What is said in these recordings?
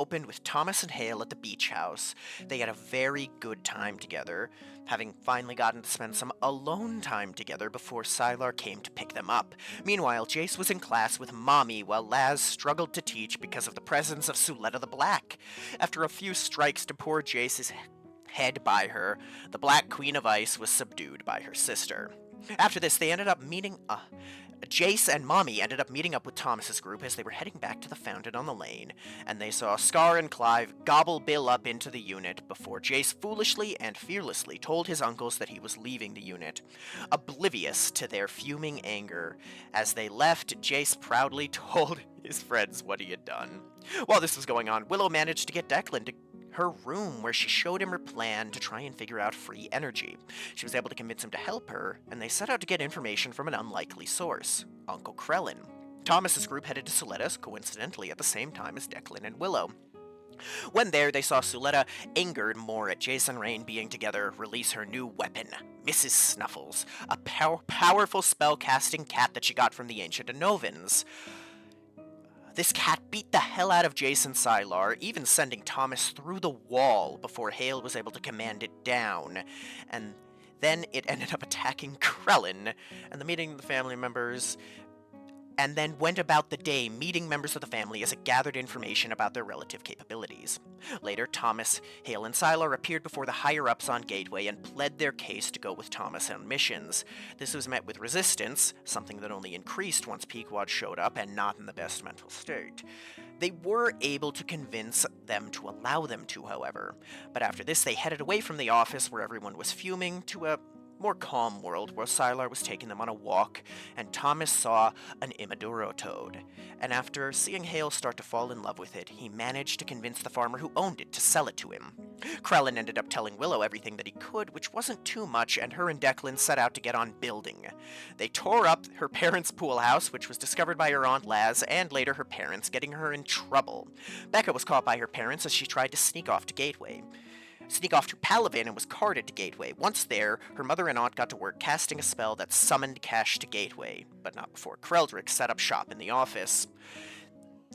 opened with Thomas and Hale at the beach house. They had a very good time together, having finally gotten to spend some alone time together before Sylar came to pick them up. Meanwhile, Jace was in class with Mommy while Laz struggled to teach because of the presence of Suletta the Black. After a few strikes to poor Jace's head by her, the Black Queen of Ice was subdued by her sister. After this, they ended up meeting. Jace and Mommy ended up meeting up with Thomas's group as they were heading back to the fountain on the lane, and they saw Scar and Clive gobble Bill up into the unit before Jace foolishly and fearlessly told his uncles that he was leaving the unit. Oblivious to their fuming anger, as they left, Jace proudly told his friends what he had done. While this was going on, Willow managed to get Declan to her room where she showed him her plan to try and figure out free energy. She was able to convince him to help her, and they set out to get information from an unlikely source, Uncle Krellin. Thomas's group headed to Suletta's, coincidentally at the same time as Declan and Willow. When there, they saw Suletta, angered more at Jason Rain being together, release her new weapon, Mrs. Snuffles, a powerful spell-casting cat that she got from the ancient Anovans. This cat beat the hell out of Jason Sylar, even sending Thomas through the wall before Hale was able to command it down. And then it ended up attacking Krellin, and the meeting of the family members, and then went about the day meeting members of the family as it gathered information about their relative capabilities. Later, Thomas, Hale, and Sylar appeared before the higher-ups on Gateway and pled their case to go with Thomas on missions. This was met with resistance, something that only increased once Pequod showed up and not in the best mental state. They were able to convince them to allow them to, however. But after this, they headed away from the office where everyone was fuming to a more calm world where Sylar was taking them on a walk, and Thomas saw an Imaduro toad. And after seeing Hale start to fall in love with it, he managed to convince the farmer who owned it to sell it to him. Krellin ended up telling Willow everything that he could, which wasn't too much, and her and Declan set out to get on building. They tore up her parents' pool house, which was discovered by her Aunt Laz, and later her parents, getting her in trouble. Becca was caught by her parents as she tried to sneak off to Palavin and was carted to Gateway. Once there, her mother and aunt got to work casting a spell that summoned Cash to Gateway, but not before Kreldrick set up shop in the office.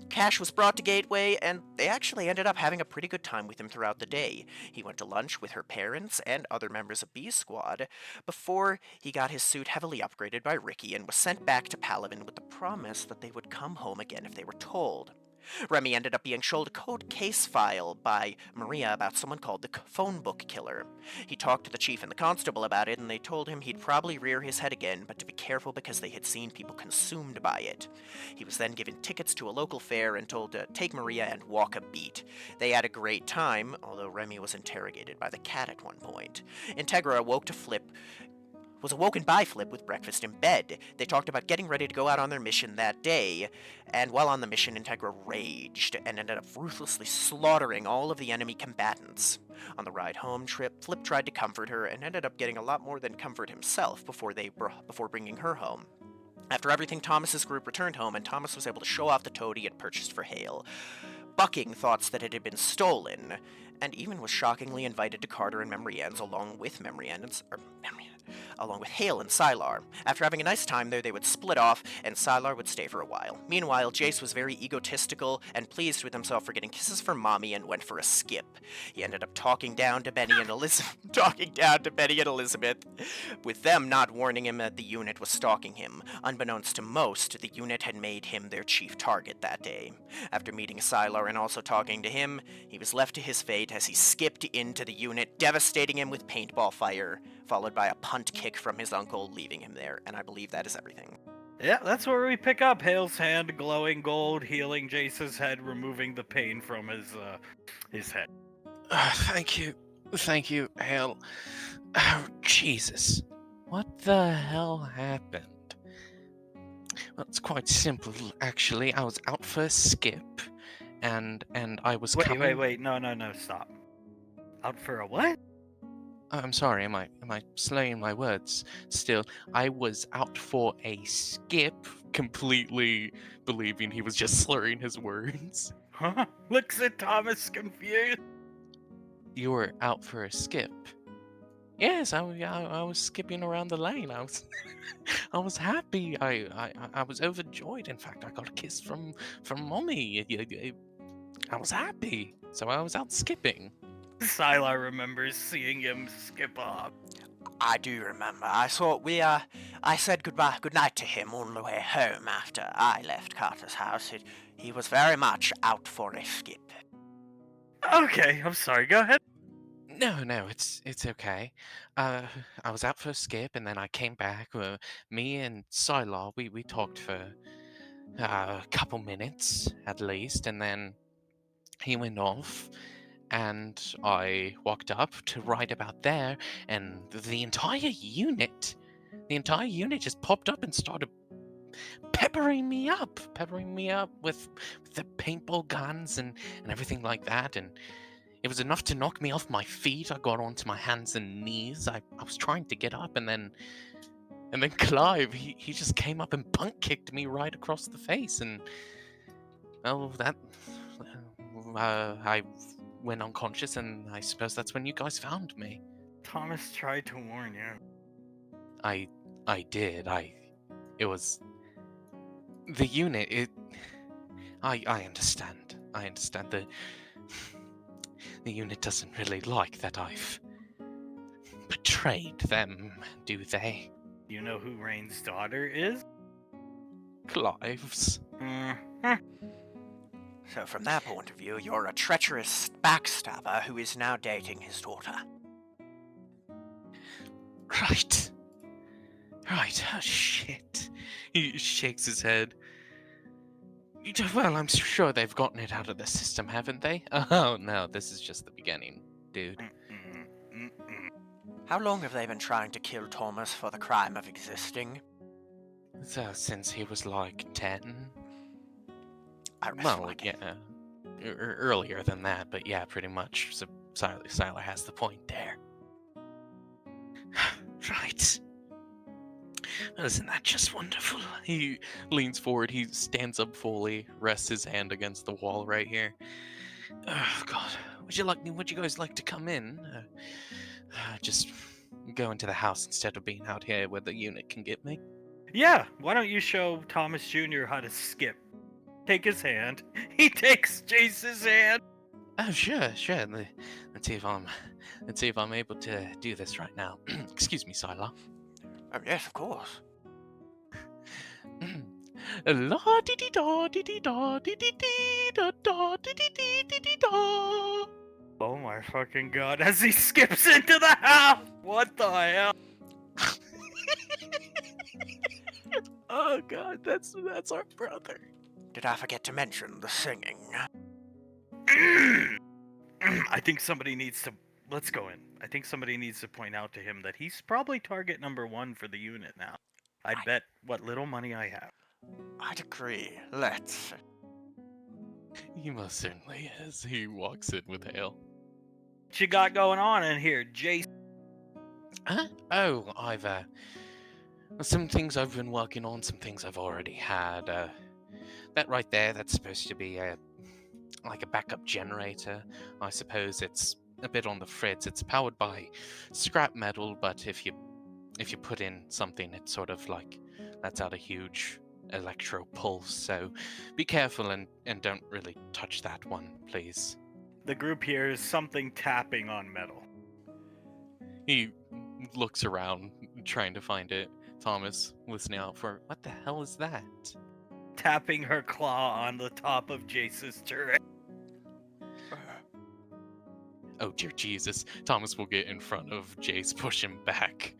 Cash was brought to Gateway, and they actually ended up having a pretty good time with him throughout the day. He went to lunch with her parents and other members of B's squad before he got his suit heavily upgraded by Ricky and was sent back to Palavin with the promise that they would come home again if they were told. Remy ended up being shown a code case file by Maria about someone called the phone book killer. He talked to the chief and the constable about it, and they told him he'd probably rear his head again, but to be careful because they had seen people consumed by it. He was then given tickets to a local fair and told to take Maria and walk a beat. They had a great time, although Remy was interrogated by the cat at one point. Integra was awoken by Flip with breakfast in bed. They talked about getting ready to go out on their mission that day, and while on the mission, Integra raged and ended up ruthlessly slaughtering all of the enemy combatants. On the ride home trip, Flip tried to comfort her and ended up getting a lot more than comfort himself before bringing her home. After everything, Thomas's group returned home, and Thomas was able to show off the toad he had purchased for Hale, bucking thoughts that it had been stolen, and even was shockingly invited to Carter and Memrian's along with Hale and Sylar. After having a nice time there, they would split off, and Sylar would stay for a while. Meanwhile, Jace was very egotistical and pleased with himself for getting kisses from Mommy and went for a skip. He ended up talking down to Benny and Elizabeth, with them not warning him that the unit was stalking him. Unbeknownst to most, the unit had made him their chief target that day. After meeting Sylar and also talking to him, he was left to his fate as he skipped into the unit, devastating him with paintball fire, followed by a punt kick from his uncle, leaving him there, and I believe that is everything. Yeah, that's where we pick up. Hale's hand glowing gold, healing Jace's head, removing the pain from his head. Thank you, Hale. Oh, Jesus. What the hell happened? Well, it's quite simple, actually. I was out for a skip, and I was coming... Wait, no, stop. Out for a what? I'm sorry, am I slaying my words still? I was out for a skip, completely believing he was just slurring his words. Huh? Looks at Thomas confused. You were out for a skip? Yes, I was skipping around the lane. I was happy. I was overjoyed. In fact, I got a kiss from Mommy. I was happy, so I was out skipping. Sylar remembers seeing him skip off. I do remember. I said good night to him on the way home after I left Carter's house. He was very much out for a skip. Okay, I'm sorry. Go ahead. No, it's okay. I was out for a skip, and then I came back. Me and Sylar, we talked for a couple minutes at least, and then he went off, and I walked up to right about there, and the entire unit just popped up and started peppering me up with the paintball guns and everything like that, and it was enough to knock me off my feet. I got onto my hands and knees. I was trying to get up, and then Clive, he just came up and punk kicked me right across the face, and well, that I went unconscious, and I suppose that's when you guys found me. Thomas tried to warn you. I did. It was the unit. I understand. I understand. The unit doesn't really like that I've betrayed them, do they? You know who Rain's daughter is? Clive's. So from that point of view, you're a treacherous backstabber who is now dating his daughter. Right. Oh, shit. He shakes his head. Well, I'm sure they've gotten it out of the system, haven't they? Oh, no, this is just the beginning, dude. How long have they been trying to kill Thomas for the crime of existing? So, since he was like 10? I rest Well, my case. yeah. Earlier than that, but yeah, pretty much. So, Sylar has the point there. Right. Well, isn't that just wonderful? He leans forward, he stands up fully, rests his hand against the wall right here. Oh, God. Would you guys like to come in? Just go into the house instead of being out here where the unit can get me? Yeah, why don't you show Thomas Jr. how to skip? Take his hand. He takes Jace's hand. Oh, sure. Let's see if I'm able to do this right now. Excuse me, Sylar. Oh, yes, of course. La di di da di di da di di di da da di di di di di da. Oh my fucking god, as he skips into the house! What the hell? Oh God, that's our brother. Did I forget to mention the singing? I think somebody needs to... Let's go in. I think somebody needs to point out to him that he's probably target number 1 for the unit now. I'd bet what little money I have. I'd agree. Let's. He most certainly is. He walks in with Hale. What you got going on in here, Jace? Huh? Oh, I've some things I've been working on, some things I've already had. That right there, that's supposed to be like a backup generator. I suppose it's a bit on the fritz. It's powered by scrap metal, but if you put in something, it sort of like lets out a huge electro pulse. So be careful and don't really touch that one, please. The group hears something tapping on metal. He looks around, trying to find it. Thomas listening out for, what the hell is that? Tapping her claw on the top of Jace's turret. Oh dear Jesus. Thomas will get in front of Jace, push him back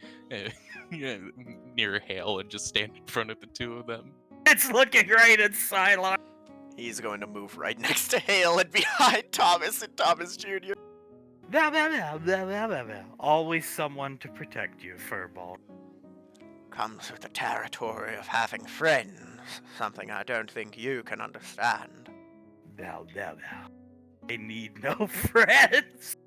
near Hale, and just stand in front of the two of them. It's looking right at Sylar. He's going to move right next to Hale and behind Thomas and Thomas Jr. Blah, blah, blah, blah, blah, blah, blah. Always someone to protect you, Furball. Comes with the territory of having friends, something I don't think you can understand. Blah, blah, blah. I need no friends.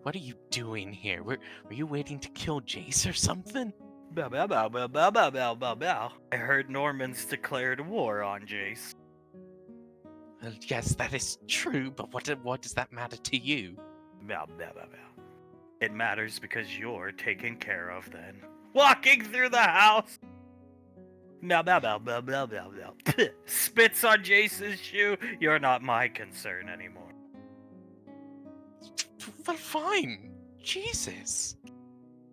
What are you doing here? Were you waiting to kill Jace or something? Blah, blah, blah, blah, blah, blah, blah, blah, blah. I heard Norman's declared war on Jace. Well, yes, that is true, but what does that matter to you? Blah, blah, blah, blah. It matters because you're taken care of then. Walking through the house! Blah, blah, blah, blah, blah, blah, blah. Spits on Jace's shoe. You're not my concern anymore. Well, fine. Jesus.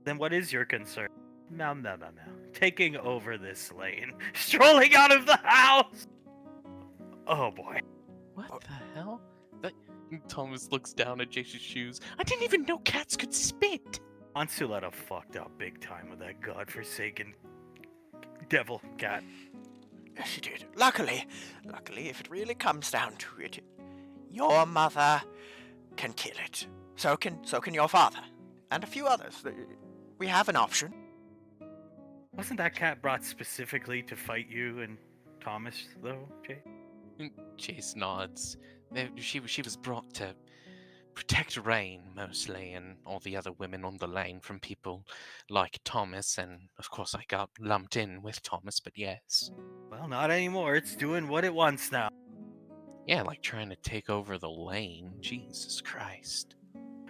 Then what is your concern? Meow, meow, meow, meow. Taking over this lane. Strolling out of the house! Oh boy. What the hell? Thomas looks down at Jason's shoes. I didn't even know cats could spit. Ansuletta fucked up big time with that godforsaken devil cat. Yes, she did. Luckily, if it really comes down to it, your mother can kill it. So can your father. And a few others. We have an option. Wasn't that cat brought specifically to fight you and Thomas, though, Jay? Jace nods. She was brought to protect Rain, mostly, and all the other women on the lane from people like Thomas, and of course I got lumped in with Thomas, but yes. Well, not anymore. It's doing what it wants now. Yeah, like trying to take over the lane. Jesus Christ.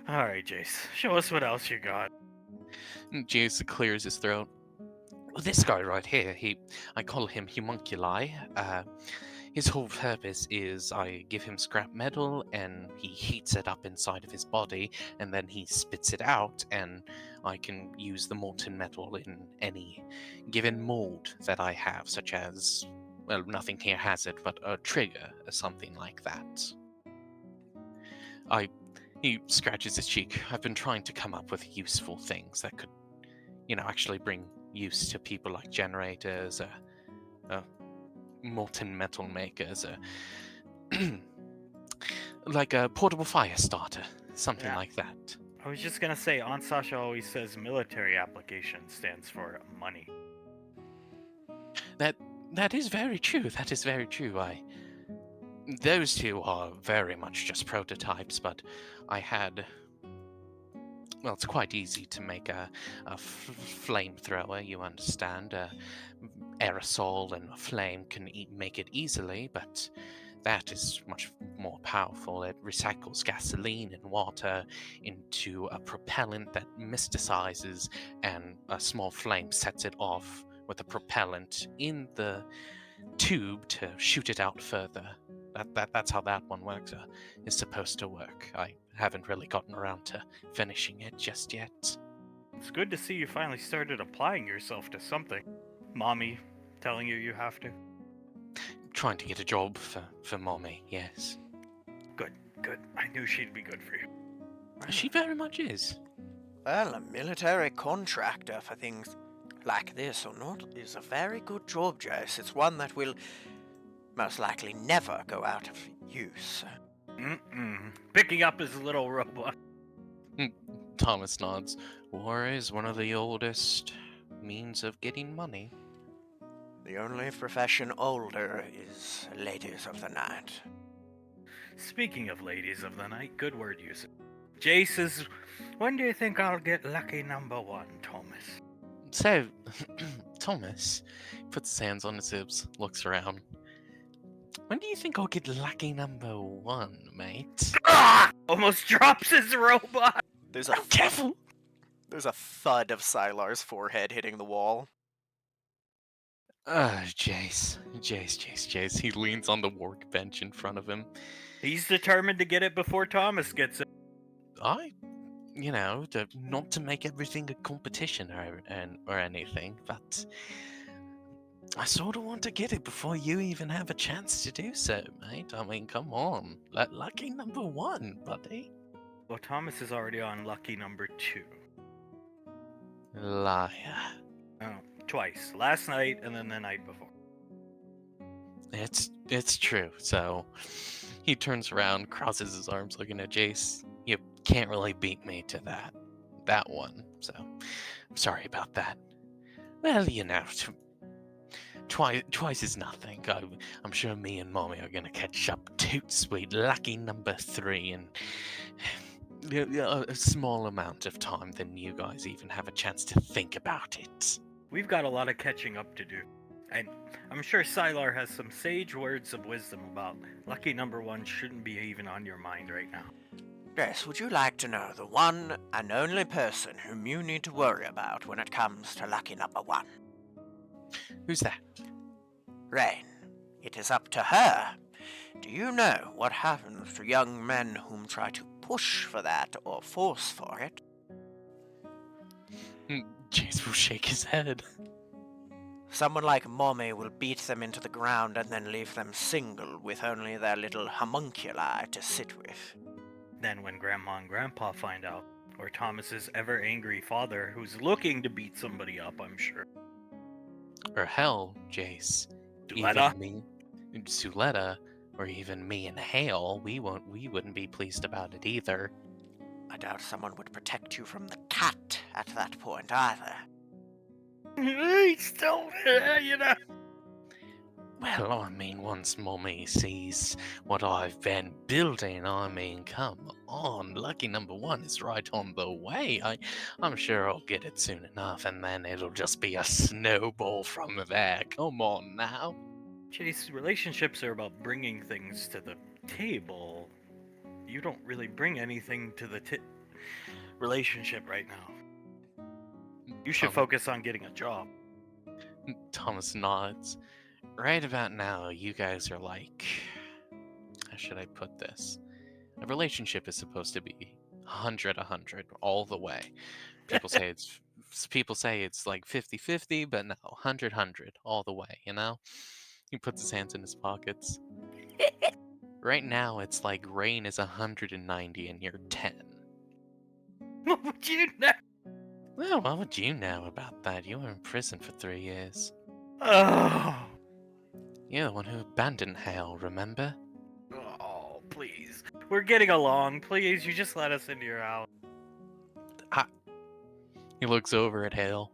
Alright, Jace. Show us what else you got. Jace clears his throat. Well, this guy right here, I call him Homunculi. His whole purpose is I give him scrap metal and he heats it up inside of his body and then he spits it out and I can use the molten metal in any given mold that I have, such as, well, nothing here has it, but a trigger or something like that. He scratches his cheek. I've been trying to come up with useful things that could, actually bring use to people like generators or molten metal makers, like a portable fire starter, something like that. I was just gonna say, Aunt Sasha always says military application stands for money. That is very true. That is very true. Those two are very much just prototypes, but I had. Well, it's quite easy to make a flamethrower, you understand. Aerosol and a flame can make it easily, but that is much more powerful. It recycles gasoline and water into a propellant that mysticizes, and a small flame sets it off with a propellant in the tube to shoot it out further. That's how that one works. Is supposed to work. I haven't really gotten around to finishing it just yet. It's good to see you finally started applying yourself to something. Mommy telling you have to. Trying to get a job for Mommy, yes. Good. I knew she'd be good for you. She very much is. Well, a military contractor for things like this or not is a very good job, Jace. It's one that will most likely never go out of use. Picking up his little robot. Thomas nods. War is one of the oldest means of getting money. The only profession older is ladies of the night. Speaking of ladies of the night, good word usage. Jace is, when do you think I'll get lucky number one, Thomas? So, Thomas puts his hands on his hips, looks around. When do you think I'll get lucky number one, mate? Almost drops his robot! Careful! There's a thud of Sylar's forehead hitting the wall. Jace. He leans on the workbench in front of him. He's determined to get it before Thomas gets it. Not to make everything a competition or anything, but I sort of want to get it before you even have a chance to do so, mate. I mean, come on. Lucky number one, buddy. Well, Thomas is already on lucky number 2. Liar. Oh, twice. Last night and then the night before. It's true. So he turns around, crosses his arms, looking at Jace. You can't really beat me to that one. So I'm sorry about that. Well, twice is nothing. I'm sure me and Mommy are gonna catch up. Toot sweet, lucky number 3, and a small amount of time than you guys even have a chance to think about it. We've got a lot of catching up to do. And I'm sure Sylar has some sage words of wisdom about lucky number 1 shouldn't be even on your mind right now. Yes, would you like to know the one and only person whom you need to worry about when it comes to lucky number 1? Who's that? Rain, it is up to her. Do you know what happens to young men whom try to push for that or force for it? Jace will shake his head. Someone like Mommy will beat them into the ground and then leave them single with only their little homunculi to sit with. Then when Grandma and Grandpa find out, or Thomas's ever angry father who's looking to beat somebody up, I'm sure. Or hell, Jace. Duletta? Even me, Suletta, or even me and Hale, we wouldn't be pleased about it either. I doubt someone would protect you from the cat at that point either. He's still there, you know. Well, I mean, once Mommy sees what I've been building, I mean, come on, lucky number one is right on the way. I'm sure I'll get it soon enough, and then it'll just be a snowball from there. Come on now. Chase, relationships are about bringing things to the table. You don't really bring anything to the relationship right now. You should focus on getting a job. Thomas nods. Right about now, you guys are like, how should I put this? A relationship is supposed to be 100 all the way. People say it's like 50-50, but no, 100 all the way, you know? He puts his hands in his pockets. Right now, it's like Rain is 190 and you're 10. What would you know? Well, what would you know about that? You were in prison for 3 years. Oh. You're the one who abandoned Hale, remember? Oh, please. We're getting along. Please, you just let us into your house. He looks over at Hale.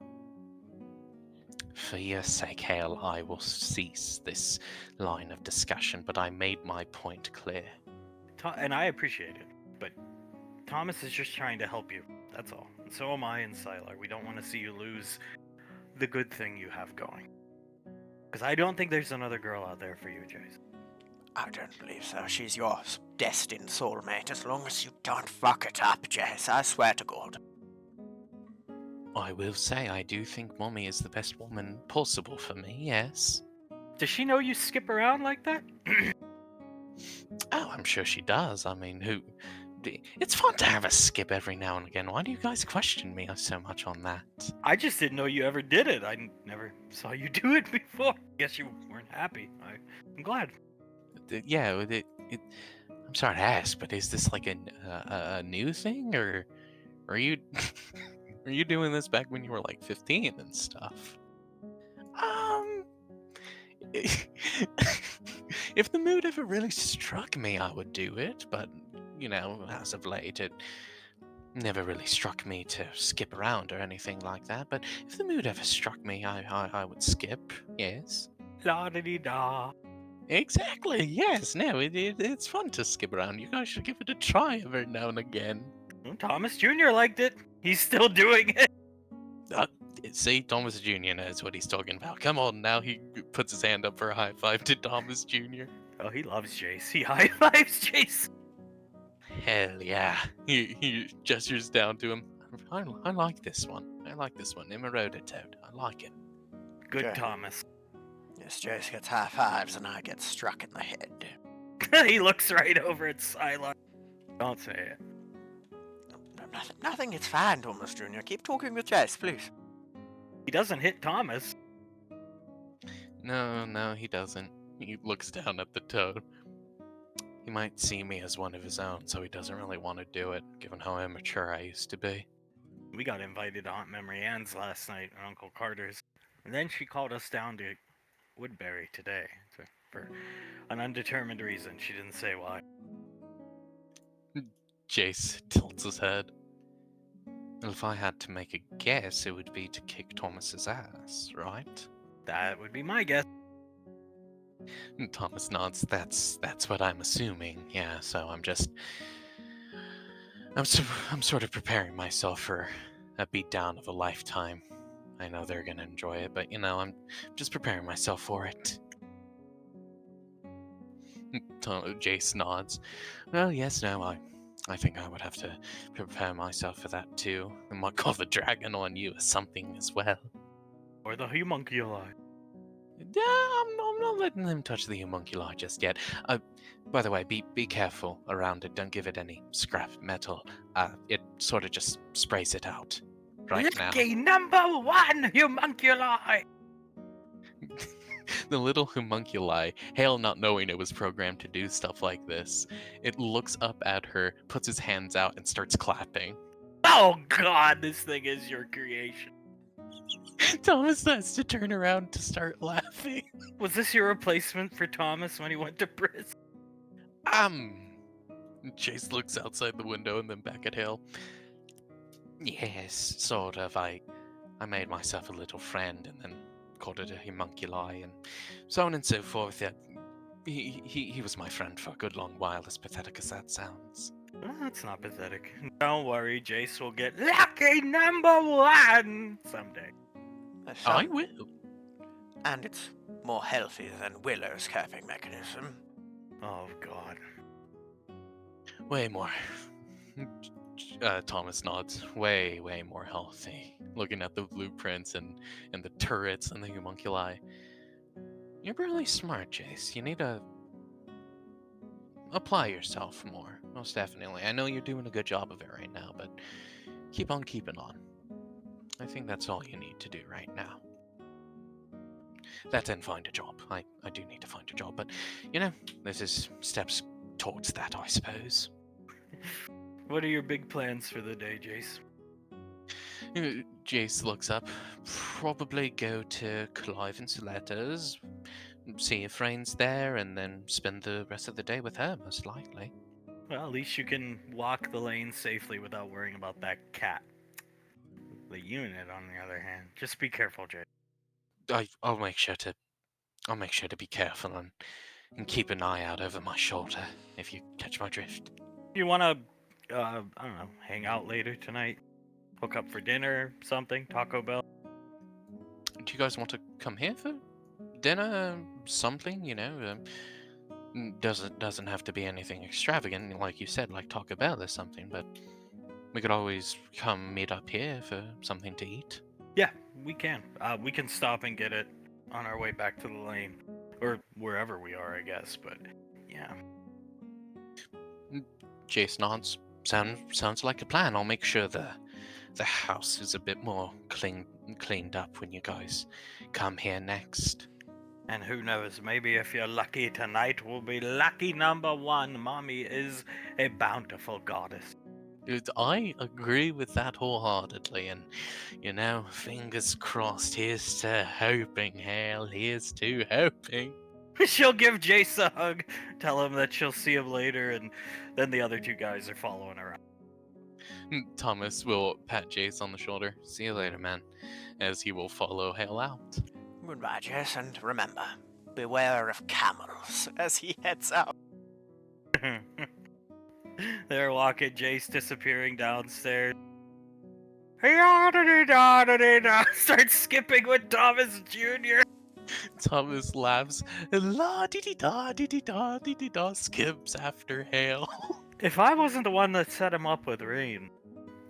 For your sake, Hale, I will cease this line of discussion, but I made my point clear. And I appreciate it, but Thomas is just trying to help you. That's all. And so am I and Sylar. We don't want to see you lose the good thing you have going. Because I don't think there's another girl out there for you, Jace. I don't believe so. She's your destined soulmate as long as you don't fuck it up, Jace. I swear to God. I will say I do think Mommy is the best woman possible for me, yes. Does she know you skip around like that? Oh, I'm sure she does. I mean, it's fun to have a skip every now and again. Why do you guys question me so much on that? I just didn't know you ever did it. I never saw you do it before. Guess you weren't happy. I'm glad. Yeah, I'm sorry to ask, but is this like a new thing, or are you are you doing this back when you were like 15 and stuff? If the mood ever really struck me, I would do it, but you know, as of late, it never really struck me to skip around or anything like that. But if the mood ever struck me, I would skip. Yes. La da dee da. Exactly. Yes. No, it's fun to skip around. You guys should give it a try every now and again. Well, Thomas Jr. liked it. He's still doing it. See, Thomas Jr. knows what he's talking about. Come on now. He puts his hand up for a high five to Thomas Jr. Oh, he loves Jace. He high fives Jace. Hell yeah. He gestures down to him. I like this one. I like this one. Emerald Toad. I like it. Good Okay. Thomas. Yes, Jace gets high fives and I get struck in the head. He looks right over at Sylar. Don't say it. No, nothing. It's fine, Thomas Jr. Keep talking with Jace, please. He doesn't hit Thomas. No, he doesn't. He looks down at the toad. He might see me as one of his own, so he doesn't really want to do it, given how immature I used to be. We got invited to Aunt Memory Ann's last night at Uncle Carter's. And then she called us down to Woodbury today for an undetermined reason. She didn't say why. Jace tilts his head. Well, if I had to make a guess, it would be to kick Thomas's ass, right? That would be my guess. Thomas nods. That's what I'm assuming. Yeah, so I'm sort of preparing myself for a beatdown of a lifetime. I know they're gonna enjoy it, but you know, I'm just preparing myself for it. Jace nods. Well, yes, no, I think I would have to prepare myself for that too. I might call the dragon on you or something as well. Or the homunculi. I'm not letting them touch the homunculi just yet. By the way, be careful around it. Don't give it any scrap metal. It sort of just sprays it out right now. Lucky number one, homunculi! The little homunculi, Hale not knowing it was programmed to do stuff like this, it looks up at her, puts his hands out, and starts clapping. Oh god, this thing is your creation. Thomas has to turn around to start laughing. Was this your replacement for Thomas when he went to prison? Chase looks outside the window and then back at Hale. Yes, sort of. I made myself a little friend and then called it a homunculi and so on and so forth. Yeah, he was my friend for a good long while, as pathetic as that sounds. Well, that's not pathetic. Don't worry, Jace will get lucky number one someday. I will. And it's more healthy than Willow's capping mechanism. Oh god. Way more. Thomas nods. Way more healthy. Looking at the blueprints and the turrets and the homunculi. You're really smart, Jace. You need to apply yourself more. Most definitely. I know you're doing a good job of it right now, but keep on keeping on. I think that's all you need to do right now. That and find a job. I do need to find a job, but this is steps towards that, I suppose. What are your big plans for the day, Jace? Jace looks up. Probably go to Clive and Soletta's, see if Rain's there, and then spend the rest of the day with her, most likely. Well, at least you can walk the lane safely without worrying about that cat. The unit, on the other hand, just be careful, Jace. I'll make sure to be careful and keep an eye out over my shoulder, if you catch my drift. You wanna, I don't know, hang out later tonight? Hook up for dinner, something? Taco Bell? Do you guys want to come here for dinner? Something, doesn't have to be anything extravagant, like you said, like Taco Bell or something, but we could always come meet up here for something to eat. Yeah, we can. We can stop and get it on our way back to the lane. Or wherever we are, I guess, but yeah. Jace nods. Sounds like a plan. I'll make sure the house is a bit more cleaned up when you guys come here next. And who knows, maybe if you're lucky tonight, we'll be lucky number one. Mommy is a bountiful goddess. I agree with that wholeheartedly, and fingers crossed. Here's to hoping, Hale. Here's to hoping. She'll give Jace a hug, tell him that she'll see him later, and then the other two guys are following around. Thomas will pat Jace on the shoulder. See you later, man, as he will follow Hale out. Goodbye, Jess, and remember, beware of camels as he heads out. They're walking, Jace disappearing downstairs. Starts skipping with Thomas Jr. Thomas laughs. La dee dee da dee dee da dee dee da, skips after Hale. If I wasn't the one that set him up with Rain,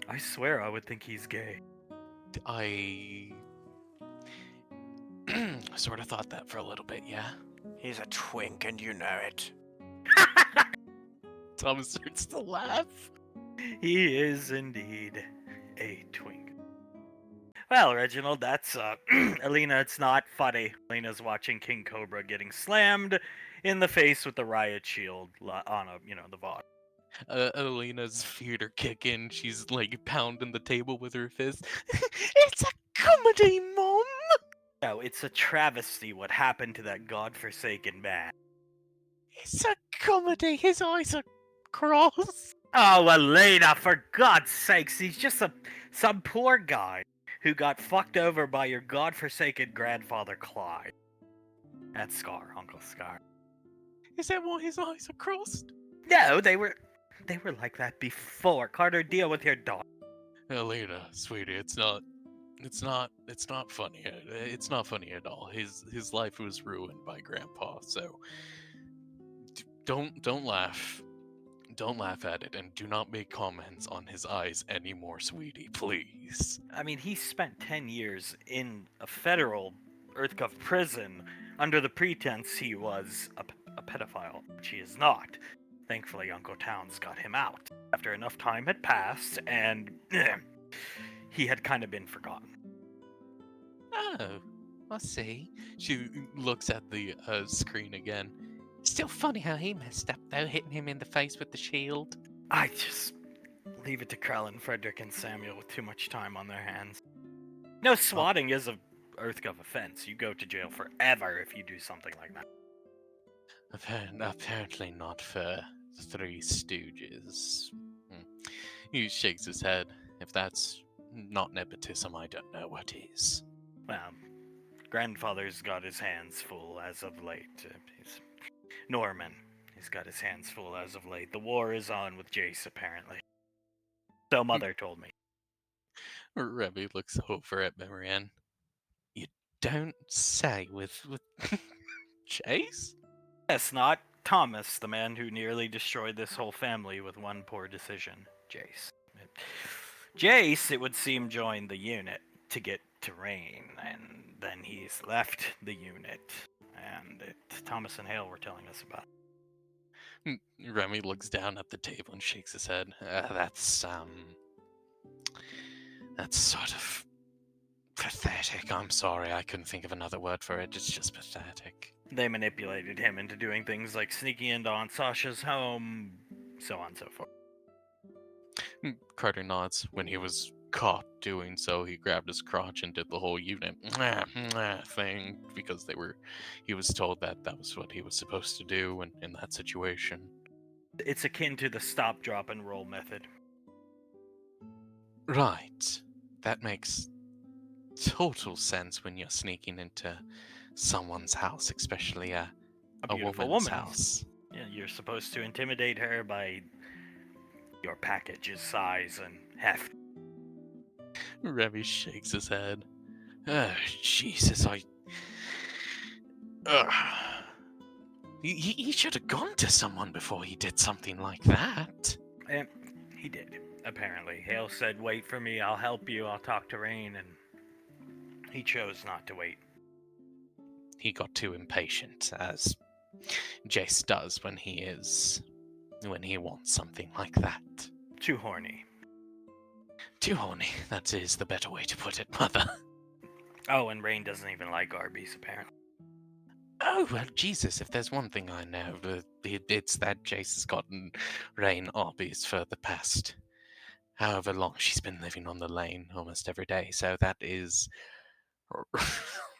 I swear I would think he's gay. I sort of thought that for a little bit, yeah. He's a twink, and you know it. Thomas starts to laugh. He is indeed a twink. Well, Reginald, that's Alina. It's not funny. Alina's watching King Cobra getting slammed in the face with the riot shield on the VOD. Alina's feet are kicking. She's like pounding the table with her fist. It's a comedy, Mom. No, it's a travesty what happened to that godforsaken man. It's a comedy. His eyes are crossed. Oh, Elena, for God's sakes, he's just some poor guy who got fucked over by your godforsaken grandfather Clyde. That's Scar, Uncle Scar. Is that why his eyes are crossed? No, they were like that before. Carter, deal with your dog. Elena, sweetie, it's not funny. It's not funny at all. His life was ruined by Grandpa, so don't laugh. Don't laugh at it, and do not make comments on his eyes anymore, sweetie, please. I mean, he spent 10 years in a federal Earthcuff prison under the pretense he was a pedophile, which he is not. Thankfully, Uncle Towns got him out after enough time had passed, and he had kind of been forgotten. Oh, I see. She looks at the screen again. Still funny how he messed up, though, hitting him in the face with the shield. I just leave it to Krellin, Frederick, and Samuel with too much time on their hands. No, swatting is a Earthgov offense. You go to jail forever if you do something like that. Apparently not for the Three Stooges. He shakes his head. If that's not nepotism, I don't know what is. Well, grandfather's got his hands full as of late. He's Norman. He's got his hands full as of late. The war is on with Jace, apparently. So Mother told me. Remy looks over at Marianne. You don't say with Chase? Yes, not Thomas, the man who nearly destroyed this whole family with one poor decision. Jace. Jace, it would seem, joined the unit to get to Rain, and then he's left the unit. And Thomas and Hale were telling us about it. Remy looks down at the table and shakes his head. That's sort of pathetic. I'm sorry, I couldn't think of another word for it. It's just pathetic. They manipulated him into doing things like sneaking into Aunt Sasha's home, so on and so forth. Carter nods. When he was caught doing so, he grabbed his crotch and did the whole unit thing because he was told that was what he was supposed to do in that situation. It's akin to the stop, drop, and roll method. Right. That makes total sense when you're sneaking into someone's house, especially a beautiful woman's woman. house. Yeah, you're supposed to intimidate her by your package's size and heft. Remy shakes his head. Oh, Jesus, He should have gone to someone before he did something like that. And he did, apparently. Hale said, "Wait for me, I'll help you, I'll talk to Rain," and he chose not to wait. He got too impatient, as Jace does when he wants something like that. Too horny. Too horny, that is the better way to put it, Mother. Oh, and Rain doesn't even like Arby's, apparently. Oh, well, Jesus, if there's one thing I know, it's that Jace has gotten Rain Arby's for the past however long she's been living on the lane almost every day, so that is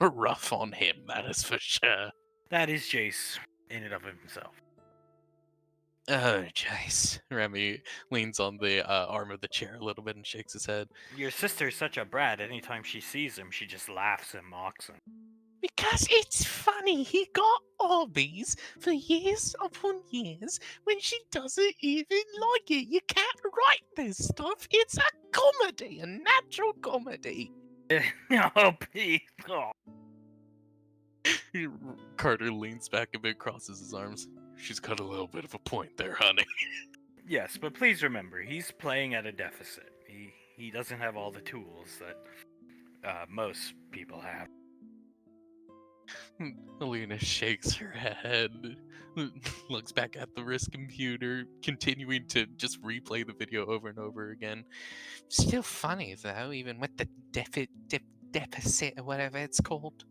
rough on him, that is for sure. That is Jace, in and of himself. Oh, Jace. Remy leans on the arm of the chair a little bit and shakes his head. Your sister's such a brat. Anytime she sees him, she just laughs and mocks him. Because it's funny, he got Arby's for years upon years when she doesn't even like it. You can't write this stuff. It's a comedy, a natural comedy. Oh, please. Oh. Carter leans back a bit, crosses his arms. She's got a little bit of a point there, honey. Yes, but please remember, he's playing at a deficit. He doesn't have all the tools that most people have. Alina shakes her head, looks back at the wrist computer, continuing to just replay the video over and over again. Still funny, though, even with the deficit or whatever it's called.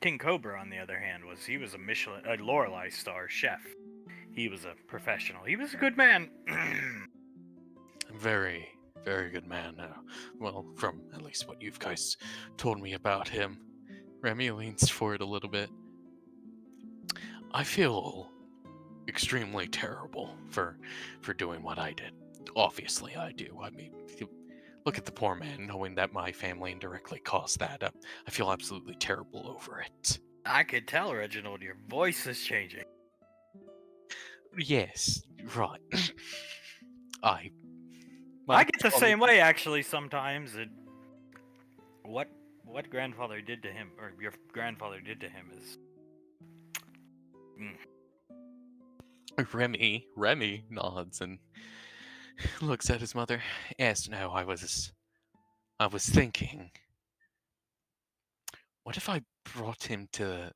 King Cobra, on the other hand, he was a Lorelei star chef. He was a professional. He was a good man. Very, very good man. Well, from at least what you guys told me about him. Remy leans forward a little bit. I feel extremely terrible for doing what I did. Obviously, I do. I mean, look at the poor man, knowing that my family indirectly caused that. I feel absolutely terrible over it. I could tell, Reginald, your voice is changing. Yes, right. I get the same way, actually, sometimes. What grandfather did to him, or your grandfather did to him, is... Remy nods and looks at his mother. Yes, no, I was thinking, what if I brought him to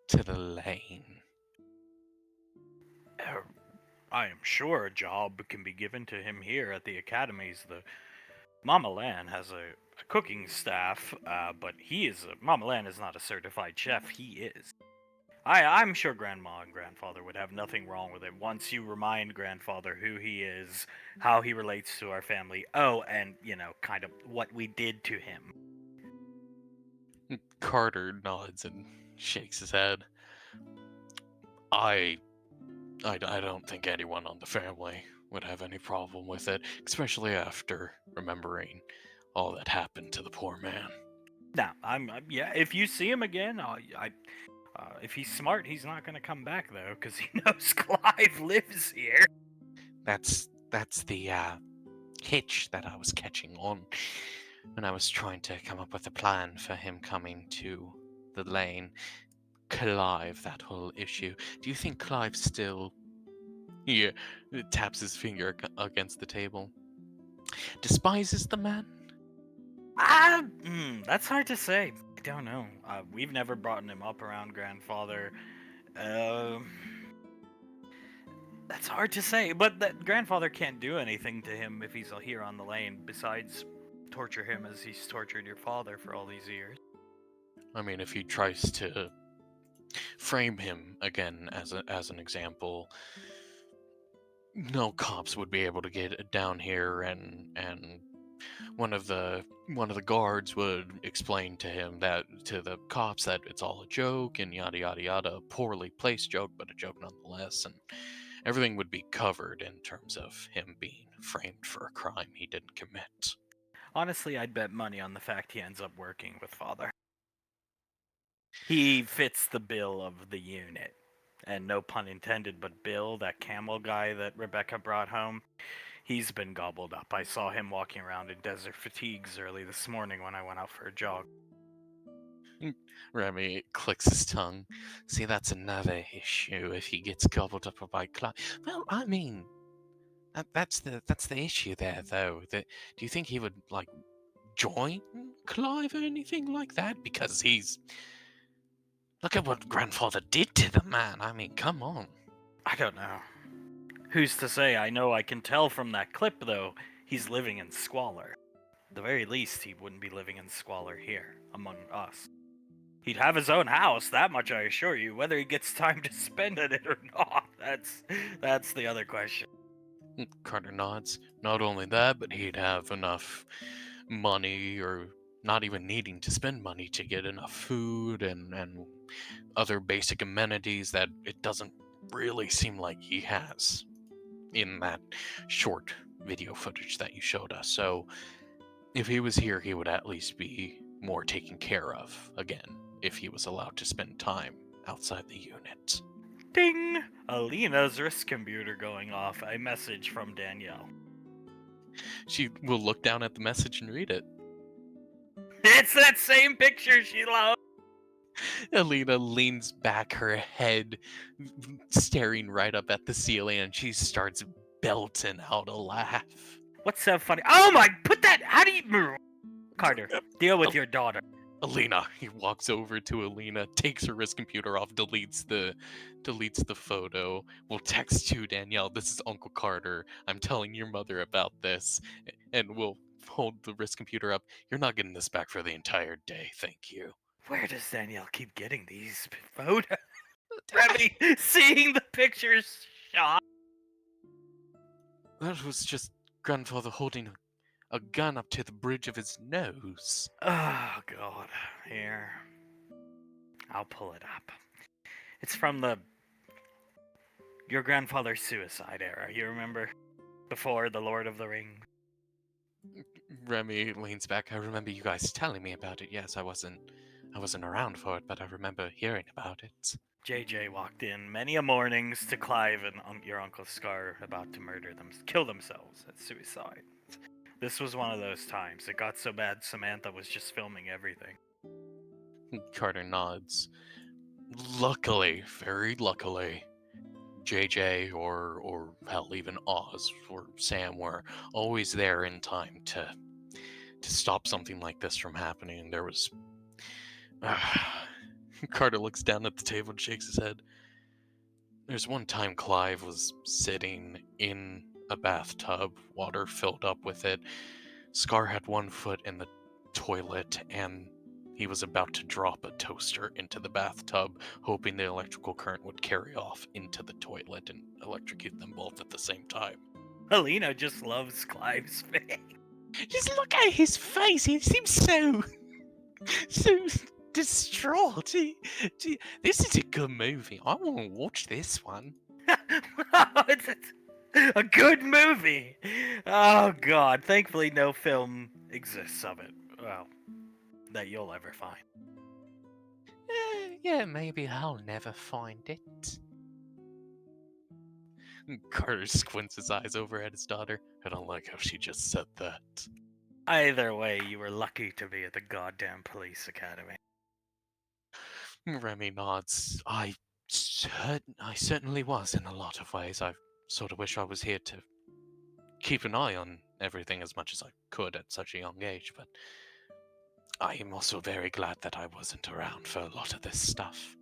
to the lane. I am sure a job can be given to him here at the academies. The Mama Lan has a cooking staff, but Mama Lan is not a certified chef. He is. I'm sure Grandma and Grandfather would have nothing wrong with it once you remind Grandfather who he is, how he relates to our family. Oh, and kind of what we did to him. Carter nods and shakes his head. I don't think anyone on the family would have any problem with it, especially after remembering all that happened to the poor man. Now, yeah. If you see him again, if he's smart, he's not gonna come back though, because he knows Clive lives here. That's the hitch that I was catching on when I was trying to come up with a plan for him coming to the lane. Clive, that whole issue. Do you think Clive still... He taps his finger against the table. Despises the man? That's hard to say. I don't know. We've never brought him up around Grandfather. That's hard to say. But that Grandfather can't do anything to him if he's here on the lane, besides torture him as he's tortured your father for all these years. I mean, if he tries to frame him again as an example, no cops would be able to get down here, and one of the guards would explain to the cops that it's all a joke and yada yada yada, a poorly placed joke, but a joke nonetheless, and everything would be covered in terms of him being framed for a crime he didn't commit. Honestly, I'd bet money on the fact he ends up working with Father. He fits the bill of the unit. And no pun intended, but Bill, that camel guy that Rebecca brought home, he's been gobbled up. I saw him walking around in desert fatigues early this morning when I went out for a jog. Remy clicks his tongue. See, that's another issue if he gets gobbled up by Clive. Well, I mean, that's the issue there, though. Do you think he would join Clive or anything like that? Because look at what Grandfather did to the man. I mean, come on. I don't know. Who's to say? I know I can tell from that clip, though, he's living in squalor. At the very least, he wouldn't be living in squalor here, among us. He'd have his own house, that much I assure you. Whether he gets time to spend in it or not, that's the other question. Carter nods. Not only that, but he'd have enough money, or not even needing to spend money, to get enough food and other basic amenities that it doesn't really seem like he has in that short video footage that you showed us. So if he was here, he would at least be more taken care of, again, if he was allowed to spend time outside the unit. Ding! Alina's wrist computer going off. A message from Danielle. She will look down at the message and read it. It's that same picture she loves! Alina leans back, her head staring right up at the ceiling, and she starts belting out a laugh. What's so funny? Oh my! Put that! How do you... Carter, deal with your daughter. Alina. He walks over to Alina, takes her wrist computer off, deletes the photo. We'll text you, Danielle. This is Uncle Carter. I'm telling your mother about this, and we'll hold the wrist computer up. You're not getting this back for the entire day. Thank you. Where does Danielle keep getting these photos? Remy, seeing the pictures shot. That was just Grandfather holding a gun up to the bridge of his nose. Oh, God. Here. I'll pull it up. It's from your grandfather's suicide era. You remember? Before The Lord of the Rings. Remy leans back. I remember you guys telling me about it. Yes, I wasn't around for it, but I remember hearing about it. JJ walked in many a mornings to Clive and your Uncle Scar about to kill themselves at suicide. This was one of those times. It got so bad Samantha was just filming everything. Carter nods. Luckily, very luckily, JJ or hell, even Oz or Sam were always there in time to stop something like this from happening. There was Carter looks down at the table and shakes his head. There's one time Clive was sitting in a bathtub, water filled up with it. Scar had one foot in the toilet, and he was about to drop a toaster into the bathtub, hoping the electrical current would carry off into the toilet and electrocute them both at the same time. Helena just loves Clive's face. Just look at his face. He seems so distraught. This is a good movie. I want to watch this one. It's a good movie. Oh God! Thankfully, no film exists of it. Well, that you'll ever find. Yeah, maybe I'll never find it. Carter squints his eyes over at his daughter. I don't like how she just said that. Either way, you were lucky to be at the goddamn police academy. Remy nods. I certainly was in a lot of ways. I sort of wish I was here to keep an eye on everything as much as I could at such a young age, but I am also very glad that I wasn't around for a lot of this stuff.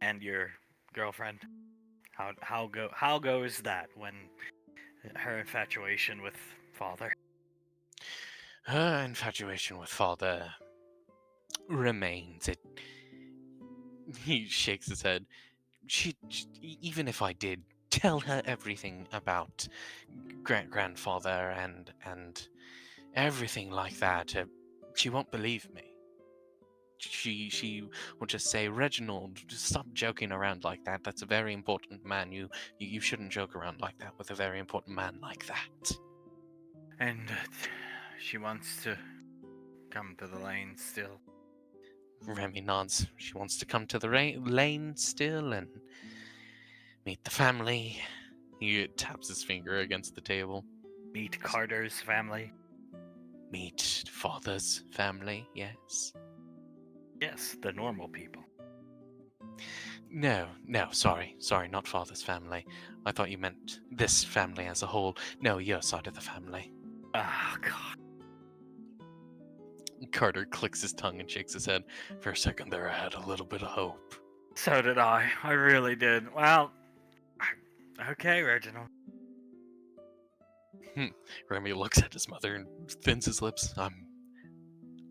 And your girlfriend? How goes that when her infatuation with father? Her infatuation with father remains. He shakes his head. She even if I did tell her everything about grandfather and everything like that, she won't believe me. She will just say, Reginald, just stop joking around like that. That's a very important man. You shouldn't joke around like that with a very important man like that. And she wants to come to the lane still. Remy nods. She wants to come to the lane still and meet the family. He taps his finger against the table. Meet Carter's family. Meet father's family, yes. Yes, the normal people. No, sorry, not father's family. I thought you meant this family as a whole. No, your side of the family. Ah, God. Carter clicks his tongue and shakes his head. For a second there, I had a little bit of hope. So did I. I really did. Well, okay, Reginald. Remy looks at his mother and thins his lips.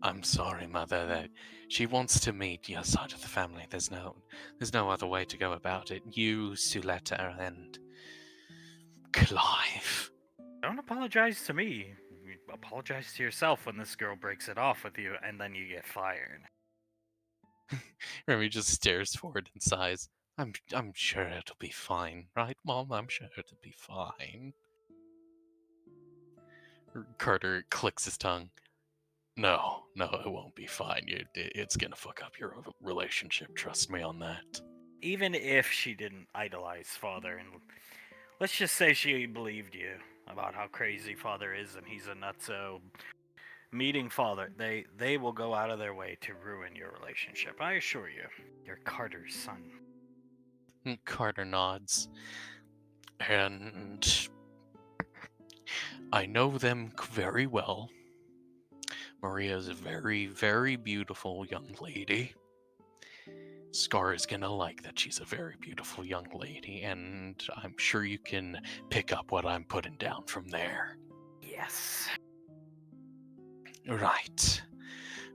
I'm sorry, Mother, that she wants to meet your side of the family. There's no other way to go about it. You, Suletta, and Clive. Don't apologize to me. Apologize to yourself when this girl breaks it off with you and then you get fired. Remy just stares forward and sighs. I'm sure it'll be fine, right, Mom? I'm sure it'll be fine. Carter clicks his tongue. No, it won't be fine. It's gonna fuck up your relationship. Trust me on that. Even if she didn't idolize father, and let's just say she believed you about how crazy father is and he's a nutso, meeting father, they will go out of their way to ruin your relationship. I assure you. You're Carter's son. Carter nods. And I know them very well. Maria's a very, very beautiful young lady. Scar is gonna like that she's a very beautiful young lady, and I'm sure you can pick up what I'm putting down from there. Yes. Right.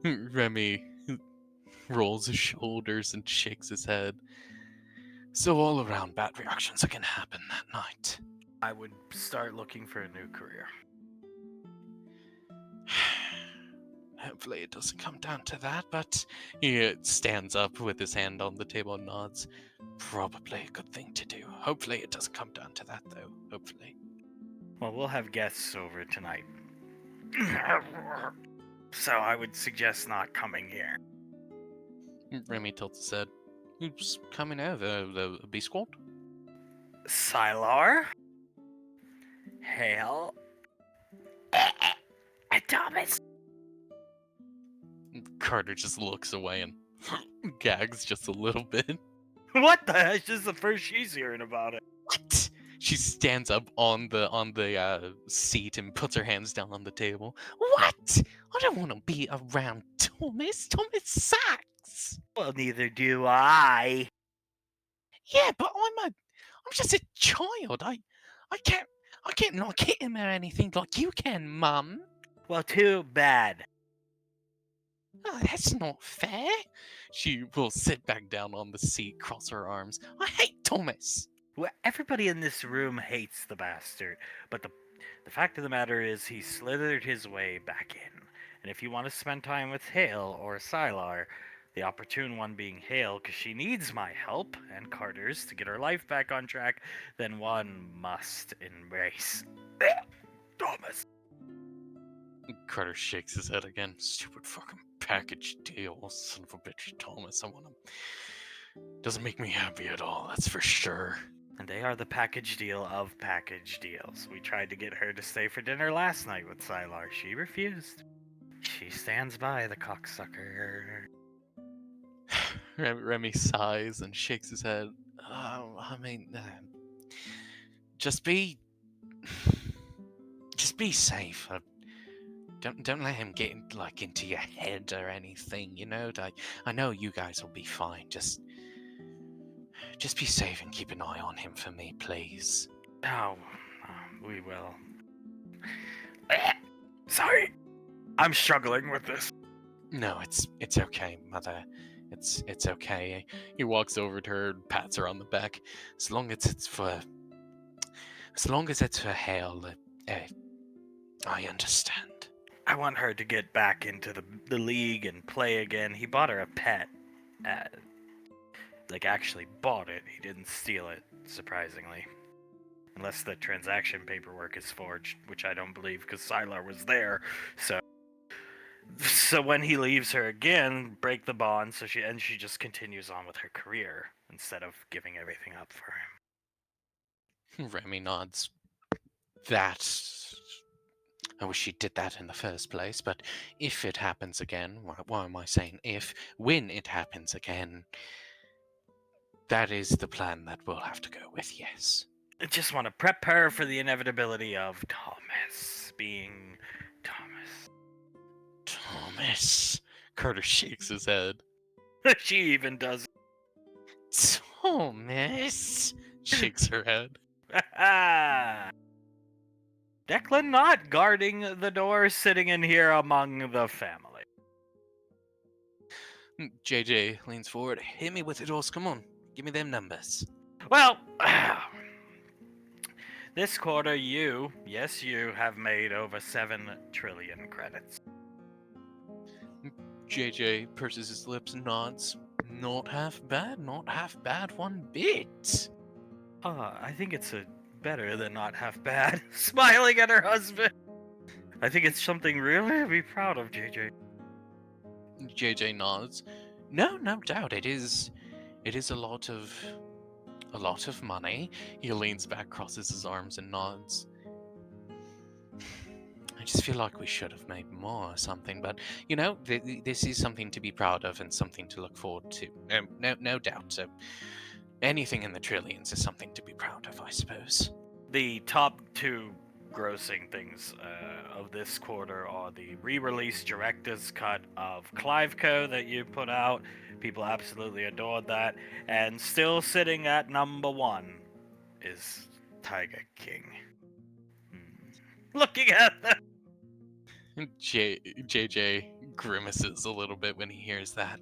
Remy rolls his shoulders and shakes his head. So all around bad reactions are gonna happen that night. I would start looking for a new career. Hopefully it doesn't come down to that, but he stands up with his hand on the table and nods. Probably a good thing to do. Hopefully it doesn't come down to that, though. Hopefully. Well, we'll have guests over tonight. So I would suggest not coming here. Remy tilts his head. Who's coming over? The B Squad? Sylar? Hale? Thomas? Carter just looks away and gags just a little bit. What the heck? This is the first she's hearing about it. What? She stands up on the seat and puts her hands down on the table. What? I don't want to be around Thomas. Thomas sucks. things. Well, neither do I. Yeah, but I'm just a child. I can't not hit him or anything like you can, Mum. Well, too bad. Oh, that's not fair. She will sit back down on the seat, cross her arms. I hate Thomas. Well, everybody in this room hates the bastard, but the fact of the matter is he slithered his way back in. And if you want to spend time with Hale or Sylar, the opportune one being Hale, because she needs my help and Carter's to get her life back on track, then one must embrace Thomas. Carter shakes his head again. Stupid fucking package deal, son of a bitch, Thomas. I want him. Doesn't make me happy at all, that's for sure. And they are the package deal of package deals. We tried to get her to stay for dinner last night with Sylar. She refused. She stands by the cocksucker. Remy sighs and shakes his head. I mean, just be safe. Don't let him get into your head or anything. You know, I know you guys will be fine. Just be safe and keep an eye on him for me, please. Oh, we will. Sorry, I'm struggling with this. No, it's okay, Mother. It's okay. He walks over to her, pats her on the back. As long as it's for Hale, I understand. I want her to get back into the league and play again. He bought her a pet. Actually bought it. He didn't steal it, surprisingly. Unless the transaction paperwork is forged, which I don't believe because Sylar was there. So when he leaves her again, break the bond, so she just continues on with her career instead of giving everything up for him. Remy nods. I wish she did that in the first place, but if it happens again, why am I saying if? When it happens again, that is the plan that we'll have to go with, yes. I just want to prep her for the inevitability of Thomas being Thomas. Thomas. Carter shakes his head. She even does. Thomas. Shakes her head. Declan not guarding the door, sitting in here among the family. JJ leans forward. Hit me with it, Oz. Come on. Give me them numbers. Well, this quarter you have made over 7 trillion credits. JJ purses his lips and nods. Not half bad one bit. I think it's better than not half bad. Smiling at her husband. I think it's something really to be proud of, JJ. JJ nods. No doubt. It is a lot of money. He leans back, crosses his arms, and nods. I just feel like we should have made more or something, but this is something to be proud of and something to look forward to. No doubt. So anything in the trillions is something to be proud of, I suppose. The top 2 grossing things of this quarter are the re-release director's cut of Cliveco that you put out. People absolutely adored that. And still sitting at number 1 is Tiger King. Looking at them. JJ grimaces a little bit when he hears that.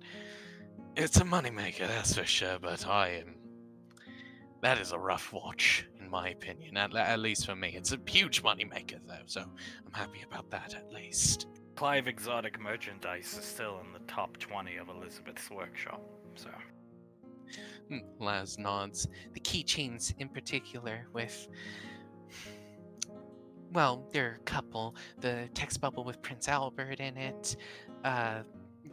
It's a moneymaker, that's for sure, but that is a rough watch, in my opinion, at least for me. It's a huge moneymaker, though, so I'm happy about that, at least. Clive Exotic Merchandise is still in the top 20 of Elizabeth's workshop, so... Laz nods. The keychains in particular with... Well, there are a couple. The text bubble with Prince Albert in it.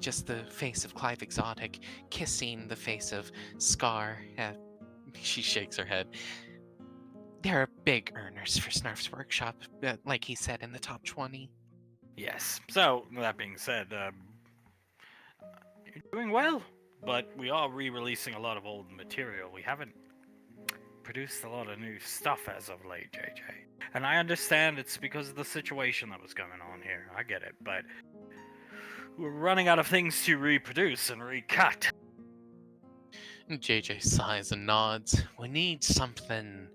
Just the face of Clive Exotic kissing the face of Scar. She shakes her head. They're big earners for Snarf's workshop, like he said, in the top 20. Yes. So, that being said, you're doing well, but we are re-releasing a lot of old material. We haven't produced a lot of new stuff as of late, JJ. And I understand it's because of the situation that was going on here. I get it, but we're running out of things to reproduce and recut. JJ sighs and nods. We need something.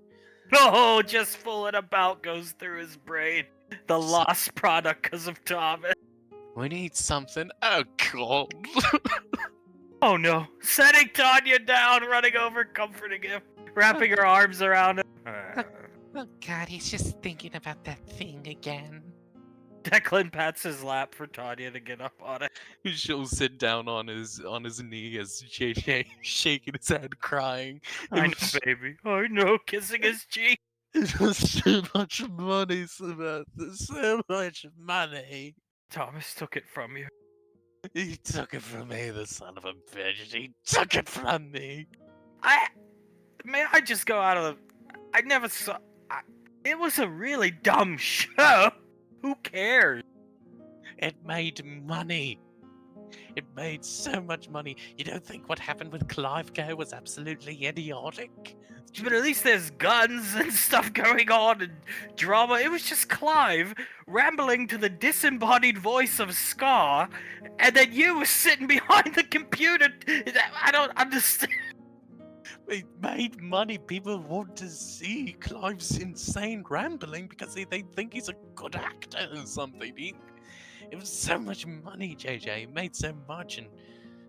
Oh, just fooling about goes through his brain. The lost product because of Thomas. We need something. Oh, God. Oh no. Setting Tanya down, running over, comforting him, wrapping her arms around him. Oh, God, he's just thinking about that thing again. Declan pats his lap for Tanya to get up on it. She'll sit down on his knee as JJ shaking his head, crying. I know, baby. I know, kissing his cheek. It was so much money, Samantha. So much money. Thomas took it from you. He took it from me, the son of a bitch. He took it from me. May I just go out of the... I never saw... it was a really dumb show. Who cares? It made money. It made so much money. You don't think what happened with Clive Go was absolutely idiotic? But at least there's guns and stuff going on and drama. It was just Clive rambling to the disembodied voice of Scar, and then you were sitting behind the computer. I don't understand. It made money. People want to see Clive's insane rambling because they think he's a good actor or something. It was so much money, JJ. It made so much and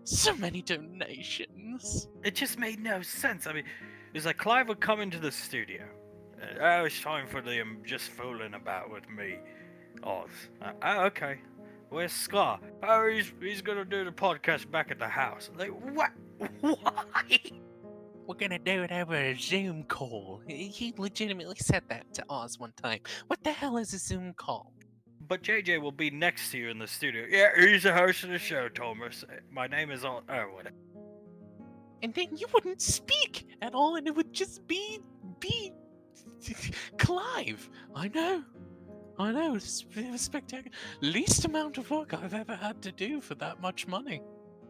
so many donations. It just made no sense. I mean, it was like Clive would come into the studio. Oh, it's time for them just fooling about with me. Oz. Oh, okay. Where's Scar? Oh, he's gonna do the podcast back at the house. Like, what? Why? We're gonna do it over a Zoom call. He legitimately said that to Oz one time. What the hell is a Zoom call? But JJ will be next to you in the studio. Yeah, he's the host of the show, Thomas. My name is on. Oh, whatever. And then you wouldn't speak at all, and it would just be Clive. I know. It was spectacular. Least amount of work I've ever had to do for that much money.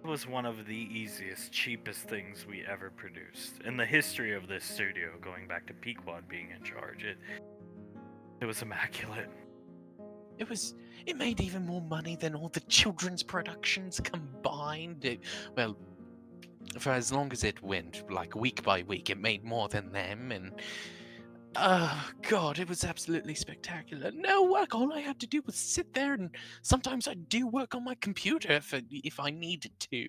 It was one of the easiest, cheapest things we ever produced in the history of this studio. Going back to Pequod being in charge, it was immaculate. It made even more money than all the children's productions combined. Well, for as long as it went, like week by week, it made more than them, and oh God, it was absolutely spectacular. No work. All I had to do was sit there, and sometimes I'd do work on my computer if I needed to.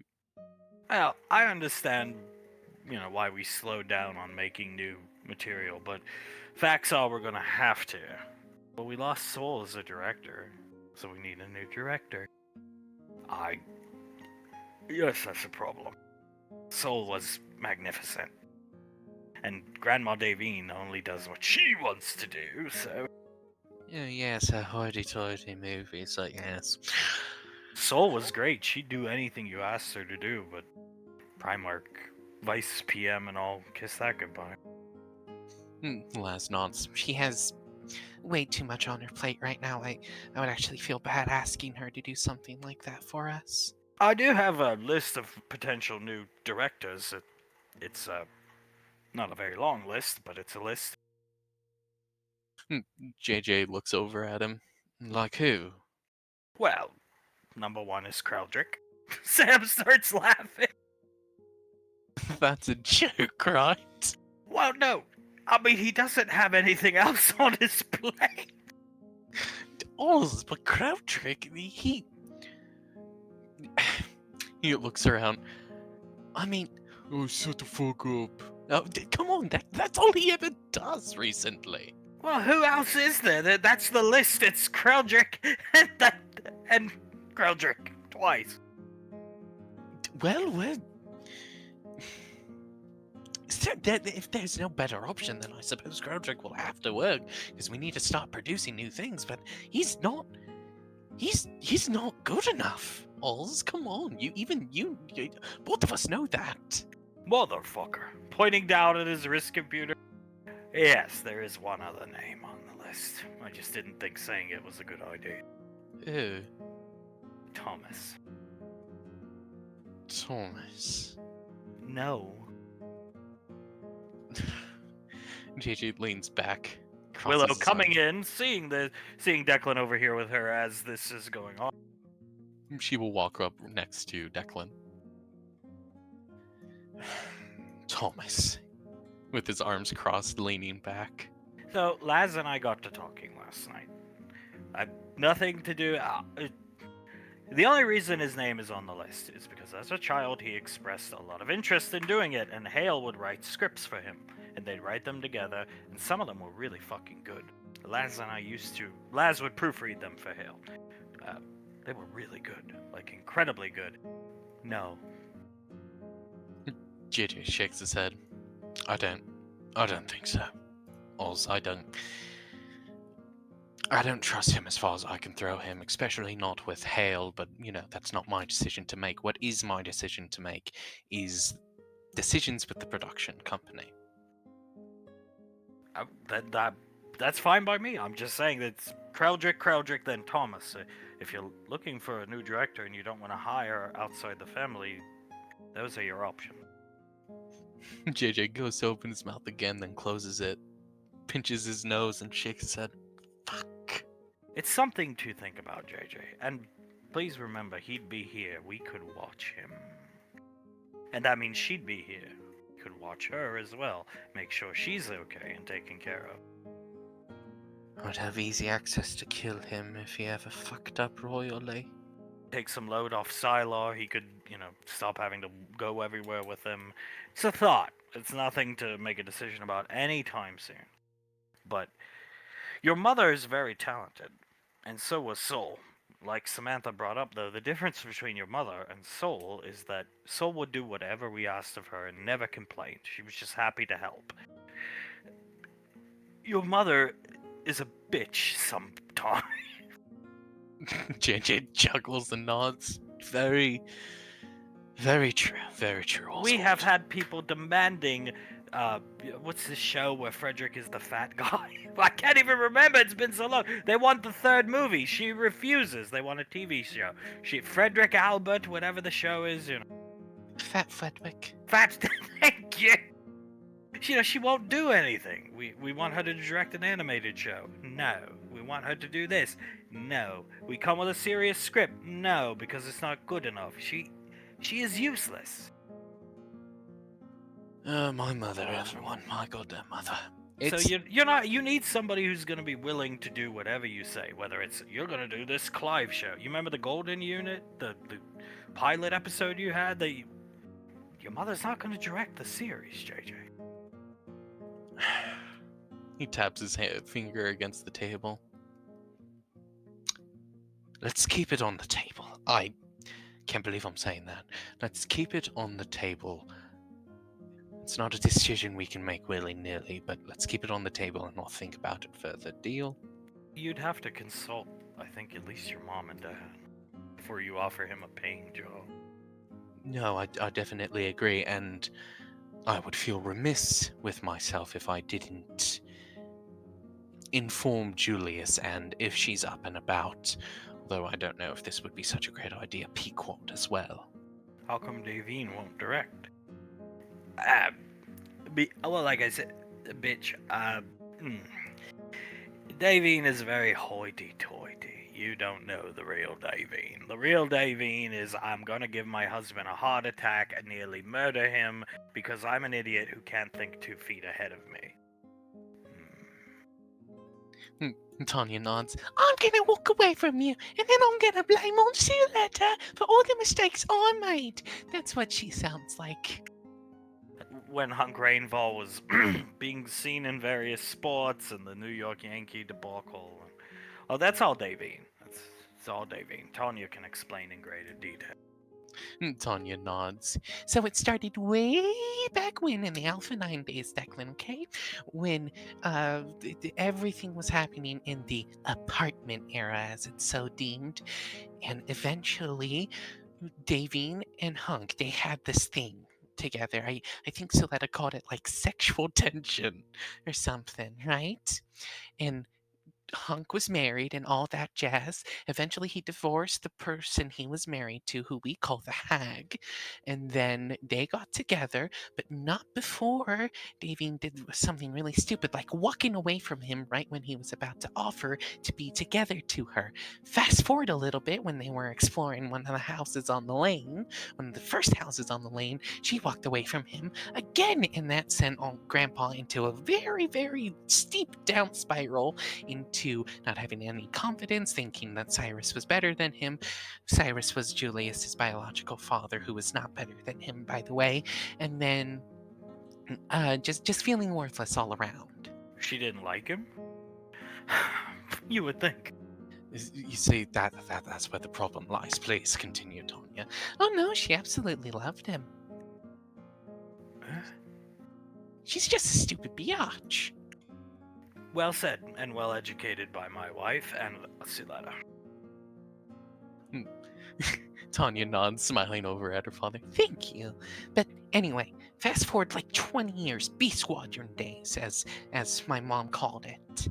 Well, I understand, why we slowed down on making new material, but facts are we're gonna have to. Well, we lost Soul as a director, so we need a new director. Yes, that's a problem. Soul was magnificent. And Grandma Davine only does what she wants to do, so... Yes, a hoity-toity movies, I guess. Soul was great. She'd do anything you asked her to do, but Primarch, Vice PM, and all, kiss that goodbye. Last nonce. She has way too much on her plate right now. I would actually feel bad asking her to do something like that for us. I do have a list of potential new directors. It's not a very long list, but it's a list. JJ looks over at him. Like who? Well, number one is Kreldrick. Sam starts laughing. That's a joke, right? Well, no. I mean, he doesn't have anything else on his plate. Oz, but Kreldrick, he looks around. I mean, oh, shut the fuck up. Oh, come on, that's all he ever does recently. Well, who else is there? That's the list. It's Kreldrick and Kreldrick twice. Well, if there's no better option, then I suppose Kreldrick will have to work, because we need to start producing new things, but he's not good enough. Oz, come on, you, both of us know that. Motherfucker. Pointing down at his wrist computer. Yes, there is one other name on the list. I just didn't think saying it was a good idea. Ew. Thomas. Thomas. No. JJ leans back. Willow crosses his coming arms. in, seeing Declan over here with her as this is going on. She will walk up next to Declan. Thomas, with his arms crossed, leaning back. So Laz and I got to talking last night. I've nothing to do. The only reason his name is on the list is because as a child he expressed a lot of interest in doing it, and Hale would write scripts for him, and they'd write them together, and some of them were really fucking good. Laz and I Laz would proofread them for Hale. They were really good, like incredibly good. No. JJ shakes his head. I don't think so. Also, I don't trust him as far as I can throw him, especially not with Hale, but, that's not my decision to make. What is my decision to make is decisions with the production company. That's fine by me. I'm just saying that it's Kreldrick, then Thomas. If you're looking for a new director and you don't want to hire outside the family, those are your options. JJ goes to open his mouth again, then closes it, pinches his nose, and shakes his head. Fuck. It's something to think about, JJ. And please remember, he'd be here. We could watch him. And that means she'd be here. We could watch her as well. Make sure she's okay and taken care of. I'd have easy access to kill him if he ever fucked up royally. Take some load off Sylar. He could, stop having to go everywhere with him. It's a thought. It's nothing to make a decision about anytime soon. But your mother is very talented, and so was Soul. Like Samantha brought up, though, the difference between your mother and Soul is that Soul would do whatever we asked of her and never complained. She was just happy to help. Your mother is a bitch sometimes. JJ chuckles and nods. Very, very true. Very true. We Oswald. have had people demanding, what's this show where Frederick is the fat guy? I can't even remember. It's been so long. They want the third movie. She refuses. They want a TV show. Frederick Albert, whatever the show is, Fat Frederick. Fat. Thank you. She won't do anything. We want her to direct an animated show. No. We want her to do this. No. We come with a serious script. No, because it's not good enough. She is useless. My mother, everyone. My goddamn mother. So you're not. You need somebody who's going to be willing to do whatever you say. Whether it's you're going to do this Clive show. You remember the Golden Unit, the pilot episode you had. Your mother's not going to direct the series, JJ. He taps his finger against the table. Let's keep it on the table. I can't believe I'm saying that. Let's keep it on the table. It's not a decision we can make willy-nilly, but let's keep it on the table and not think about it further. Deal? You'd have to consult, I think, at least your mom and dad before you offer him a paying job. No, I definitely agree, and I would feel remiss with myself if I didn't inform Julius, and if she's up and about, although I don't know if this would be such a great idea, Pequot as well. How come Davine won't direct? Well, like I said, bitch, Davine is very hoity-toity. You don't know the real Davine. The real Davine is, I'm gonna give my husband a heart attack and nearly murder him because I'm an idiot who can't think 2 feet ahead of me. Tanya nods. I'm gonna walk away from you, and then I'm gonna blame Monsieur Letter for all the mistakes I made. That's what she sounds like. When Hunk Rainfall was being seen in various sports and the New York Yankee debacle. Oh, that's all Davine. It's all Davine. Tanya can explain in greater detail. Tanya nods. So it started way back when in the Alpha 9 days, Declan, okay? When everything was happening in the apartment era, as it's so deemed. And eventually, Davine and Hunk, they had this thing together. I think Soletta called it like sexual tension or something, right? And Hunk was married and all that jazz. Eventually, he divorced the person he was married to, who we call the hag. And then they got together, but not before Davine did something really stupid, like walking away from him right when he was about to offer to be together to her. Fast forward a little bit when they were exploring one of the houses on the lane, one of the first houses on the lane, she walked away from him again, and that sent Grandpa into a very, very steep down spiral into not having any confidence, thinking that Cyrus was better than him. Cyrus was Julius's biological father, who was not better than him, by the way, and then just feeling worthless all around. She didn't like him? You would think. You see, that's where the problem lies. Please continue, Tonya. Oh no, she absolutely loved him. She's just a stupid biatch. Well said, and well educated by my wife and Siletta. Tanya nods, smiling over at her father. Thank you. But anyway, fast forward like 20 years, B Squadron days, as my mom called it.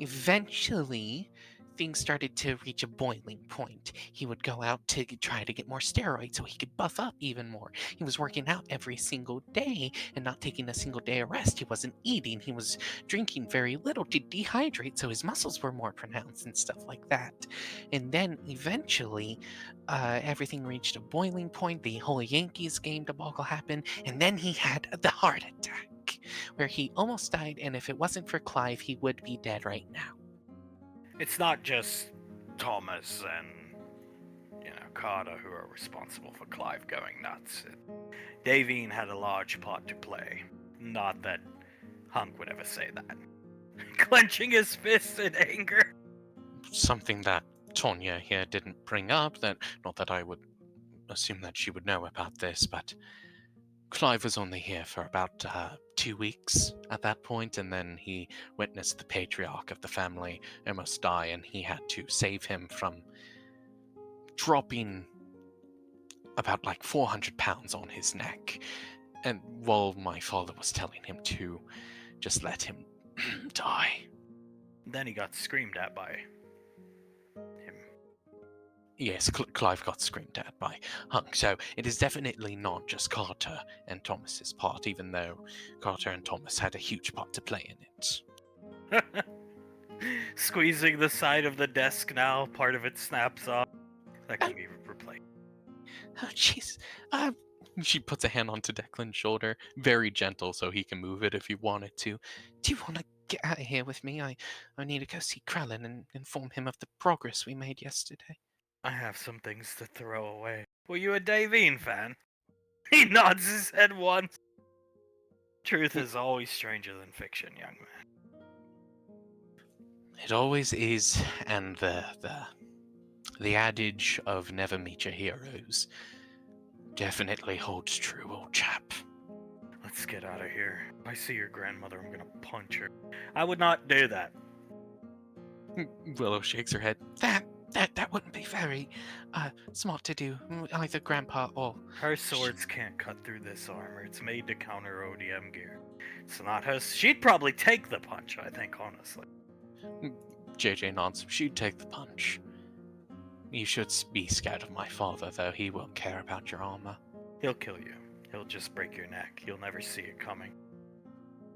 Eventually, things started to reach a boiling point. He would go out to try to get more steroids so he could buff up even more. He was working out every single day and not taking a single day of rest. He wasn't eating. He was drinking very little to dehydrate so his muscles were more pronounced and stuff like that. And then eventually, everything reached a boiling point. The whole Yankees game debacle happened, and then he had the heart attack, where he almost died, and if it wasn't for Clive, he would be dead right now. It's not just Thomas and, Carter who are responsible for Clive going nuts. Davine had a large part to play. Not that Hunk would ever say that. Clenching his fists in anger. Something that Tonya here didn't bring up, not that I would assume that she would know about this, but Clive was only here for about 2 weeks at that point, and then he witnessed the patriarch of the family almost die, and he had to save him from dropping about like 400 pounds on his neck. And while my father was telling him to just let him die. Then he got screamed at by him. Yes, Clive got screamed at by Hunk, so it is definitely not just Carter and Thomas's part, even though Carter and Thomas had a huge part to play in it. Squeezing the side of the desk now, part of it snaps off. That can be replaced. Oh, jeez. She puts a hand onto Declan's shoulder, very gentle, so he can move it if he wanted to. Do you want to get out of here with me? I need to go see Krellin and inform him of the progress we made yesterday. I have some things to throw away. Were you a Davine fan? He nods his head once. Truth is always stranger than fiction, young man. It always is, and the adage of never meet your heroes definitely holds true, old chap. Let's get out of here. If I see your grandmother, I'm gonna punch her. I would not do that. Willow shakes her head. That wouldn't be very smart to do, either Grandpa or... Her swords can't cut through this armor. It's made to counter ODM gear. It's not her. She'd probably take the punch, I think, honestly. JJ nods. She'd take the punch. You should be scared of my father, though. He won't care about your armor. He'll kill you. He'll just break your neck. You'll never see it coming.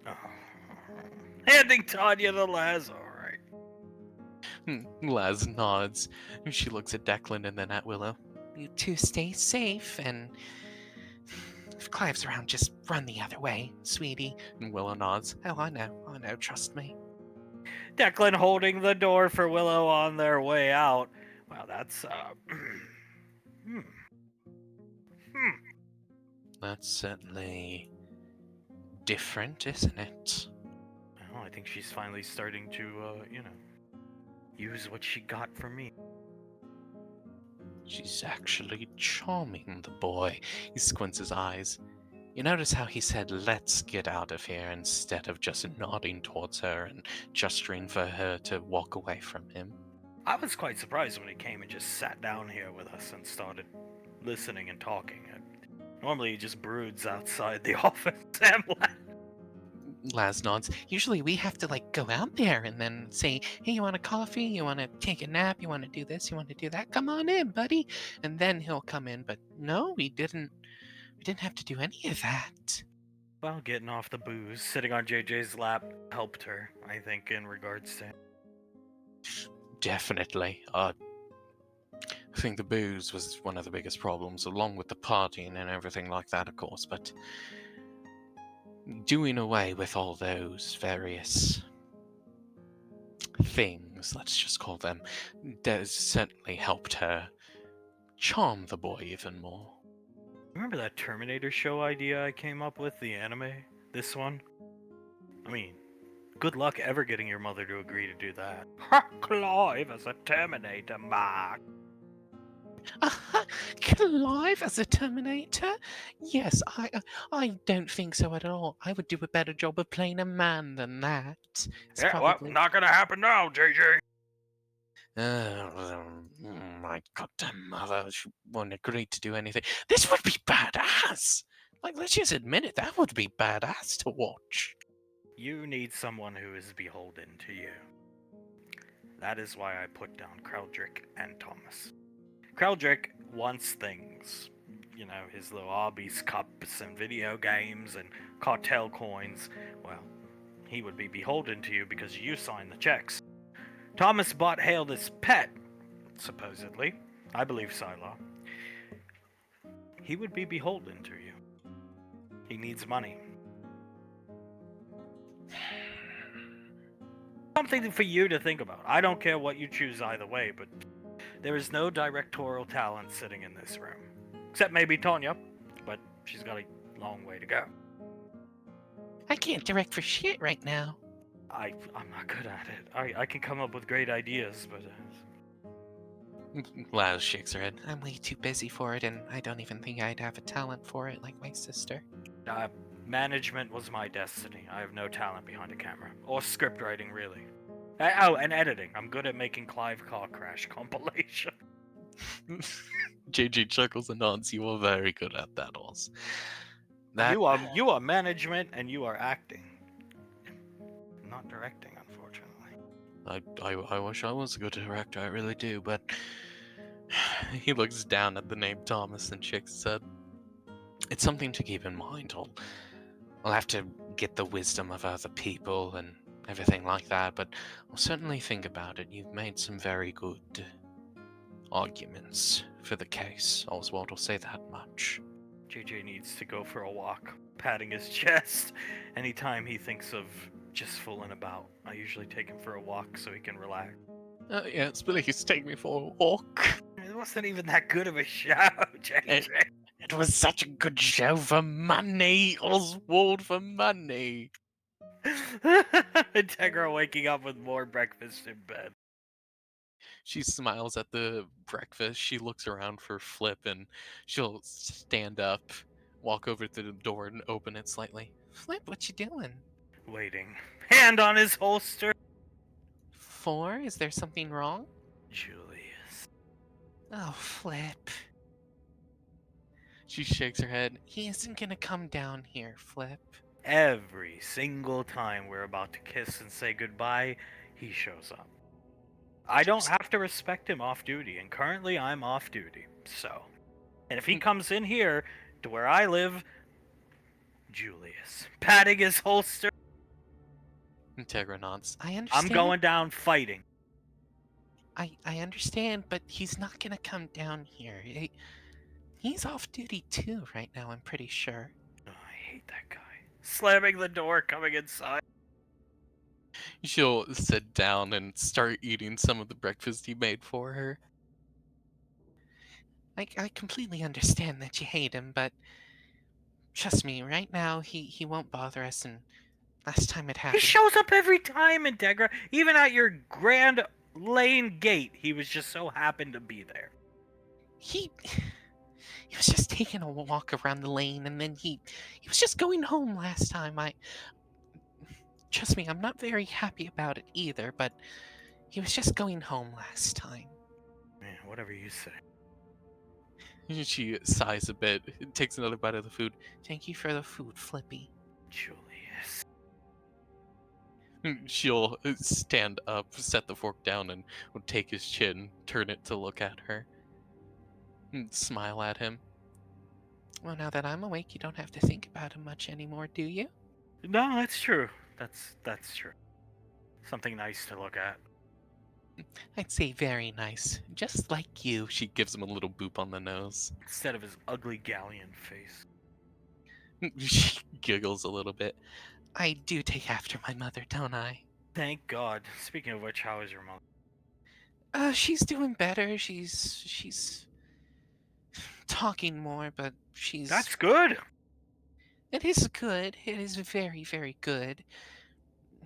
Oh. Handing Tanya the Laz, alright. Laz nods. She looks at Declan and then at Willow. You two stay safe, and if Clive's around, just run the other way, sweetie. And Willow nods. Oh, I know, trust me. Declan holding the door for Willow on their way out. Wow, that's, That's certainly different, isn't it? Well, I think she's finally starting to, use what she got from me. She's actually charming, the boy. He squints his eyes. You notice how he said, let's get out of here, instead of just nodding towards her and gesturing for her to walk away from him? I was quite surprised when he came and just sat down here with us and started listening and talking. Normally he just broods outside the office. Laz nods. Usually we have to like go out there and then say, hey, you want a coffee? You want to take a nap? You want to do this? You want to do that? Come on in, buddy. And then he'll come in. But no, we didn't. We didn't have to do any of that. Well, getting off the booze, sitting on JJ's lap helped her, I think, in regards to. Definitely. I think the booze was one of the biggest problems, along with the partying and everything like that, of course. But doing away with all those various things, let's just call them, does certainly helped her charm the boy even more. Remember that Terminator show idea I came up with, the anime? This one? I mean, good luck ever getting your mother to agree to do that. Ha! Clive as a Terminator, Mark! Clive as a Terminator? Yes, I don't think so at all. I would do a better job of playing a man than that. It's probably... well, not gonna happen now, JJ! My goddamn mother, she won't agree to do anything. This would be badass! Like, let's just admit it, that would be badass to watch. You need someone who is beholden to you. That is why I put down Kreldrick and Thomas. Kreldrick wants things. You know, his little hobbies, cups and video games and cartel coins. Well, he would be beholden to you because you signed the checks. Thomas bought Hale this pet, supposedly. I believe Sylar. He would be beholden to you. He needs money. Something for you to think about. I don't care what you choose either way, but there is no directorial talent sitting in this room. Except maybe Tonya, but she's got a long way to go. I can't direct for shit right now. I'm not good at it. I can come up with great ideas, but... Laz shakes her head. I'm way too busy for it, and I don't even think I'd have a talent for it like my sister. Management was my destiny. I have no talent behind a camera. Or script writing, really. Oh, and editing. I'm good at making Clive car crash compilation. JJ chuckles and nods. You are very good at that, Oz. You are management, and you are acting. Not directing, unfortunately. I wish I was a good director, I really do, but he looks down at the name Thomas and shakes his head. It's something to keep in mind. I'll have to get the wisdom of other people and everything like that, but I'll certainly think about it. You've made some very good arguments for the case. Oswald will say that much. JJ needs to go for a walk, patting his chest anytime he thinks of just fooling about. I usually take him for a walk so he can relax. Yes, please take me for a walk. It wasn't even that good of a show, JJ. It was such a good show for money, Oswald, for money. Integra waking up with more breakfast in bed. She smiles at the breakfast. She looks around for Flip, and she'll stand up, walk over to the door, and open it slightly. Flip, what you doing? Waiting. Hand on his holster. 4? Is there something wrong? Julius. Oh, Flip. She shakes her head. He isn't gonna come down here, Flip. Every single time we're about to kiss and say goodbye, he shows up. I don't have to respect him off duty, and currently I'm off duty, so. And if he comes in here to where I live, Julius, patting his holster. Integra nods. I understand. I'm going down fighting. I understand, but he's not gonna come down here. He's off duty too right now, I'm pretty sure. Oh, I hate that guy. Slamming the door, coming inside. She'll sit down and start eating some of the breakfast he made for her. I completely understand that you hate him, but trust me, right now he won't bother us, and last time it He happened... shows up every time, Integra. Even at your Grand Lane gate, he was just so happened to be there. He was just taking a walk around the lane, and then he was just going home last time. Trust me, I'm not very happy about it either, but he was just going home last time. Man, whatever you say. She sighs a bit, takes another bite of the food. Thank you for the food, Flippy. Julius. She'll stand up, set the fork down, and will take his chin, turn it to look at her, and smile at him. Well, now that I'm awake, you don't have to think about him much anymore, do you? No, that's true. That's true. Something nice to look at. I'd say very nice. Just like you. She gives him a little boop on the nose. Instead of his ugly galleon face. She giggles a little bit. I do take after my mother, don't I? Thank God. Speaking of which, how is your mother? She's doing better. She's talking more, but she's... That's good. It is good. It is very, very good.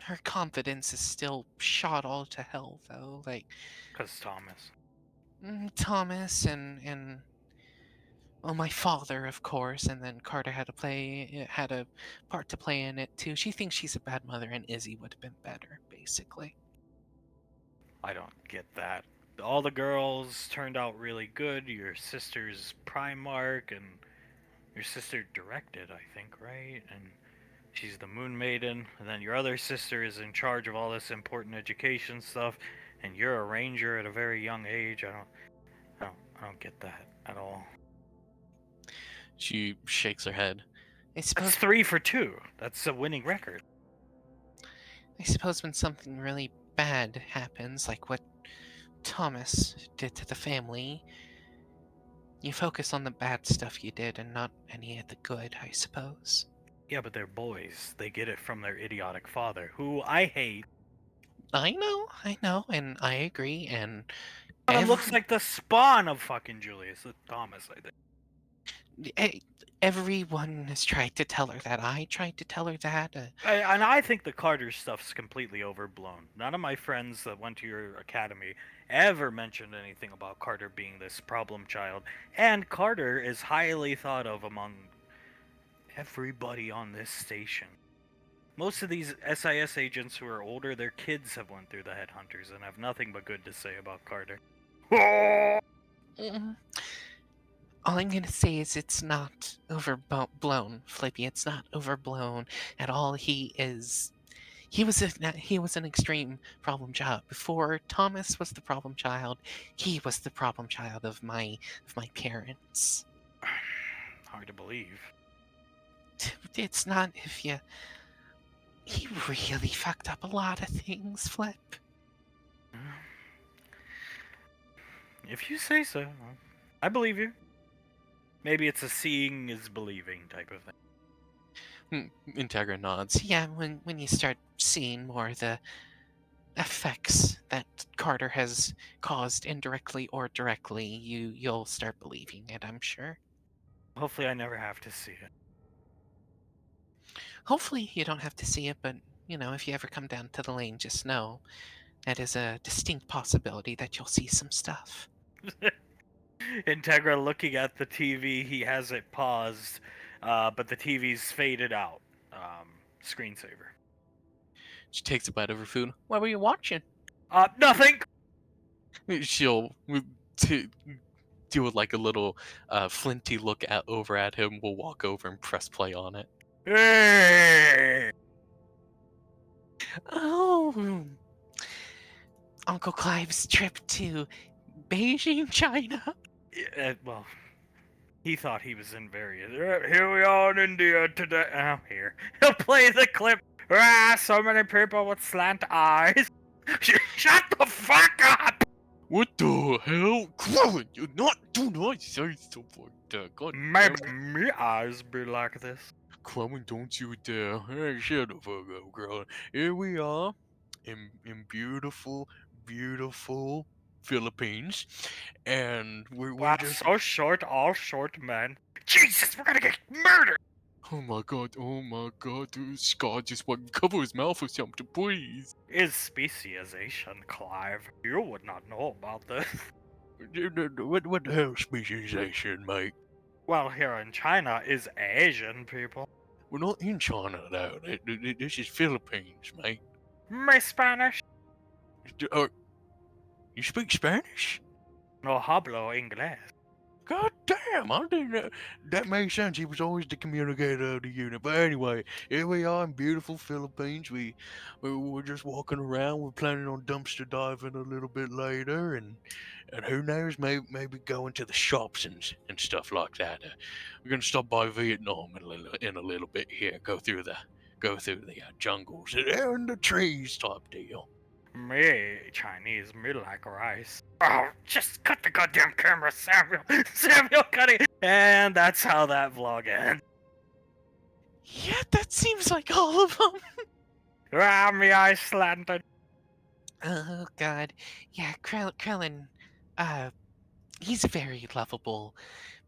Her confidence is still shot all to hell, though. Like, Cause Thomas. Thomas and well, my father, of course, and then Carter had a part to play in it too. She thinks she's a bad mother, and Izzy would have been better, basically. I don't get that. All the girls turned out really good. Your sister's Primarch, and your sister directed, I think, right? And she's the Moon Maiden. And then your other sister is in charge of all this important education stuff. And you're a ranger at a very young age. I don't get that at all. She shakes her head. I suppose That's 3 for 2. That's a winning record. when something really bad happens, like what Thomas did to the family, you focus on the bad stuff you did and not any of the good, I suppose. Yeah, but they're boys. They get it from their idiotic father, who I hate. I know, and I agree, and It looks like the spawn of fucking Julius Thomas, I think. everyone has tried to tell her that. I tried to tell her that. And I think the Carter stuff's completely overblown. None of my friends that went to your academy ever mentioned anything about Carter being this problem child. And Carter is highly thought of among everybody on this station. Most of these SIS agents who are older, their kids have went through the headhunters and have nothing but good to say about Carter. Mm. All I'm gonna say is it's not overblown, Flippy. It's not overblown at all. He was an extreme problem child. Before Thomas was the problem child, he was the problem child of my parents. Hard to believe. It's not if you. He really fucked up a lot of things, Flip. If you say so, I believe you. Maybe it's a seeing is believing type of thing. Integra nods. Yeah, when you start seeing more of the effects that Carter has caused indirectly or directly, you'll start believing it, I'm sure. Hopefully I never have to see it. Hopefully you don't have to see it, but, if you ever come down to the lane, just know that is a distinct possibility that you'll see some stuff. Integra looking at the TV, he has it paused, but the TV's faded out. Screensaver. She takes a bite of her food. What were you watching? Nothing! She'll do like a little flinty look over at him. We'll walk over and press play on it. Hey! Oh, Uncle Clive's trip to Beijing, China. Well, he thought he was in various. Here we are in India today. Oh, here. He'll play the clip. So many people with slant eyes. Shut the fuck up! What the hell? Clown, do not say stuff like that. God Maybe me eyes be like this. Clown, don't you dare. Hey, shut the fuck up, girl. Here we are in beautiful, beautiful Philippines. And we're Wow, just... so short, all short men. Jesus, we're gonna get murdered! Oh my god, Scott just wouldn't cover his mouth or something, please. Is speciesization, Clive? You would not know about this. What the hell speciesization, mate? Well, here in China is Asian people. We're not in China, though. This is Philippines, mate. My Spanish? You speak Spanish? No hablo inglés. God damn, I didn't. That makes sense. He was always the communicator of the unit. But anyway, here we are in beautiful Philippines. We're just walking around. We're planning on dumpster diving a little bit later, and who knows, maybe going to the shops and stuff like that. We're gonna stop by Vietnam in a little bit here. Go through the jungles and the trees type deal. Me, Chinese, me like rice. Oh, just cut the goddamn camera, Samuel. Samuel, cut it. And that's how that vlog ends. Yeah, that seems like all of them. Me eyes slanted. Oh God, yeah, Krellin, he's a very lovable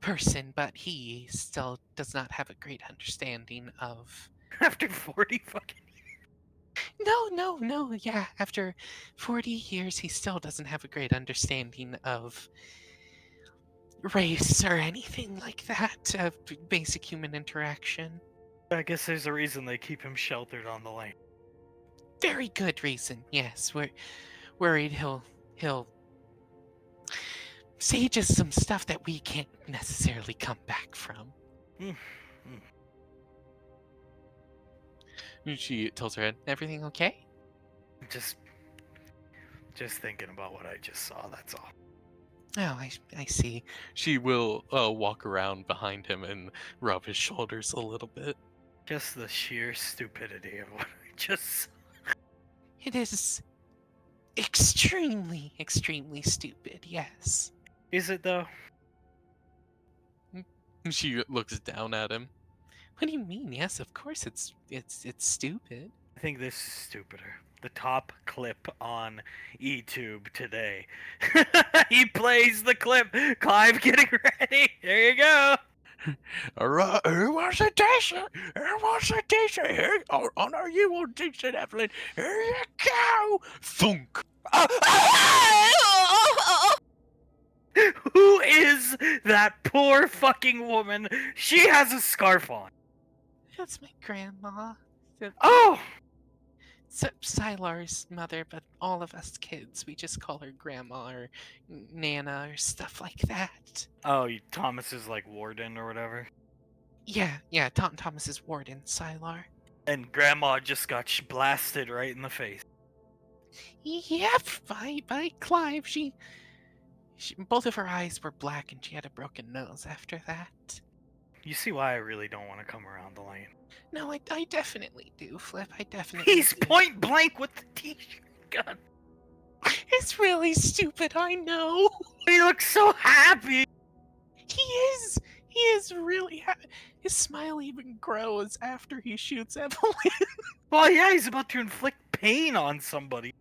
person, but he still does not have a great understanding of. After 40 fucking. No, yeah, after 40 years, he still doesn't have a great understanding of race or anything like that, of basic human interaction. I guess there's a reason they keep him sheltered on the lane. Very good reason, yes. We're worried he'll say just some stuff that we can't necessarily come back from. She tilts her head. Everything okay? Just thinking about what I just saw, that's all. Oh, I see. She will walk around behind him and rub his shoulders a little bit. Just the sheer stupidity of what I just saw. It is extremely, extremely stupid, yes. Is it though? She looks down at him. What do you mean? Yes, of course it's stupid. I think this is stupider. The top clip on YouTube today. He plays the clip. Clive getting ready. There you go. Alright, who wants a t-shirt? Who wants a t-shirt? Here, oh no, you want a t-shirt, Evelyn. Here you go! Thunk! Who is that poor fucking woman? She has a scarf on. That's my grandma. Oh! Sylar's mother, but all of us kids, we just call her grandma or nana or stuff like that. Oh, Thomas is like warden or whatever. Yeah, Thomas is warden, Sylar. And grandma just got blasted right in the face. Yep, by Clive. She both of her eyes were black and she had a broken nose after that. You see why I really don't want to come around the lane. No, I definitely do, Flip. I definitely He's do. point blank with the t-shirt gun. It's really stupid, I know. He looks so happy. He is really happy. His smile even grows after he shoots Evelyn. Well, yeah, he's about to inflict pain on somebody.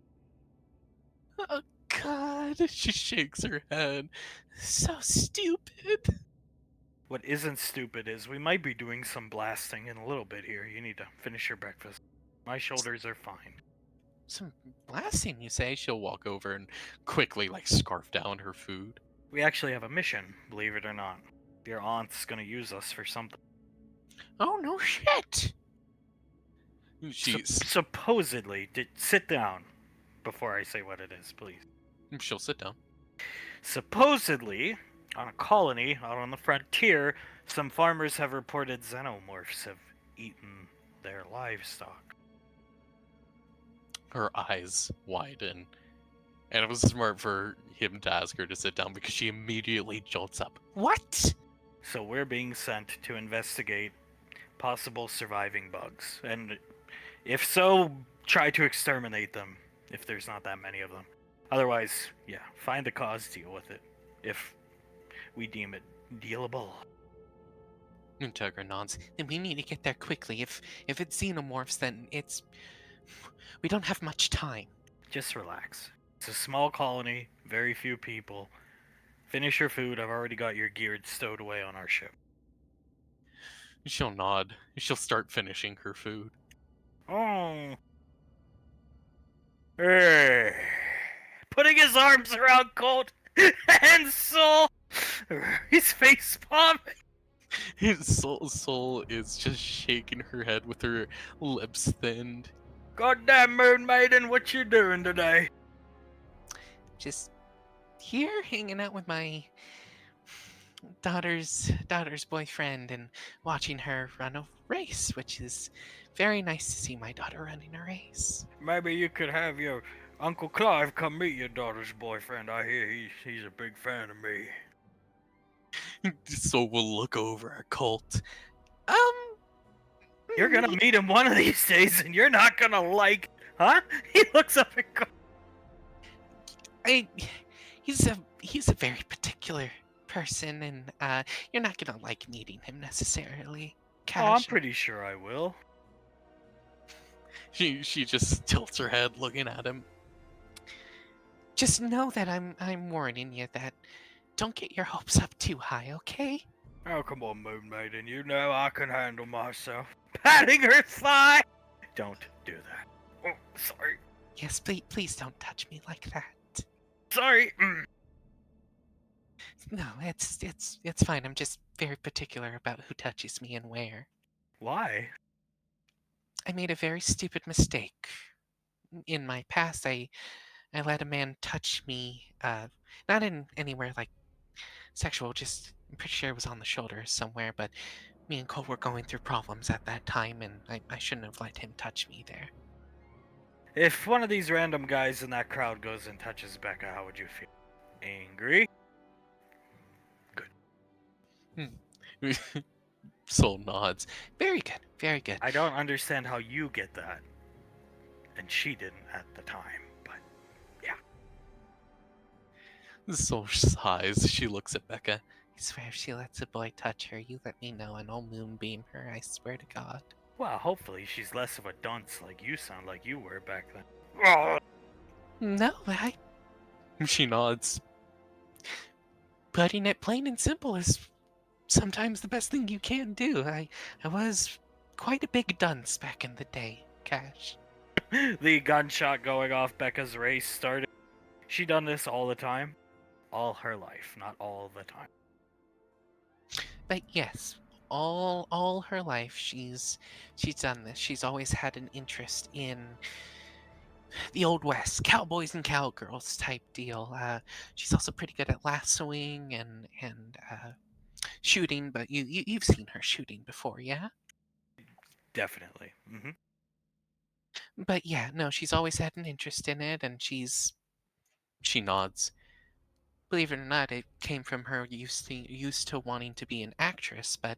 Oh, God. She shakes her head. So stupid. What isn't stupid is we might be doing some blasting in a little bit here. You need to finish your breakfast. My shoulders are fine. Some blasting, you say? She'll walk over and quickly, scarf down her food. We actually have a mission, believe it or not. Your aunt's gonna use us for something. Oh, no shit! Supposedly, sit down before I say what it is, please. She'll sit down. Supposedly, on a colony out on the frontier, some farmers have reported xenomorphs have eaten their livestock. Her eyes widen. And it was smart for him to ask her to sit down because she immediately jolts up. What? So we're being sent to investigate possible surviving bugs. And if so, try to exterminate them if there's not that many of them. Otherwise, yeah, find the cause, deal with it. If we deem it dealable. Tugger nods. Then we need to get there quickly. If it's xenomorphs, then it's... We don't have much time. Just relax. It's a small colony, very few people. Finish your food. I've already got your gear stowed away on our ship. She'll nod. She'll start finishing her food. Oh. Hey. Putting his arms around Colt and Soul. His face palming. His soul is just shaking her head with her lips thinned. Goddamn moon maiden, what you doing today? Just here hanging out with my daughter's boyfriend and watching her run a race, which is very nice to see my daughter running a race. Maybe you could have your Uncle Clive come meet your daughter's boyfriend. I hear he's a big fan of me. So we'll look over at Colt. You're gonna meet him one of these days, and you're not gonna like, huh? He looks up and goes, He's a very particular person, and you're not gonna like meeting him necessarily. "Oh, I'm Cash. pretty sure I will." She just tilts her head, looking at him. Just know that I'm warning you that don't get your hopes up too high, okay? Oh, come on, Moon Maiden. You know I can handle myself. Patting her thigh. Don't do that. Oh, sorry. Yes, please don't touch me like that. Sorry. No, it's fine. I'm just very particular about who touches me and where. Why? I made a very stupid mistake. In my past, I let a man touch me, not in anywhere like sexual, just I'm pretty sure it was on the shoulder somewhere, but me and Cole were going through problems at that time, and I shouldn't have let him touch me there. If one of these random guys in that crowd goes and touches Becca, how would you feel? Angry? Soul nods. Very good, very good. I don't understand how you get that. And she didn't at the time, but Soul sighs. She looks at Becca. I swear if she lets a boy touch her, you let me know and I'll moonbeam her, I swear to God. well, hopefully she's less of a dunce like you sound like you were back then. No, She nods. Putting it plain and simple is sometimes the best thing you can do. I was quite a big dunce back in the day, Cash. The gunshot going off Becca's race started. She done this all the time? All her life, not all the time. But yes, all her life she's done this. She's always had an interest in the old west, cowboys and cowgirls type deal. She's also pretty good at lassoing and shooting. But you've seen her shooting before, yeah? Definitely. But yeah, no, she's always had an interest in it, and she nods. Believe it or not, it came from her used to wanting to be an actress, but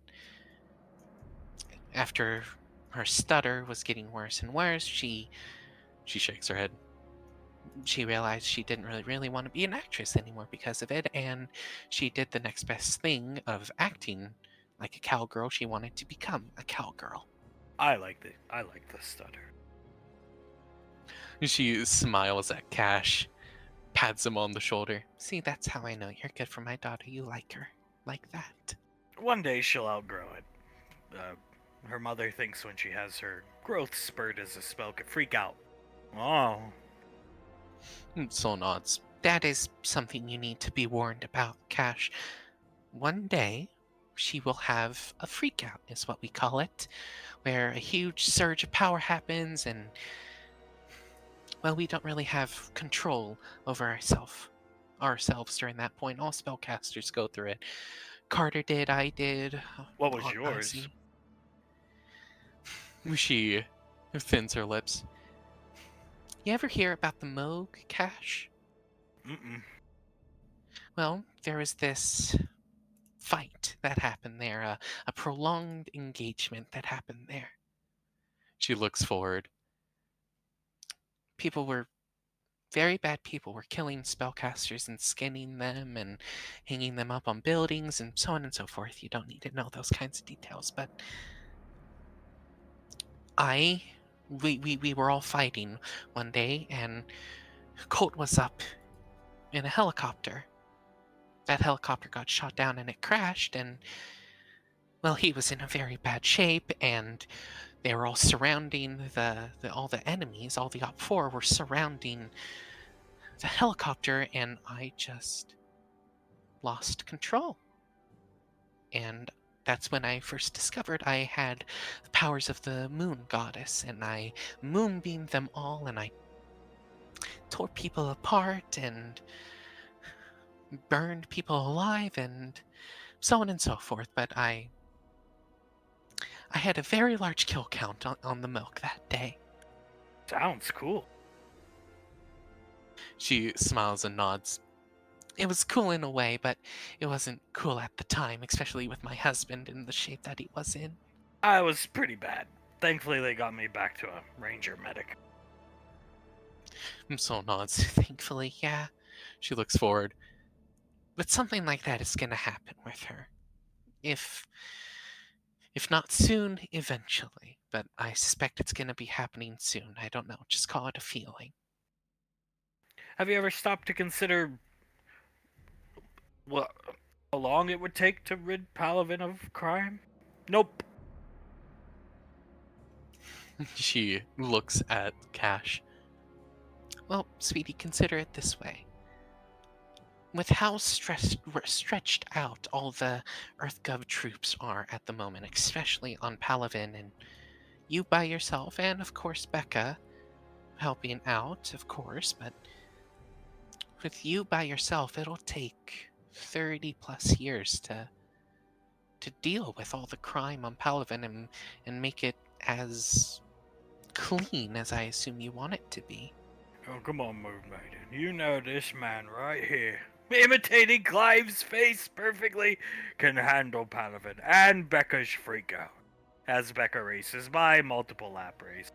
after her stutter was getting worse and worse, she shakes her head. She realized she didn't really want to be an actress anymore because of it, and she did the next best thing of acting like a cowgirl. She wanted to become a cowgirl. I like the stutter. She smiles at Cash, pats him on the shoulder. See, that's how I know you're good for my daughter. You like her like that. One day she'll outgrow it. Her mother thinks when she has her growth spurt as a spell could freak out. Oh. Soul nods. That is something you need to be warned about, Cash. One day, she will have a freak out, is what we call it, where a huge surge of power happens and, well, we don't really have control over ourselves during that point. All spellcasters go through it. Carter did, I did. What was yours? Ozzy. She thins her lips. You ever hear about the Moog, Cash? Mm-mm. Well, there was this fight that happened there, a prolonged engagement that happened there. She looks forward. Very bad people were killing spellcasters and skinning them and hanging them up on buildings and so on and so forth. You don't need to know those kinds of details, but we were all fighting one day, and Colt was up in a helicopter. That helicopter got shot down and it crashed, and, well, he was in a very bad shape, and they were all surrounding all the enemies, all the Op 4 were surrounding the helicopter, and I just lost control. And that's when I first discovered I had the powers of the moon goddess, and I moonbeamed them all, and I tore people apart and burned people alive, and so on and so forth, but I had a very large kill count on the milk that day. Sounds cool. She smiles and nods. It was cool in a way, but it wasn't cool at the time, especially with my husband in the shape that he was in. I was pretty bad. Thankfully, they got me back to a ranger medic. So nods, thankfully, yeah. She looks forward. But something like that is gonna happen with her. If not soon, eventually. But I suspect it's gonna be happening soon. I don't know, just call it a feeling. Have you ever stopped to consider what how long it would take to rid Palavin of crime? Nope. She looks at Cash. Well, sweetie, consider it this way. With how stretched out all the EarthGov troops are at the moment, especially on Palavin, and you by yourself, and of course Becca helping out, of course, but with you by yourself, it'll take 30 plus years to deal with all the crime on Palavin and make it as clean as I assume you want it to be. Oh, come on, Moon Maiden. You know this man right here, imitating Clive's face perfectly, can handle Palavin and Becca's freakout, as Becca races by multiple lap race.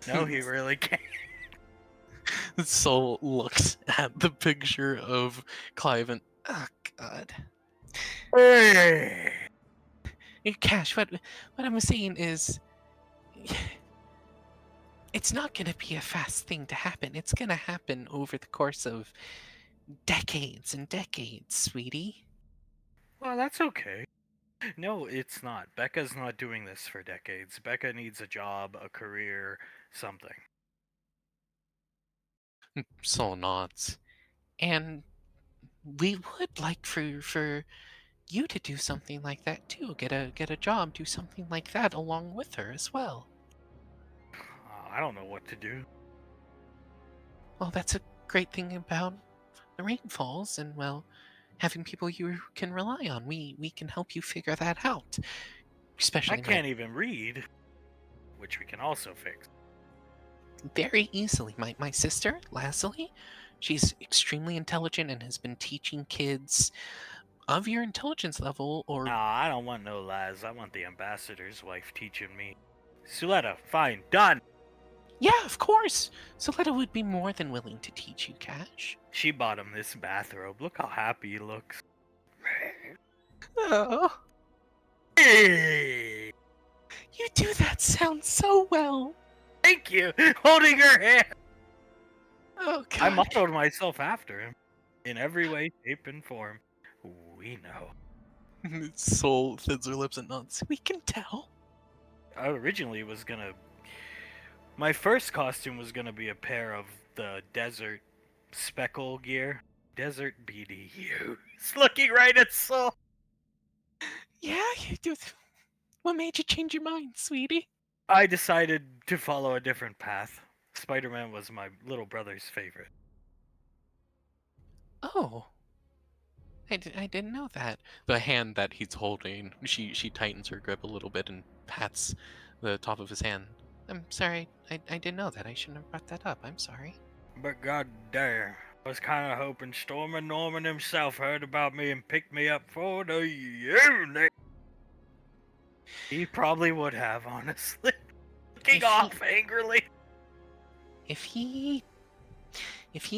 No, he really can't. Soul looks at the picture of Clive and, oh god. Hey! Cash, what I'm saying is, it's not gonna be a fast thing to happen. It's gonna happen over the course of decades and decades, sweetie. Well, that's okay. No, it's not. Becca's not doing this for decades. Becca needs a job, a career, something. Soul nods. And we would like for you to do something like that too. Get a job, do something like that along with her as well. I don't know what to do. Well, that's a great thing about the Rainfalls, and well, having people you can rely on. We can help you figure that out. Especially I can't even read, which we can also fix. very easily. My sister, Leslie, she's extremely intelligent and has been teaching kids of your intelligence level or Nah, I don't want no lies. I want the ambassador's wife teaching me. Suletta, fine, done. yeah, of course. Soletta would be more than willing to teach you, Cash. She bought him this bathrobe. Look how happy he looks. Oh, Hey! you do that sound so well. Thank you! Holding her hand! Oh god. I modeled myself after him. In every way, shape, and form. We know. Soul thins her lips and nods. We can tell. I originally was gonna... My first costume was gonna be a pair of the desert speckle gear. Desert BDU. He's looking right at Soul. Yeah, you do. What made you change your mind, sweetie? I decided to follow a different path. Spider-Man was my little brother's favorite. Oh. I didn't know that. The hand that he's holding, she tightens her grip a little bit and pats the top of his hand. I'm sorry, I didn't know that. I shouldn't have brought that up. I'm sorry. But goddamn, I was kind of hoping Stormin' Norman himself heard about me and picked me up for the unit. He probably would have, honestly. Looking off angrily. If he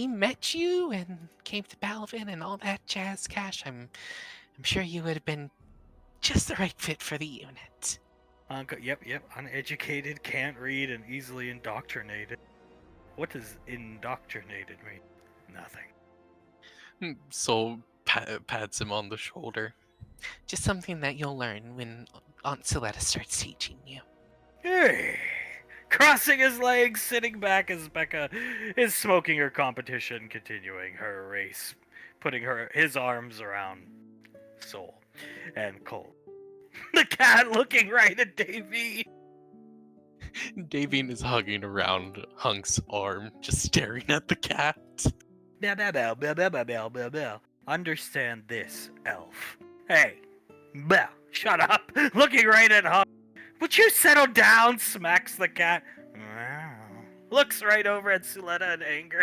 met you and came to Palavin and all that jazz, Cash, I'm sure you would have been just the right fit for the unit. Yep, uneducated, can't read, and easily indoctrinated. What does indoctrinated mean? Nothing. Soul pats him on the shoulder. Just something that you'll learn when Aunt Soletta starts teaching you. Hey! Crossing his legs, sitting back as Becca is smoking her competition, continuing her race, putting his arms around Soul and Cole. The cat looking right at Davy. Davine is hugging around Hunk's arm, just staring at the cat. Bell, bell, bell, bell, bell, bell, bell, bell. Understand this, elf. Hey, Bell, shut up. Looking right at Hunk. Would you settle down? Smacks the cat. Wow. Looks right over at Suletta in anger.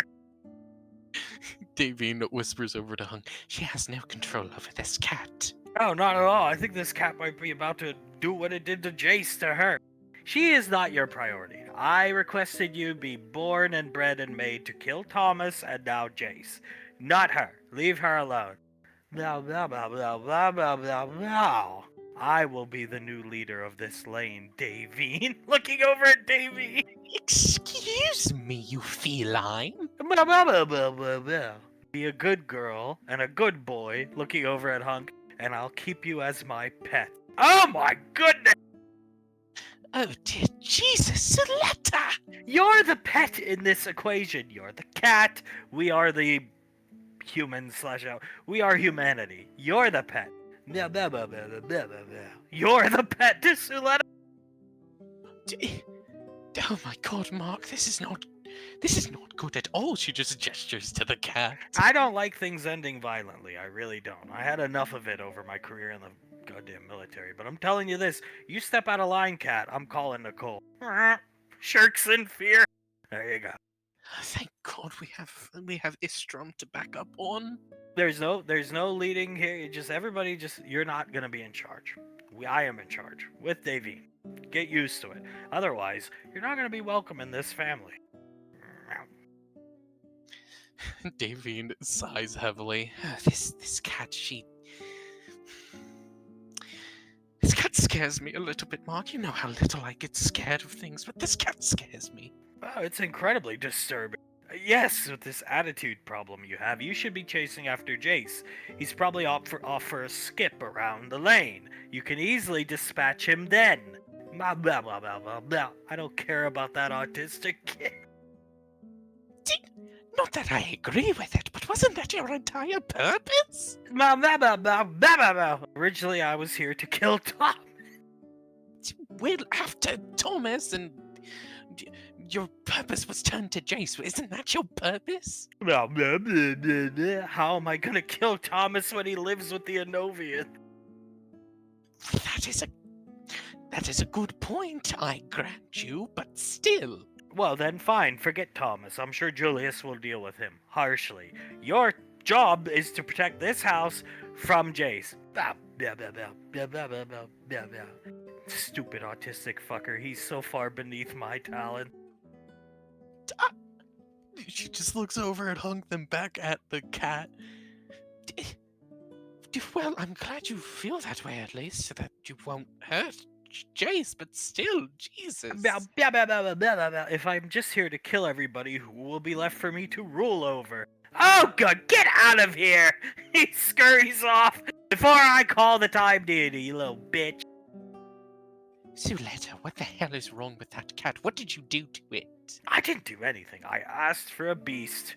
Davine whispers over to Hung. She has no control over this cat. Oh, not at all. I think this cat might be about to do what it did to Jace to her. She is not your priority. I requested you be born and bred and made to kill Thomas and now Jace. Not her. Leave her alone. Blah, blah, blah, blah, blah, blah, blah, blah. I will be the new leader of this lane, Davine. Looking over at Davine. Excuse me, you feline. Blah, blah, blah, blah, blah, blah. Be a good girl and a good boy, looking over at Hunk, and I'll keep you as my pet. Oh my goodness! Oh dear Jesus, Suletta! You're the pet in this equation. You're the cat. We are the we are humanity. You're the pet. Blah, blah, blah, blah, blah, blah, blah. You're the pet to Suletta. Oh my god, Mark, this is not good at all. She just gestures to the cat. I don't like things ending violently. I really don't. I had enough of it over my career in the goddamn military. But I'm telling you this: you step out of line, cat. I'm calling Nicole. Shirks in fear. There you go. Thank God we have Istrom to back up on. There's no leading here. You're not gonna be in charge. I am in charge with Davine. Get used to it. Otherwise, you're not gonna be welcome in this family. Davine sighs heavily. This cat, this cat scares me a little bit, Mark. You know how little I get scared of things, but this cat scares me. Oh, it's incredibly disturbing. Yes, with this attitude problem you have, you should be chasing after Jace. He's probably off for a skip around the lane. You can easily dispatch him then. Blah, blah, blah, blah, blah, blah. I don't care about that autistic kid. Not that I agree with it, but wasn't that your entire purpose? Blah, blah, blah, blah, blah, blah, blah. Originally, I was here to kill Tom. Well, after Thomas and your purpose was turned to Jace. Isn't that your purpose? Blah, blah, blah, blah, blah. How am I gonna kill Thomas when he lives with the Enovian? That is a good point, I grant you, but still. Well then fine, forget Thomas. I'm sure Julius will deal with him harshly. Your job is to protect this house from Jace. Blah, blah, blah, blah, blah, blah, blah, blah, blah, blah. Stupid autistic fucker. He's so far beneath my talent. She just looks over at Hunk, then back at the cat. Well, I'm glad you feel that way, at least, so that you won't hurt Jace, but still, Jesus. Blah, blah, blah, blah, blah, blah, blah. If I'm just here to kill everybody, who will be left for me to rule over? Oh, God, get out of here! He scurries off before I call the time deity, you little bitch. Suletta, what the hell is wrong with that cat? What did you do to it? I didn't do anything. I asked for a beast.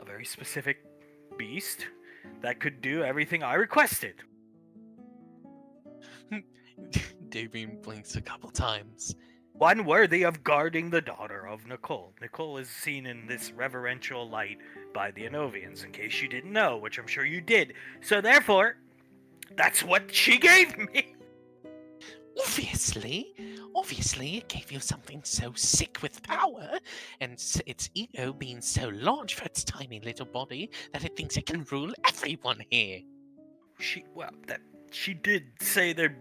A very specific beast that could do everything I requested. Davine blinks a couple times. One worthy of guarding the daughter of Nicole. Nicole is seen in this reverential light by the Enovians, in case you didn't know, which I'm sure you did. So therefore, that's what she gave me. Obviously, it gave you something so sick with power, and its ego being so large for its tiny little body that it thinks it can rule everyone here. She did say there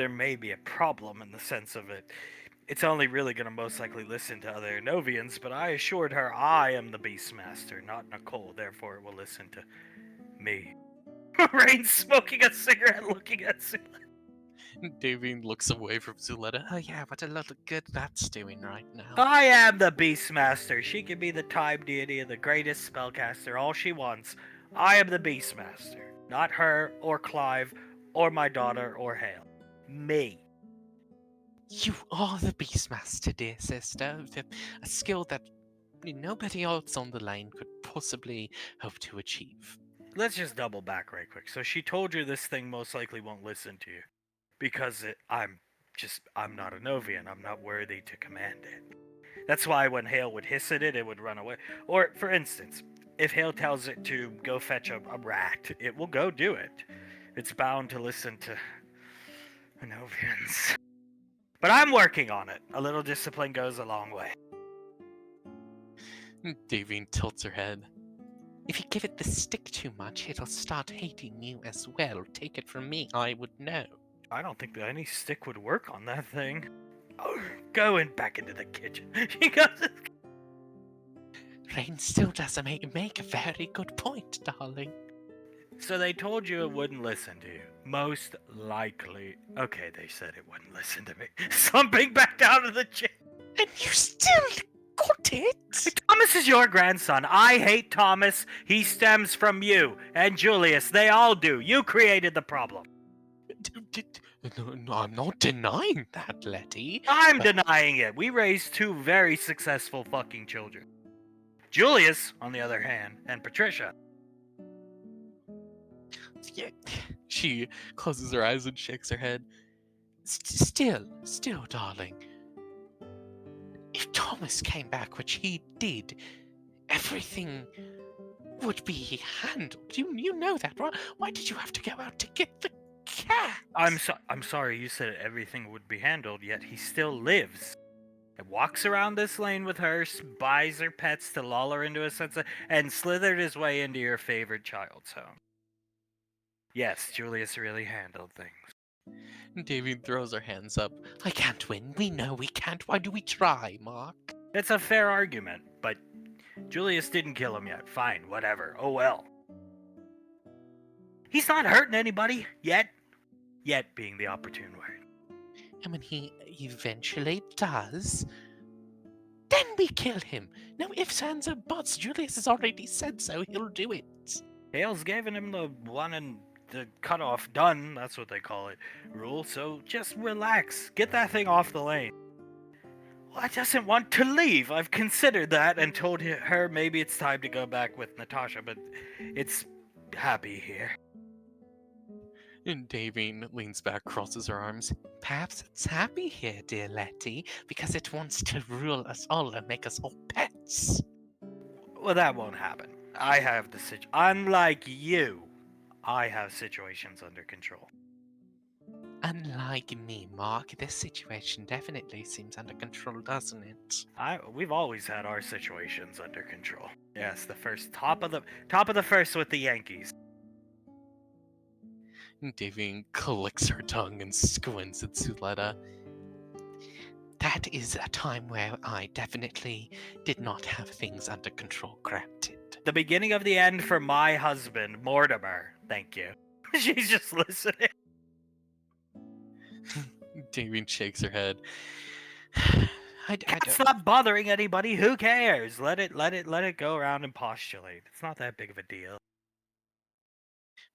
may be a problem in the sense of it. It's only really going to most likely listen to other Novians, but I assured her I am the Beastmaster, not Nicole, therefore it will listen to me. Rain's smoking a cigarette, looking at Suletta. Davine looks away from Suletta. Oh yeah, what a lot of good that's doing right now. I am the Beastmaster. She can be the time deity and the greatest spellcaster, all she wants. I am the Beastmaster. Not her, or Clive, or my daughter, or Hale. Me. You are the Beastmaster, dear sister. A skill that nobody else on the lane could possibly hope to achieve. Let's just double back right quick. So she told you this thing most likely won't listen to you. Because I'm not a Novian. I'm not worthy to command it. That's why when Hale would hiss at it, it would run away. Or, for instance, if Hale tells it to go fetch a rat, it will go do it. It's bound to listen to Anovians. But I'm working on it. A little discipline goes a long way. Davine tilts her head. If you give it the stick too much, it'll start hating you as well. Take it from me, I would know. I don't think that any stick would work on that thing. Oh, going back into the kitchen. She goes. Rain still does make a very good point, darling. So they told you it wouldn't listen to you. Most likely. Okay, they said it wouldn't listen to me. Slumping back down to the chair. And you still got it? Thomas is your grandson. I hate Thomas. He stems from you. And Julius. They all do. You created the problem. No, I'm not denying that, Letty. I'm denying it. We raised two very successful fucking children. Julius, on the other hand, and Patricia. Yeah. She closes her eyes and shakes her head. Still, darling. If Thomas came back, which he did, everything would be handled. You know that, right? Why did you have to go out to get the cat? I'm sorry you said everything would be handled, yet he still lives. And walks around this lane with her, buys her pets to lull her into a sense of, and slithered his way into your favorite child's home. Yes, Julius really handled things. Davine throws her hands up. I can't win. We know we can't. Why do we try, Mark? It's a fair argument, but Julius didn't kill him yet. Fine, whatever. Oh well. He's not hurting anybody yet. Yet being the opportune word. And when he eventually does, then we kill him. No ifs, ands, or buts. Julius has already said so. He'll do it. Hale's given him the one and the cutoff done, that's what they call it, rule, so just relax. Get that thing off the lane. Well, I doesn't want to leave. I've considered that and told her maybe it's time to go back with Natasha, but it's happy here. And Davine leans back, crosses her arms. Perhaps it's happy here, dear Letty, because it wants to rule us all and make us all pets. Well, that won't happen. I have the unlike you, I have situations under control. Unlike me, Mark, this situation definitely seems under control, doesn't it? We've always had our situations under control. Yes, the first top of the first with the Yankees. Davine clicks her tongue and squints at Suletta. That is a time where I definitely did not have things under control, granted. The beginning of the end for my husband, Mortimer. Thank you. She's just listening. Davine shakes her head. It's not bothering anybody. Who cares? Let it go around and postulate. It's not that big of a deal.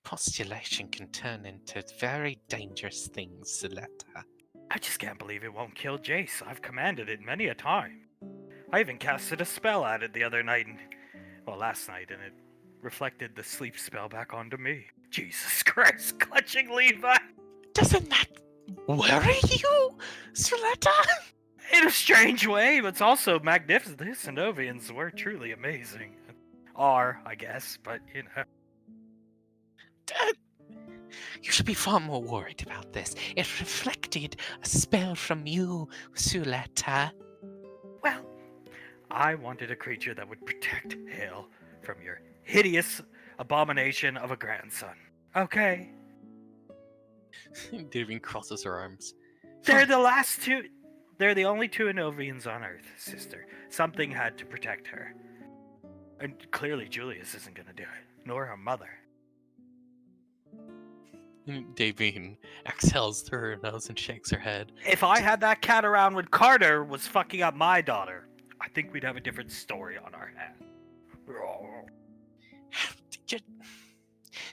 Postulation can turn into very dangerous things, Suletta. I just can't believe it won't kill Jace. I've commanded it many a time. I even casted a spell at it the other night, last night, and it reflected the sleep spell back onto me. Jesus Christ, clutching Levi! Doesn't that worry you, Suletta? In a strange way, but it's also magnificent. The Sanovians were truly amazing. Are, I guess, but you know. You should be far more worried about this. It reflected a spell from you, Suletta. Well, I wanted a creature that would protect Hale from your hideous abomination of a grandson. Okay? Davine crosses her arms. They're the last two. They're the only two Anovians on Earth, sister. Something had to protect her. And clearly Julius isn't gonna do it, nor her mother. Davine exhales through her nose and shakes her head. If I had that cat around when Carter was fucking up my daughter, I think we'd have a different story on our hands.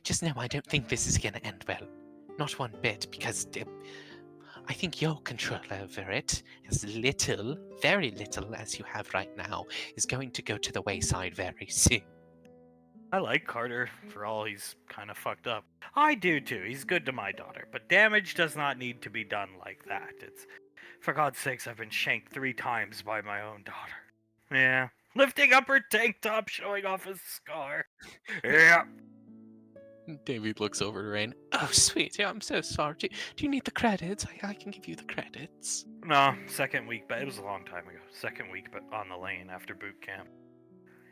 Just know I don't think this is going to end well. Not one bit, because I think your control over it, as little, very little as you have right now, is going to go to the wayside very soon. I like Carter, for all he's kind of fucked up. I do too, he's good to my daughter, but damage does not need to be done like that. It's For God's sakes, I've been shanked 3 times by my own daughter. Yeah. Lifting up her tank top, showing off a scar. Yeah. Davy looks over to Rain. Oh, sweetie, I'm so sorry. Do you need the credits? I can give you the credits. No, second week, but it was a long time ago. Second week, but on the lane after boot camp.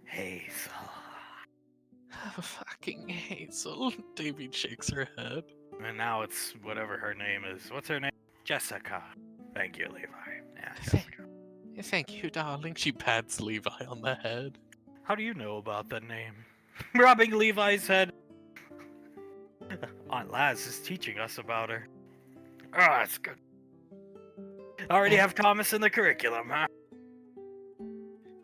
Hazel. Oh, fucking Hazel. Davy shakes her head. And now it's whatever her name is. What's her name? Jessica. Thank you, Levi. Yeah, Th- Jessica. Thank you, darling. She pats Levi on the head. How do you know about the name? Rubbing Levi's head. Aunt Laz is teaching us about her. Oh, that's good. Already have Thomas in the curriculum, huh?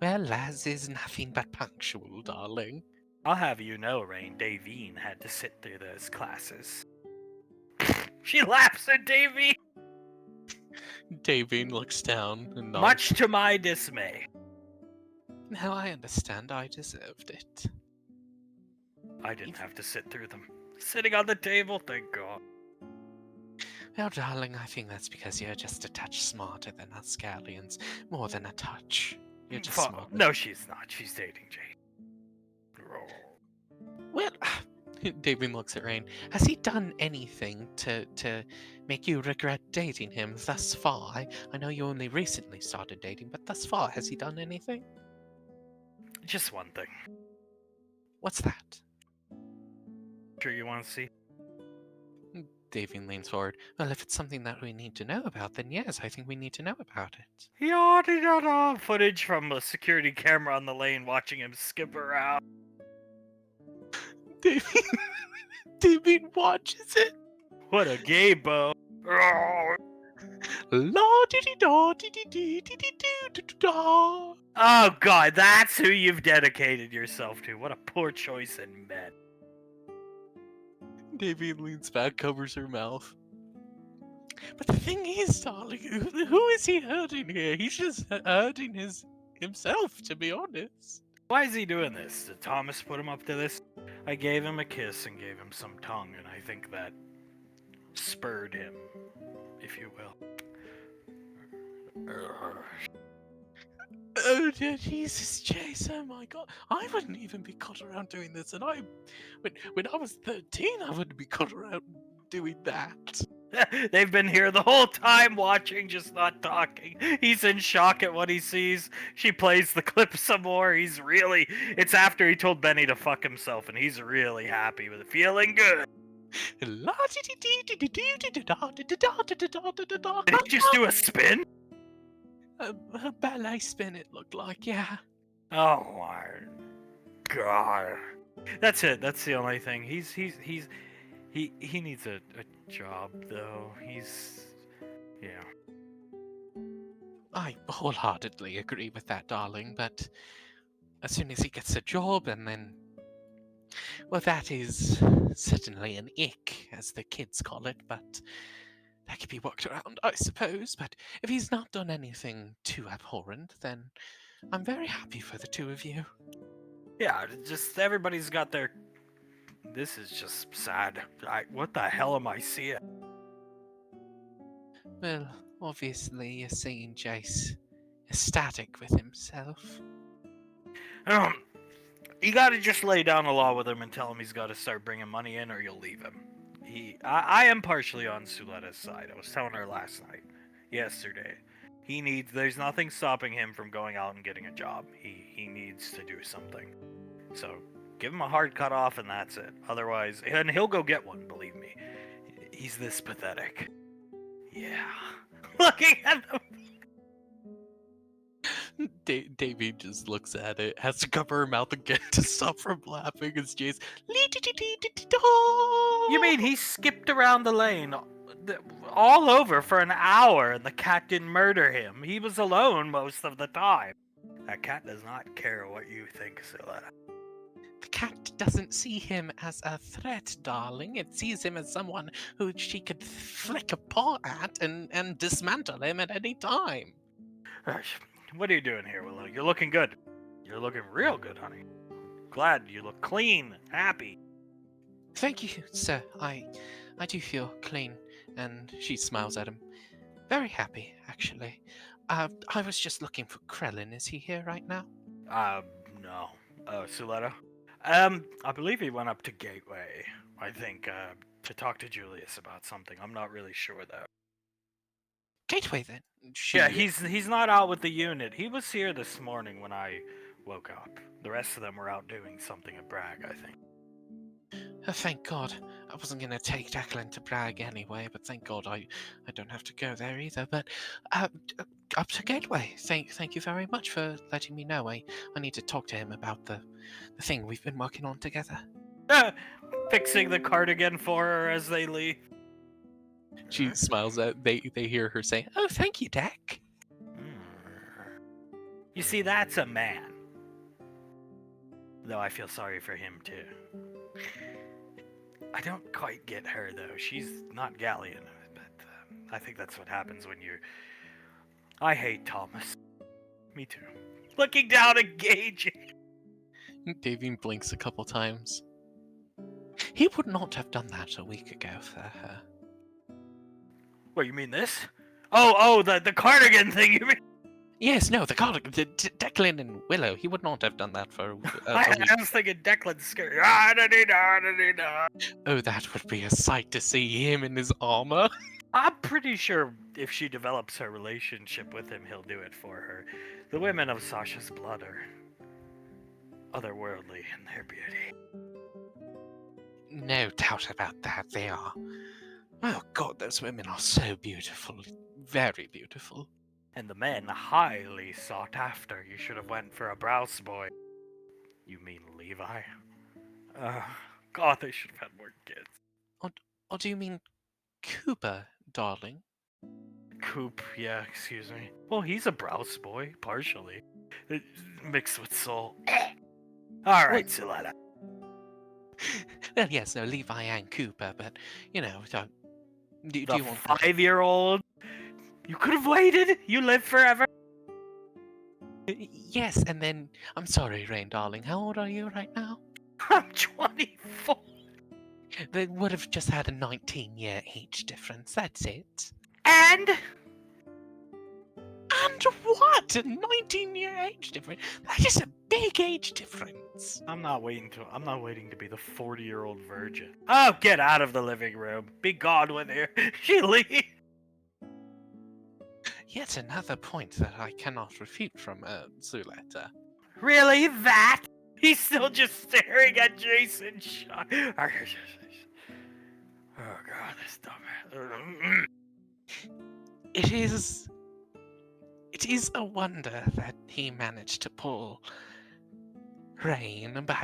Well, Laz is nothing but punctual, darling. I'll have you know, Rain, Davine had to sit through those classes. She laughs at Davine, Davine looks down and nods. much to my dismay. Now I understand I deserved it. I didn't have to sit through them. Sitting on the table, thank God. Well, darling, I think that's because you're just a touch smarter than us Scallions. More than a touch. You're just smart. No, she's not. She's dating Jane. Well, Davin looks at Rain. Has he done anything to make you regret dating him thus far? I know you only recently started dating, but thus far, has he done anything? Just one thing. What's that? Sure you want to see? Davin leans forward. Well, if it's something that we need to know about, then yes, I think we need to know about it. Yada footage from a security camera on the lane watching him skip around. Davin watches it. What a gay bo. La di di da di di di di di do da. Oh God, that's who you've dedicated yourself to. What a poor choice in men. Davy leans back, covers her mouth. But the thing is, darling, who is he hurting here? He's just hurting himself, to be honest. Why is he doing this? Did Thomas put him up to this? I gave him a kiss and gave him some tongue, and I think that spurred him, if you will. Oh dear Jesus, Chase, oh my God. I wouldn't even be caught around doing this, and when I was 13, I wouldn't be caught around doing that. They've been here the whole time watching, just not talking. He's in shock at what he sees. She plays the clip some more. It's after he told Benny to fuck himself, and he's really happy with it. Feeling good. Did he just do a spin? A ballet spin, it looked like, yeah. Oh my God. That's it. That's the only thing. He needs a job though. Yeah. I wholeheartedly agree with that, darling, but as soon as he gets a job and then... Well, that is certainly an ick, as the kids call it, but that could be worked around, I suppose. But if he's not done anything too abhorrent, then I'm very happy for the two of you. Yeah, just everybody's got their... This is just sad. What the hell am I seeing? Well, obviously you're seeing Jace ecstatic with himself. You gotta just lay down the law with him and tell him he's gotta start bringing money in or you'll leave him. I am partially on Suletta's side. I was telling her yesterday. There's nothing stopping him from going out and getting a job. He needs to do something. So, give him a hard cut off and that's it. Otherwise, and he'll go get one, believe me. He's this pathetic. Yeah. Looking at him. Davy just looks at it, has to cover her mouth again to stop from laughing as Jace... You mean he skipped around the lane all over for an hour and the cat didn't murder him? He was alone most of the time. That cat does not care what you think, Siletta. The cat doesn't see him as a threat, darling. It sees him as someone who she could flick a paw at and dismantle him at any time. What are you doing here, Willow? You're looking good. You're looking real good, honey. Glad you look clean, happy. Thank you, sir. I do feel clean. And she smiles at him. Very happy, actually. I was just looking for Krellin. Is he here right now? No. Suletta? I believe he went up to Gateway, I think, to talk to Julius about something. I'm not really sure, though. Gateway, then. Yeah, She. he's not out with the unit. He was here this morning when I woke up. The rest of them were out doing something at Bragg, I think. Thank God. I wasn't going to take Declan to Bragg anyway, but thank God I don't have to go there either. But up to Gateway. Thank you very much for letting me know. I need to talk to him about the thing we've been working on together. Fixing the cardigan for her as they leave. She smiles at they hear her say, "Oh, thank you, Deck." You see, that's a man. Though I feel sorry for him too. I don't quite get her though. She's not Galleon, but I think that's what happens when you. I hate Thomas. Me too. Looking down at Gage. Davian blinks a couple times. He would not have done that a week ago for her. What, you mean this? Oh, the cardigan thing, you mean? Yes, no, the Declan and Willow. He would not have done that for a week. I was thinking Declan's scary. Oh, that would be a sight to see him in his armor. I'm pretty sure if she develops her relationship with him, he'll do it for her. The women of Sasha's blood are otherworldly in their beauty. No doubt about that, they are. Oh God, those women are so beautiful. Very beautiful. And the men highly sought after. You should have went for a Browse boy. You mean Levi? God, they should have had more kids. Or do you mean Cooper, darling? Coop, yeah, excuse me. Well, he's a Browse boy, partially. Mixed with Soul. Alright, Suletta. Well, yes, no, Levi and Cooper, but, you know, do you want 5-year-old? You could have waited! You live forever! Yes, and then, I'm sorry, Rain, darling, how old are you right now? I'm 24! They would have just had a 19-year age difference, that's it. And what? A 19-year age difference? That is a big age difference. I'm not waiting to be the 40-year-old virgin. Oh, get out of the living room. Be gone with her. She leaves. Yet another point that I cannot refute from Zuletta. Really? That? He's still just staring at Jason. Oh God, this dumbass. It is a wonder that he managed to pull Rain, but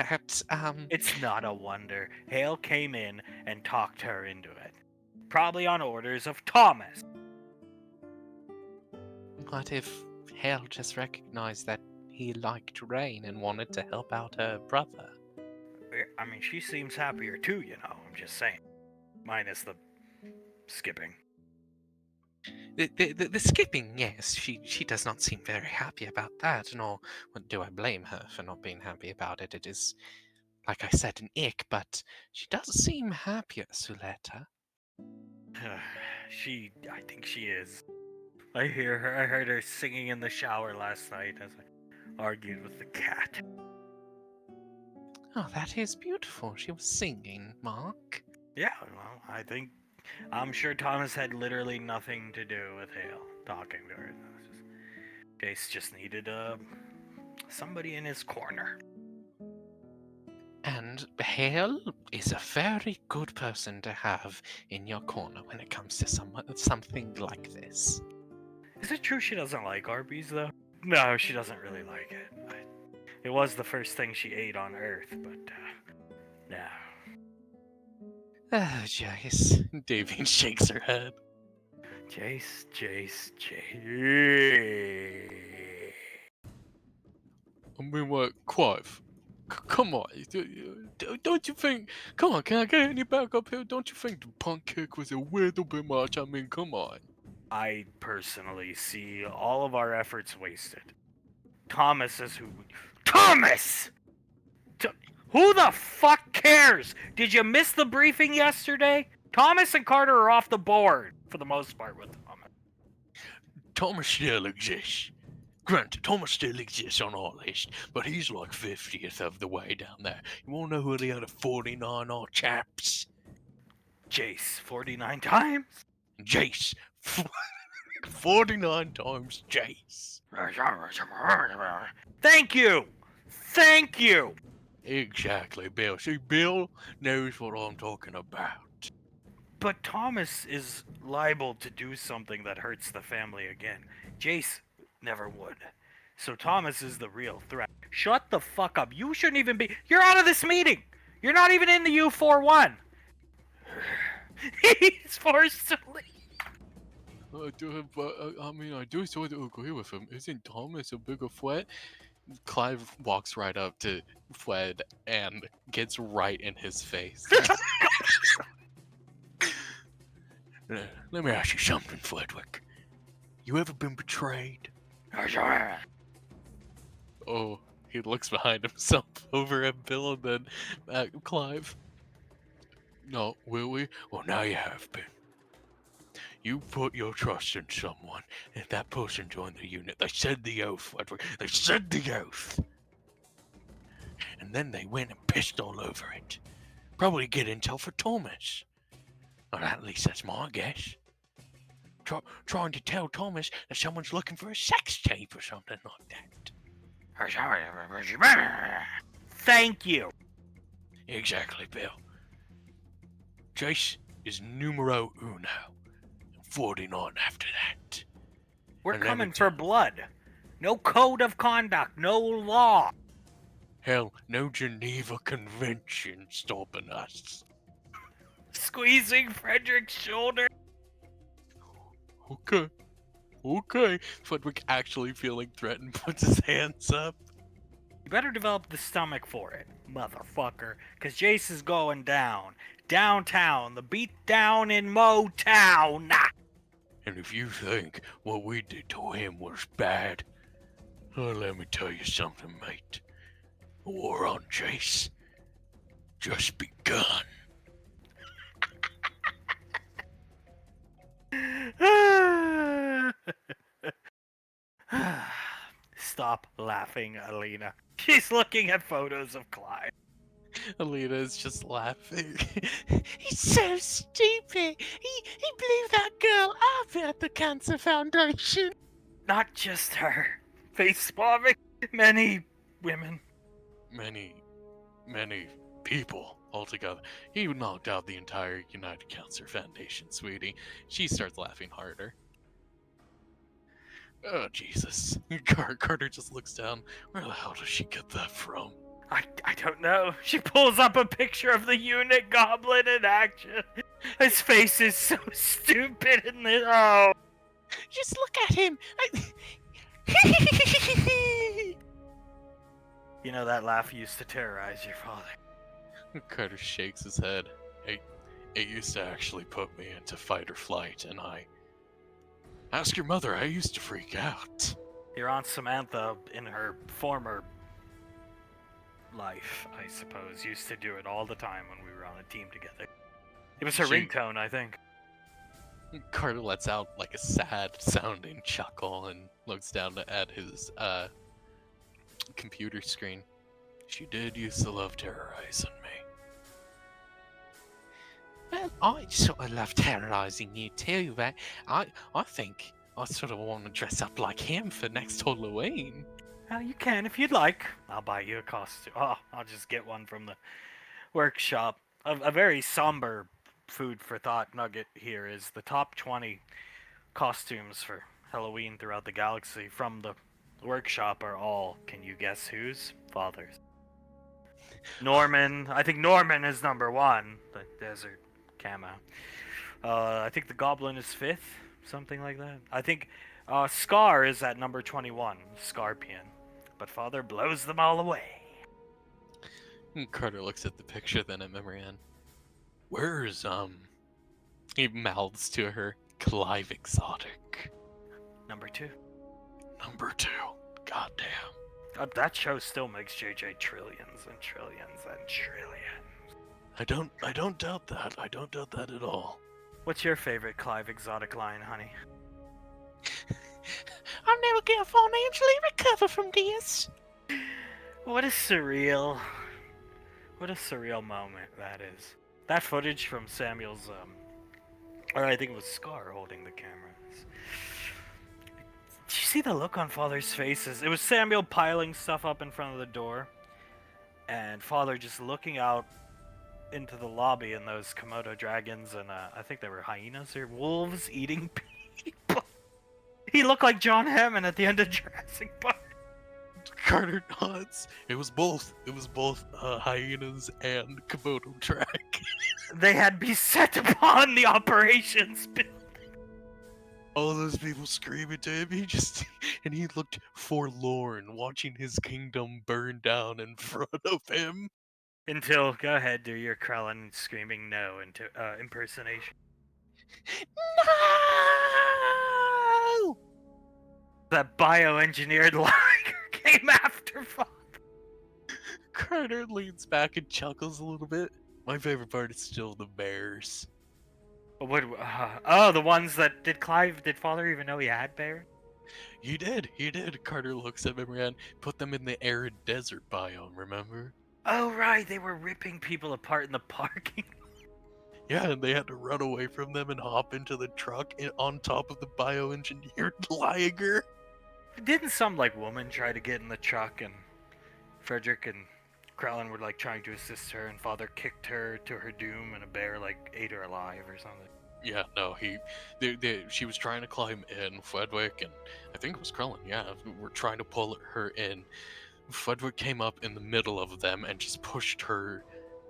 It's not a wonder. Hale came in and talked her into it. Probably on orders of Thomas. What if Hale just recognized that he liked Rain and wanted to help out her brother? I mean, she seems happier too, you know. I'm just saying. Minus the skipping. The skipping, yes, she does not seem very happy about that, nor do I blame her for not being happy about it. It is, like I said, an ick, but she does seem happier, Suletta. I think she is. I heard her singing in the shower last night as I argued with the cat. Oh, that is beautiful. She was singing, Mark. Yeah, well, I'm sure Thomas had literally nothing to do with Hale talking to her. Jace just needed somebody in his corner. And Hale is a very good person to have in your corner when it comes to something like this. Is it true she doesn't like Arby's, though? No, she doesn't really like it. It was the first thing she ate on Earth, but, no. Jace. Davian shakes her head. Jace. I mean, what, Clive? Come on, don't you think? Come on, can I get any back up here? Don't you think the punk kick was a little bit much? I mean, come on. I personally see all of our efforts wasted. Thomas is who. Thomas! Who the fuck cares? Did you miss the briefing yesterday? Thomas and Carter are off the board for the most part with Thomas. Thomas still exists. Granted, Thomas still exists on our list, but he's like 50th of the way down there. You wanna know who the other 49 are, chaps? Jace, 49 times? Jace. 49 times Jace. Thank you! Thank you! Exactly, Bill. See, Bill knows what I'm talking about. But Thomas is liable to do something that hurts the family again. Jace never would. So Thomas is the real threat. Shut the fuck up. You shouldn't even be. You're out of this meeting! You're not even in the U41! He's forced to leave. I do sort of agree with him. Isn't Thomas a bigger threat? Clive walks right up to Fled and gets right in his face. Let me ask you something, Fledwick. You ever been betrayed? Oh, he looks behind himself over at Bill and then at Clive. No, will we? Well, now you have been. You put your trust in someone, and that person joined the unit. They said the oath, Fledwick. They said the oath. And then they went and pissed all over it. Probably get intel for Thomas. Or at least that's my guess. Trying to tell Thomas that someone's looking for a sex tape or something like that. Thank you. Exactly, Bill. Jace is numero uno. 49 after that. We're And coming every for time- blood. No code of conduct, no law. Hell, no Geneva Convention stopping us. Squeezing Frederick's shoulder. Okay. Frederick actually feeling threatened puts his hands up. You better develop the stomach for it, motherfucker. Cause Jace is going down. Downtown, the beat down in Motown. And if you think what we did to him was bad, well, let me tell you something, mate. The war on Jace just begun. Stop laughing, Alina. She's looking at photos of Clyde. Alina is just laughing. He's so stupid. He blew that girl up at the Cancer Foundation. Not just her. Face bombing many women. Many people altogether. He knocked out the entire United Cancer Foundation, sweetie. She starts laughing harder. Oh, Jesus. Carter just looks down. Where the hell does she get that from? I don't know. She pulls up a picture of the unit goblin in action. His face is so stupid in this. Oh. Just look at him. You know that laugh used to terrorize your father. Carter shakes his head. It used to actually put me into fight or flight, and ask your mother, I used to freak out. Your Aunt Samantha, in her former life, I suppose, used to do it all the time when we were on a team together. It was her ringtone, I think. Carter lets out like a sad sounding chuckle and looks down at his computer screen. She did used to love terrorizing me. Well, I sort of love terrorizing you too, but I think I sort of want to dress up like him for next Halloween. Well, you can if you'd like. I'll buy you a costume. Oh, I'll just get one from the workshop. A very somber food for thought nugget here is the top 20 costumes for Halloween throughout the galaxy from the workshop are all, can you guess whose? Fathers. Norman, I think Norman is number 1, the desert camo. I think the Goblin is 5th, something like that. I think Scar is at number 21, Scarpion. But Father blows them all away. Carter looks at the picture, then at Marianne. Where's, he mouths to her, Clive Exotic. Number 2. Number 2. Goddamn. That show still makes JJ trillions and trillions and trillions. I don't doubt that. I don't doubt that at all. What's your favorite Clive Exotic line, honey? I'll never get financially recover from this. What a surreal moment that is. That footage from Samuel's, or I think it was Scar holding the camera. Did you see the look on Father's faces? It was Samuel piling stuff up in front of the door, and Father just looking out into the lobby, and those Komodo dragons and I think they were hyenas or wolves eating people. He looked like John Hammond at the end of Jurassic Park. Carter nods. It was both. It was both hyenas and Komodo drag. They had beset upon the operations building. All those people screaming to him. He looked forlorn, watching his kingdom burn down in front of him. Until, go ahead, do your Krellin screaming no into impersonation. No! That bioengineered liger came after Father. Carter leans back and chuckles a little bit. My favorite part is still the bears. What? Oh, the ones that did Father even know he had bears? He did. Carter looks at Memoran, put them in the arid desert biome, remember? Oh, right, they were ripping people apart in the parking. Yeah, and they had to run away from them and hop into the truck on top of the bioengineered liger. Didn't some, woman try to get in the truck, and Frederick and Krellin were, trying to assist her, and Father kicked her to her doom, and a bear, ate her alive or something? Yeah, no, she was trying to climb in, Frederick, and I think it was Krellin, yeah, were trying to pull her in. Frederick came up in the middle of them and just pushed her,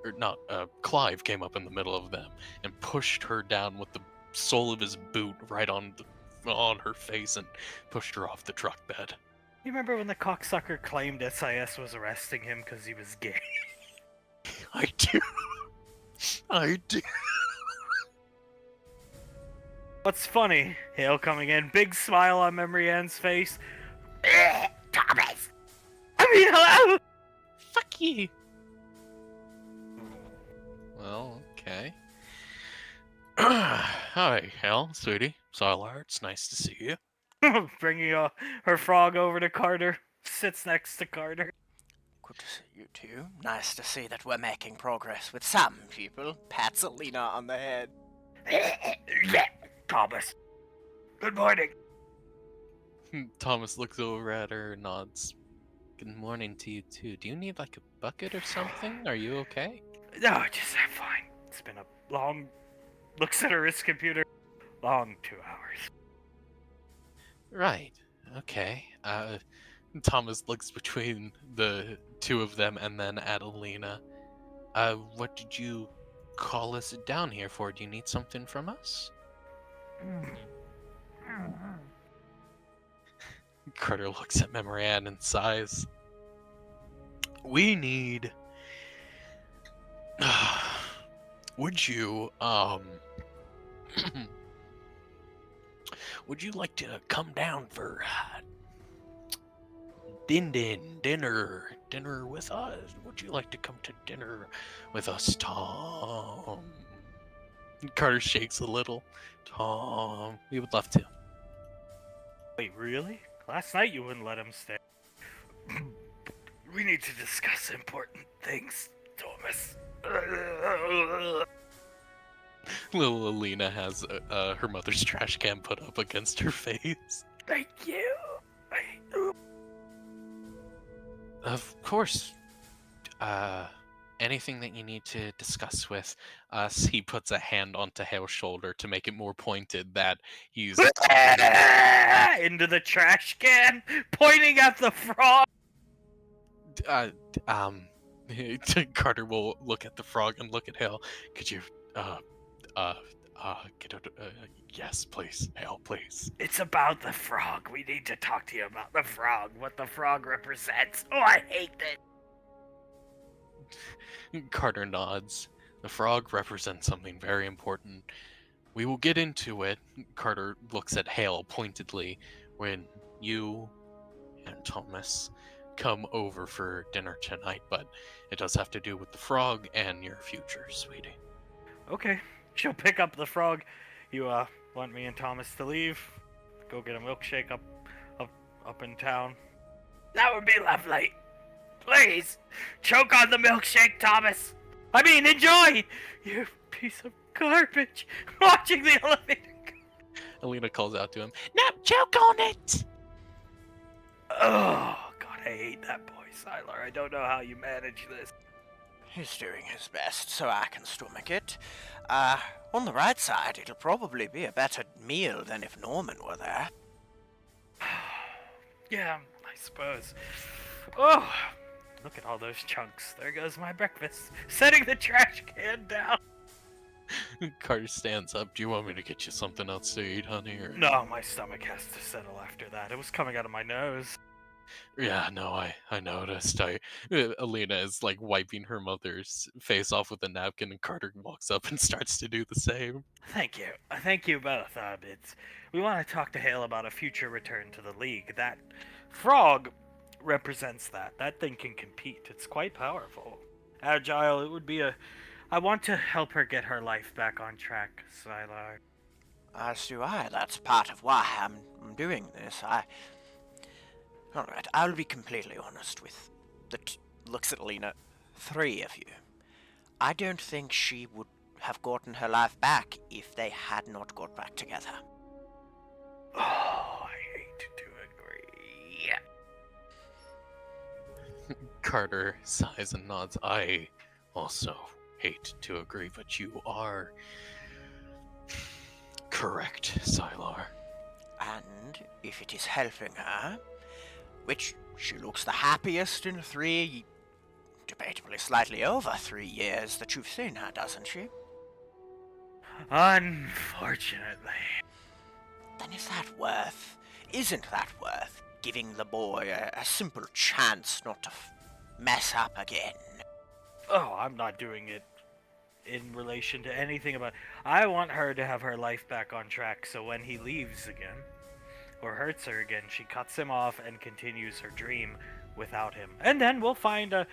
or not, Clive came up in the middle of them and pushed her down with the sole of his boot right on her face and pushed her off the truck bed. You remember when the cocksucker claimed SIS was arresting him because he was gay? I do. I do. What's funny, Hale coming in, big smile on Memory Ann's face. Thomas! I mean, hello! Fuck you. Well, okay. Hi, Hal, sweetie. Sylar, it's nice to see you. Bringing her frog over to Carter. Sits next to Carter. Good to see you too. Nice to see that we're making progress with some people. Pats Alina on the head. Thomas. Good morning. Thomas looks over at her and nods. Good morning to you too. Do you need a bucket or something? Are you okay? No, I'm fine. It's been a long... Looks at her wrist computer. Long 2 hours. Right. Okay. Thomas looks between the two of them and then at Alina. What did you call us down here for? Do you need something from us? Carter looks at Memoran and sighs. We need... Would you, would you like to come down for dinner with us? Would you like to come to dinner with us, Tom? Carter shakes a little. Tom, we would love to. Wait, really? Last night you wouldn't let him stay. We need to discuss important things, Thomas. Little Alina has her mother's trash can put up against her face. Thank you. Of course. Anything that you need to discuss with us, he puts a hand onto Hale's shoulder to make it more pointed that he's... Into the trash can, pointing at the frog. Carter will look at the frog and look at Hale. Could you, get out, yes, please, Hale, please. It's about the frog. We need to talk to you about the frog, what the frog represents. Oh, I hate this. Carter nods. The frog represents something very important. We will get into it. Carter looks at Hale pointedly when you and Thomas come over for dinner tonight, but it does have to do with the frog and your future, sweetie. Okay, she'll pick up the frog. You want me and Thomas to leave? go get a milkshake up in town. That would be lovely. Please, choke on the milkshake, Thomas. I mean, enjoy. You piece of garbage. Watching the elevator. Alina calls out to him, "No, choke on it!" Oh God, I hate that boy, Sylar. I don't know how you manage this. He's doing his best, so I can stomach it. On the right side, it'll probably be a better meal than if Norman were there. Yeah, I suppose. Oh, look at all those chunks. There goes my breakfast. Setting the trash can down. Carter stands up. "Do you want me to get you something else to eat, honey?" Or... No, my stomach has to settle after that. It was coming out of my nose. Yeah, no, I noticed. Alina is like wiping her mother's face off with a napkin, and Carter walks up and starts to do the same. Thank you. Thank you both. We want to talk to Hale about a future return to the league. That frog represents that. That thing can compete. It's quite powerful. Agile, it would be a... I want to help her get her life back on track, Sylar. As do I. That's part of why I'm doing this. Alright, I'll be completely honest with looks at Lena. 3 of you. I don't think she would have gotten her life back if they had not got back together. Oh, I hate to agree. Carter sighs and nods. "I also hate to agree, but you are correct, Sylar." And if it is helping her, which she looks the happiest in 3, debatably slightly over 3 years that you've seen her, doesn't she? Unfortunately. Then isn't that worth giving the boy a simple chance not to mess up again? Oh, I'm not doing it in relation to anything about... I want her to have her life back on track, so when he leaves again, or hurts her again, she cuts him off and continues her dream without him. And then we'll find a...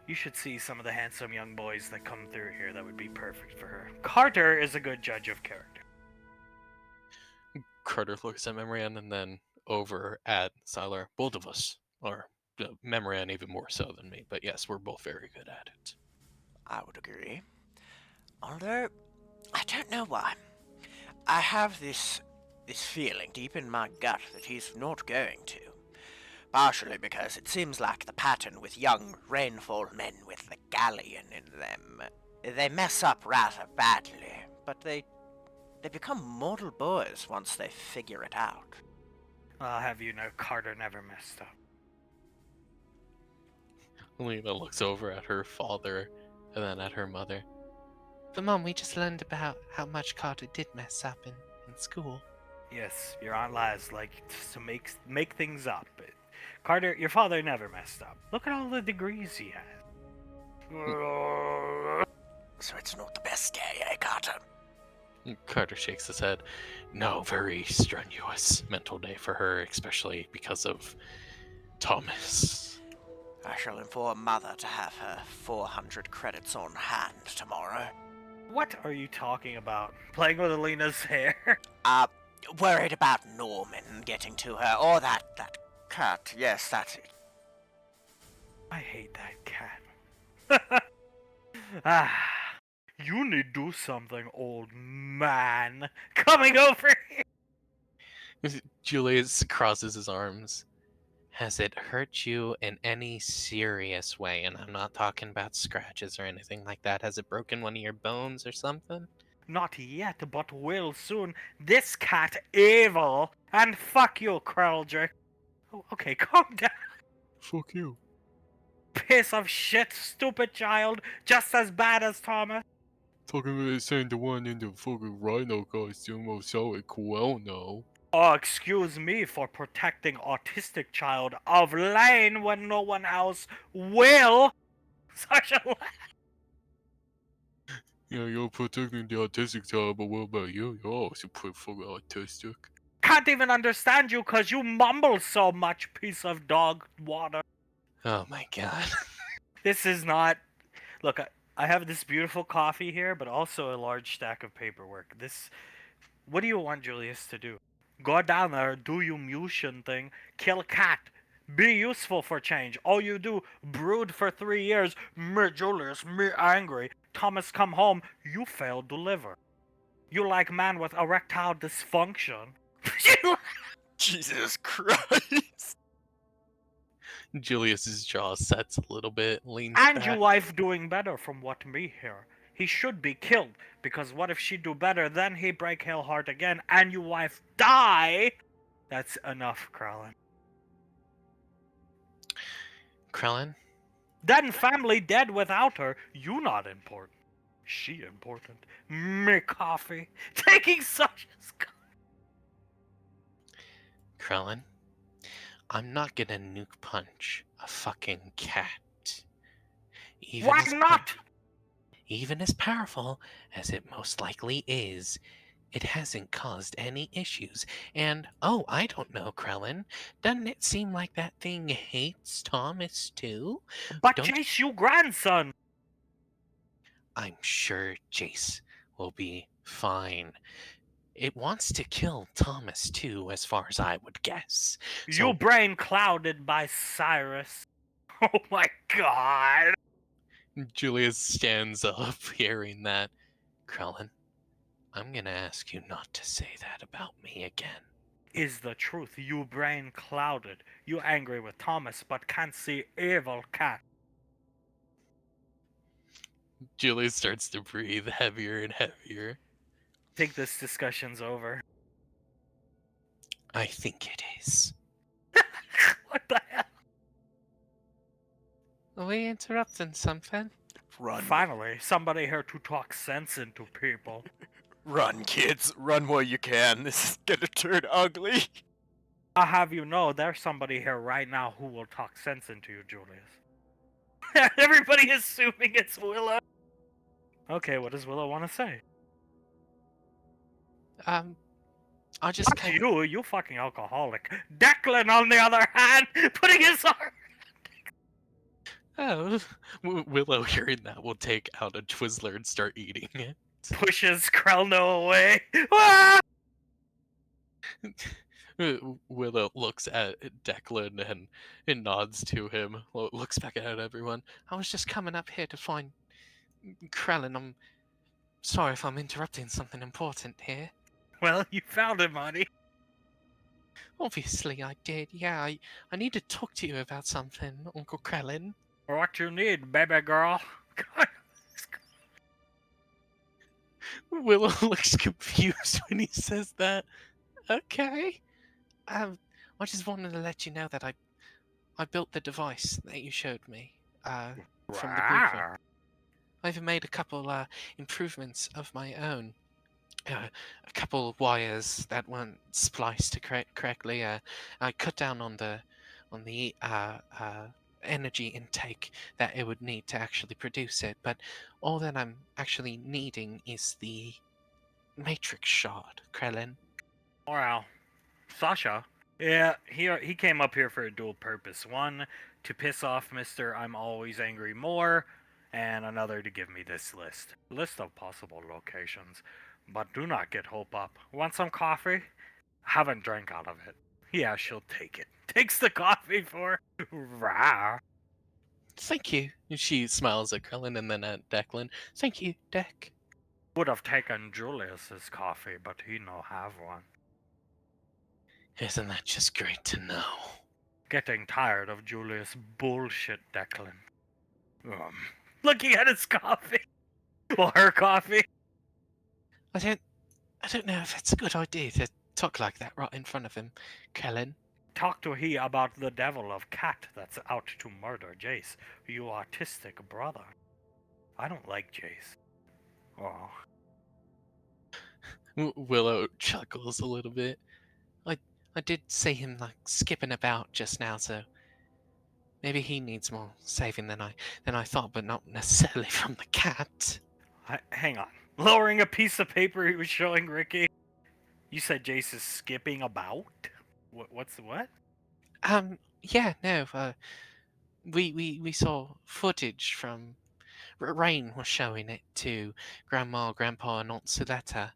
You should see some of the handsome young boys that come through here. That would be perfect for her. Carter is a good judge of character. Carter looks at Memorian and then over at Sylar. "Both of us are. Memorian even more so than me, but yes, we're both very good at it." I would agree. Although, I don't know why. I have this feeling deep in my gut that he's not going to. Partially because it seems like the pattern with young Rainfall men with the galleon in them. They mess up rather badly, but they become mortal boys once they figure it out. I'll have you know, Carter never messed up. Lena looks over at her father and then at her mother. "But Mom, we just learned about how much Carter did mess up in school." Yes, your Aunt Laz like to make things up. Carter, your father never messed up. Look at all the degrees he has. So it's not the best day, eh, Carter? Carter shakes his head. "No, very strenuous mental day for her, especially because of Thomas." I shall inform Mother to have her 400 credits on hand tomorrow. What are you talking about? Playing with Alina's hair? Worried about Norman getting to her, or that cat. Yes, that's it. I hate that cat. You need to do something, old man. Coming over here. Julius crosses his arms. "Has it hurt you in any serious way? And I'm not talking about scratches or anything like that. Has it broken one of your bones or something?" Not yet, but will soon. This cat evil. And fuck you, Kraldrick. Oh, okay, calm down. "Fuck you." Piece of shit, stupid child. Just as bad as Thomas. Talking about saying the one in the fucking rhino costume was so cool now. Oh, excuse me for protecting autistic child of Lane when no one else will. Such a... Yeah, you're protecting the autistic child, but what about you? You're also pretty fucking autistic. Can't even understand you cause you mumble so much, piece of dog water. Oh my god. This is not... Look, I have this beautiful coffee here, but also a large stack of paperwork. What do you want Julius to do? Go down there, do your Mushin thing, kill Cat. Be useful for change. All you do, brood for 3 years. Me Julius, me angry. Thomas come home, you failed to deliver. You like man with erectile dysfunction. Jesus Christ. Julius's jaw sets a little bit, leans And back. your wife doing better from what me hear. He should be killed, because what if she do better, then he break hell heart again, and your wife die? That's enough, Krellin. Krellin, Then family dead without her, you not important. She important. Me coffee. Taking such as... Krellin, I'm not gonna nuke punch a fucking cat. Even Why as not? even as powerful as it most likely is, it hasn't caused any issues. And, oh, I don't know, Krellin. Doesn't it seem like that thing hates Thomas too? But Don't- Jace, you grandson. I'm sure Jace will be fine. It wants to kill Thomas too, as far as I would guess. Your brain clouded by Cyrus. Oh my god. Julius stands up, hearing that. Krellin, I'm gonna ask you not to say that about me again. Is the truth. You brain clouded. You angry with Thomas, but can't see evil cat. Julius starts to breathe heavier and heavier. Think this discussion's over. I think it is. What the hell? Are we interrupting something? Run. Finally, somebody here to talk sense into people. Run, kids. Run while you can. This is gonna turn ugly. I'll have you know, there's somebody here right now who will talk sense into you, Julius. Everybody assuming it's Willow. Okay, what does Willow want to say? I just Fuck you fucking alcoholic. Declan, on the other hand, putting his arm... Oh, Willow, hearing that, will take out a Twizzler and start eating it. Pushes Krelno away. Ah! Willow looks at Declan and nods to him, looks back at everyone. I was just coming up here to find Krellin. I'm sorry if I'm interrupting something important here. Well, you found him, honey. Obviously I did, yeah. I need to talk to you about something, Uncle Krellin. What you need, baby girl? God. Willow looks confused when he says that. Okay. I just wanted to let you know that I built the device that you showed me from the blueprint. I even made a couple improvements of my own. A couple of wires that weren't spliced correctly. I cut down on the energy intake that it would need to actually produce it. But all that I'm actually needing is the matrix shard, Krellin. Wow. Sasha? Yeah, he came up here for a dual purpose. One, to piss off Mr. I'm Always Angry more, and another to give me this list of possible locations. But do not get hope up. Want some coffee? Haven't drank out of it. Yeah, she'll take it. Takes the coffee for rah. Thank you. She smiles at Krellin and then at Declan. Thank you, Deck. Would have taken Julius's coffee, but he no have one. Isn't that just great to know? Getting tired of Julius bullshit, Declan. Looking at his coffee. Well, her coffee. I don't know if it's a good idea to talk like that right in front of him, Krellin. Talk to he about the devil of cat that's out to murder Jace, you autistic brother. I don't like Jace. Oh. Willow chuckles a little bit. I did see him like skipping about just now, so maybe he needs more saving than I thought, but not necessarily from the cat. Hang on. Lowering a piece of paper he was showing Ricky. You said Jace is skipping about? What's the what? Yeah, no. We saw footage from Rain was showing it to Grandma, Grandpa, and Aunt Suletta.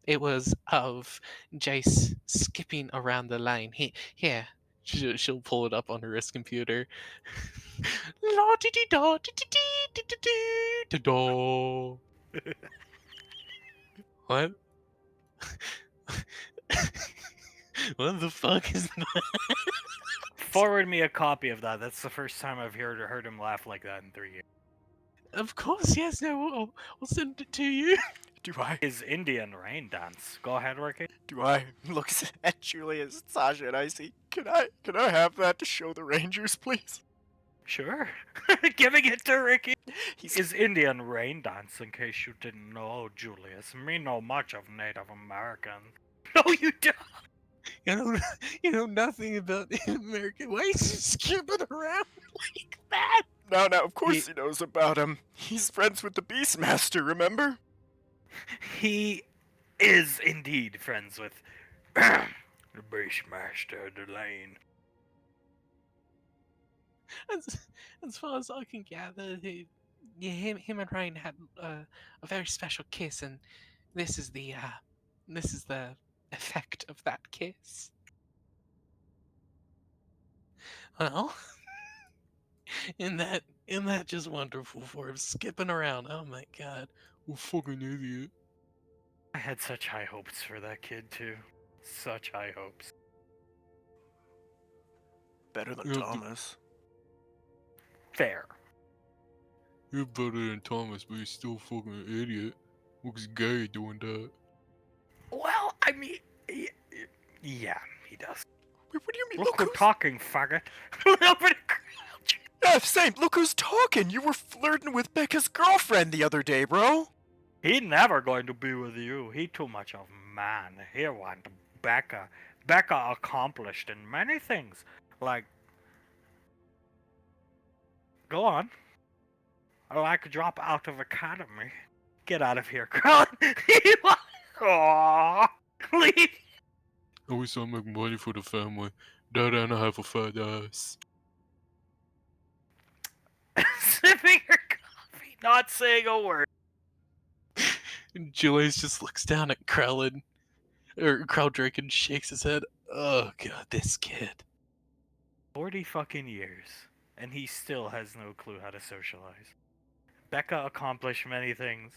It was of Jace skipping around the lane. Here, she'll pull it up on her wrist computer. La di di da di di di di di di da. What? What the fuck is that? Forward me a copy of that. That's the first time I've heard him laugh like that in 3 years. Of course, yes. No, I'll send it to you. Do I His Indian rain dance. Go ahead, Ricky. look at Julius, Sasha, and I see, can I have that to show the Rangers, please? Sure. Giving it to Ricky. He's His Indian rain dance, in case you didn't know, Julius. Me know much of Native American. No, you don't. You know nothing about American. Why is he skipping around like that? no, of course he knows about him. He's friends with the Beastmaster, remember? He is indeed friends with the Beastmaster of the Lane. As far as I can gather, him and Rain had a very special kiss, and this is the effect of that kiss. Well, isn't that just wonderful for him skipping around? Oh my god, what a fucking idiot! I had such high hopes for that kid, too. Such high hopes. Better than Yeah, Thomas. Fair. You're better than Thomas, but you're still a fucking idiot. Looks gay doing that. Well, I mean, yeah, he does. Wait, what do you mean? Look Look who's who's... talking, faggot. Over the crowd. Yeah, same. Look who's talking. You were flirting with Becca's girlfriend the other day, bro. He never going to be with you. He too much of man. He want Becca. Becca accomplished in many things. Like, go on. Like drop out of academy. Get out of here, girl. Aww. Leave. I wish I make money for the family. Dad and I have a fat ass. Sipping her coffee, not saying a word. Julius just looks down at Crowdrick and shakes his head. Oh god, this kid. 40 fucking years, and he still has no clue how to socialize. Becca accomplished many things,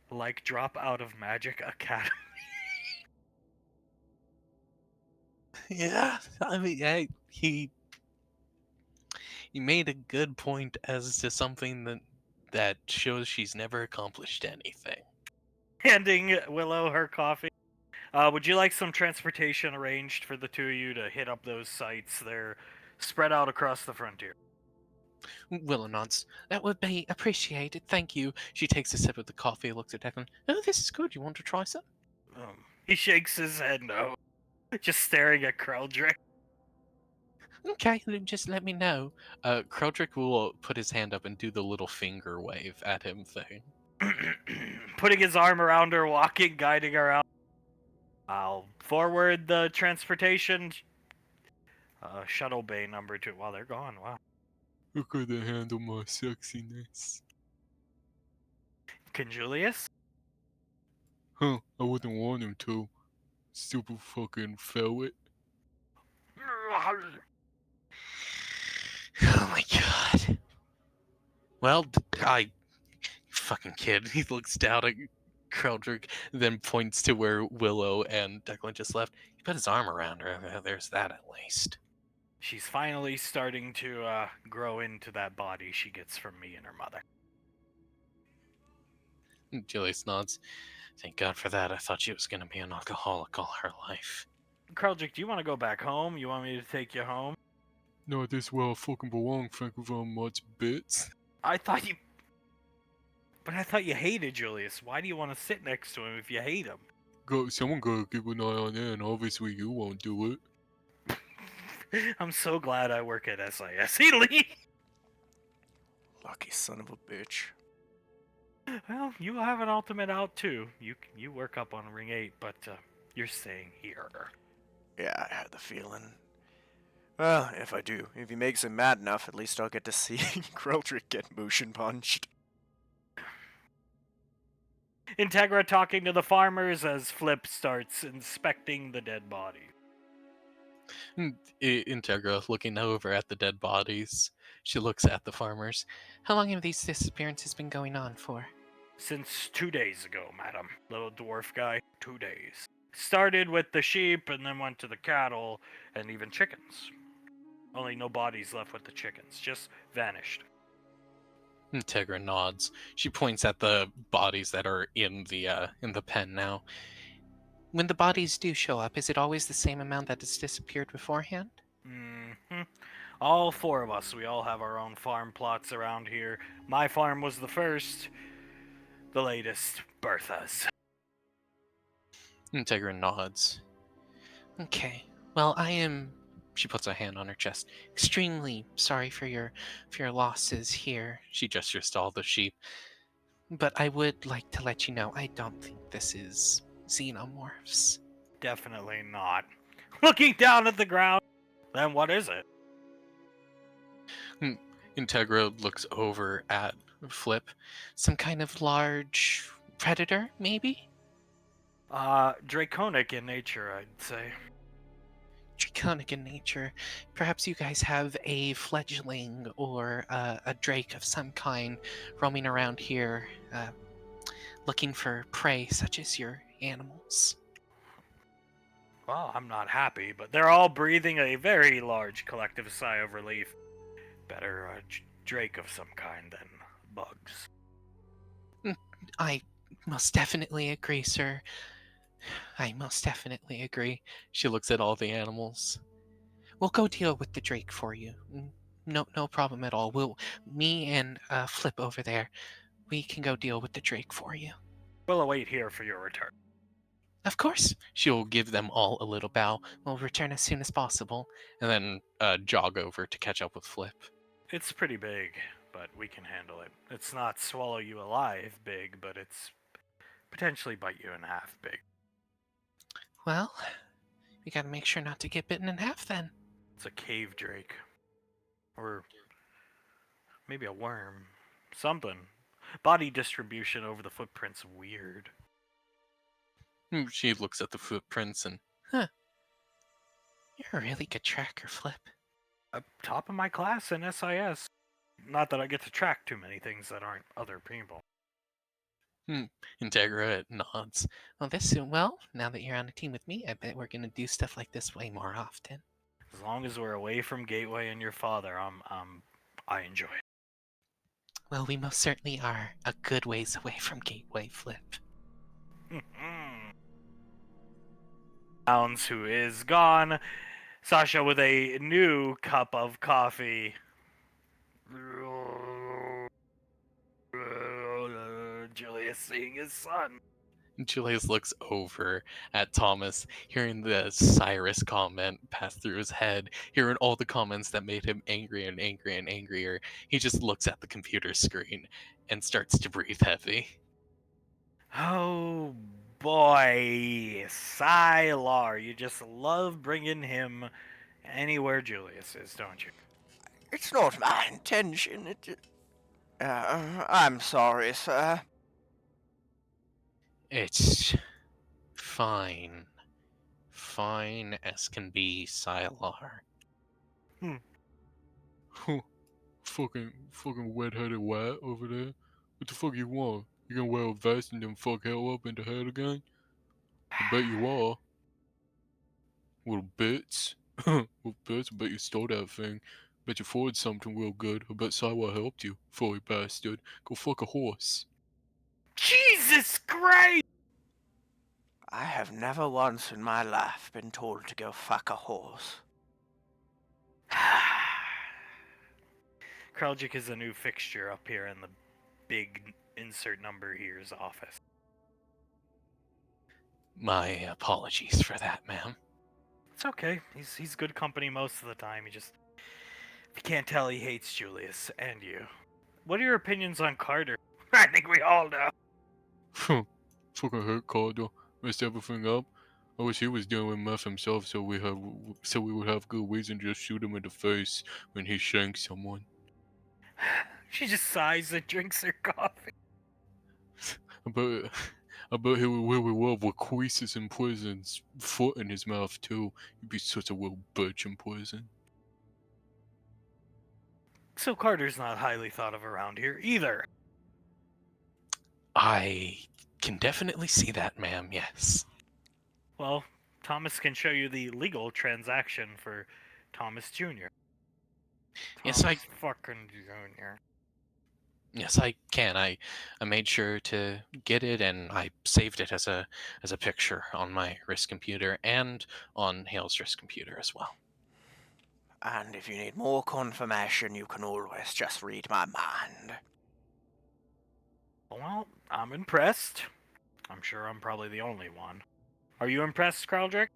like drop out of Magic Academy. Yeah, I mean, he made a good point as to something that shows she's never accomplished anything. Handing Willow her coffee. Would you like some transportation arranged for the two of you to hit up those sites? They're spread out across the frontier. Willow nods. That would be appreciated. Thank you. She takes a sip of the coffee, looks at Declan. Oh, this is good. You want to try some? He shakes his head no. Just staring at Kraldrick. Okay, then just let me know. Kraldrick will put his hand up and do the little finger wave at him thing. Putting his arm around her, walking, guiding her out. I'll forward the transportation. Shuttle bay number 2. Wow, they're gone. Wow. I couldn't handle my sexiness. Can Julius? Huh, I wouldn't want him to. Stupid fucking fellet. Oh my god. Well, fucking kid. He looks down at Kraldrick, then points to where Willow and Declan just left. He put his arm around her. There's that at least. She's finally starting to grow into that body she gets from me and her mother. Julius nods. Thank God for that. I thought she was going to be an alcoholic all her life. Kraldrick, do you want to go back home? You want me to take you home? No, this where I fucking belong. Thank you very much, bitch. I thought you hated Julius. Why do you want to sit next to him if you hate him? Someone gotta keep an eye on it, and obviously you won't do it. I'm so glad I work at SIS. He leaves. Lucky son of a bitch. Well, you have an ultimate out too. You work up on Ring 8, but you're staying here. Yeah, I had the feeling. Well, if I do. If he makes him mad enough, at least I'll get to see Kraldrick get motion punched. Integra talking to the farmers as Flip starts inspecting the dead body. Integra looking over at the dead bodies. She looks at the farmers. How long have these disappearances been going on for? Since 2 days ago, madam. Little dwarf guy, 2 days. Started with the sheep and then went to the cattle and even chickens. Only no bodies left with the chickens, just vanished. Integra nods. She points at the bodies that are in the pen now. When the bodies do show up, is it always the same amount that has disappeared beforehand? Mm-hmm. All 4 of us, we all have our own farm plots around here. My farm was the first, the latest, Bertha's. Integra nods. Okay. Well, I am. She puts a hand on her chest. Extremely sorry for your losses here. She gestures to all the sheep. But I would like to let you know I don't think this is xenomorphs. Definitely not. Looking down at the ground, then what is it? Integra looks over at Flip. Some kind of large predator, maybe? Draconic in nature, I'd say. Draconic in nature. Perhaps you guys have a fledgling or a drake of some kind roaming around here, looking for prey such as your animals. Well, I'm not happy, but they're all breathing a very large collective sigh of relief. Better a drake of some kind than bugs. I most definitely agree, sir. I most definitely agree. She looks at all the animals. We'll go deal with the drake for you. No problem at all. Me and Flip over there, we can go deal with the drake for you. We'll await here for your return. Of course. She'll give them all a little bow. We'll return as soon as possible, and then jog over to catch up with Flip. It's pretty big, but we can handle it. It's not swallow you alive big, but it's potentially bite you in half big. Well, we gotta make sure not to get bitten in half then. It's a cave drake. Or maybe a worm. Something. Body distribution over the footprint's weird. She looks at the footprints and, huh. You're a really good tracker, Flip. Top of my class in SIS. Not that I get to track too many things that aren't other people. Integra nods. Well, now that you're on a team with me, I bet we're gonna do stuff like this way more often. As long as we're away from Gateway and your father, I enjoy it. Well, we most certainly are a good ways away from Gateway, Flip. Bounds, who is gone. Sasha with a new cup of coffee. Julius seeing his son. Julius looks over at Thomas, hearing the Cyrus comment pass through his head, hearing all the comments that made him angry and angry and angrier. He just looks at the computer screen and starts to breathe heavy. Oh boy, Sylar, you just love bringing him anywhere Julius is, don't you? It's not my intention. I'm sorry, sir. It's fine. Fine as can be, Sylar. Fucking red-headed wet over there. What the fuck you want? You gonna wear a vest and then fuck hell up in the head again? I bet you are. Little bits. Little bits, I bet you stole that thing. Bet you forward something real good. I bet Sylar helped you, fully bastard. Go fuck a horse. Jesus Christ! I have never once in my life been told to go fuck a horse. Kraljic is a new fixture up here in the big insert number here's office. My apologies for that, ma'am. It's okay. He's good company most of the time. If you can't tell, he hates Julius and you. What are your opinions on Carter? I think we all know. Fucking hurt Carter. Messed everything up. I wish he was doing meth himself so we would have good reason to just shoot him in the face when he shanks someone. She just sighs and drinks her coffee. But I bet he would really love with creases in prison's foot in his mouth too. He'd be such a little bitch in prison. So Carter's not highly thought of around here either. I can definitely see that, ma'am, yes. Well, Thomas can show you the legal transaction for Thomas Jr. Yes, Thomas fucking Jr. Yes, I can. I made sure to get it, and I saved it as a picture on my wrist computer and on Hale's wrist computer as well. And if you need more confirmation, you can always just read my mind. Well, I'm impressed. I'm sure I'm probably the only one. Are you impressed, Kraldrick?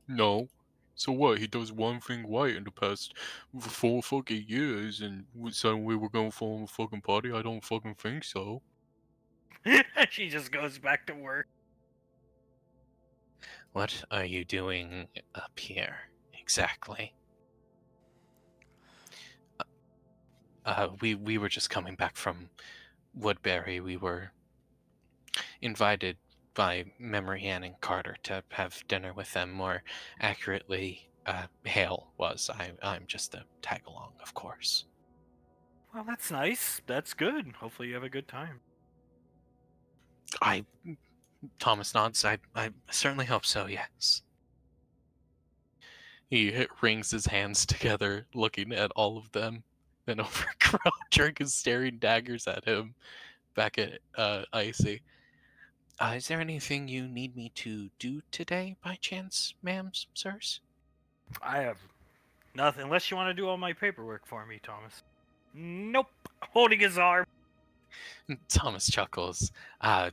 No. So what? He does one thing right in the past 4 fucking years, and suddenly we're gonna form a fucking party? I don't fucking think so. She just goes back to work. What are you doing up here exactly? We were just coming back from Woodbury. We were invited by Memory Ann and Carter to have dinner with them. More accurately, Hale was. I'm just a tag along, of course. Well, that's nice. That's good. Hopefully you have a good time. I Thomas nods. I certainly hope so. Yes. He wrings his hands together, looking at all of them. Then over Drake is staring daggers at him. Back at Icy. Is there anything you need me to do today, by chance, ma'am, sirs? I have nothing unless you want to do all my paperwork for me, Thomas. Nope. Holding his arm. Thomas chuckles. I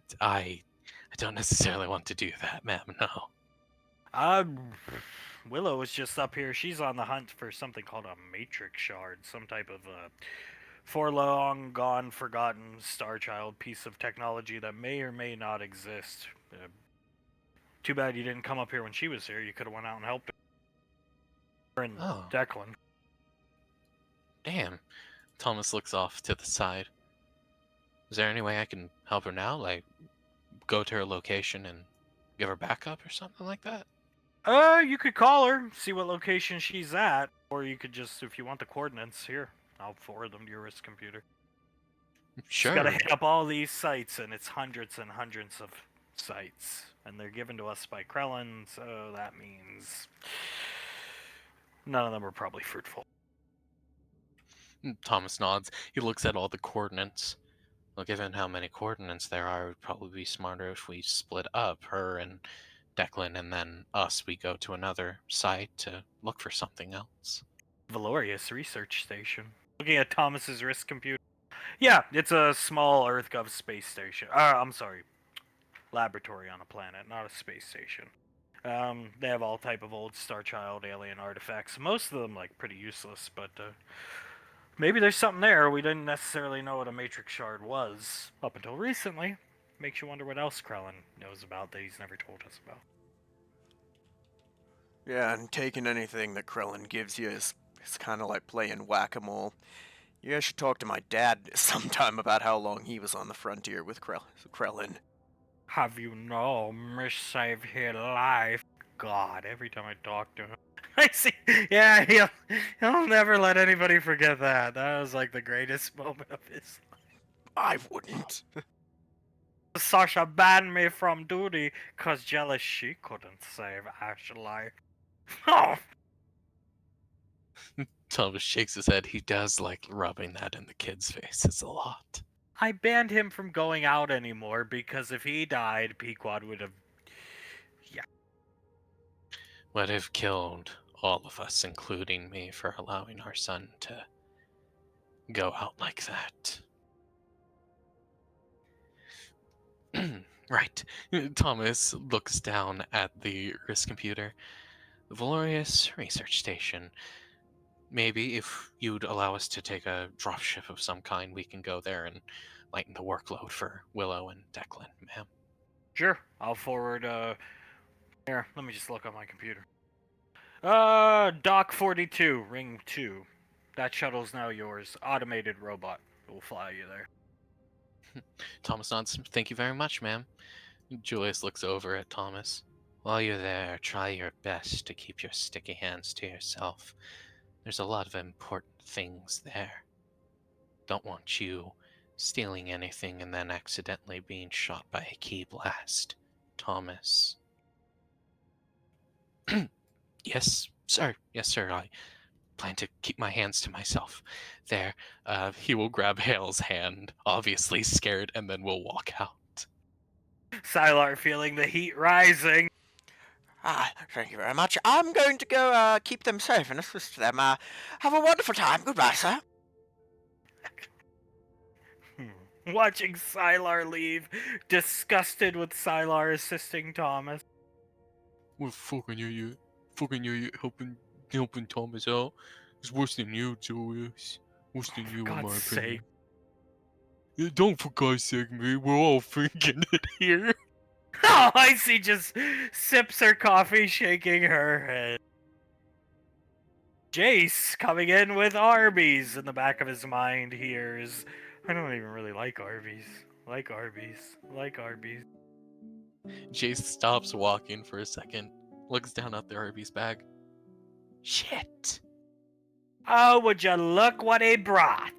don't necessarily want to do that, ma'am. No. Willow is just up here. She's on the hunt for something called a matrix shard, some type of for long gone, forgotten Starchild piece of technology that may or may not exist. Too bad you didn't come up here when she was here. You could have went out and helped her and Oh, Declan. damn. Thomas looks off to the side. Is there any way I can help her now? Like, go to her location and give her backup or something like that? You could call her, see what location she's at, or you could just, if you want the coordinates, here, I'll forward them to your wrist computer. Just gotta Sure. hit up all these sites, and it's hundreds and hundreds of sites, and they're given to us by Krellin, so that means none of them are probably fruitful. Thomas nods. He looks at all the coordinates. Well, given how many coordinates there are, it would probably be smarter if we split up, her and Declan, and then us, we go to another site to look for something else. Valorius Research Station. Looking at Thomas's wrist computer. Yeah, it's a small EarthGov space station. I'm sorry, laboratory on a planet, not a space station. They have all type of old Starchild alien artifacts. Most of them like pretty useless, but maybe there's something there. We didn't necessarily know what a matrix shard was up until recently. Makes you wonder what else Krellin knows about that he's never told us about. Yeah, and taking anything that Krellin gives you is kind of like playing whack-a-mole. You guys should talk to my dad sometime about how long he was on the frontier with Krellin. Have you no miss save his life? God, every time I talk to him. I see. Yeah, he'll never let anybody forget that. That was like the greatest moment of his life. I wouldn't. Sasha banned me from duty cause jealous she couldn't save Ashley. Oh, Thomas shakes his head. He does like rubbing that in the kid's faces a lot. I banned him from going out anymore because if he died, Pequod would have. Yeah. Would have killed all of us, including me, for allowing our son to go out like that. Right. Thomas looks down at the wrist computer. The Valorius Research Station. Maybe if you'd allow us to take a dropship of some kind, we can go there and lighten the workload for Willow and Declan, ma'am. Sure. I'll forward. Here, let me just look on my computer. Dock 42, Ring 2. That shuttle's now yours. Automated robot will fly you there. Thomas nods. Thank you very much, ma'am. Julius looks over at Thomas. While you're there, try your best to keep your sticky hands to yourself. There's a lot of important things there. Don't want you stealing anything and then accidentally being shot by a key blast. Thomas. Yes, sir. Yes, sir. I plan to keep my hands to myself. There. He will grab Hale's hand, obviously scared, and then we'll walk out. Sylar feeling the heat rising. Thank you very much. I'm going to go keep them safe and assist them. Have a wonderful time. Goodbye, sir. Watching Sylar leave, disgusted with Sylar assisting Thomas. What fucking idiot? Fucking idiot helping Thomas out. It's worse than you, Julius. Worse than you, in God's my sake. opinion. Yeah, don't for God's sake, me. We're all thinking it here. Oh, Icy just sips her coffee, shaking her head. Jace coming in with Arby's in the back of his mind hears, I don't even really like Arby's. Like Arby's. Like Arby's. Jace stops walking for a second, looks down at the Arby's bag. Shit. Oh, would you look what he brought?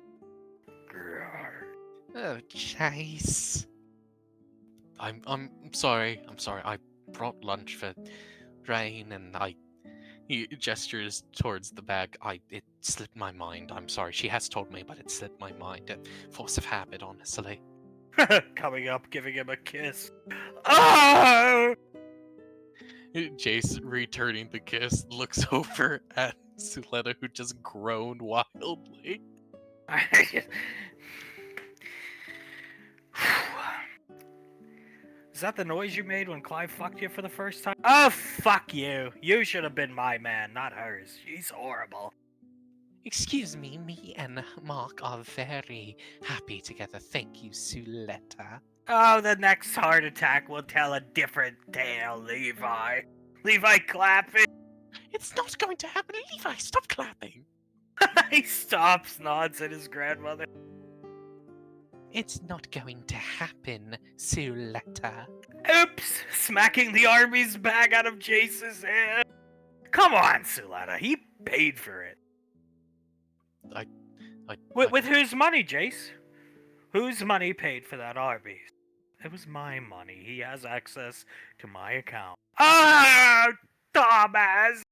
Oh, Jace. I'm sorry. I'm sorry. I brought lunch for Rain, and he gestures towards the bag. It slipped my mind. I'm sorry. She has told me, but it slipped my mind. Force of habit, honestly. Coming up, giving him a kiss. Oh! Jace, returning the kiss, looks over at Suletta, who just groaned wildly. Is that the noise you made when Clive fucked you for the first time? Oh, fuck you. You should have been my man, not hers. She's horrible. Excuse me, me and Mark are very happy together. Thank you, Suletta. Oh, the next heart attack will tell a different tale, Levi. Levi clapping. It's not going to happen, Levi. Stop clapping. He stops, nods at his grandmother. It's not going to happen, Suletta. Oops! Smacking the Arby's bag out of Jace's hand. Come on, Suletta. He paid for it. With whose money, Jace? Whose money paid for that Arby's? It was my money. He has access to my account. Oh, Thomas!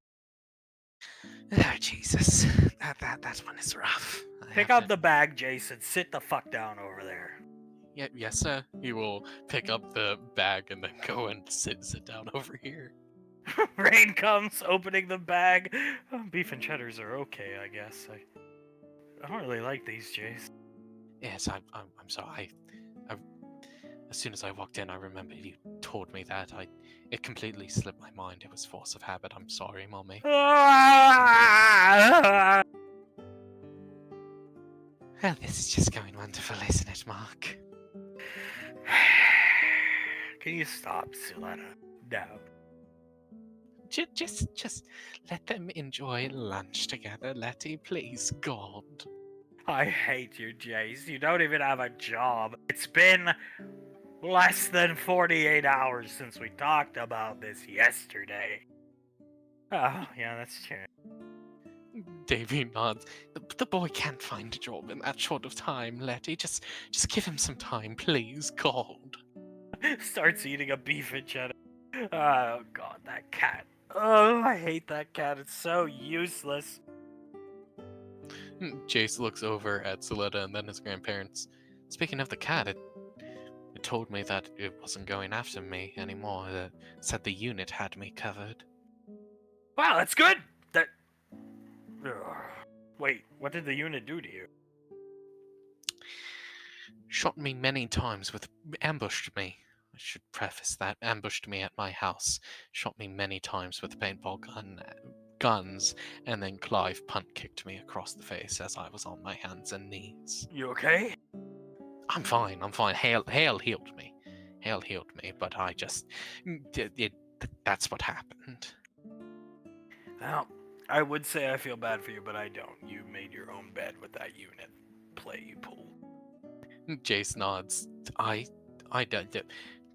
Oh, Jesus. That one is rough. Pick up the bag, Jason. Sit the fuck down over there. Yes, sir. He will pick up the bag and then go and sit down over here. Rain comes, opening the bag. Oh, beef and cheddars are okay, I guess. I don't really like these, Jace. Yes, I'm sorry. As soon as I walked in, I remembered you told me that. It completely slipped my mind. It was force of habit. I'm sorry, Mommy. Well, this is just going wonderful, isn't it, Mark? Can you stop, Suletta? No. Just let them enjoy lunch together, Letty, please, God. I hate you, Jace. You don't even have a job. It's been less than 48 hours since we talked about this yesterday. Oh, yeah, that's true. Davy nods. The boy can't find a job in that short of time, Letty. Just give him some time, please, God. Starts eating a beef and cheddar. Oh, God, that cat. Oh, I hate that cat. It's so useless. Jace looks over at Suletta and then his grandparents. Speaking of the cat, it told me that it wasn't going after me anymore. It said the unit had me covered. Wow, that's good! Wait, what did the unit do to you? Shot me many times ambushed me. I should preface that. Ambushed me at my house. Shot me many times with paintball guns, and then Clive punt kicked me across the face as I was on my hands and knees. You okay? I'm fine. Hale healed me. Hale healed me, but I just... that's what happened. Well, I would say I feel bad for you, but I don't. You made your own bed with that unit play you pulled. Jace nods. I did.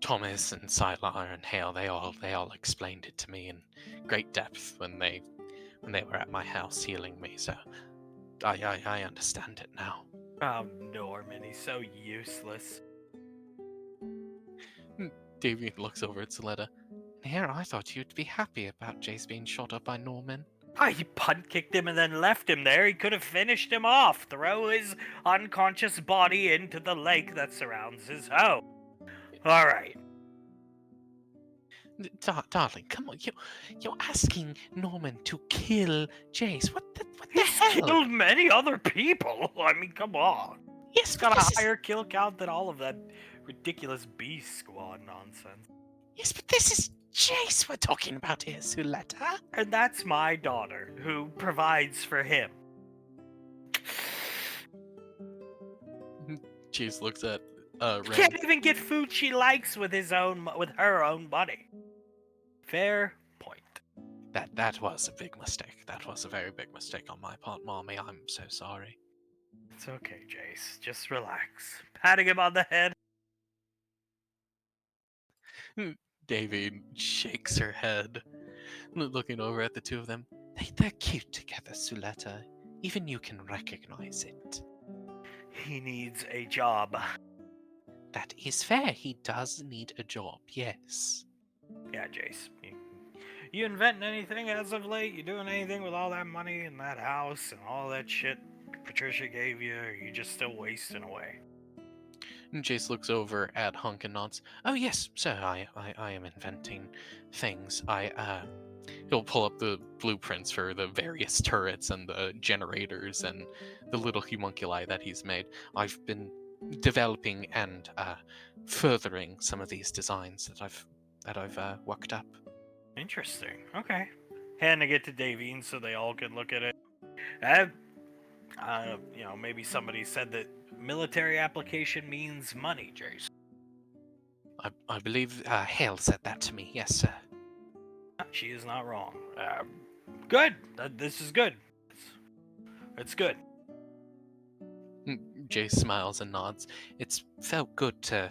Thomas and Sylar and Hale, they all explained it to me in great depth when they were at my house healing me. So I understand it now. Oh, Norman, he's so useless. Davy looks over at Soletta. Here, I thought you'd be happy about Jace being shot up by Norman. He punt kicked him and then left him there. He could have finished him off. Throw his unconscious body into the lake that surrounds his home. All right. Darling, come on, you're asking Norman to kill Jace. What the He's hell? killed many other people. I mean, come on. Yes, He's but got this a is, higher kill count than all of that ridiculous Beast Squad nonsense. yes, but this is Jace we're talking about here, Suletta. And that's my daughter, who provides for him. Jace looks at Rain. Can't even get food she likes with her own money. Fair point. That was a big mistake. That was a very big mistake on my part, Mommy. I'm so sorry. It's okay, Jace. Just relax. Patting him on the head. Davy shakes her head, looking over at the two of them. They're cute together, Suletta. Even you can recognize it. He needs a job. That is fair. He does need a job, yes. Yeah, Jace. You inventing anything as of late? You doing anything with all that money and that house and all that shit Patricia gave you? Or are you just still wasting away? And Jace looks over at Hunk and nods. Oh yes, sir, I am inventing things. He'll pull up the blueprints for the various turrets and the generators and the little homunculi that he's made. I've been developing and furthering some of these designs that I've worked up. Interesting. Okay. Handing it to Davine so they all can look at it. Maybe somebody said that military application means money, Jace. I believe Hale said that to me. Yes, sir. She is not wrong. Good. This is good. It's good. Jace smiles and nods. It's felt good to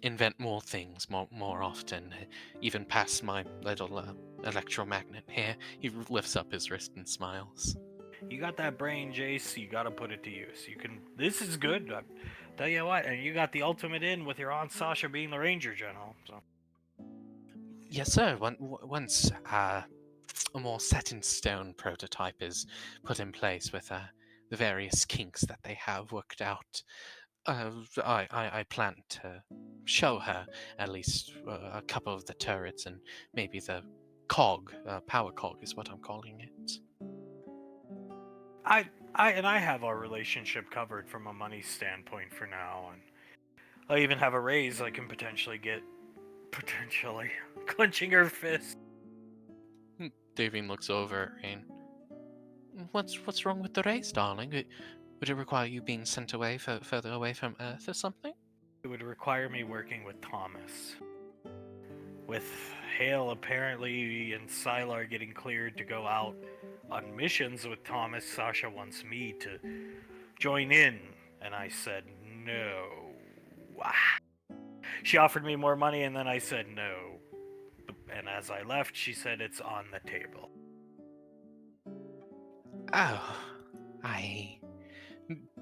invent more things more often, even past my little electromagnet here. He lifts up his wrist and smiles. You got that brain, Jace. You got to put it to use. You can. This is good. Tell you what, and you got the ultimate in with your Aunt Sasha being the Ranger General. So. Yes, sir. Once a more set-in-stone prototype is put in place with the various kinks that they have worked out, I plan to show her at least a couple of the turrets and maybe the cog, power cog is what I'm calling it. I have our relationship covered from a money standpoint for now, and I even have a raise I can potentially get. Potentially. Clenching her fist. Davine looks over and... What's wrong with the race, darling? Would it require you being sent away further away from Earth or something? It would require me working with Thomas. With Hale apparently and Sylar getting cleared to go out on missions with Thomas, Sasha wants me to join in, and I said no. She offered me more money, and then I said no. And as I left, she said it's on the table. Oh,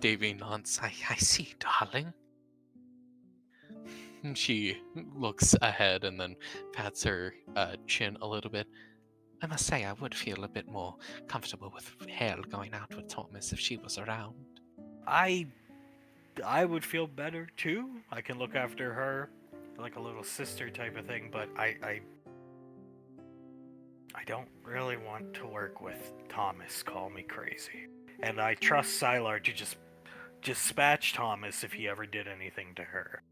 Davy nods. I see, darling. She looks ahead and then pats her chin a little bit. I must say, I would feel a bit more comfortable with Hale going out with Thomas if she was around. I would feel better too. I can look after her like a little sister type of thing, but I don't really want to work with Thomas. Call me crazy. And I trust Sylar to just dispatch Thomas if he ever did anything to her.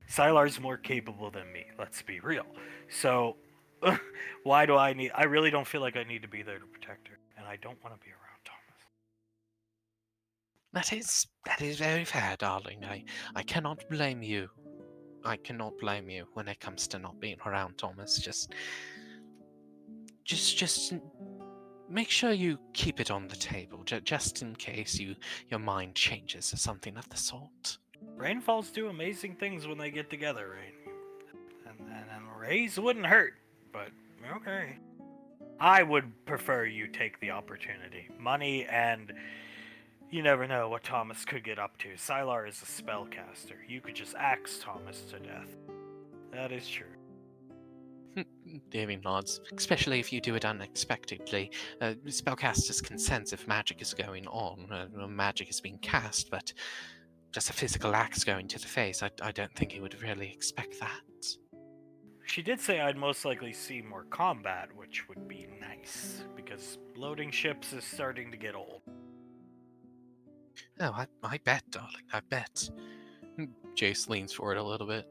Sylar's more capable than me, let's be real. So, why do I need... I really don't feel like I need to be there to protect her. And I don't want to be around Thomas. That is very fair, darling. I cannot blame you. I cannot blame you when it comes to not being around Thomas. Just make sure you keep it on the table, just in case your mind changes or something of the sort. Rainfalls do amazing things when they get together, Rain. And rays wouldn't hurt, but okay. I would prefer you take the opportunity. Money and you never know what Thomas could get up to. Sylar is a spellcaster. You could just axe Thomas to death. That is true. Davy nods, especially if you do it unexpectedly. Spellcasters can sense if magic is going on, magic is being cast, but just a physical axe going to the face, I don't think he would really expect that. She did say I'd most likely see more combat, which would be nice, because loading ships is starting to get old. Oh, I bet, darling, I bet. Jace leans forward a little bit.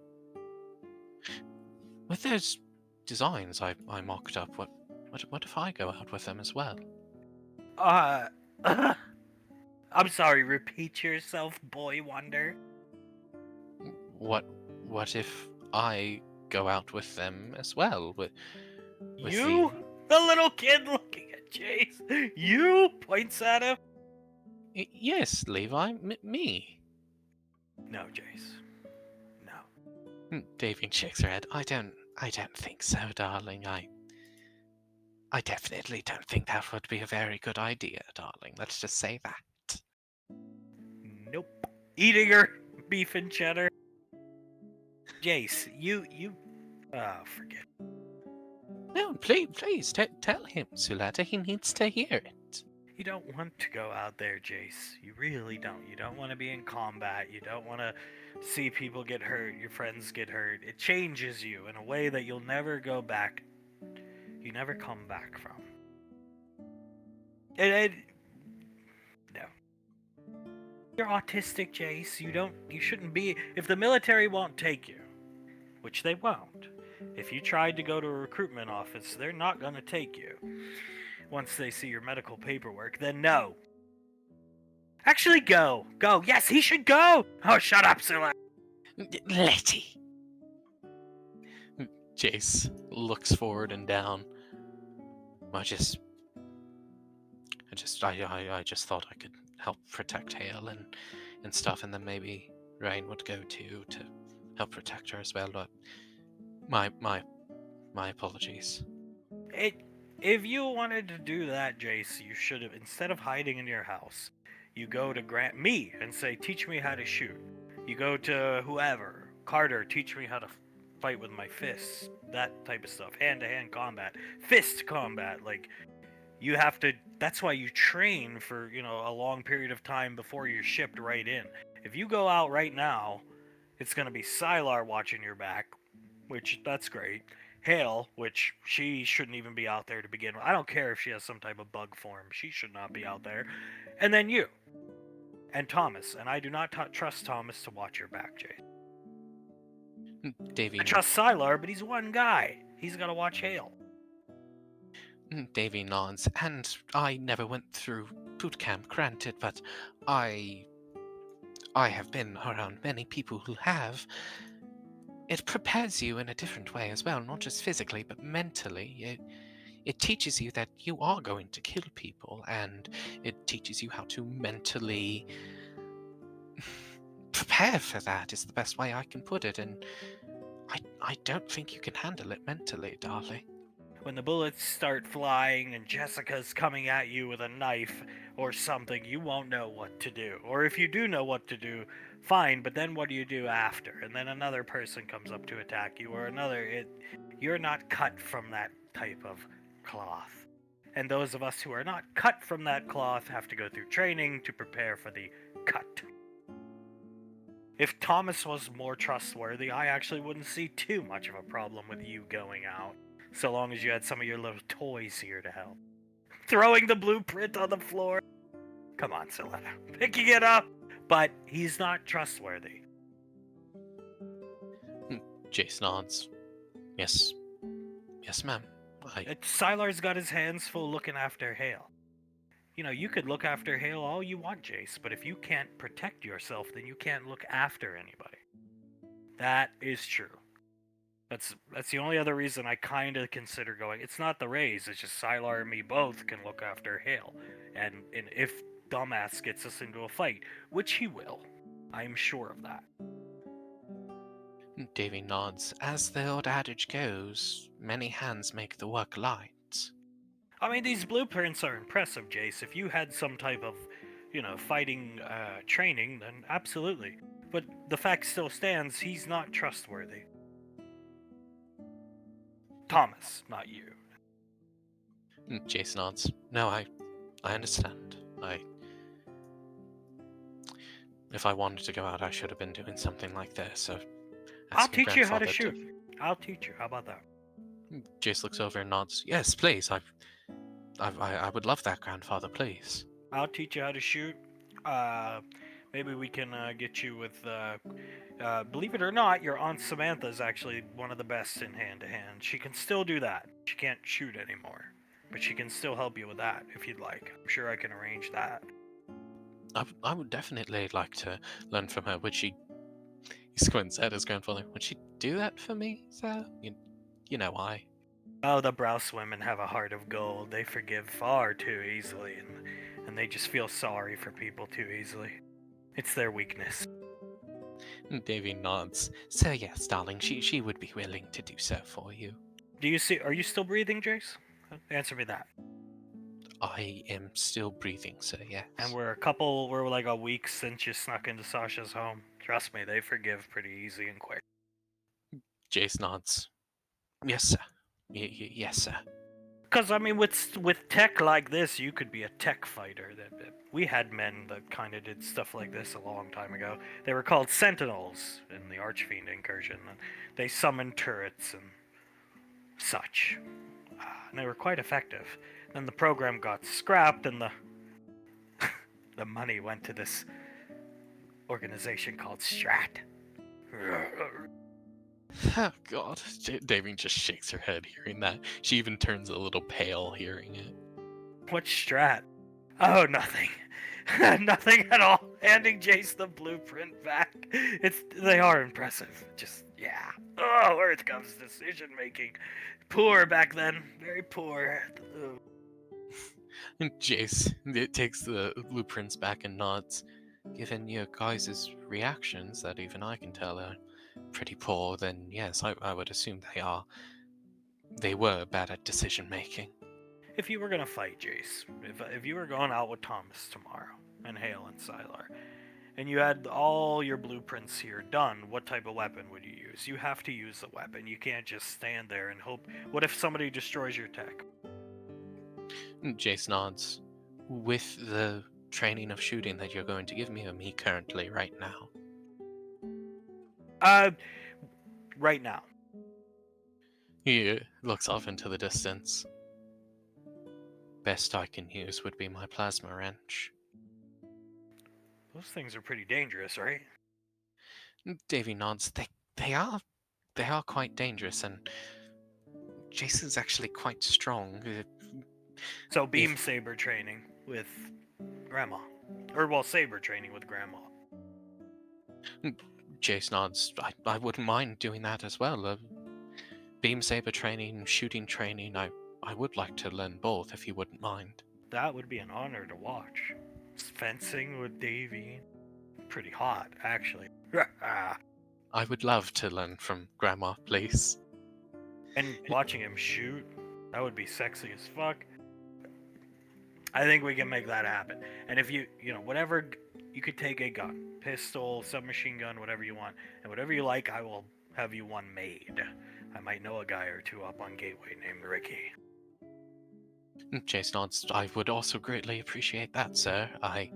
With those designs I mocked up, what if I go out with them as well? I'm sorry, repeat yourself, boy wonder. What if I go out with them as well? With You? The little kid looking at Jace. You? Points at him. Yes, Levi, me. No, Jace. No. Davian shakes her head. I don't think so, darling. I definitely don't think that would be a very good idea, darling. Let's just say that. Nope. Eating her beef and cheddar. Jace, you. Forget. No, please, tell him, Suletta. He needs to hear it. You don't want to go out there, Jace. You really don't. You don't want to be in combat. You don't want to see people get hurt, your friends get hurt. It changes you in a way that you'll never go back. You never come back from. No. You're autistic, Jace. You shouldn't be. If the military won't take you, which they won't, if you tried to go to a recruitment office, they're not going to take you. Once they see your medical paperwork, then no. Actually, go. Go. Yes, he should go. Oh, shut up, Sula. Letty. Jace looks forward and down. I just thought I could help protect Hale and stuff, and then maybe Rain would go too to help protect her as well. But my apologies. If you wanted to do that, Jace, you should have, instead of hiding in your house, you go to me and say, teach me how to shoot. You go to whoever, Carter, teach me how to fight with my fists, that type of stuff, hand-to-hand combat, fist combat, like, you have to, that's why you train for, a long period of time before you're shipped right in. If you go out right now, it's going to be Sylar watching your back, which, that's great. Hale, which she shouldn't even be out there to begin with. I don't care if she has some type of bug form. She should not be out there. And then you. And Thomas. And I do not trust Thomas to watch your back, Jay. Davy. I trust Sylar, but he's one guy. He's got to watch Hale. Davy nods. And I never went through boot camp, granted, but I have been around many people who have. It prepares you in a different way as well, not just physically, but mentally. It teaches you that you are going to kill people, and it teaches you how to mentally prepare for that, is the best way I can put it, and I don't think you can handle it mentally, darling. When the bullets start flying and Jessica's coming at you with a knife or something, you won't know what to do. Or if you do know what to do, fine, but then what do you do after? And then another person comes up to attack you, or you're not cut from that type of cloth. And those of us who are not cut from that cloth have to go through training to prepare for the cut. If Thomas was more trustworthy, I actually wouldn't see too much of a problem with you going out. So long as you had some of your little toys here to help. Throwing the blueprint on the floor. Come on, Selena. Picking it up. But he's not trustworthy. Jace nods. Yes. Yes, ma'am. Sylar's got his hands full looking after Hale. You could look after Hale all you want, Jace, but if you can't protect yourself, then you can't look after anybody. That is true. That's the only other reason I kind of consider going. It's not the Rays, it's just Sylar and me both can look after Hale. And if dumbass gets us into a fight, which he will, I am sure of that. Davy nods. As the old adage goes, many hands make the work light. I mean, these blueprints are impressive, Jace. If you had some type of, fighting training, then absolutely. But the fact still stands, he's not trustworthy. Thomas, not you. Jace nods. No, I understand. If I wanted to go out, I should have been doing something like this. So I'll asking teach you how to grandfather shoot. I'll teach you. How about that? Jace looks over and nods. Yes, please. I would love that, grandfather. Please. I'll teach you how to shoot. Maybe we can get you with. Believe it or not, your Aunt Samantha is actually one of the best in hand to hand. She can still do that. She can't shoot anymore, but she can still help you with that if you'd like. I'm sure I can arrange that. I would definitely like to learn from her. Would she? He squints at his grandfather. Would she do that for me, sir? You know why? Oh, the Browse women have a heart of gold. They forgive far too easily, and they just feel sorry for people too easily. It's their weakness. Davy nods. So yes, darling, she would be willing to do so for you. Do you see? Are you still breathing, Jace? Answer me that. I am still breathing, sir. Yes. And we're like a week since you snuck into Sasha's home. Trust me, they forgive pretty easy and quick. Jace nods. Yes, sir. Yes, sir. Because I mean, with tech like this, you could be a tech fighter. We had men that kind of did stuff like this a long time ago. They were called Sentinels in the Archfiend incursion, and they summoned turrets and such. And they were quite effective. Then the program got scrapped, and the money went to this organization called Strat. Oh, God. Davy just shakes her head hearing that. She even turns a little pale hearing it. What Strat? Oh, nothing. Nothing at all. Handing Jace the blueprint back. They are impressive. Just yeah. Oh, Earth comes decision making. Poor back then. Very poor. And Jace takes the blueprints back and nods. Given your guys' reactions that even I can tell are pretty poor, then yes, I would assume they were bad at decision making. If you were gonna fight Jace, if you were going out with Thomas tomorrow, and Hale and Sylar, and you had all your blueprints here done, what type of weapon would you use? You have to use the weapon. You can't just stand there and hope. What if somebody destroys your tech? Jace nods. With the training of shooting that you're going to give me or me currently right now. Right now. He looks off into the distance. Best I can use would be my plasma wrench. Those things are pretty dangerous, right? Davy nods. They are quite dangerous, and Jason's actually quite strong. So beam saber training with Grandma. Or, well, saber training with Grandma. Jace nods. I wouldn't mind doing that as well. Beam saber training, shooting training. I would like to learn both if you wouldn't mind. That would be an honor to watch. Fencing with Davy. Pretty hot, actually. I would love to learn from Grandma, please. And watching him shoot, that would be sexy as fuck. I think we can make that happen. And if whatever, you could take a gun, pistol, submachine gun, whatever you want, and whatever you like, I will have you one made. I might know a guy or two up on Gateway named Ricky. Jace nods. I would also greatly appreciate that, sir. I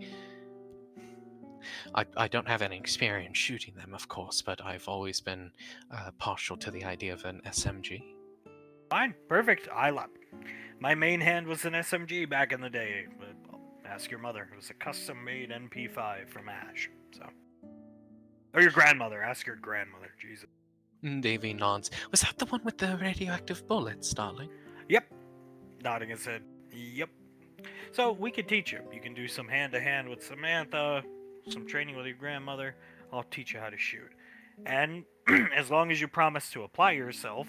don't have any experience shooting them, of course, but I've always been partial to the idea of an SMG. Fine, perfect. My main hand was an SMG back in the day. But ask your mother. It was a custom-made MP5 from Ash. So, or your grandmother. Ask your grandmother. Jesus. Davy nods. Was that the one with the radioactive bullets, darling? Yep. Nodding his head. Yep. So we could teach you. You can do some hand-to-hand with Samantha, some training with your grandmother. I'll teach you how to shoot. And as long as you promise to apply yourself,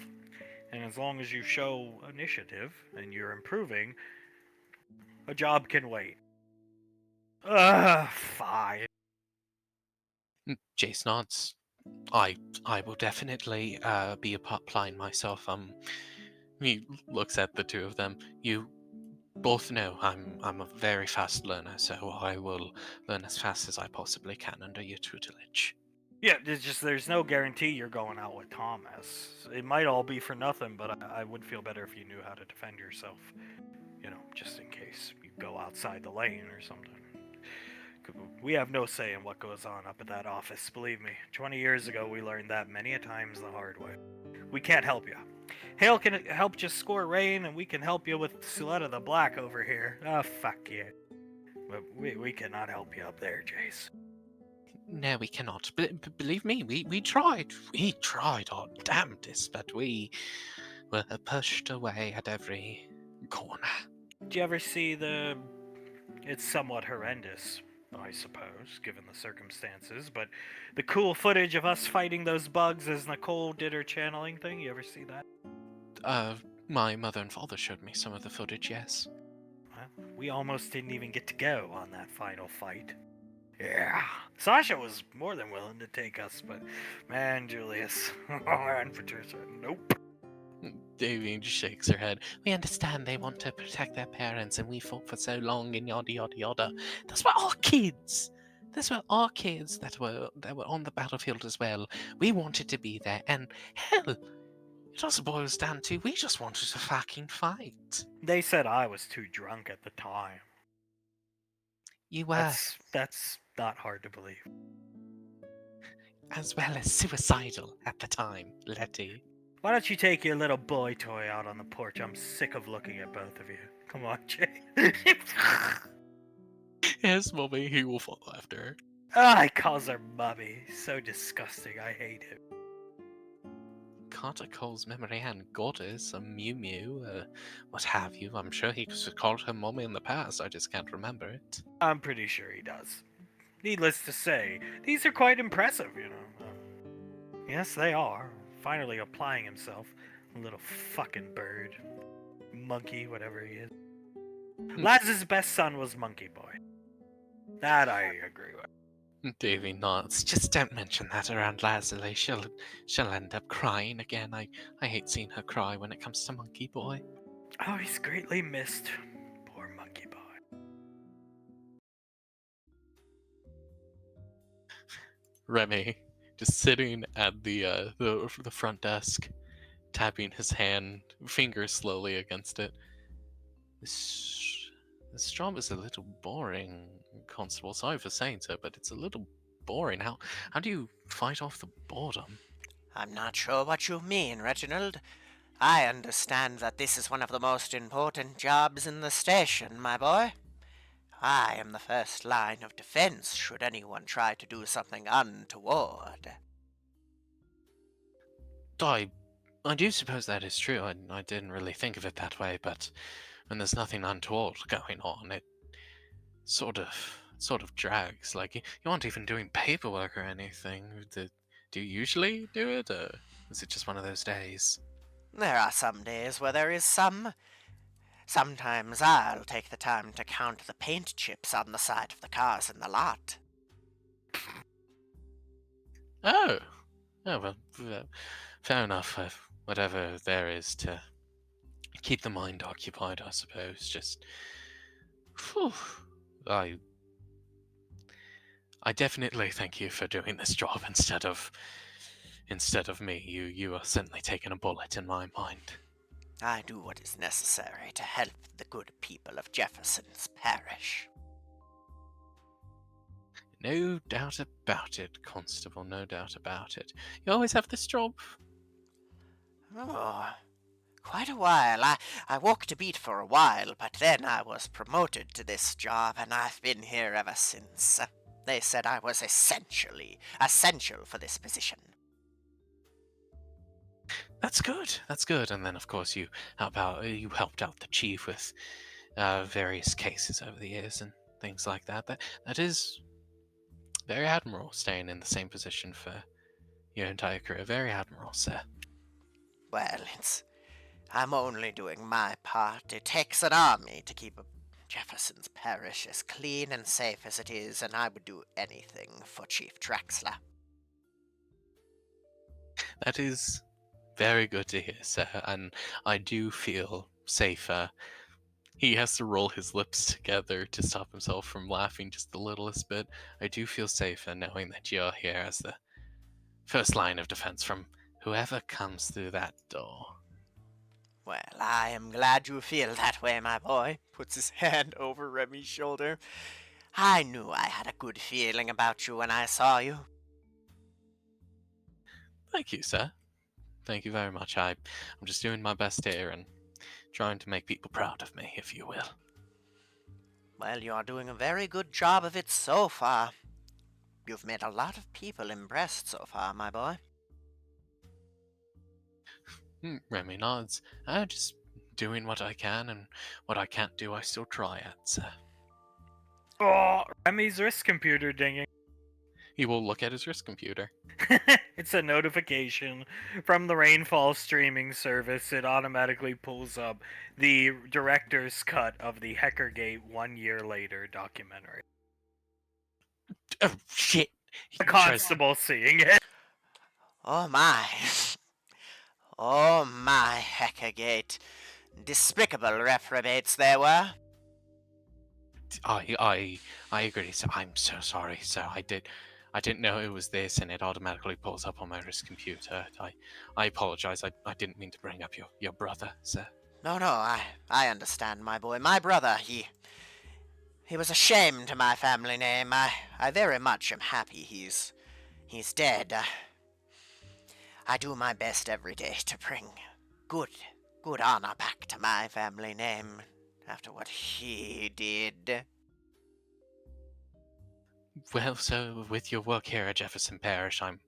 and as long as you show initiative and you're improving, a job can wait. Fine. Jace nods. I will definitely be applying myself. He looks at the two of them. You both know I'm a very fast learner, so I will learn as fast as I possibly can under your tutelage. Yeah, there's no guarantee you're going out with Thomas. It might all be for nothing, but I would feel better if you knew how to defend yourself. Just in case you go outside the lane or something. We have no say in what goes on up at that office, believe me. 20 years ago, we learned that many a times the hard way. We can't help you. Hale can help just score Rain, and we can help you with Suletta the Black over here. Oh, fuck you. But we cannot help you up there, Jace. No, we cannot. Believe me, we tried. We tried our damnedest, but we were pushed away at every corner. Do you ever see the... It's somewhat horrendous, I suppose, given the circumstances, but the cool footage of us fighting those bugs as Nicole did her channeling thing, you ever see that? My mother and father showed me some of the footage, yes. Well, we almost didn't even get to go on that final fight. Yeah, Sasha was more than willing to take us, but man, Julius, and Patricia, nope. Davy just shakes her head. We understand they want to protect their parents, and we fought for so long, and yada yada yada. Those were our kids. Those were our kids that were on the battlefield as well. We wanted to be there, and hell, it also boils down to we just wanted to fucking fight. They said I was too drunk at the time. You were, That's not hard to believe. as well as suicidal at the time, Letty. Why don't you take your little boy toy out on the porch? I'm sick of looking at both of you. Come on, Jay. Yes, Mommy, he will follow after her. He calls her mummy. So disgusting. I hate him. Carter calls Memory Ann goddess, a Mew Mew, what have you. I'm sure he's called her mommy in the past, I just can't remember it. I'm pretty sure he does. Needless to say, these are quite impressive, Yes, they are. Finally applying himself. Little fucking bird. Monkey, whatever he is. Laz's best son was Monkey Boy. That I agree with. Davy nods. Just don't mention that around Lazuli. She'll end up crying again. I hate seeing her cry when it comes to Monkey Boy. Oh, he's greatly missed. Poor Monkey Boy. Remy, just sitting at the front desk, tapping his fingers slowly against it. This job is a little boring, Constable. Sorry for saying so, but it's a little boring. How do you fight off the boredom? I'm not sure what you mean, Reginald. I understand that this is one of the most important jobs in the station, my boy. I am the first line of defense should anyone try to do something untoward. I do suppose that is true. I didn't really think of it that way, but when there's nothing untoward going on, it sort of drags. Like you aren't even doing paperwork or anything. Do you usually do it, or is it just one of those days? There are some days where there is some. Sometimes I'll take the time to count the paint chips on the side of the cars in the lot. Oh, well, fair enough. Whatever there is to keep the mind occupied, I suppose. Just, whew, I definitely thank you for doing this job instead of me. You are certainly taking a bullet in my mind. I do what is necessary to help the good people of Jefferson's parish. No doubt about it, Constable, no doubt about it. You always have this job? Oh, quite a while. I walked a beat for a while, but then I was promoted to this job, and I've been here ever since. They said I was essential for this position. That's good. And then, of course, you helped out the chief with various cases over the years and things like that. That is very admirable, staying in the same position for your entire career. Very admirable, sir. Well, I'm only doing my part. It takes an army to keep Jefferson's parish is clean and safe as it is, and I would do anything for Chief Drexler. That is very good to hear, sir, and I do feel safer. He has to roll his lips together to stop himself from laughing just the littlest bit. I do feel safer knowing that you're here as the first line of defense from whoever comes through that door. Well, I am glad you feel that way, my boy. Puts his hand over Remy's shoulder. I knew I had a good feeling about you when I saw you. Thank you, sir. Thank you very much. I'm just doing my best here and trying to make people proud of me, if you will. Well, you are doing a very good job of it so far. You've made a lot of people impressed so far, my boy. Remy nods. Just doing what I can, and what I can't do, I still try at, sir. Oh, Remy's wrist computer dinging. He will look at his wrist computer. It's a notification from the Rainfall streaming service. It automatically pulls up the director's cut of the Heckergate 1 year later documentary. Oh, shit! He The tries- constable seeing it. Oh my. Oh my, Heckergate. Despicable reprobates they were. I agree, sir. I'm so sorry, sir. I didn't know it was this, and it automatically pulls up on my wrist computer. I apologize. I didn't mean to bring up your brother, sir. No, I understand, my boy. My brother, he was a shame to my family name. I very much am happy he's dead. I do my best every day to bring good honor back to my family name after what he did. Well, so with your work here at Jefferson Parish, I'm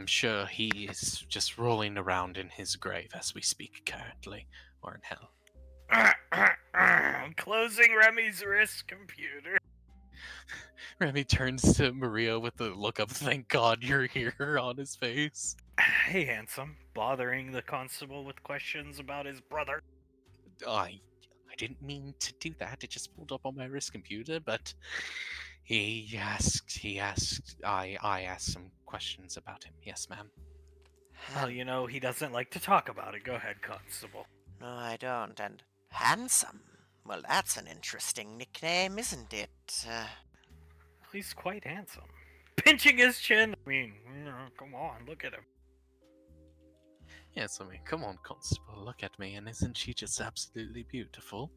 sure he is just rolling around in his grave as we speak currently, or in hell. Closing Remy's wrist computer. Remy turns to Maria with the look of "Thank God you're here" on his face. Hey, handsome. Bothering the constable with questions about his brother. I didn't mean to do that. It just pulled up on my wrist computer, but I asked some questions about him. Yes, ma'am. Well, you know, he doesn't like to talk about it. Go ahead, constable. No, I don't. And handsome. Well, that's an interesting nickname, isn't it? He's quite handsome. Pinching his chin. I mean, come on, look at him. Yes, I mean, come on, Constable, look at me, and isn't she just absolutely beautiful?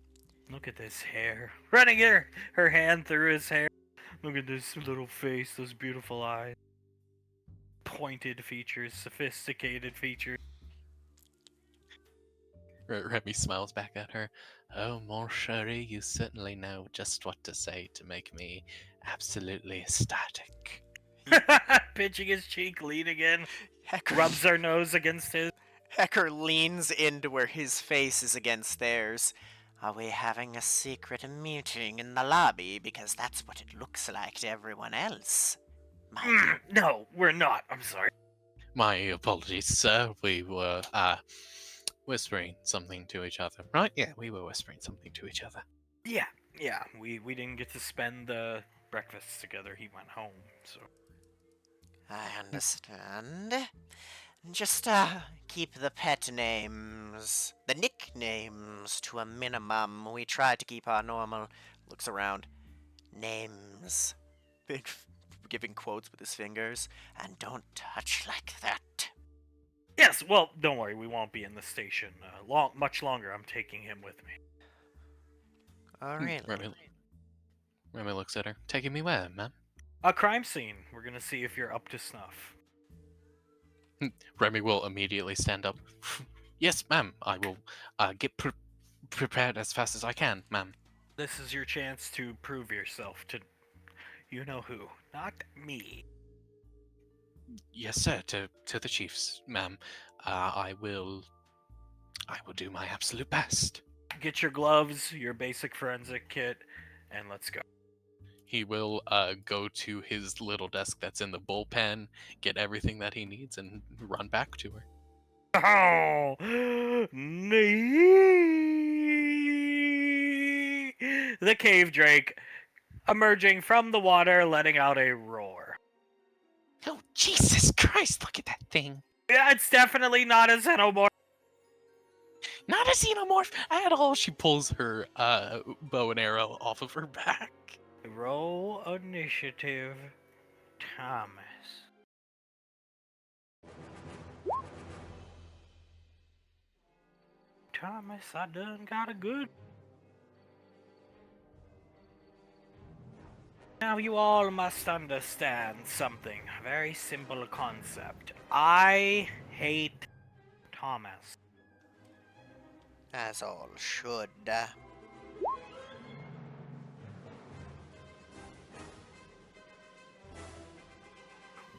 Look at this hair. Running her hand through his hair. Look at this little face, those beautiful eyes. Pointed features, sophisticated features. Remy smiles back at her. Oh, mon chéri, you certainly know just what to say to make me absolutely ecstatic. Pinching his cheek, leaning in, Hecker, rubs her nose against his. Hecker leans into where his face is against theirs. Are we having a secret meeting in the lobby? Because that's what it looks like to everyone else. No, we're not. I'm sorry. My apologies, sir. We were, whispering something to each other, right? Yeah, we were whispering something to each other. Yeah. We didn't get to spend the breakfast together. He went home, so. I understand. Just, keep the pet names, the nicknames to a minimum. We try to keep our normal, looks around, names. Big, giving quotes with his fingers. And don't touch like that. Yes, well, don't worry. We won't be in the station much longer. I'm taking him with me. Oh, really? Remy looks at her. Taking me where, ma'am? A crime scene. We're gonna see if you're up to snuff. Remy will immediately stand up. Yes, ma'am. I will get prepared as fast as I can, ma'am. This is your chance to prove yourself to you know who, not me. Yes, sir. To the chiefs, ma'am. I will do my absolute best. Get your gloves, your basic forensic kit, and let's go. He will go to his little desk that's in the bullpen, get everything that he needs, and run back to her. Oh, the cave drake emerging from the water, letting out a roar. Oh, Jesus Christ, look at that thing. Yeah, it's definitely not a xenomorph. Not a xenomorph at all. She pulls her bow and arrow off of her back. Roll initiative, Thomas. Thomas, I done got a good. Now you all must understand something. A very simple concept. I hate Thomas. As all should.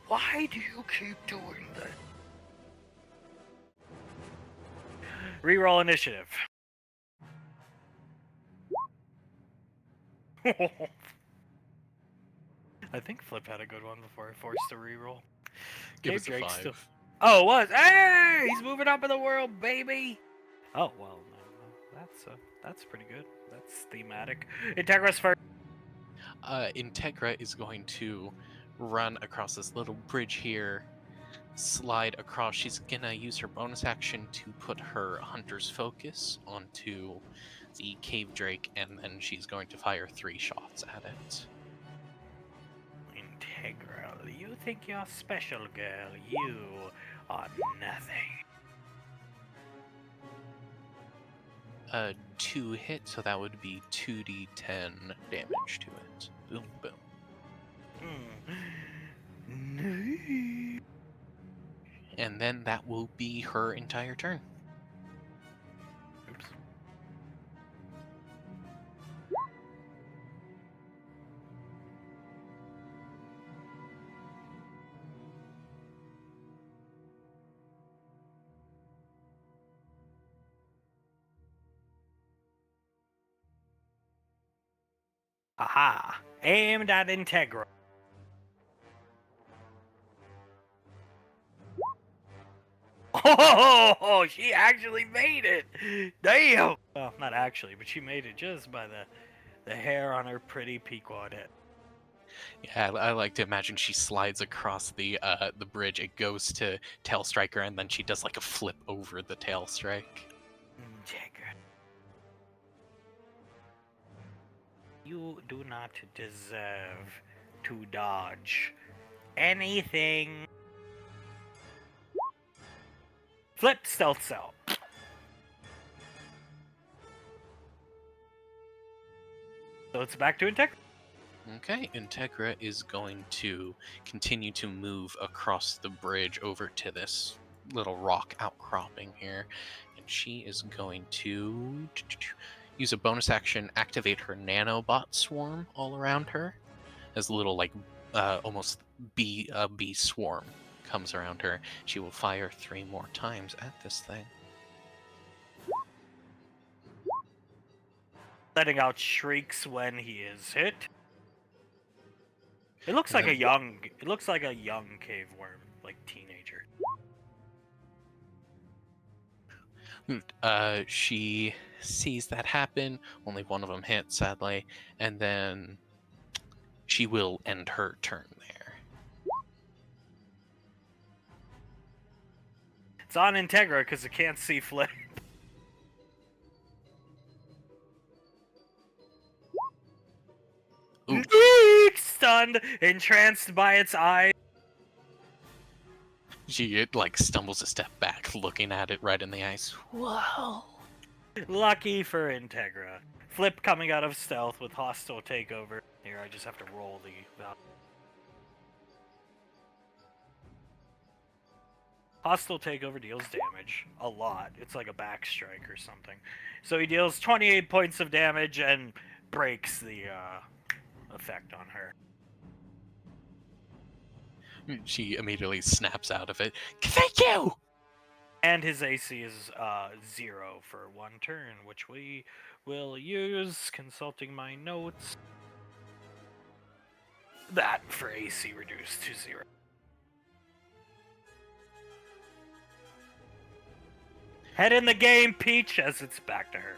Why do you keep doing this? Reroll initiative. I think Flip had a good one before I forced a reroll. It was a Drake's 5. still- Oh, it was. Hey, he's moving up in the world, baby. Oh well, no, that's pretty good. That's thematic. Integris first. Integra is going to run across this little bridge here, slide across. She's gonna use her bonus action to put her hunter's focus onto the cave drake, and then she's going to fire 3 shots at it. Integral, you think you're special, girl? You are nothing. 2 hit, so that would be 2d10 damage to it. Boom, boom. And then that will be her entire turn. Oops. Aha! Aimed at Integral. Oh, she actually made it! Damn! Well, not actually, but she made it just by the hair on her pretty Pequod head. Yeah, I like to imagine she slides across the bridge. It goes to Tail Striker, and then she does like a flip over the Tail Strike. Integral. You do not deserve to dodge anything. Flip stealth cell. So it's back to Integra. Okay, Integra is going to continue to move across the bridge over to this little rock outcropping here, and she is going to use a bonus action, activate her nanobot swarm all around her, as a little like almost bee swarm comes around her. She will fire 3 more times at this thing. Letting out shrieks when he is hit. It looks And like then- it looks like a young cave worm, like teenager. She sees that happen. Only one of them hit, sadly, and then she will end her turn there. It's on Integra because it can't see Flip. Ooh. Stunned, entranced by its eyes. She like stumbles a step back, looking at it right in the eyes. Whoa! Lucky for Integra. Flip coming out of stealth with hostile takeover. Here, I just have to roll the value. Hostile takeover deals damage. A lot. It's like a back strike or something. So he deals 28 points of damage and breaks the effect on her. She immediately snaps out of it. Thank you! And his AC is 0 for 1 turn, which we will use, consulting my notes. That for AC reduced to 0. Head in the game, Peach, as it's back to her.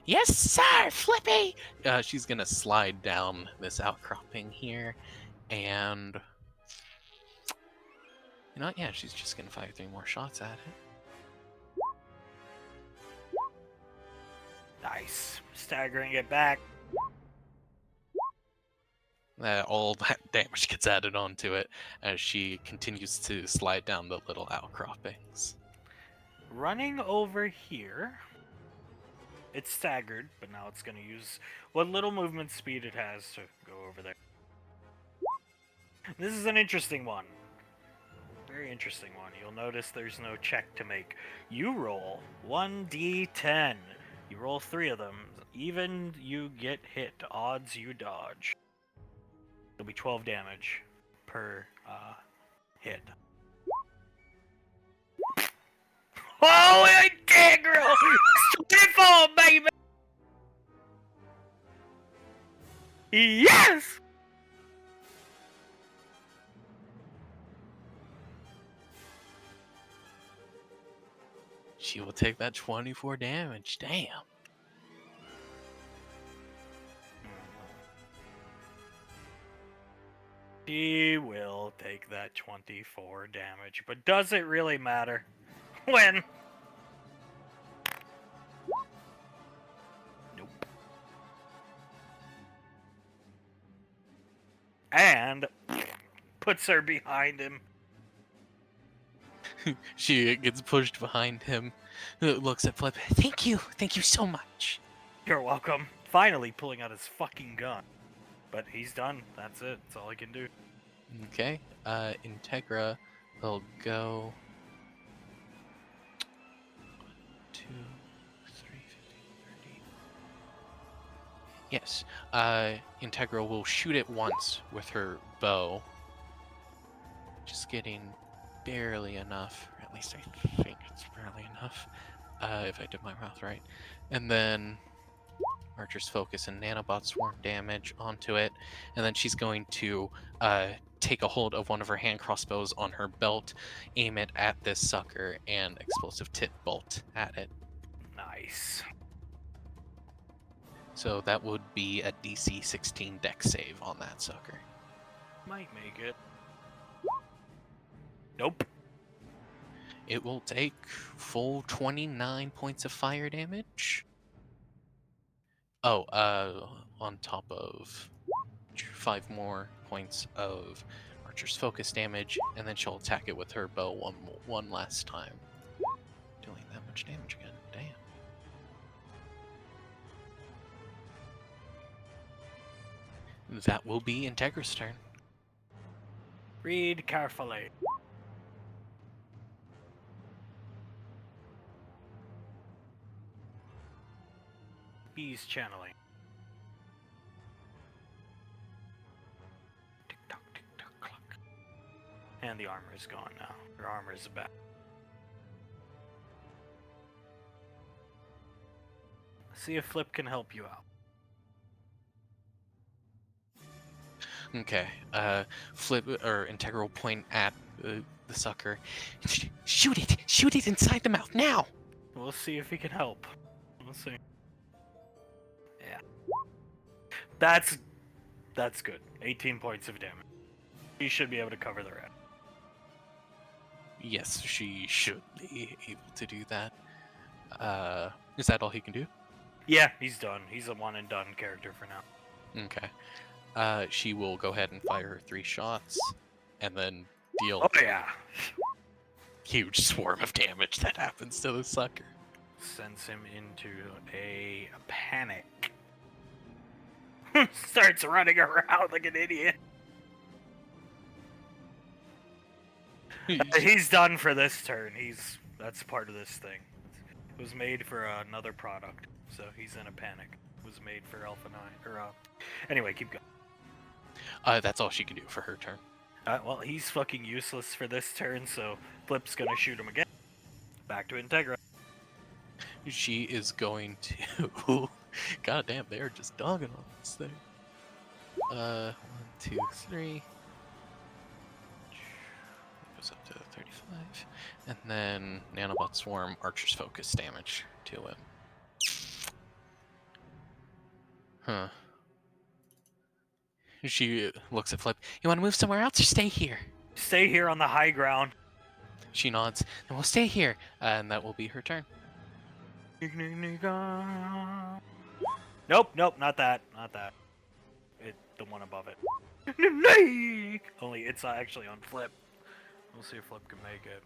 Yes, sir, Flippy! She's gonna slide down this outcropping here, and you know what? Yeah, she's just gonna fire 3 more shots at it. Nice. Staggering it back. All that damage gets added onto it as she continues to slide down the little outcroppings. Running over here. It's staggered, but now it's going to use what little movement speed it has to go over there. This is an interesting one. Very interesting one. You'll notice there's no check to make. You roll 1d10. You roll 3 of them. Even you get hit. Odds you dodge. It'll be 12 damage per hit. Oh, integral! Rainfall, baby! Yes! She will take that 24 damage. Damn. She will take that 24 damage, but does it really matter? When? Nope. And puts her behind him. She gets pushed behind him, looks at Flip. Thank you so much. You're welcome. Finally pulling out his fucking gun. But he's done. That's it. That's all he can do. Okay, Integra will go 2, 3, 15, 30. Yes, Integra will shoot it once with her bow. Just getting barely enough, or at least I think it's barely enough, if I did my math right. And then Archer's Focus and Nanobot Swarm damage onto it, and then she's going to take a hold of one of her hand crossbows on her belt, aim it at this sucker, and explosive tip bolt at it. Nice. So that would be a DC 16 dex save on that sucker. Might make it. Nope. It will take full 29 points of fire damage. Oh, on top of 5 more points of Archer's Focus damage, and then she'll attack it with her bow one last time. Doing that much damage again. Damn. That will be Integra's turn. Read carefully. Bees channeling. Tick tock, clock. And the armor is gone now. Her armor is back. See if Flip can help you out. Okay, Flip or Integral point at the sucker. Shoot it inside the mouth now. We'll see if he can help. We'll see. Yeah. That's good. 18 points of damage. He should be able to cover the rest. Yes, she should be able to do that. Is that all he can do? Yeah, he's done. He's a one and done character for now. Okay. She will go ahead and fire her 3 shots, and then deal Oh yeah. huge swarm of damage that happens to the sucker. Sends him into a panic. Starts running around like an idiot. He's done for this turn. That's part of this thing. It was made for another product, so he's in a panic. It was made for Alpha 9 or anyway, keep going. That's all she can do for her turn. Well, he's fucking useless for this turn, so Flip's gonna shoot him again. Back to Integra. She is going to. God damn, they are just dogging on this thing. 1, 2, 3. Goes up to 35. And then Nanobot Swarm, Archer's Focus damage to him. Huh. She looks at Flip. You want to move somewhere else or stay here? Stay here on the high ground. She nods. And we'll stay here. And that will be her turn. Nope, not that. The one above it. Only it's actually on Flip. We'll see if Flip can make it.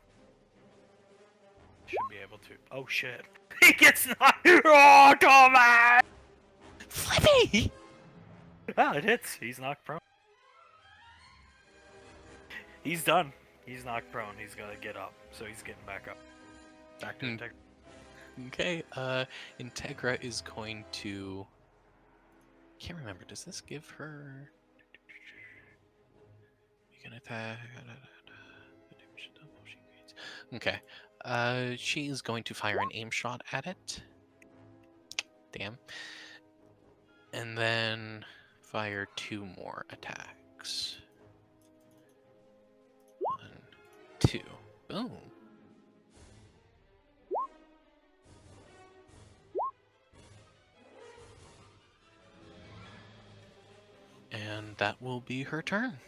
Should be able to. Oh shit. He gets knocked. Oh, Thomas! Flippy! Well, it hits. He's knocked prone. He's done. He's knocked prone. He's gotta get up. So he's getting back up. Back to Integra. Okay, Integra is going to... Can't remember, does this give her... You can attack... Okay, she is going to fire an aim shot at it. Damn. And then fire 2 more attacks. 1, 2. Boom. And that will be her turn.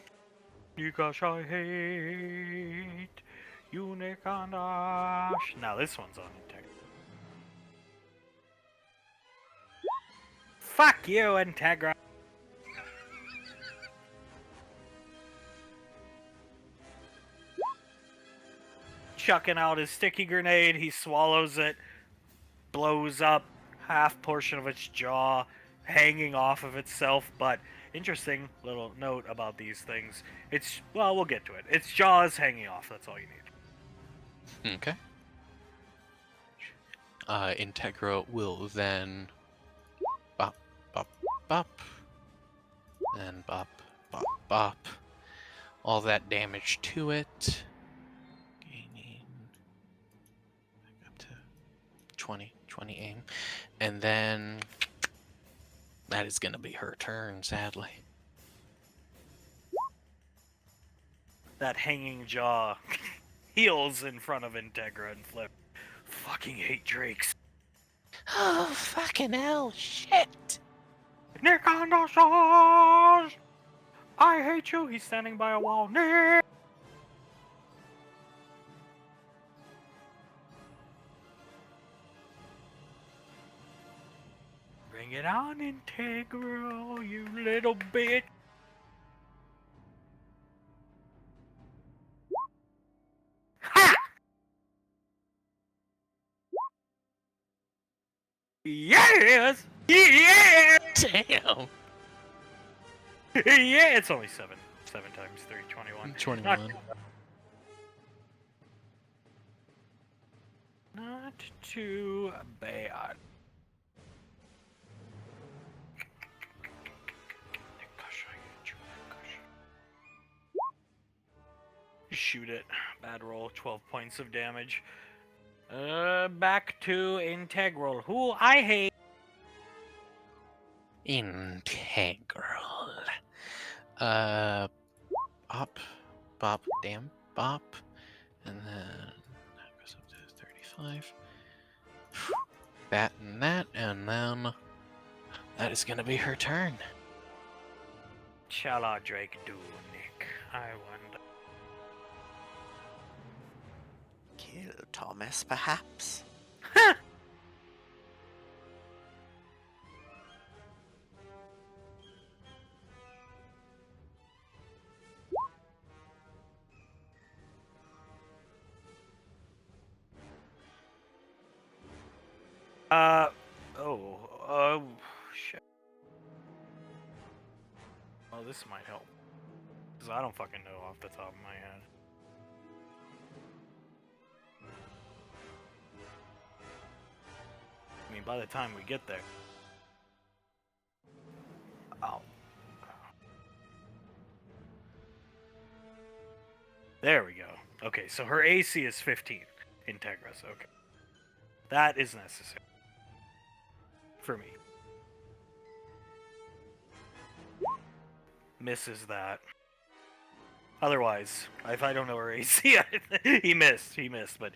Because I hate Unicorn. Now this one's on Integra. Fuck you, Integra. Chucking out his sticky grenade, he swallows it, blows up half portion of its jaw, hanging off of itself. But interesting little note about these things. It's, well, we'll get to it. Its jaw is hanging off. That's all you need. Okay. Integra will then bop, bop, bop, and bop, bop, bop. All that damage to it. Gaining back up to 20 aim. And then that is going to be her turn, sadly. That hanging jaw heals in front of Integra and Flip. Fucking hate Drakes. Oh, fucking hell, shit! Nikondosaurus! I hate you. He's standing by a wall. Nick! Bring it on, Integral, you little bitch. Ha! Yes! Yeah! Damn! Yeah, it's only 7. 7 times 3, 21. 21. Not too bad. Shoot it. Bad roll. 12 points of damage. Back to Integral, who I hate. Integral. Bop, bop, damn, bop. And then that goes up to 35. That and that, and then that is gonna be her turn. Shall our Drake do, Nick? I wonder. Kill Thomas, perhaps? Shit. Oh, this might help. Because I don't fucking know off the top of my head. I mean, by the time we get there. Oh. There we go. Okay, so her AC is 15. Integris, okay. That is necessary. For me. Misses that. Otherwise, if I don't know her AC, he missed, but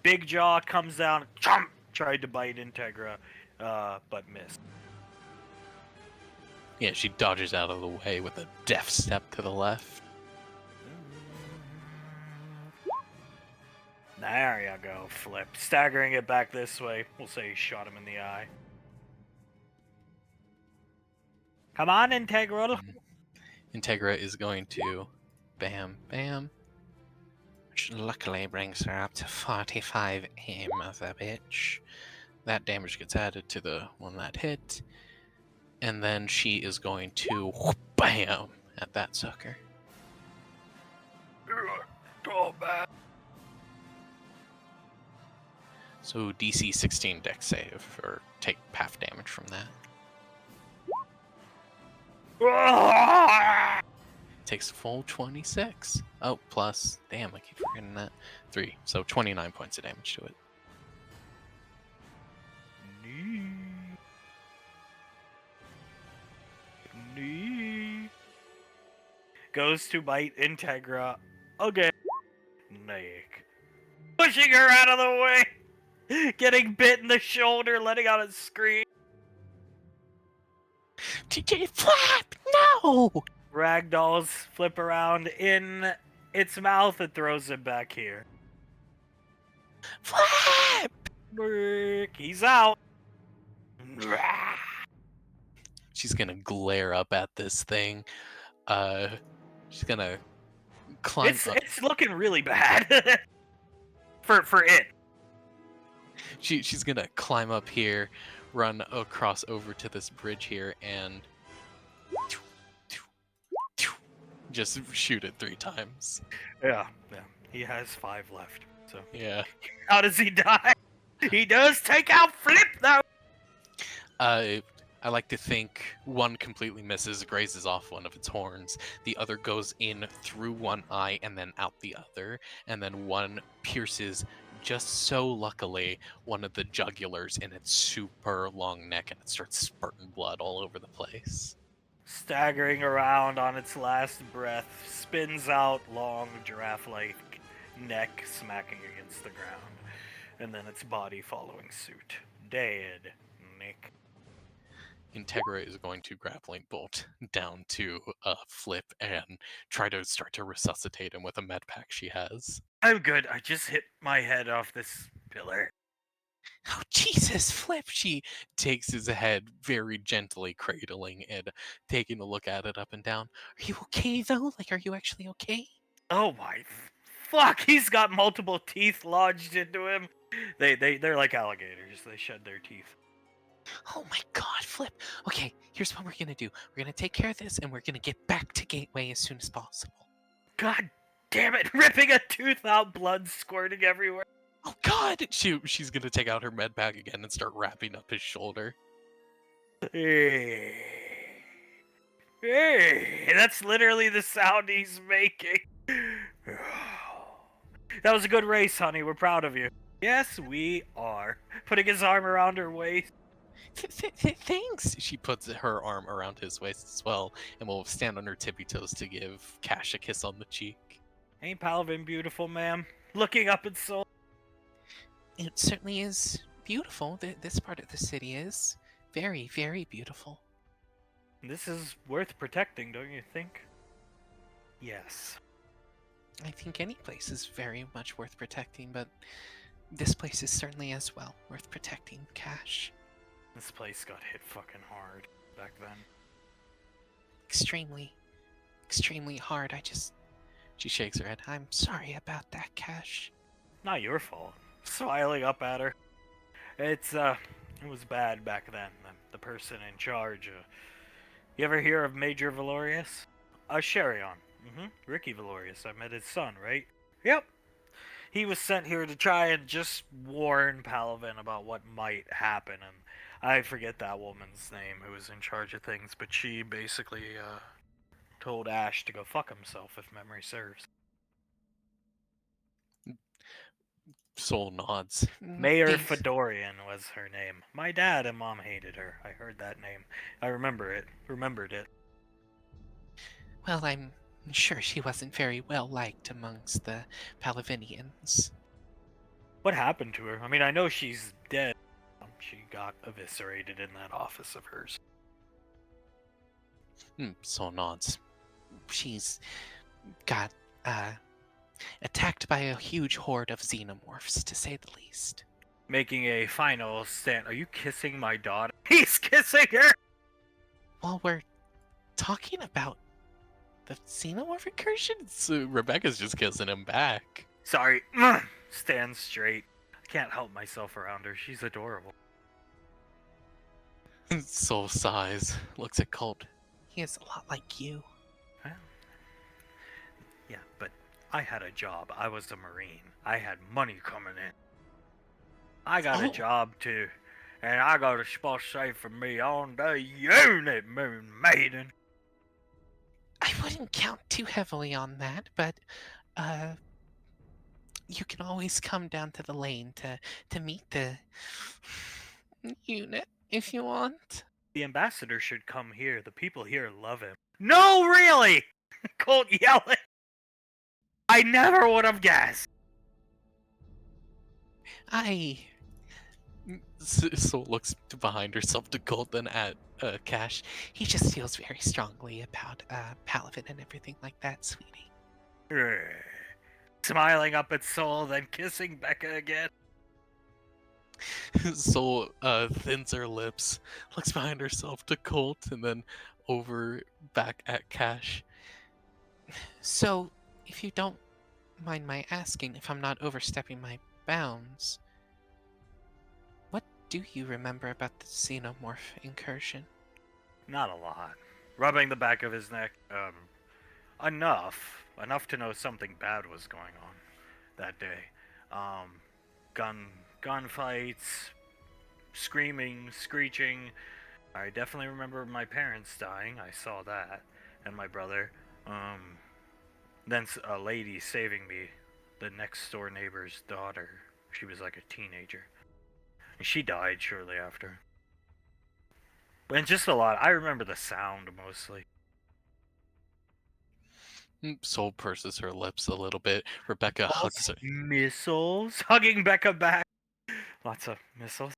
Big Jaw comes down, chomp, tried to bite Integra, but missed. Yeah, she dodges out of the way with a deft step to the left. There you go, Flip. Staggering it back this way. We'll say you shot him in the eye. Come on, Integral. Integra is going to bam, bam. Which luckily brings her up to 45 aim, mother bitch. That damage gets added to the one that hit. And then she is going to bam at that sucker. Oh, man. So DC 16 dex save, or take half damage from that. Takes a full 26. Oh, plus, damn, I keep forgetting that. 3, so 29 points of damage to it. Goes to bite Integra again. Nick. Pushing her out of the way. Getting bit in the shoulder, letting out a scream. TJ, flap! No! Ragdolls flip around in its mouth and throws him back here. Flap! He's out. She's gonna glare up at this thing. She's gonna climb up. It's looking really bad. for it. She's gonna climb up here, run across over to this bridge here, and just shoot it 3 times. Yeah. He has 5 left. So Yeah. how does he die? He does take out Flip though. I like to think one completely misses, grazes off one of its horns. The other goes in through one eye and then out the other. And then one pierces, just so luckily, one of the jugulars in its super long neck, and it starts spurting blood all over the place. Staggering around on its last breath, spins out long giraffe-like neck smacking against the ground. And then its body following suit. Dead, Nick. Integra is going to grappling bolt down to Flip and try to start to resuscitate him with a med pack she has. I'm good. I just hit my head off this pillar. Oh, Jesus, Flip! She takes his head, very gently cradling and taking a look at it up and down. Are you okay, though? Like, are you actually okay? Oh my fuck! He's got multiple teeth lodged into him. They're like alligators. They shed their teeth. Oh my god, Flip. Okay, here's what we're gonna do. We're gonna take care of this, and we're gonna get back to Gateway as soon as possible. God damn it! Ripping a tooth out, blood squirting everywhere. Oh god! She's gonna take out her med pack again and start wrapping up his shoulder. Hey, that's literally the sound he's making. That was a good race, honey. We're proud of you. Yes, we are. Putting his arm around her waist. Thanks! She puts her arm around his waist as well, and will stand on her tippy toes to give Cash a kiss on the cheek. Ain't Palavin beautiful, ma'am? Looking up at Soul. It certainly is beautiful. This part of the city is very, very beautiful. This is worth protecting, don't you think? Yes. I think any place is very much worth protecting, but this place is certainly as well worth protecting, Cash. This place got hit fucking hard back then. Extremely, extremely hard. She shakes her head. I'm sorry about that, Cash. Not your fault. Smiling up at her. It was bad back then. The person in charge. You ever hear of Major Valorius? Sherion. Ricky Valorius. I met his son, right? Yep. He was sent here to try and just warn Palavin about what might happen, and I forget that woman's name who was in charge of things, but she basically told Ash to go fuck himself, if memory serves. Soul nods. Mayor Thanks. Fedorian was her name. My dad and mom hated her. I heard that name. I remembered it. Well, I'm sure she wasn't very well liked amongst the Palavinians. What happened to her? I mean, I know she's dead. She got eviscerated in that office of hers. Soul nods. She's got attacked by a huge horde of xenomorphs, to say the least. Making a final stand. Are you kissing my daughter? He's kissing her! While we're talking about the xenomorph incursion, so Rebecca's just kissing him back. Sorry. Stand straight. I can't help myself around her. She's adorable. Soul sighs, looks at Colt. He is a lot like you. Well, yeah, but I had a job. I was a Marine. I had money coming in. I got a job too. And I got a spot saved for me on the unit, Moon Maiden. I wouldn't count too heavily on that, but you can always come down to the lane to meet the unit if you want. The ambassador should come here. The people here love him. No, really! Colt yelling. I never would have guessed. Soul looks behind herself to Colt, then at Cash. He just feels very strongly about Palavin and everything like that, sweetie. Smiling up at Soul, then kissing Becca again. Soul thins her lips, looks behind herself to Colt, and then over back at Cash. So, if you don't mind my asking, if I'm not overstepping my bounds, what do you remember about the xenomorph incursion? Not a lot. Rubbing the back of his neck. Enough to know something bad was going on that day. Gunfights, screaming, screeching. I definitely remember my parents dying. I saw that, and my brother. Then a lady saving me, the next door neighbor's daughter. She was like a teenager. And she died shortly after. And just a lot. I remember the sound mostly. Soul purses her lips a little bit. Rebecca hugs her. Missiles? Hugging Becca back. Lots of missiles.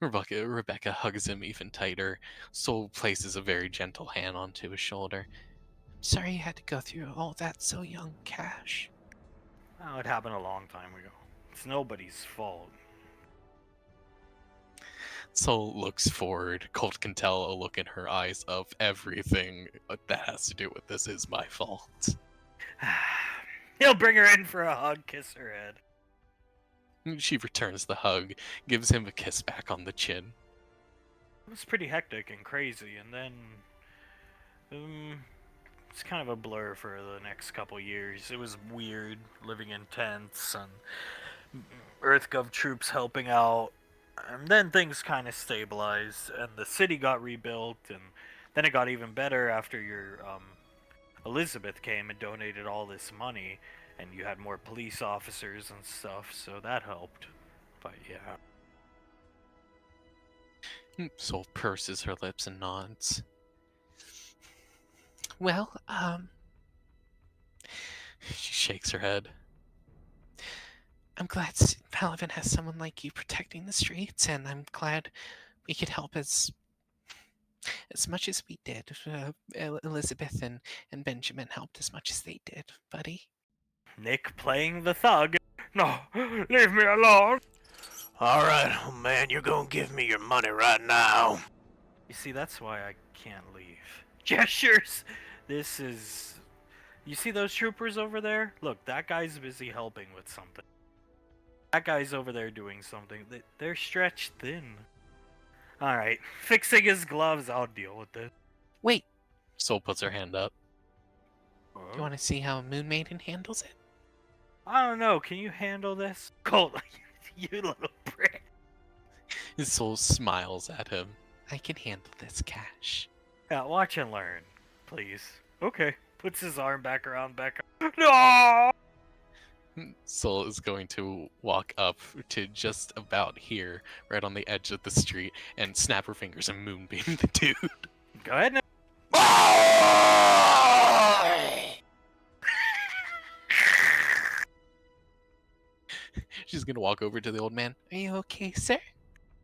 Rebecca hugs him even tighter. Soul places a very gentle hand onto his shoulder. Sorry you had to go through all that so young, Cash. Oh, it happened a long time ago. It's nobody's fault. Soul looks forward. Colt can tell a look in her eyes of everything that has to do with this is my fault. He'll bring her in for a hug, kiss her head. She returns the hug, gives him a kiss back on the chin. It was pretty hectic and crazy, and then it's kind of a blur for the next couple years. It was weird living in tents and EarthGov troops helping out. And then things kind of stabilized, and the city got rebuilt, and then it got even better after your Elizabeth came and donated all this money, and you had more police officers and stuff, so that helped. But yeah. Soul purses her lips and nods. Well, she shakes her head. I'm glad Palavin has someone like you protecting the streets, and I'm glad we could help as much as we did. Elizabeth and Benjamin helped as much as they did, buddy. Nick playing the thug. No, leave me alone. Alright, oh man, you're gonna give me your money right now. You see, that's why I can't leave. Gestures! This is... You see those troopers over there? Look, that guy's busy helping with something. That guy's over there doing something. They're stretched thin. Alright, fixing his gloves, I'll deal with this. Wait! Soul puts her hand up. Huh? You want to see how Moon Maiden handles it? I don't know, can you handle this? Colt, you little prick. His soul smiles at him. I can handle this, Cash. Yeah, watch and learn, please. Okay. Puts his arm back around Becca. No! Soul is going to walk up to just about here, right on the edge of the street, and snap her fingers and moonbeam the dude. Go ahead now. She's gonna walk over to the old man. Are you okay, sir?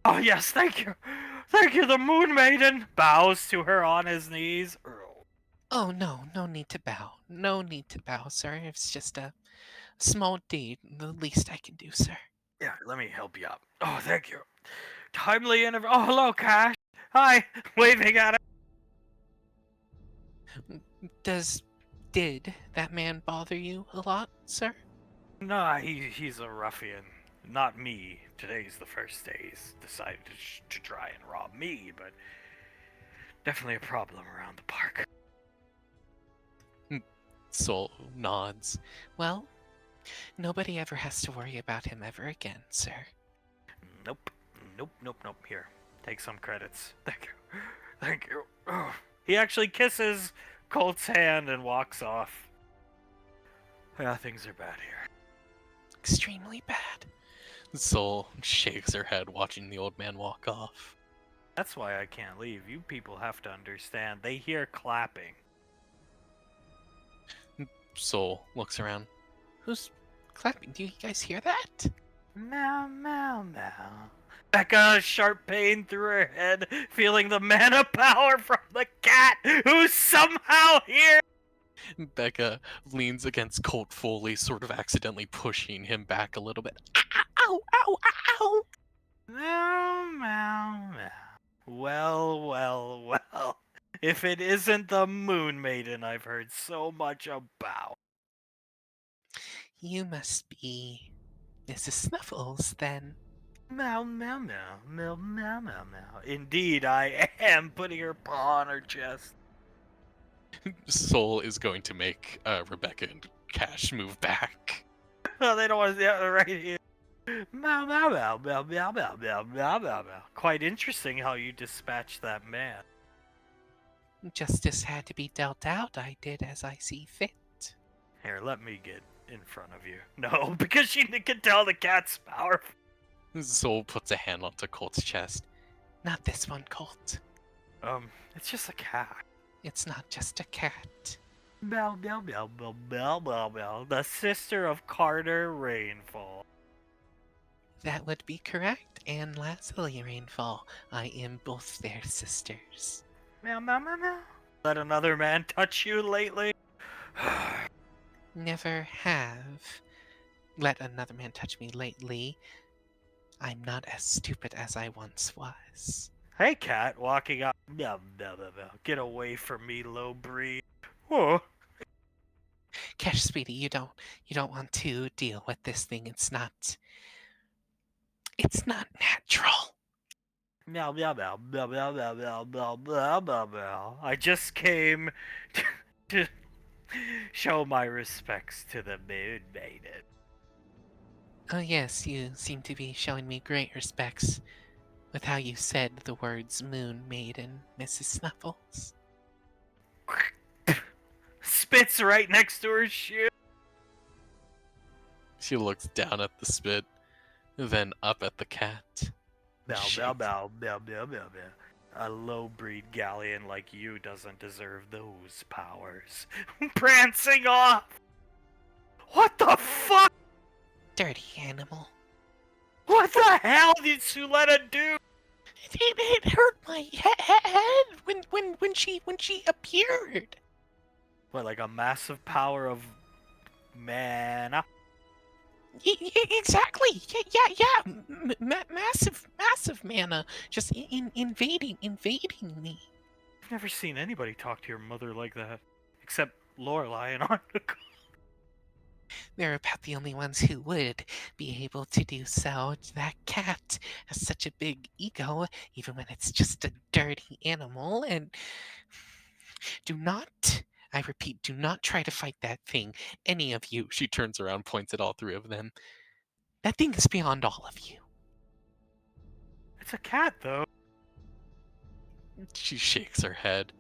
Oh yes, thank you. Thank you, the Moon Maiden! Bows to her on his knees. Oh, no, no need to bow. No need to bow, sir. It's just a small deed, the least I can do, sir. Yeah, let me help you up. Oh, thank you. Timely interview. Oh, hello, Cash. Hi, waving at Did that man bother you a lot, sir? Nah, he's a ruffian. Not me. Today's the first day he's decided to try and rob me, but definitely a problem around the park. Soul nods. Well, nobody ever has to worry about him ever again, sir. Nope. Nope. Here, take some credits. Thank you. Thank you. Oh. He actually kisses Colt's hand and walks off. Yeah, things are bad here. Extremely bad. Soul shakes her head, watching the old man walk off. That's why I can't leave. You people have to understand. They hear clapping. Soul looks around. Who's clapping? Do you guys hear that? Meow, meow, meow. Becca, sharp pain through her head, feeling the mana power from the cat, who's somehow here. Becca leans against Colt Foley, sort of accidentally pushing him back a little bit. Ow, ow, ow! Meow, meow, meow. Well. If it isn't the Moon Maiden I've heard so much about. You must be Mrs. Snuffles, then. Meow, meow, meow, meow, meow, meow, meow. Indeed, I am, putting her paw on her chest. Soul is going to make Rebecca and Cash move back. Oh, they don't want to see it right here. Meow, meow, meow, meow, meow, meow, meow, meow, meow, meow. Quite interesting how you dispatched that man. Justice had to be dealt out. I did as I see fit. Here, let me get in front of you. No, because she can tell the cat's powerful. Soul puts a hand onto Colt's chest. Not this one, Colt. It's just a cat. It's not just a cat. Meow, meow, meow, meow, meow, meow, meow. The sister of Carter Rainfall. That would be correct, and lastly, Rainfall, I am both their sisters. Meow, meow, meow, meow. Let another man touch you lately? Never have let another man touch me lately. I'm not as stupid as I once was. Hey, cat, walking up. Meow, meow, meow, meow. Get away from me, low breed. Whoa. Cash, sweetie, you don't want to deal with this thing. It's not natural. Meow, meow, meow, meow, meow, meow, meow, meow, meow, meow, meow. I just came to show my respects to the Moon Maiden. Oh yes, you seem to be showing me great respects with how you said the words Moon Maiden, Mrs. Snuffles. Spits right next to her shoe. She looks down at the spit, then up at the cat. Meow, meow, meow, meow, meow, meow, meow. A low-breed galleon like you doesn't deserve those powers. Prancing off! What the fuck? Dirty animal. What the hell did Suletta do? It hurt my head when she appeared. What, like a massive power of mana? Exactly. Yeah. Massive mana just invading me. I've never seen anybody talk to your mother like that. Except Lorelai and Arnica. They're about the only ones who would be able to do so. That cat has such a big ego, even when it's just a dirty animal. And I repeat, do not try to fight that thing. Any of you. She turns around, points at all three of them. That thing is beyond all of you. It's a cat, though. She shakes her head.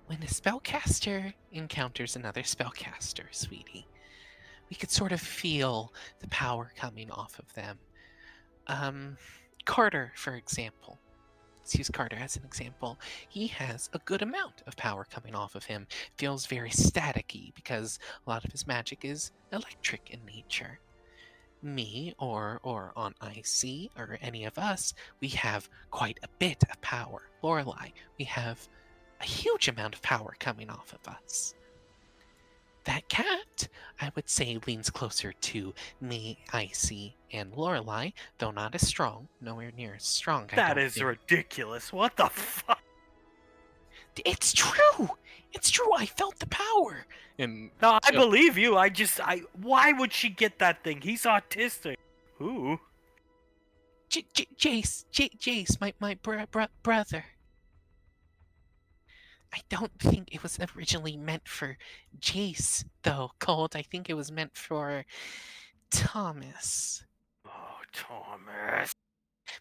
When a spellcaster encounters another spellcaster, sweetie, we could sort of feel the power coming off of them. Carter, for example. Let's use Carter as an example. He has a good amount of power coming off of him. Feels very staticky because a lot of his magic is electric in nature. me or on IC or any of us, we have quite a bit of power. Lorelei, we have a huge amount of power coming off of us. That cat, I would say, leans closer to me, Icy, and Lorelei, though not as strong, nowhere near as strong. That is ridiculous. What the fuck? It's true. It's true. I felt the power. And no, I believe you. Why would she get that thing? He's autistic. Who? Jace, my brother. I don't think it was originally meant for Jace, though, Cold. I think it was meant for Thomas. Oh, Thomas.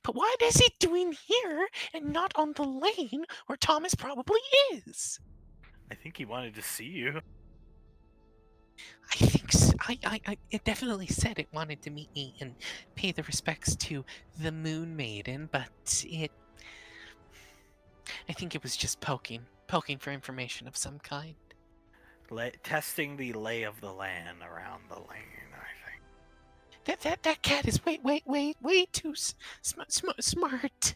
But what is he doing here and not on the lane where Thomas probably is? I think he wanted to see you. I think so. It definitely said it wanted to meet me and pay the respects to the Moon Maiden, but I think it was just poking for information of some kind. Testing the lay of the land around the lane, I think. That cat is way too smart.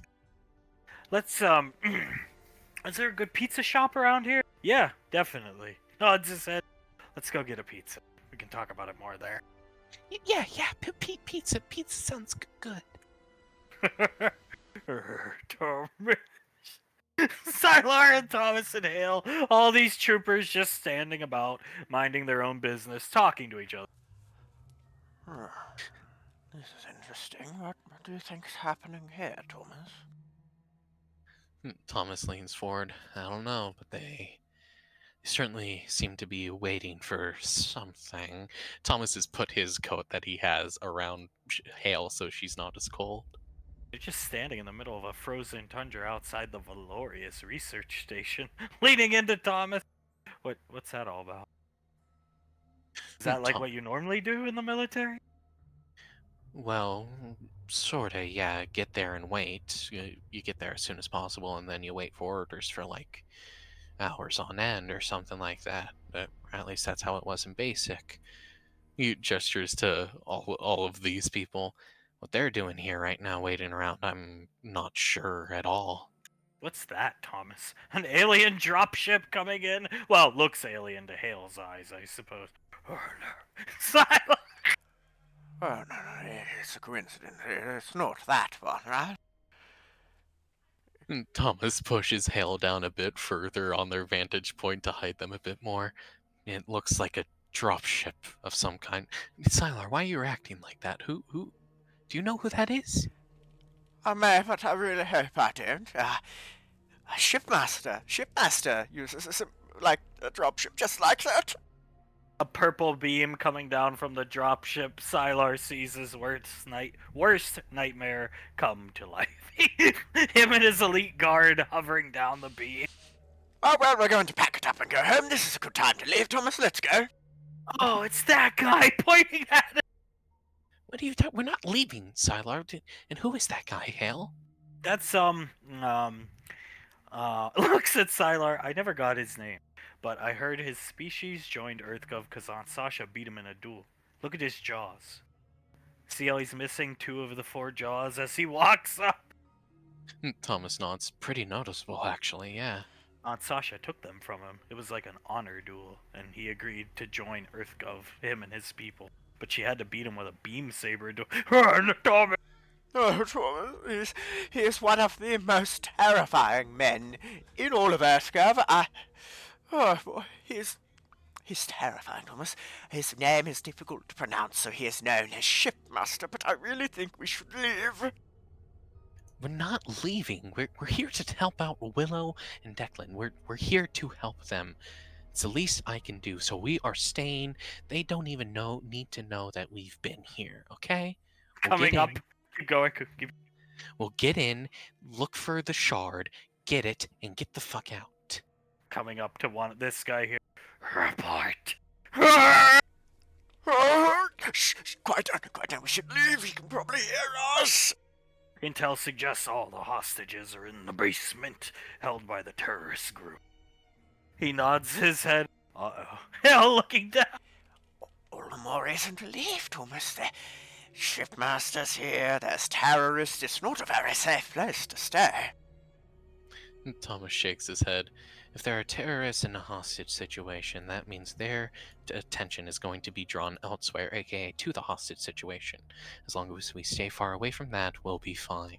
Let's is there a good pizza shop around here? Yeah, definitely. No, it just said, let's go get a pizza. We can talk about it more there. Yeah. Pizza sounds good. Thomas. Sylar and Thomas and Hale, all these troopers just standing about, minding their own business, talking to each other. This is interesting. What do you think's happening here, Thomas? Thomas leans forward. I don't know, but they certainly seem to be waiting for something. Thomas has put his coat that he has around Hale so she's not as cold. They're just standing in the middle of a frozen tundra outside the Valorious research station, leaning into Thomas. What's that all about? Is that like what you normally do in the military? Well, sorta, yeah. Get there and wait. You get there as soon as possible, and then you wait for orders for like hours on end or something like that. But at least that's how it was in basic. He gestures to all of these people. What they're doing here right now, waiting around, I'm not sure at all. What's that, Thomas? An alien dropship coming in? Well, looks alien to Hale's eyes, I suppose. Oh no. Silence! Oh, no, it's a coincidence. It's not that one, right? Thomas pushes Hale down a bit further on their vantage point to hide them a bit more. It looks like a dropship of some kind. Sylar, why are you acting like that? Who? Do you know who that is? I may, but I really hope I don't. A shipmaster uses like a dropship just like that. A purple beam coming down from the dropship. Sylar sees his worst nightmare come to life. Him and his elite guard hovering down the beam. Oh, well, we're going to pack it up and go home. This is a good time to leave, Thomas. Let's go. Oh, it's that guy pointing at it. What are you talking? We're not leaving, Sylar. And who is that guy, Hale? That's looks at Sylar. I never got his name, but I heard his species joined EarthGov because Aunt Sasha beat him in a duel. Look at his jaws. See how he's missing 2 of the 4 jaws as he walks up? Thomas nods. Pretty noticeable, actually, yeah. Aunt Sasha took them from him. It was like an honor duel, and he agreed to join EarthGov, him and his people. But she had to beat him with a beam saber. Thomas! Oh, Thomas, he is one of the most terrifying men in all of EarthGov. Oh, boy, he's terrifying, Thomas. His name is difficult to pronounce, so he is known as Shipmaster, but I really think we should leave. We're not leaving. We're here to help out Willow and Declan. We're here to help them. It's the least I can do. So we are staying. They don't even need to know that we've been here. Okay? Coming up. Keep going. We'll get in, look for the shard, get it, and get the fuck out. Coming up to this guy here. Report. Shh, quiet down. We should leave. He can probably hear us. Intel suggests all the hostages are in the basement, held by the terrorist group. He nods his head. Uh-oh. Hell, looking down. All the more reason to leave, Thomas. Shipmaster's here, there's terrorists, it's not a very safe place to stay. Thomas shakes his head. If there are terrorists in a hostage situation, that means their attention is going to be drawn elsewhere, aka to the hostage situation. As long as we stay far away from that, we'll be fine.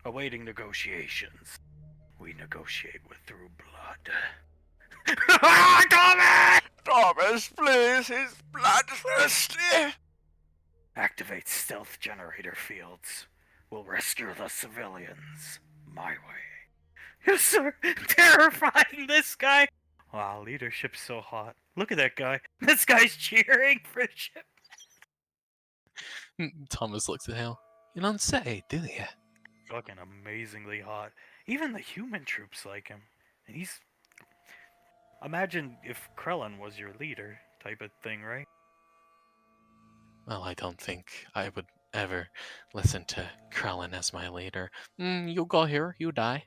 Awaiting negotiations. We negotiate with through blood. Tommy! Thomas, please, he's bloodthirsty. Activate stealth generator fields. We'll rescue the civilians. My way. Yes, sir. Terrifying, this guy. Wow, leadership's so hot. Look at that guy. This guy's cheering for ship. Thomas looks at Hale. You don't say, do you? Fucking amazingly hot. Even the human troops like him. And he's... Imagine if Krellin was your leader, type of thing, right? Well, I don't think I would ever listen to Krellin as my leader. You go here, you die.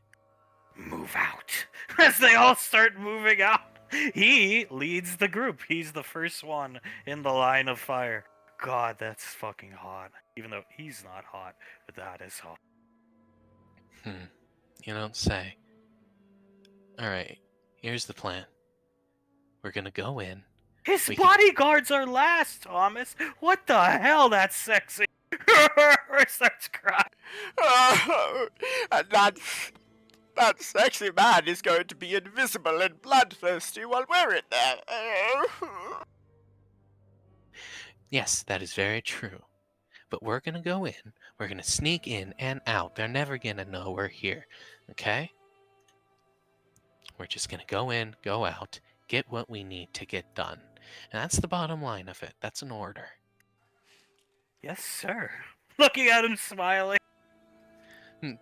Move out. As they all start moving out, he leads the group. He's the first one in the line of fire. God, that's fucking hot. Even though he's not hot, but that is hot. You don't say. Alright, here's the plan. We're gonna go in. His We bodyguards are last, Thomas. What the hell? That's sexy. Starts crying. Oh, and that sexy man is going to be invisible and bloodthirsty while we're in there. Yes, that is very true. But we're gonna go in. We're gonna sneak in and out. They're never gonna know we're here. Okay? We're just gonna go in, go out, get what we need to get done. And that's the bottom line of it. That's an order. Yes, sir. Looking at him smiling.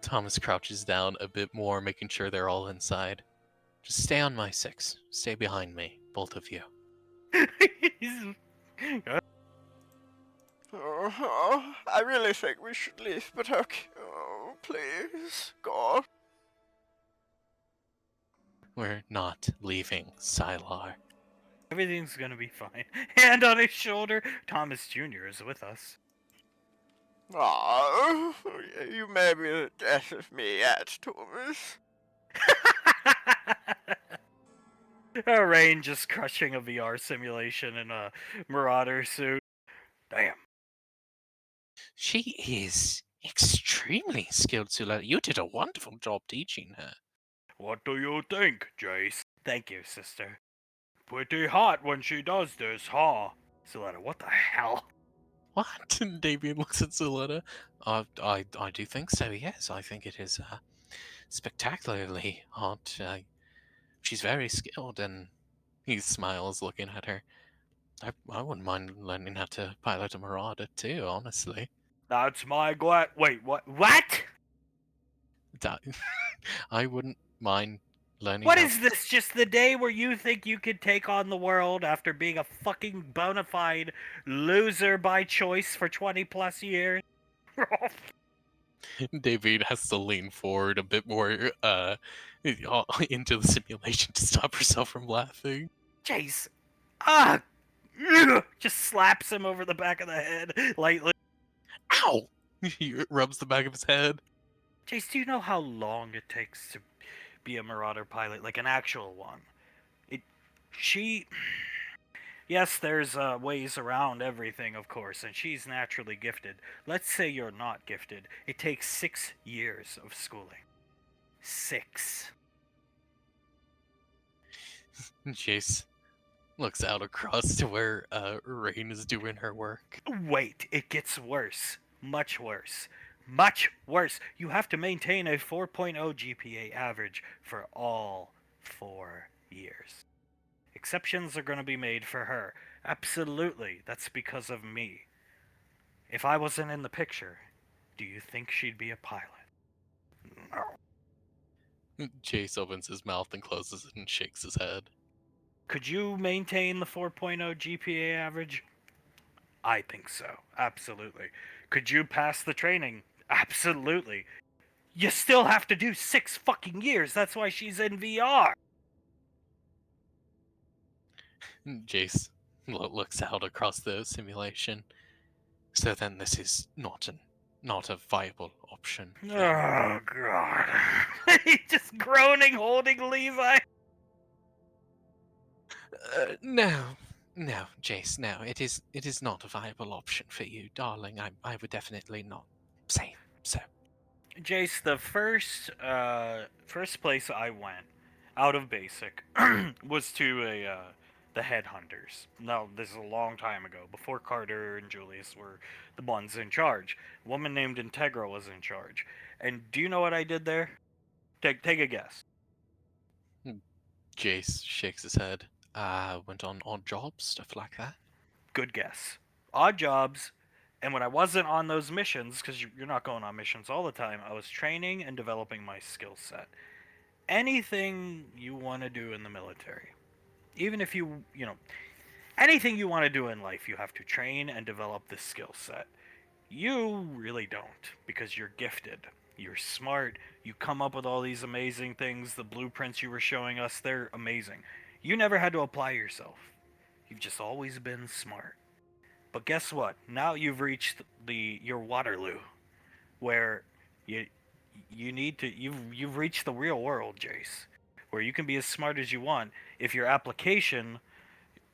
Thomas crouches down a bit more, making sure they're all inside. Just stay on my 6. Stay behind me, both of you. I really think we should leave, but okay. Oh, please, God. We're not leaving, Sylar. Everything's gonna be fine. Hand on his shoulder. Thomas Jr. is with us. Oh, you may be the death of me yet, Thomas. Rain just crushing a VR simulation in a Marauder suit. Damn. She is extremely skilled, Suletta. You did a wonderful job teaching her. What do you think, Jace? Thank you, sister. Pretty hot when she does this, huh? Suletta, what the hell? What? And Damien looks at Suletta. I do think so, yes. I think it is spectacularly hot. She's very skilled, and he smiles looking at her. I wouldn't mind learning how to pilot a Marauder too, honestly. That's my Wait, what? What? I wouldn't mind learning What how... is this? Just the day where you think you could take on the world after being a fucking bona fide loser by choice for 20 plus years? David has to lean forward a bit more into the simulation to stop herself from laughing. Jace. Just slaps him over the back of the head lightly. Ow! He rubs the back of his head. Jace, do you know how long it takes to be a Marauder pilot? Like an actual one. Yes, there's ways around everything, of course, and she's naturally gifted. Let's say you're not gifted. It takes 6 years of schooling. 6. Jace looks out across to where Rain is doing her work. Wait, it gets worse. Much worse. Much worse. You have to maintain a 4.0 GPA average for all 4 years. Exceptions are going to be made for her. Absolutely. That's because of me. If I wasn't in the picture, do you think she'd be a pilot? No. Jace opens his mouth and closes it and shakes his head. Could you maintain the 4.0 GPA average? I think so. Absolutely. Could you pass the training? Absolutely. You still have to do 6 fucking years. That's why she's in VR. Jace looks out across the simulation. So then this is not a viable option. Oh god. He's just groaning, holding Levi. No, no, Jace, no. It is not a viable option for you, darling. I would definitely not say so. Jace, the first place I went out of basic was to the headhunters. Now, this is a long time ago, before Carter and Julius were the ones in charge. A woman named Integra was in charge. And do you know what I did there? Take a guess. Jace shakes his head. Went on odd jobs, stuff like that. Good guess. Odd jobs. And when I wasn't on those missions, because you're not going on missions all the time, I was training and developing my skill set. Anything you want to do in the military, even if anything you want to do in life, you have to train and develop this skill set. You really don't, because you're gifted. You're smart. You come up with all these amazing things. The blueprints you were showing us, they're amazing. You never had to apply yourself. You've just always been smart. But guess what? Now you've reached your Waterloo, where you you've reached the real world, Jace, where you can be as smart as you want. If your application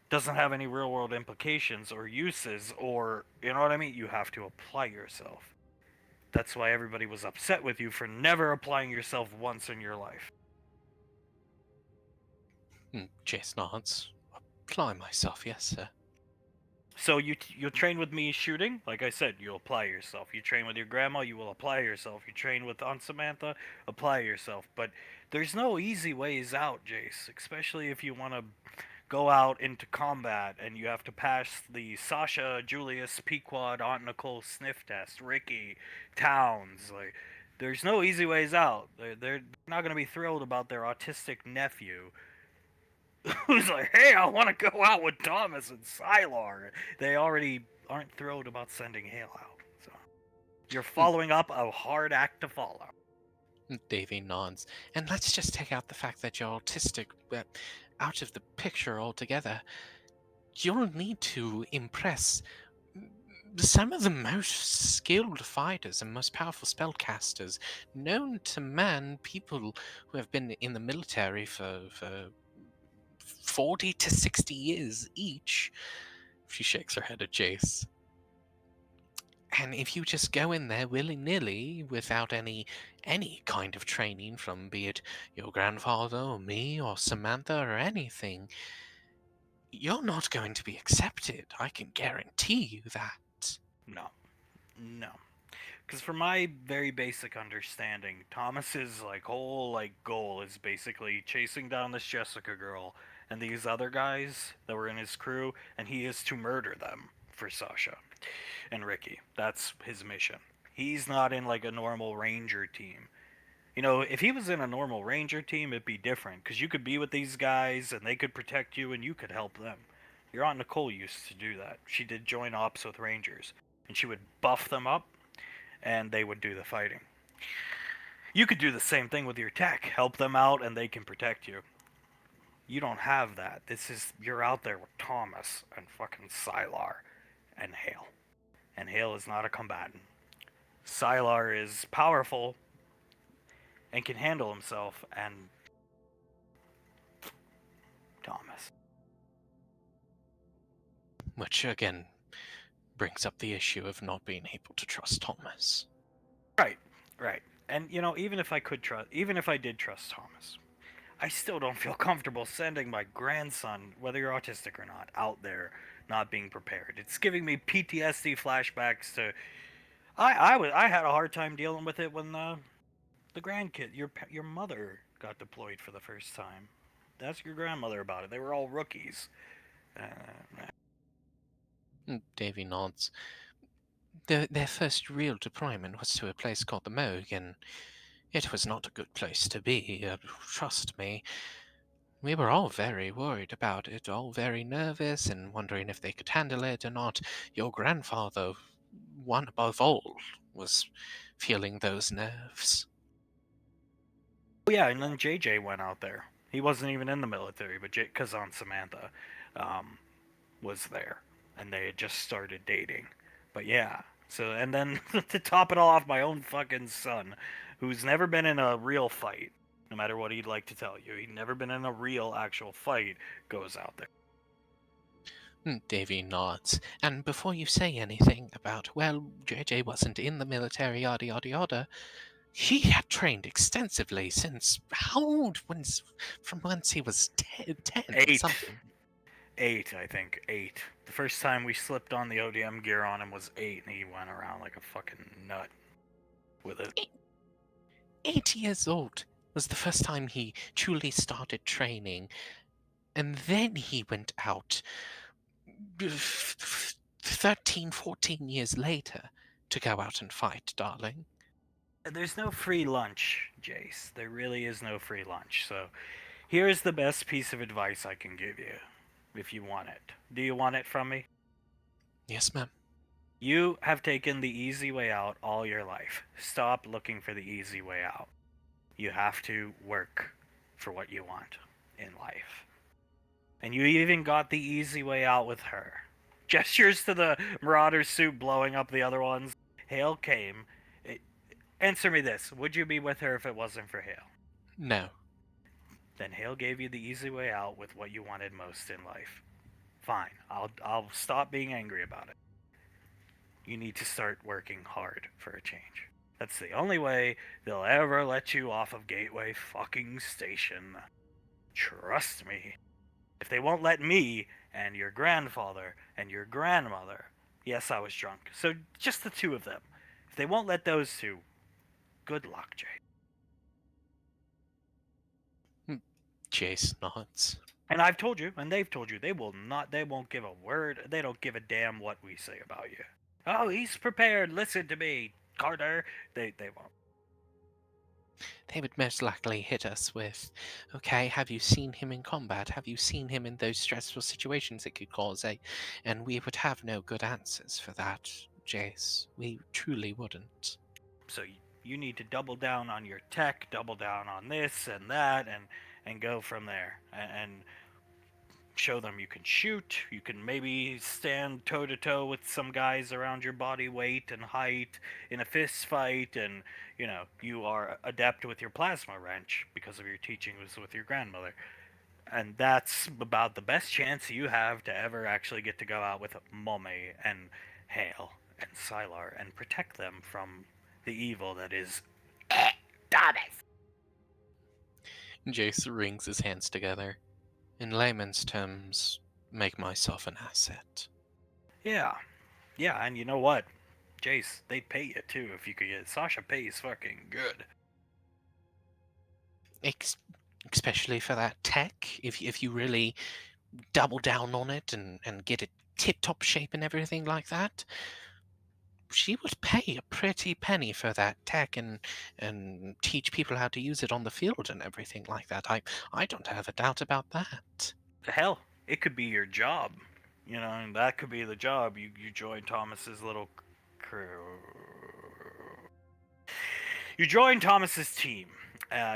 doesn't have any real world implications or uses, or you know what I mean, you have to apply yourself. That's why everybody was upset with you for never applying yourself once in your life. Jace nods. Apply myself, yes, sir. So you'll train with me shooting, like I said, you'll apply yourself. You train with your grandma, you will apply yourself. You train with Aunt Samantha, apply yourself. But there's no easy ways out, Jace, especially if you want to go out into combat and you have to pass the Sasha, Julius, Pequod, Aunt Nicole sniff test, Ricky, Towns. Like, there's no easy ways out. They're not going to be thrilled about their autistic nephew who's like, hey, I want to go out with Thomas and Sylar. They already aren't thrilled about sending Hale out. So you're following up a hard act to follow. Davy nods. And let's just take out the fact that you're autistic out of the picture altogether. You'll need to impress some of the most skilled fighters and most powerful spellcasters known to man, people who have been in the military for 40 to 60 years each. She shakes her head at Jace. And if you just go in there willy-nilly without any kind of training from, be it your grandfather or me or Samantha or anything, you're not going to be accepted. I can guarantee you that. No. No. Because from my very basic understanding, Thomas's whole goal is basically chasing down this Jessica girl and these other guys that were in his crew, and he is to murder them for Sasha and Ricky. That's his mission. He's not in like a normal ranger team. You know, if he was in a normal ranger team, it'd be different because you could be with these guys and they could protect you and you could help them. Your Aunt Nicole used to do that. She did joint ops with rangers, and she would buff them up and they would do the fighting. You could do the same thing with your tech. Help them out and they can protect you. You don't have that. You're out there with Thomas and fucking Sylar and Hale. And Hale is not a combatant. Sylar is powerful and can handle himself, and Thomas. Which, again, brings up the issue of not being able to trust Thomas. Right. And even if I did trust Thomas, I still don't feel comfortable sending my grandson, whether you're autistic or not, out there not being prepared. It's giving me PTSD flashbacks to. I had a hard time dealing with it when the grandkid, your mother got deployed for the first time. Ask your grandmother about it. They were all rookies. Davy nods. Their first real deployment was to a place called the Moog, and it was not a good place to be. Trust me. We were all very worried about it, all very nervous and wondering if they could handle it or not. Your grandfather, one above all, was feeling those nerves. Oh yeah, and then JJ went out there. He wasn't even in the military, but Kazan Samantha was there, and they had just started dating. But yeah, so and then to top it all off, my own fucking son, who's never been in a real fight, no matter what he'd like to tell you, he'd never been in a real actual fight, goes out there. Davy nods. And before you say anything about, well, JJ wasn't in the military, yada yada yada, he had trained extensively since how old? From whence he was 10 8. something. 8, I think. 8. The first time we slipped on the ODM gear on him was 8, and he went around like a fucking nut with it. 8 years old was the first time he truly started training, and then he went out 13, 14 years later to go out and fight, darling. There's no free lunch, Jace. There really is no free lunch. So here's the best piece of advice I can give you, if you want it. Do you want it from me? Yes, ma'am. You have taken the easy way out all your life. Stop looking for the easy way out. You have to work for what you want in life. And you even got the easy way out with her. Gestures to the Marauder suit blowing up the other ones. Hale came. Answer me this. Would you be with her if it wasn't for Hale? No. Then Hale gave you the easy way out with what you wanted most in life. Fine. I'll stop being angry about it. You need to start working hard for a change. That's the only way they'll ever let you off of Gateway fucking Station. Trust me. If they won't let me and your grandfather and your grandmother, yes, I was drunk, so just the two of them, if they won't let those two, good luck, Jay. Jace nods. And I've told you, and they've told you, they won't give a word, they don't give a damn what we say about you. Oh, he's prepared, listen to me, Carter. They won't. They would most likely hit us with, okay, have you seen him in combat? Have you seen him in those stressful situations it could cause? And we would have no good answers for that, Jace. We truly wouldn't. So you need to double down on your tech, double down on this and that, and go from there. And show them you can shoot, you can maybe stand toe to toe with some guys around your body weight and height in a fist fight, and you are adept with your plasma wrench because of your teachings with your grandmother. And that's about the best chance you have to ever actually get to go out with Mome and Hale and Sylar and protect them from the evil that is Thomas. Jace wrings his hands together. In layman's terms, make myself an asset. Yeah, and you know what? Jace, they'd pay you too if you could get Sasha pays fucking good. Especially for that tech, if you really double down on it and get it tip-top shape and everything like that, she would pay a pretty penny for that tech and teach people how to use it on the field and everything like that. I don't have a doubt about that. Hell, it could be your job. And that could be the job. You join Thomas's little crew. You join Thomas's team.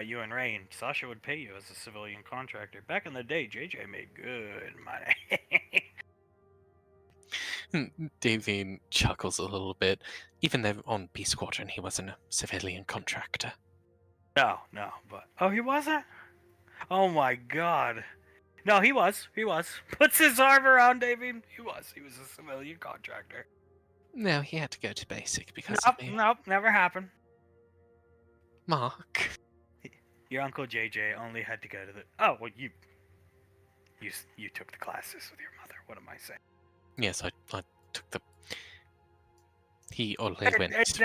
You and Rain. Sasha would pay you as a civilian contractor. Back in the day, JJ made good money. Davine chuckles a little bit. Even though on B Squadron he wasn't a civilian contractor. No, but... Oh, he wasn't? Oh my god. No, he was. Puts his arm around Davine. He was a civilian contractor. No, he had to go to basic because nope, of me. Nope, never happened. Mark. Your Uncle JJ only had to go to the... Oh, well, you took the classes with your mother. What am I saying? Yes, I took the... He only went... It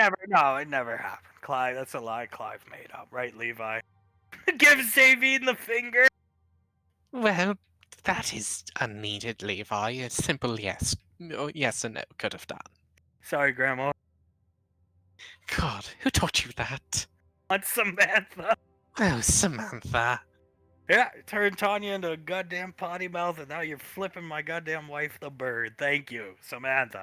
never happened. Clive, that's a lie Clive made up. Right, Levi? Gives Davine the finger! Well, that is unneeded, Levi. A simple yes. Yes and no could have done. Sorry, Grandma. God, who taught you that? Aunt Samantha. Oh, Samantha. Yeah, turned Tanya into a goddamn potty mouth, and now you're flipping my goddamn wife the bird. Thank you, Samantha.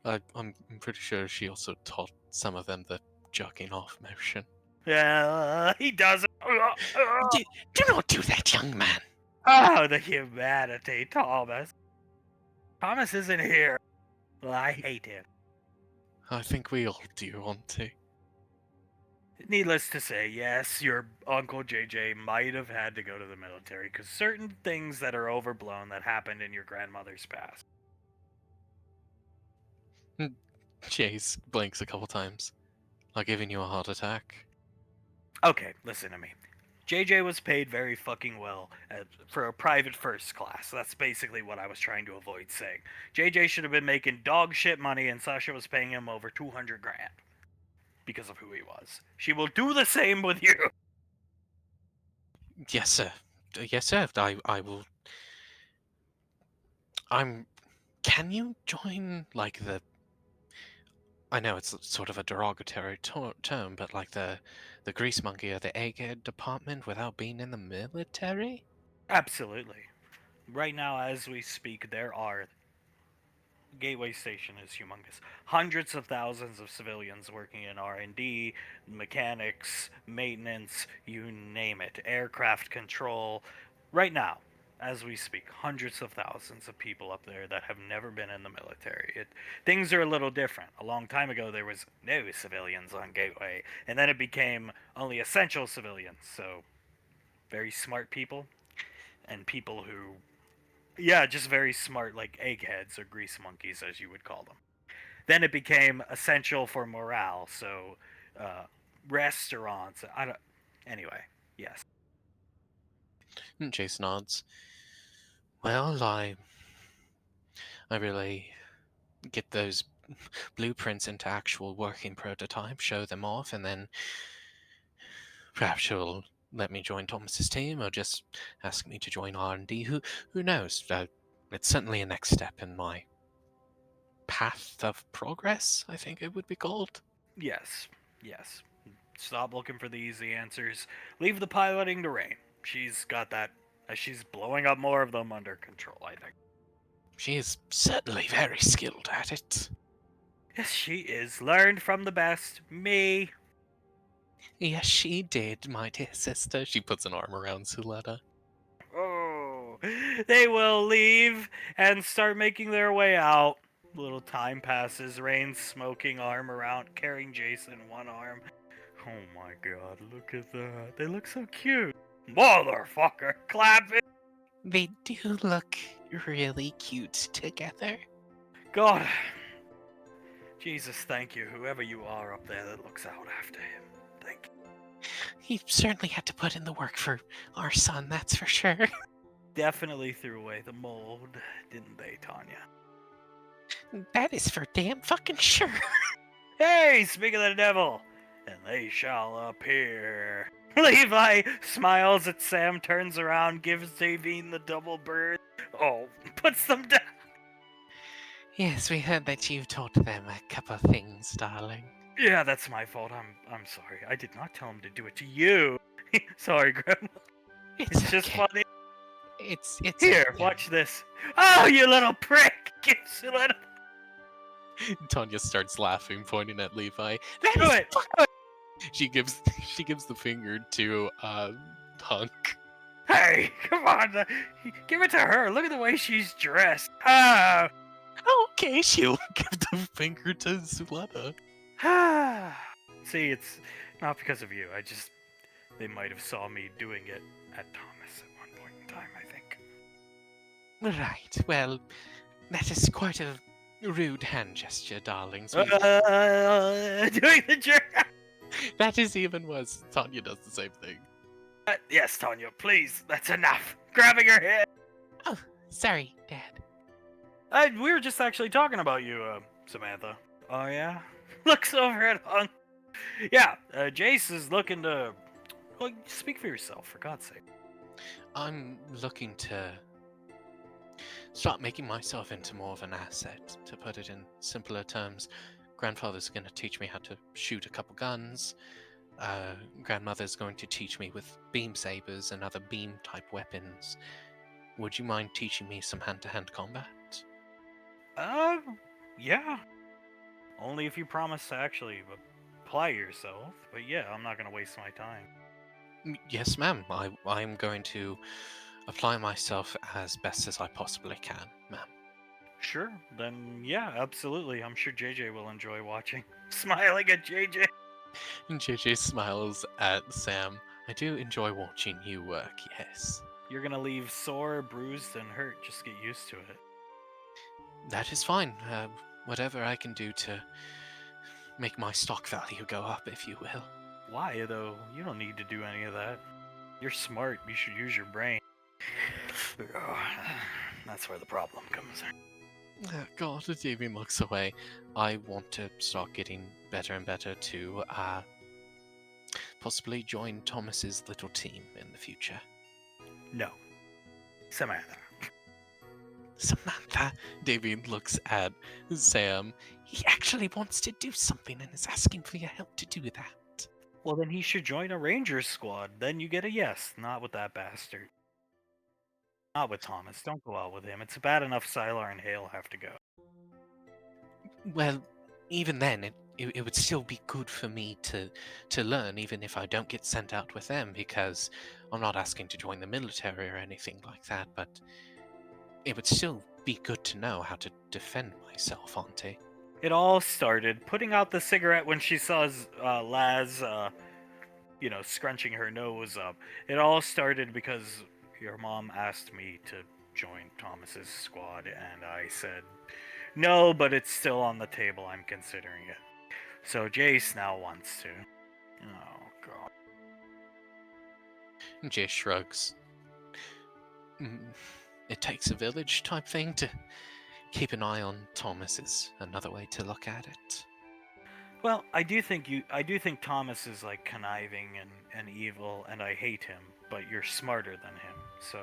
I'm pretty sure she also taught some of them the jerking off motion. Yeah, he doesn't. Do not do that, young man. Oh, the humanity, Thomas. Thomas isn't here. Well, I hate him. I think we all do, Auntie. Needless to say, yes, your Uncle JJ might have had to go to the military because certain things that are overblown that happened in your grandmother's past. Chase blinks a couple times, like giving you a heart attack. Okay, listen to me. JJ was paid very fucking well for a private first class. That's basically what I was trying to avoid saying. JJ should have been making dog shit money, and Sasha was paying him over 200 grand because of who he was. She will do the same with you. Yes, sir. Yes, sir. I will. Can you join, like, the. I know it's sort of a derogatory term, but like the grease monkey or the egghead department without being in the military? Absolutely. Right now, as we speak, there are Gateway Station is humongous. Hundreds of thousands of civilians working in R&D, mechanics, maintenance, you name it, aircraft control. Right now, as we speak, hundreds of thousands of people up there that have never been in the military. Things are a little different. A long time ago, there was no civilians on Gateway, and then it became only essential civilians. So, very smart people and people who, yeah, just very smart, like eggheads or grease monkeys, as you would call them. Then it became essential for morale. So, uh, restaurants. I don't. Anyway, yes. Chase nods. Well, I really get those blueprints into actual working prototypes, show them off, and then perhaps she'll let me join Thomas's team, or just ask me to join R&D. Who knows? It's certainly a next step in my path of progress, I think it would be called. Yes. Yes. Stop looking for the easy answers. Leave the piloting to Rain. She's got that. She's blowing up more of them under control, I think. She is certainly very skilled at it. Yes, she is. Learned from the best. Me. Yes, she did, my dear sister. She puts an arm around Suletta. Oh, they will leave and start making their way out. Little time passes. Rain's smoking arm around, carrying Jason in one arm. Oh my god, look at that. They look so cute. Motherfucker, clap it. They do look really cute together. God. Jesus, thank you. Whoever you are up there that looks out after him. Thank you. He certainly had to put in the work for our son, that's for sure. Definitely threw away the mold, didn't they, Tanya? That is for damn fucking sure. Hey, speak of the devil, and they shall appear. Levi smiles at Sam, turns around, gives Davine the double bird. Oh, puts them down. Yes, we heard that you taught them a couple of things, darling. Yeah, that's my fault. I'm sorry. I did not tell him to do it to you. Sorry, Grandma. It's just okay. funny. It's Here, okay. watch this. Oh, you little prick! Gives you little. Tanya starts laughing, pointing at Levi. Do it. She gives the finger to Hunk. Hey, come on! Give it to her. Look at the way she's dressed. Ah. Okay, she'll give the finger to Suletta. See, it's not because of you. They might have saw me doing it at Thomas at one point in time, I think. Right, well, that is quite a rude hand gesture, darlings. Doing the jerk. That is even worse. Tanya does the same thing. Yes, Tanya, please. That's enough. Grabbing her head. Oh, sorry, Dad. We were just actually talking about you, Samantha. Oh, yeah? Looks over at Hunk. Yeah, Jace is looking to... Well, speak for yourself, for God's sake. I'm looking to start making myself into more of an asset, to put it in simpler terms. Grandfather's going to teach me how to shoot a couple guns. Grandmother's going to teach me with beam sabers and other beam-type weapons. Would you mind teaching me some hand-to-hand combat? Yeah. Only if you promise to actually apply yourself. But yeah, I'm not gonna waste my time. Yes, ma'am. I'm going to apply myself as best as I possibly can, ma'am. Sure, then yeah, absolutely. I'm sure JJ will enjoy watching. Smiling at JJ. And JJ smiles at Sam. I do enjoy watching you work, yes. You're gonna leave sore, bruised, and hurt. Just get used to it. That is fine. Whatever I can do to make my stock value go up, if you will. Why, though? You don't need to do any of that. You're smart. You should use your brain. That's where the problem comes in. God, Damien looks away. I want to start getting better and better to possibly join Thomas's little team in the future. No. Samantha. Samantha, Damien looks at Sam. He actually wants to do something and is asking for your help to do that. Well, then he should join a Rangers squad. Then you get a yes. Not with that bastard. Not with Thomas. Don't go out with him. It's bad enough Sylar and Hale have to go. Well, even then, it would still be good for me to learn, even if I don't get sent out with them, because I'm not asking to join the military or anything like that, but it would still be good to know how to defend myself, Auntie. It all started putting out the cigarette when she saw Laz, scrunching her nose up. It all started because your mom asked me to join Thomas's squad, and I said no, but it's still on the table. I'm considering it. So Jace now wants to. Oh, God. Jace shrugs. It takes a village type thing to keep an eye on Thomas is another way to look at it. Well, I do think Thomas is like conniving and evil, and I hate him, but you're smarter than him, so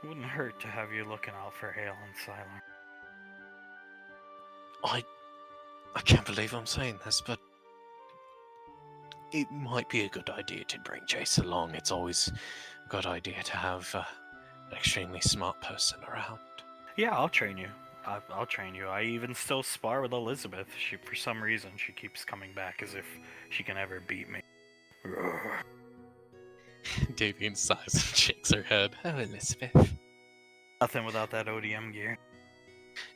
it wouldn't hurt to have you looking out for Hale and Sylar. I can't believe I'm saying this, but it might be a good idea to bring Jace along. It's always a good idea to have an extremely smart person around. Yeah, I'll train you. I'll train you. I even still spar with Elizabeth. For some reason, she keeps coming back as if she can ever beat me. Davian sighs and shakes her head. Oh, Elizabeth. Nothing without that ODM gear.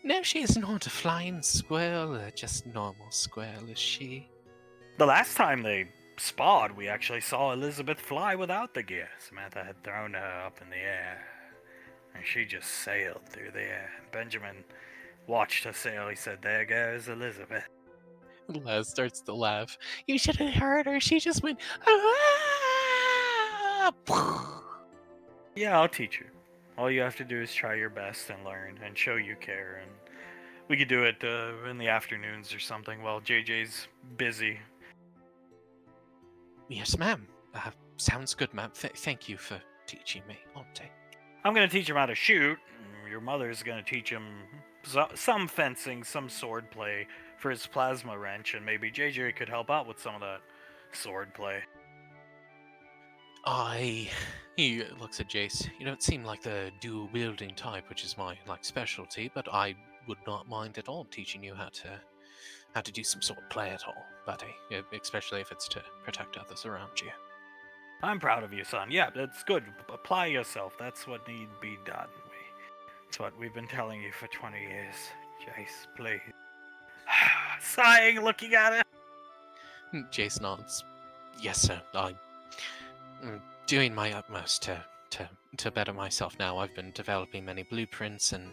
No, she is not a flying squirrel, just normal squirrel, is she? The last time they sparred, we actually saw Elizabeth fly without the gear. Samantha had thrown her up in the air, and she just sailed through the air. Benjamin watched her sail. He said, "There goes Elizabeth." Laz starts to laugh. You should have heard her. She just went, ah! Yeah, I'll teach you. All you have to do is try your best and learn and show you care. And we could do it in the afternoons or something while JJ's busy. Yes, ma'am. Sounds good, ma'am. Thank you for teaching me, Auntie. I'm going to teach him how to shoot. Your mother's going to teach him some fencing, some sword play for his plasma wrench, and maybe JJ could help out with some of that sword play. He looks at Jace. You don't seem like the dual-wielding type, which is my specialty, but I would not mind at all teaching you how to do some sword play at all, buddy. Especially if it's to protect others around you. I'm proud of you, son. Yeah, that's good. Apply yourself. That's what need be done. That's what we've been telling you for 20 years. Jace, please. Sighing, looking at it. Jace nods. Yes, sir. I'm doing my utmost to better myself now. I've been developing many blueprints and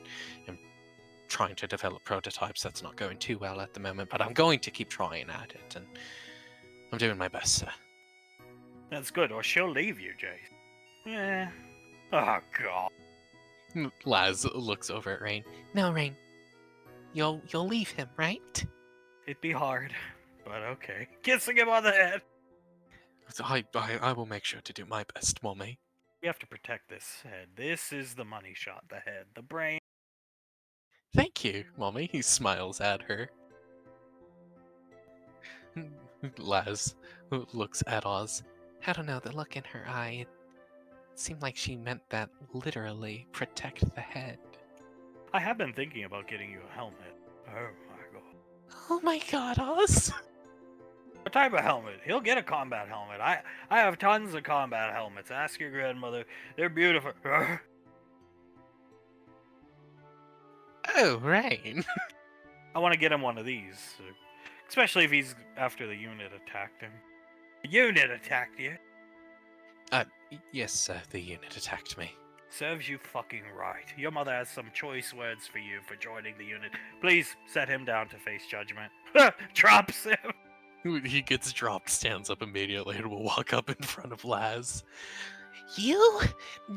trying to develop prototypes. That's not going too well at the moment, but I'm going to keep trying at it, and I'm doing my best, sir. That's good, or she'll leave you, Jace. Yeah. Oh, God. Laz looks over at Rain. No, Rain. You'll leave him, right? It'd be hard, but okay. Kissing him on the head. I will make sure to do my best, Mommy. We have to protect this head. This is the money shot, the head, the brain. Thank you, Mommy. He smiles at her. Laz looks at Oz. I don't know, the look in her eye, it seemed like she meant that literally, protect the head. I have been thinking about getting you a helmet. Oh my God. Oh my God, Oz! What type of helmet? He'll get a combat helmet. I have tons of combat helmets. Ask your grandmother. They're beautiful. Oh, Rain. I want to get him one of these. Especially if he's after the unit attacked him. The unit attacked you? Yes, sir, the unit attacked me. Serves you fucking right. Your mother has some choice words for you for joining the unit. Please set him down to face judgment. Drops him. He gets dropped, stands up immediately, and will walk up in front of Laz. You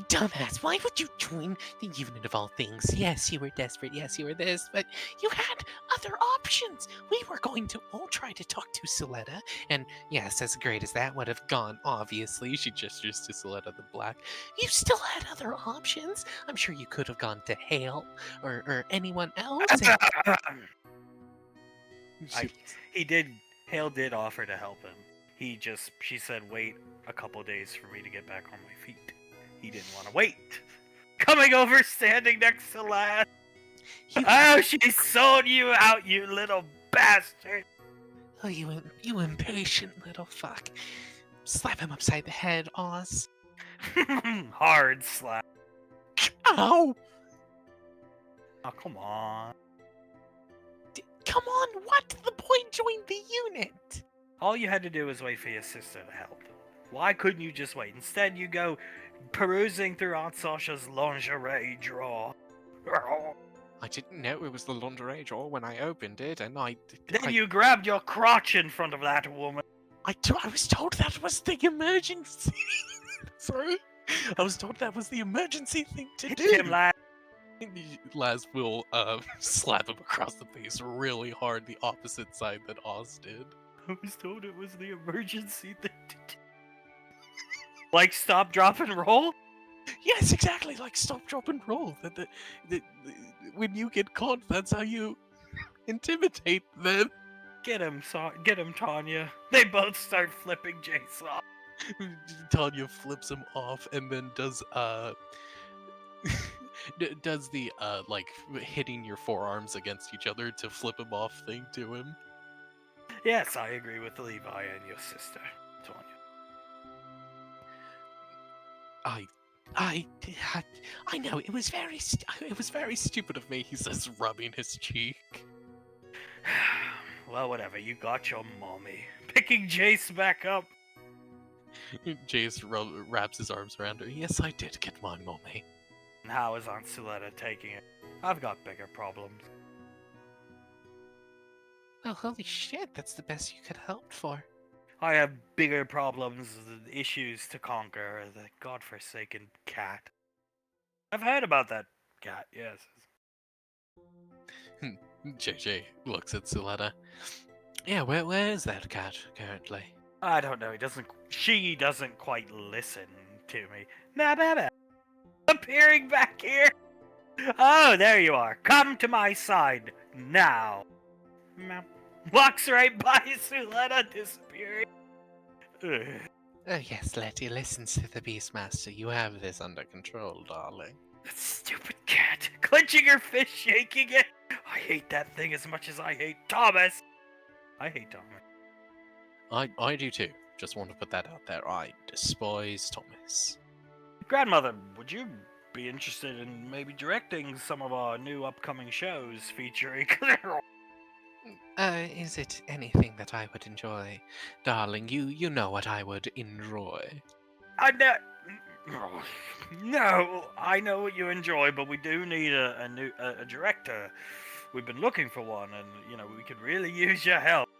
dumbass, why would you join the unit of all things? Yes, you were desperate, yes, you were this, but you had other options. We were going to all try to talk to Soletta, and yes, as great as that would have gone, obviously, she gestures to Soletta the Black. You still had other options. I'm sure you could have gone to Hale or anyone else. Hale did offer to help him. She said, wait a couple days for me to get back on my feet. He didn't want to wait. Coming over, standing next to Laz. Oh, she sold you out, you little bastard. Oh, you impatient little fuck. Slap him upside the head, Oz. Hard slap. Ow! Oh, come on. Come on, what? The boy joined the unit. All you had to do was wait for your sister to help. Why couldn't you just wait? Instead, you go perusing through Aunt Sasha's lingerie drawer. I didn't know it was the lingerie drawer when I opened it, and Then you grabbed your crotch in front of that woman. I was told that was the emergency. Sorry? I was told that was the emergency thing to do. Him, lad. Laz will slap him across the face really hard, the opposite side that Oz did. I was told it was the emergency thing to do. Like stop, drop, and roll? Yes, exactly, like stop, drop, and roll. When you get caught, that's how you intimidate them. Get him, Tanya. They both start flipping Jace off. Tanya flips him off and then does does the like hitting your forearms against each other to flip him off thing to him. Yes, I agree with Levi and your sister, Tanya. I know it was very stupid of me. He says, rubbing his cheek. Well, whatever. You got your mommy. Picking Jace back up. Jace wraps his arms around her. Yes, I did get my mommy. And how is Aunt Suletta taking it? I've got bigger problems. Well, holy shit, that's the best you could hope for. I have bigger problems, issues to conquer. The godforsaken cat. I've heard about that cat, yes. JJ looks at Suletta. Yeah, where is that cat currently? I don't know. She doesn't quite listen to me. Nah. Appearing back here. Oh, there you are. Come to my side now. Walks right by Suletta, disappearing. Yes, Letty listens to the Beastmaster. You have this under control, darling. That stupid cat. Clenching her fist, shaking it. I hate that thing as much as I hate Thomas. I hate Thomas. I do too. Just want to put that out there. I despise Thomas. Grandmother, would you be interested in maybe directing some of our new upcoming shows featuring... Is it anything that I would enjoy? Darling, you know what I would enjoy. I know... No, I know what you enjoy, but we do need a new director. We've been looking for one, and, we could really use your help.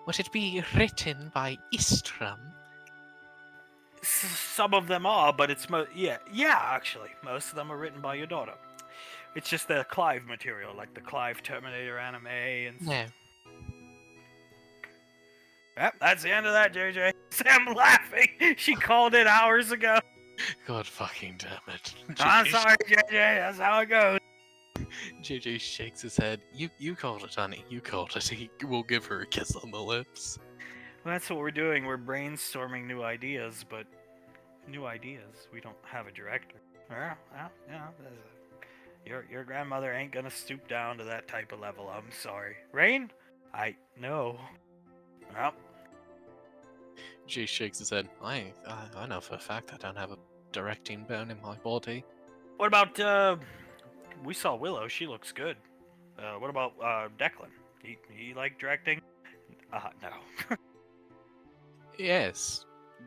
Would it be written by Istram? Some of them are, but it's actually, most of them are written by your daughter. It's just the Clive material, like the Clive Terminator anime and stuff. No. Yep, that's the end of that, JJ. Sam laughing. She called it hours ago. God fucking damn it. I'm sorry, JJ. That's how it goes. JJ shakes his head. You called it, honey. You called it. He will give her a kiss on the lips. Well, that's what we're doing. We're brainstorming new ideas, but we don't have a director. Your grandmother ain't gonna stoop down to that type of level. I'm sorry. Rain? I know. Well. Jay shakes his head. I know for a fact I don't have a directing bone in my body. What about we saw Willow. She looks good. What about Declan? He like directing? No. Yes,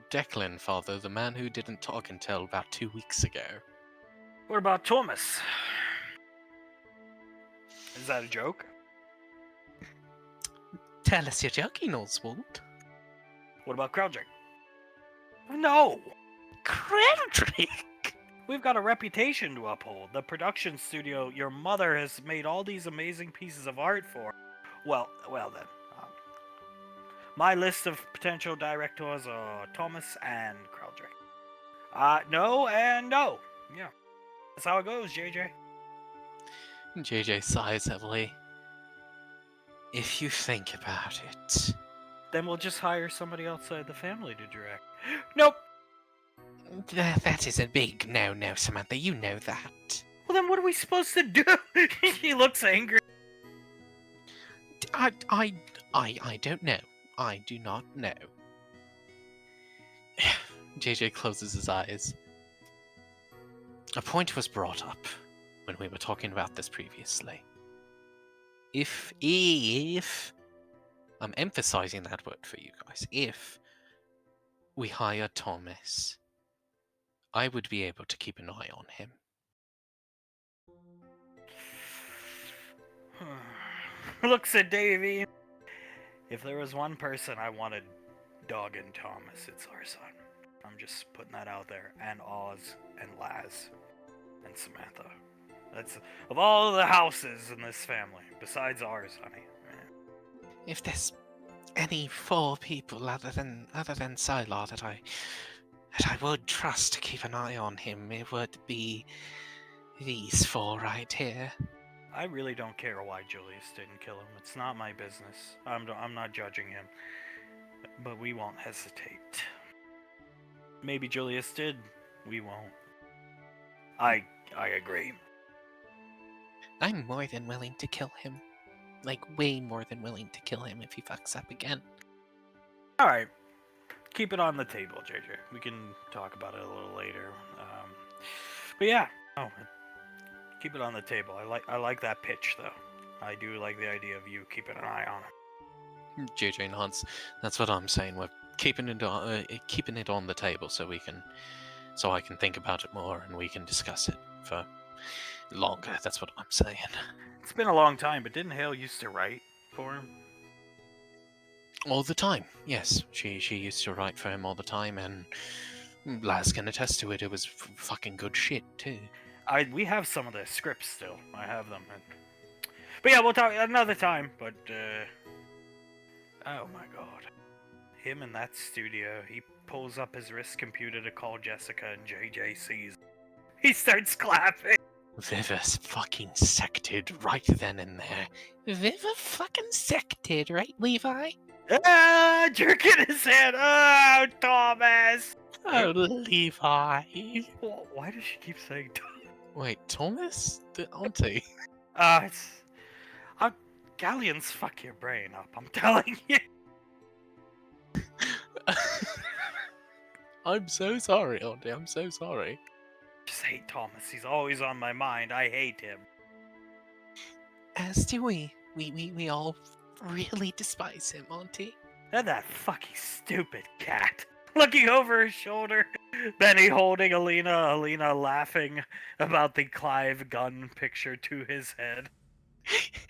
Declan, father, the man who didn't talk until about 2 weeks ago. What about Thomas? Is that a joke? Tell us you're joking, Oswald. What about Kreljic? No! Credrick! We've got a reputation to uphold. The production studio your mother has made all these amazing pieces of art for. Well then. My list of potential directors are Thomas and Kreljic. No and no. Yeah. That's how it goes, JJ. JJ sighs heavily. If you think about it... Then we'll just hire somebody outside the family to direct. Nope! That is a big no-no, Samantha. You know that. Well, then what are we supposed to do? He looks angry. I don't know. I do not know. JJ closes his eyes. A point was brought up when we were talking about this previously. If I'm emphasizing that word for you guys, if we hire Thomas, I would be able to keep an eye on him. Looks at Davy. If there was one person I wanted dogging Thomas, it's our son. I'm just putting that out there. And Oz and Laz and Samantha. That's of all the houses in this family, besides ours, honey. If there's any 4 people other than Sylar that I would trust to keep an eye on him, it would be these 4 right here. I really don't care why Julius didn't kill him. It's not my business. I'm not judging him. But we won't hesitate. Maybe Julius did. We won't. I agree. I'm more than willing to kill him. Like, way more than willing to kill him if he fucks up again. Alright. Keep it on the table, JJ. We can talk about it a little later. But yeah. Oh, keep it on the table. I like that pitch, though. I do like the idea of you keeping an eye on him. JJ nods. That's what I'm saying. We're keeping it on the table so I can think about it more and we can discuss it for longer. That's what I'm saying. It's been a long time, but didn't Hale used to write for him? All the time, yes. She used to write for him all the time, and Laz can attest to it. It was fucking good shit too. We have some of the scripts still. I have them. But yeah, we'll talk another time. But oh my god, him in that studio. He pulls up his wrist computer to call Jessica, and JJ sees. He starts clapping. Viva fucking sected right then and there. Viva fucking sected, right, Levi? Jerking his head. Oh, Thomas. Oh, Levi. Why does she keep saying Thomas? Wait, Thomas? The auntie? Galleons fuck your brain up, I'm telling you. I'm so sorry, auntie. I'm so sorry. Just hate Thomas. He's always on my mind. I hate him. As do we. We all really despise him, auntie. And that fucking stupid cat. Looking over his shoulder. Benny holding Alina. Alina laughing about the Clive Gunn picture to his head.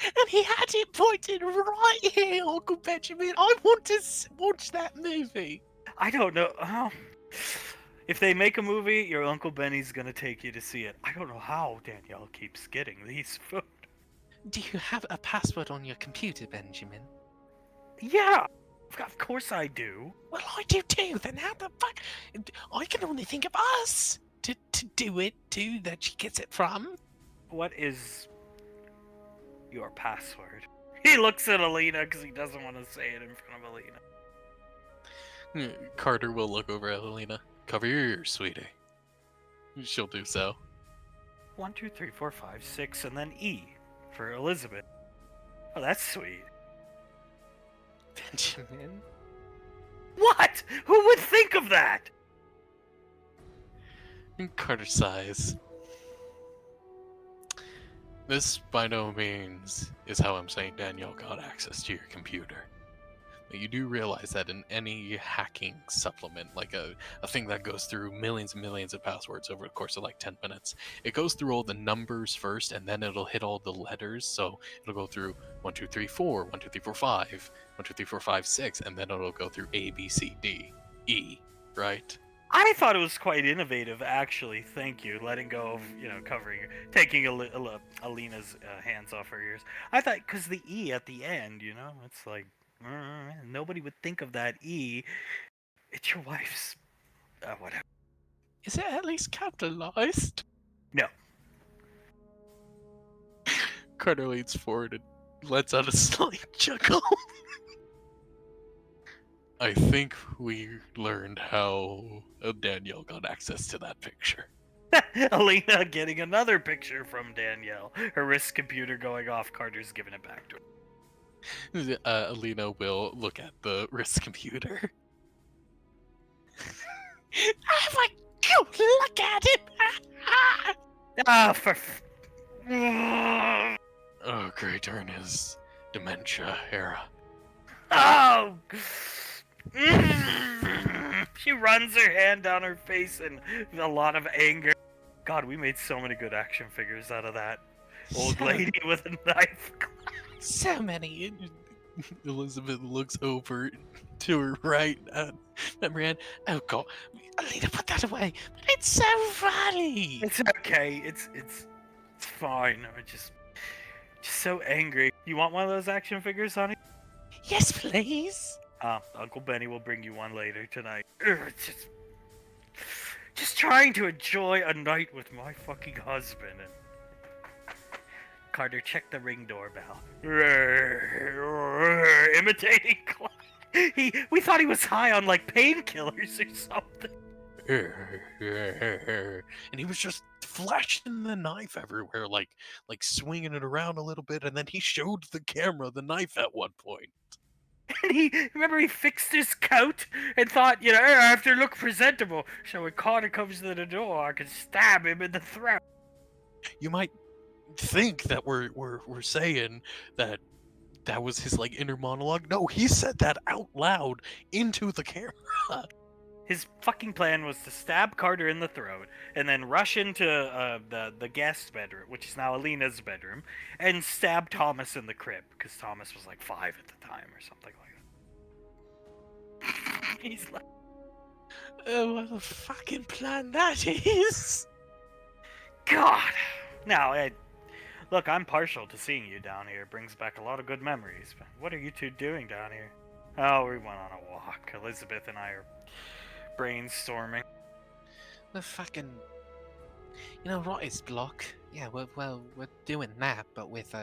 And he had it pointed right here, Uncle Benjamin. I want to watch that movie. I don't know. If they make a movie, your Uncle Benny's gonna take you to see it. I don't know how Danielle keeps getting these food. Do you have a password on your computer, Benjamin? Yeah, of course I do. Well, I do too. Then how the fuck? I can only think of us to do it to that she gets it from. What is your password? He looks at Alina because he doesn't want to say it in front of Alina. Carter will look over at Alina. Cover your ears, sweetie. She'll do so. 1, 2, 3, 4, 5, 6, and then E for Elizabeth. Oh, that's sweet. Benjamin? What? Who would think of that? Carter sighs. This by no means is how I'm saying Danielle got access to your computer. But you do realize that in any hacking supplement, like a thing that goes through millions and millions of passwords over the course of like 10 minutes, it goes through all the numbers first and then it'll hit all the letters. So it'll go through 1, 2, 3, 4, 1, 2, 3, 4, 5, 1, 2, 3, 4, 5, 6, and then it'll go through A, B, C, D, E, right? I thought it was quite innovative, actually. Thank you, letting go of taking Alina's hands off her ears. I thought because the E at the end, it's like nobody would think of that E. It's your wife's, whatever. Is it at least capitalized? No. Carter leans forward and lets out a slight chuckle. I think we learned how Danielle got access to that picture. Alina getting another picture from Danielle. Her wrist computer going off. Carter's giving it back to her. Alina will look at the wrist computer. Oh my God, look at it! Oh, great, during his dementia era. Oh! She runs her hand down her face in a lot of anger. God, we made so many good action figures out of that old lady with a knife. So many. Elizabeth looks over to her right at Marianne. Oh God, Alina, put that away. But it's so funny. It's okay. It's fine. I'm just so angry. You want one of those action figures, honey? Yes, please. Uncle Benny will bring you one later tonight. Just trying to enjoy a night with my fucking husband. And Carter, check the Ring doorbell. Imitating Clive. We thought he was high on like painkillers or something. And he was just flashing the knife everywhere, like swinging it around a little bit, and then he showed the camera the knife at one point. And he fixed his coat and thought, I have to look presentable. So when Carter comes to the door, I can stab him in the throat. You might think that we're saying that was his like inner monologue. No, he said that out loud into the camera. His fucking plan was to stab Carter in the throat and then rush into the guest bedroom, which is now Alina's bedroom, and stab Thomas in the crib because Thomas was like 5 at the time or something like that. He's like, oh, what a fucking plan that is! God. Now, look, I'm partial to seeing you down here. It brings back a lot of good memories. But what are you two doing down here? Oh, we went on a walk. Elizabeth and I are brainstorming. We're fucking, writer's block. Yeah, we're doing that, but with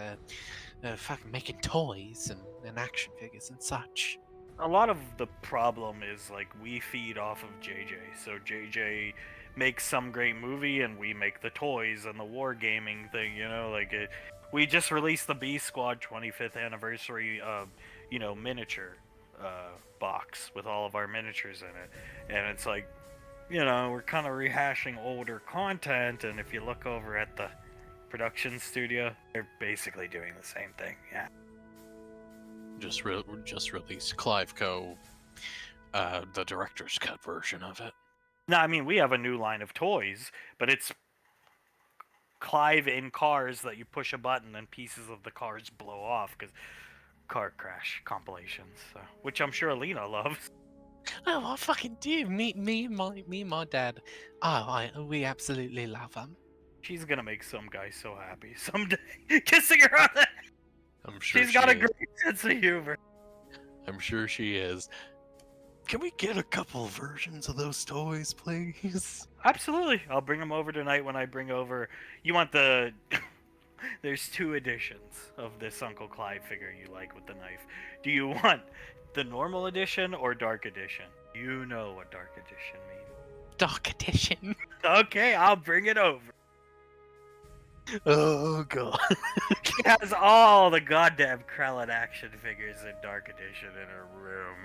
fucking making toys and action figures and such. A lot of the problem is like we feed off of JJ. So JJ makes some great movie and we make the toys and the wargaming thing, we just released the B Squad 25th anniversary miniature box with all of our miniatures in it, and it's like, we're kind of rehashing older content, and if you look over at the production studio, they're basically doing the same thing. Yeah, just released Cliveco, the director's cut version of it. No, I mean, we have a new line of toys, but it's Clive in cars that you push a button and pieces of the cars blow off because car crash compilations, which I'm sure Alina loves. Oh, I fucking do. Me and my dad. We absolutely love them. She's gonna make some guy so happy someday. Kissing her on the... I'm sure she's got a great sense of humor. I'm sure she is. Can we get a couple versions of those toys, please? Absolutely. I'll bring them over tonight when I bring over... You want the... There's 2 editions of this Uncle Clive figure you like with the knife. Do you want the normal edition or dark edition? You know what dark edition means. Dark edition? Okay, I'll bring it over. Oh, God. She has all the goddamn Krellin action figures in dark edition in her room.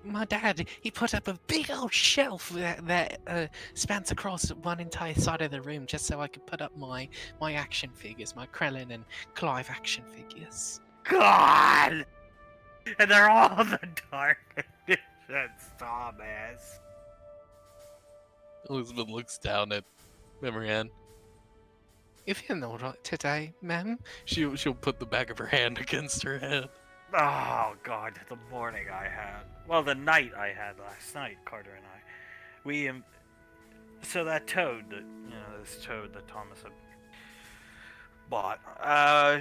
My dad, he put up a big old shelf that spans across one entire side of the room just so I could put up my action figures, my Krellin and Clive action figures. God! And they're all the dark editions, Thomas. Elizabeth looks down at Memorian. You feeling alright today, ma'am? She'll put the back of her hand against her head. Oh, God, the morning I had. Well, the night I had last night, Carter and I. We, so that toad, this toad that Thomas had bought,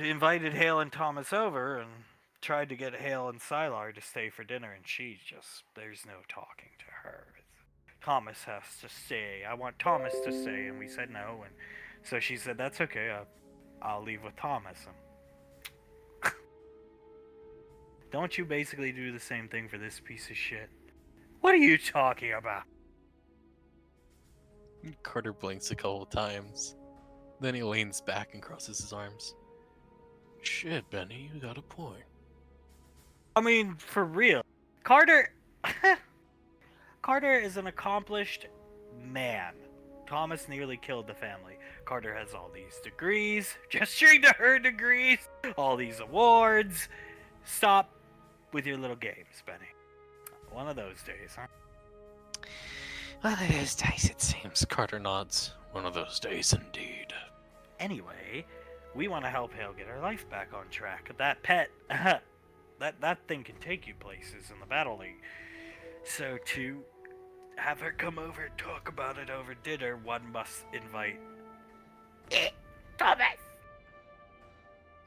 invited Hale and Thomas over and tried to get Hale and Sylar to stay for dinner, and there's no talking to her. Thomas has to stay. I want Thomas to stay, and we said no, and so she said, that's okay, I'll leave with Thomas. And don't you basically do the same thing for this piece of shit? What are you talking about? Carter blinks a couple times. Then he leans back and crosses his arms. Shit, Benny, you got a point. I mean, for real. Carter... Carter is an accomplished man. Thomas nearly killed the family. Carter has all these degrees, gesturing to her degrees, all these awards. Stop with your little games, Benny. One of those days, huh? One of those days, it seems. Carter nods. One of those days, indeed. Anyway, we want to help Hale get her life back on track. That pet, that thing can take you places in the Battle League. So to have her come over and talk about it over dinner, one must invite Thomas.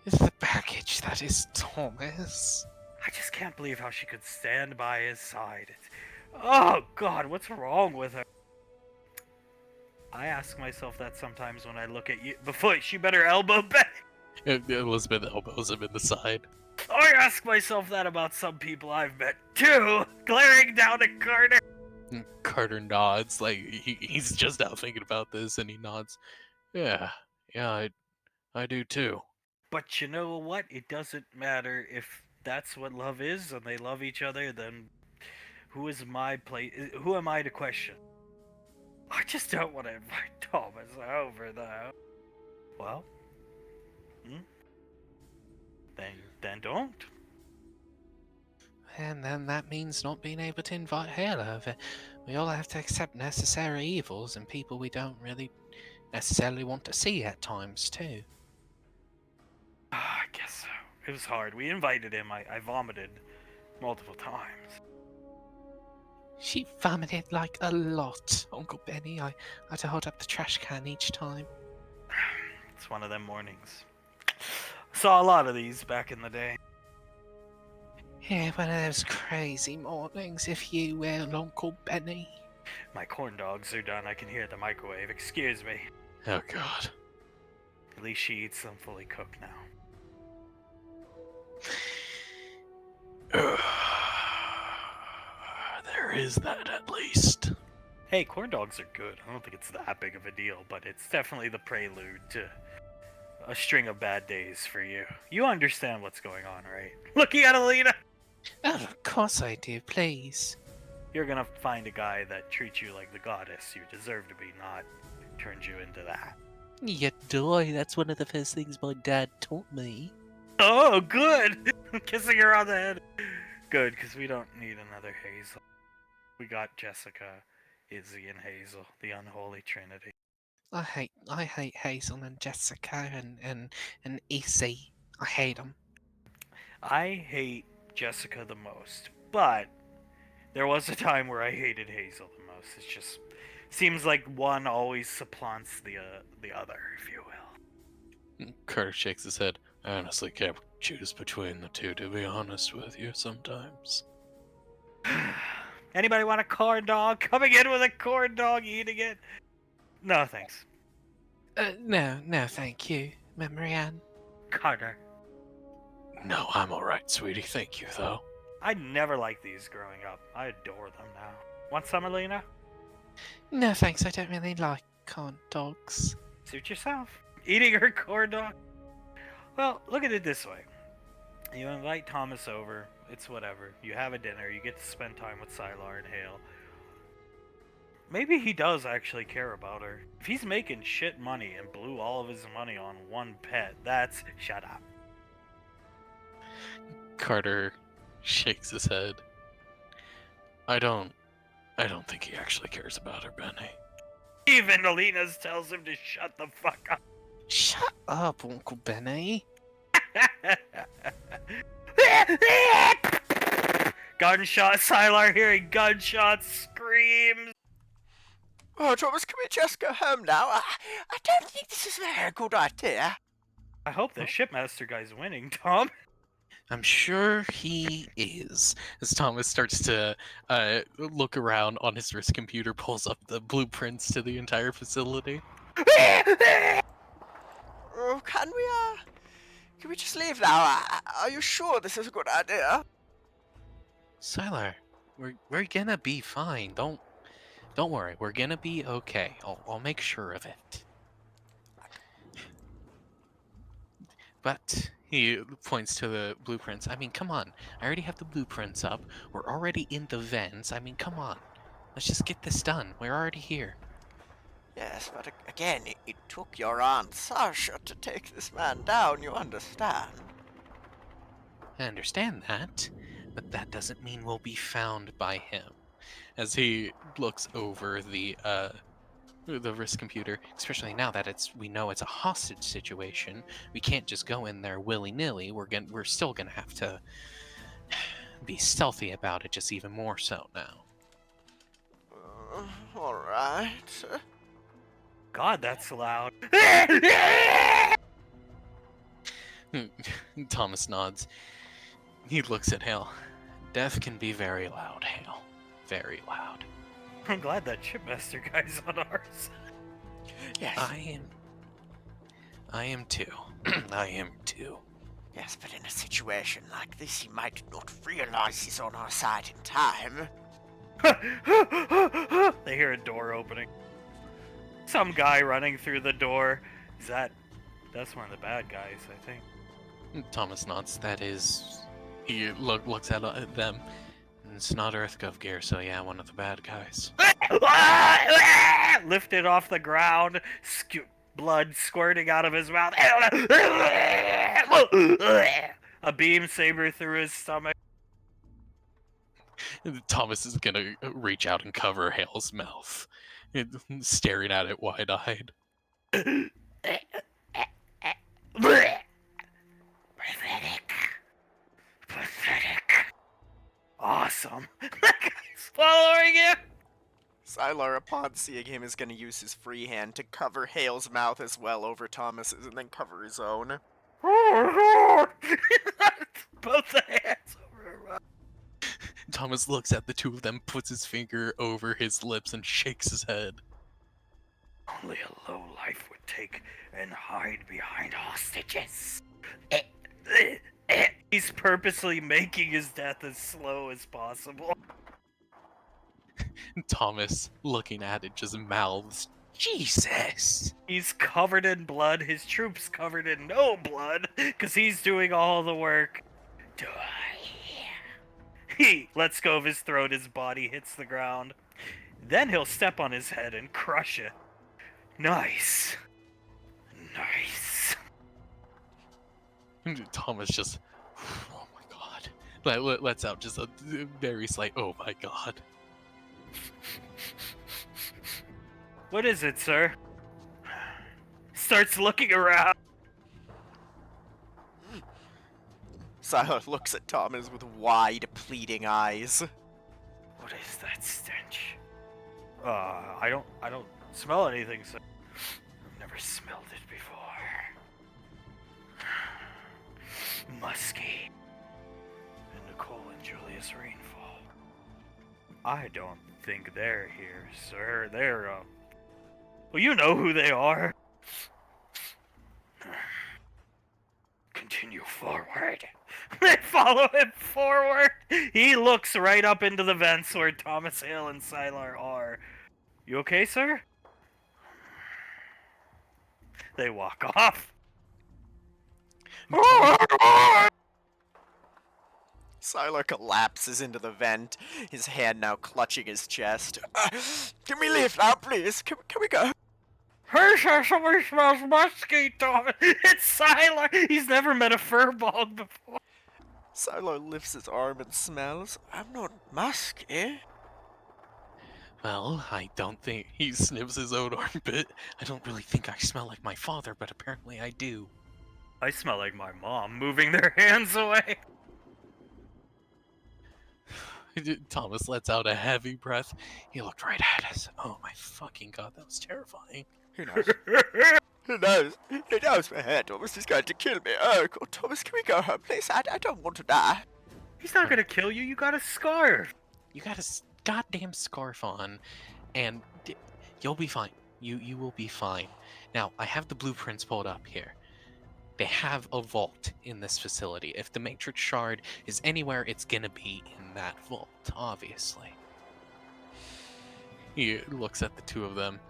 It's the package that is Thomas. I just can't believe how she could stand by his side. Oh God, what's wrong with her? I ask myself that sometimes when I look at you. Before she better elbow back. Elizabeth elbows him in the side. I ask myself that about some people I've met too. Glaring down at Carter. Carter nods, like he's just now thinking about this, and he nods. Yeah, I do too. But you know what? It doesn't matter if that's what love is, and they love each other. Then who am I to question? I just don't want to invite Thomas over, though. Well, then don't. And then that means not being able to invite Hale over. We all have to accept necessary evils and people we don't really necessarily want to see at times, too. I guess so. It was hard. We invited him. I vomited multiple times. She vomited like a lot, Uncle Benny. I had to hold up the trash can each time. It's one of them mornings. Saw a lot of these back in the day. Yeah, one of those crazy mornings, if you will, Uncle Benny. My corn dogs are done. I can hear the microwave. Excuse me. Oh, God. At least she eats them fully cooked now. There is that, at least. Hey, corn dogs are good. I don't think it's that big of a deal, but it's definitely the prelude to a string of bad days for you. You understand what's going on, right? Looking at Alina! Oh, of course I do, please. You're gonna find a guy that treats you like the goddess you deserve to be, not turns you into that. Yeah, boy, that's one of the first things my dad taught me. Oh, good! Kissing her on the head. Good, because we don't need another Hazel. We got Jessica, Izzy, and Hazel, the unholy trinity. I hate Hazel and Jessica and Izzy. I hate them. I hate Jessica the most, but there was a time where I hated Hazel the most. It just seems like one always supplants the other, if you will. Carter shakes his head. I honestly can't choose between the two, to be honest with you, sometimes. Anybody want a corn dog? Coming in with a corn dog, eating it? No, thanks. No, thank you, Memorian. Carter. No, I'm alright, sweetie, thank you, though. I never liked these growing up. I adore them now. Want some, Alina? No, thanks, I don't really like corn dogs. Suit yourself. Eating her corn dog? Well, look at it this way. You invite Thomas over. It's whatever. You have a dinner. You get to spend time with Sylar and Hale. Maybe he does actually care about her. If he's making shit money and blew all of his money on one pet, that's... Shut up. Carter shakes his head. I don't think he actually cares about her, Benny. Even Alina's tells him to shut the fuck up. Shut up, Uncle Benny. Gunshot, Sylar hearing gunshots, screams. Oh, Thomas, can we just go home now? I don't think this is a very good idea. I hope the shipmaster guy's winning, Tom. I'm sure he is. As Thomas starts to look around on his wrist computer, pulls up the blueprints to the entire facility. Oh, can we just leave now? Are you sure this is a good idea? Sylar, we're gonna be fine. Don't worry. We're gonna be okay. I'll make sure of it. But he points to the blueprints. I mean, come on. I already have the blueprints up. We're already in the vents. I mean, come on. Let's just get this done. We're already here. Yes, but again, it took your Aunt Sasha to take this man down, you understand? I understand that, but that doesn't mean we'll be found by him. As he looks over the wrist computer, especially now that we know it's a hostage situation, we can't just go in there willy-nilly. We're still gonna have to be stealthy about it, just even more so now. All right. God, that's loud. Thomas nods. He looks at Hale. Death can be very loud, Hale. Very loud. I'm glad that shipmaster guy's on ours. Yes. I am too. I am too. Yes, but in a situation like this, he might not realize he's on our side in time. They hear a door opening. Some guy running through the door. That's one of the bad guys, I think. Thomas nods. That is... He looks at them. It's not Earthgov gear, so yeah, one of the bad guys. Lifted off the ground, blood squirting out of his mouth. A beam saber through his stomach. Thomas is gonna reach out and cover Hale's mouth, staring at it wide-eyed. Pathetic. Awesome. That guy's following him. Sylar, upon seeing him, is going to use his free hand to cover Hale's mouth as well over Thomas's and then cover his own. Both the hands over her mouth. Thomas looks at the two of them, puts his finger over his lips, and shakes his head. Only a lowlife would take and hide behind hostages. He's purposely making his death as slow as possible. Thomas, looking at it, just mouths, Jesus! He's covered in blood, his troops covered in no blood, because he's doing all the work. Die. He lets go of his throat, his body hits the ground. Then he'll step on his head and crush it. Nice. Nice. Thomas just, oh my god. Lets out just a very slight, oh my god. What is it, sir? Starts looking around. Sylar looks at Thomas with wide, pleading eyes. What is that stench? I don't smell anything, sir. I've never smelled it before. Musky. And Nicole and Julius Rainfall. I don't think they're here, sir. They're, well, you know who they are. Continue forward. They follow him forward. He looks right up into the vents where Thomas Hale and Sylar are. You okay, sir? They walk off. Sylar collapses into the vent, his hand now clutching his chest. Give me lift now, please. Can we go? Somebody smells musky, Thomas. It's Sylar. He's never met a furball before. Sylar lifts his arm and smells. I'm not musky. Well, I don't think he sniffs his own armpit. I don't really think I smell like my father, but apparently I do. I smell like my mom moving their hands away. Thomas lets out a heavy breath. He looked right at us. Oh my fucking god, that was terrifying. Who knows? Who knows? He knows my hair, Thomas. He's going to kill me. Oh, God, Thomas, can we go home, please? I don't want to die. He's not gonna kill you. You got a scarf. You got a goddamn scarf on, and you'll be fine. You will be fine. Now, I have the blueprints pulled up here. They have a vault in this facility. If the Matrix Shard is anywhere, it's gonna be in that vault, obviously. He looks at the two of them.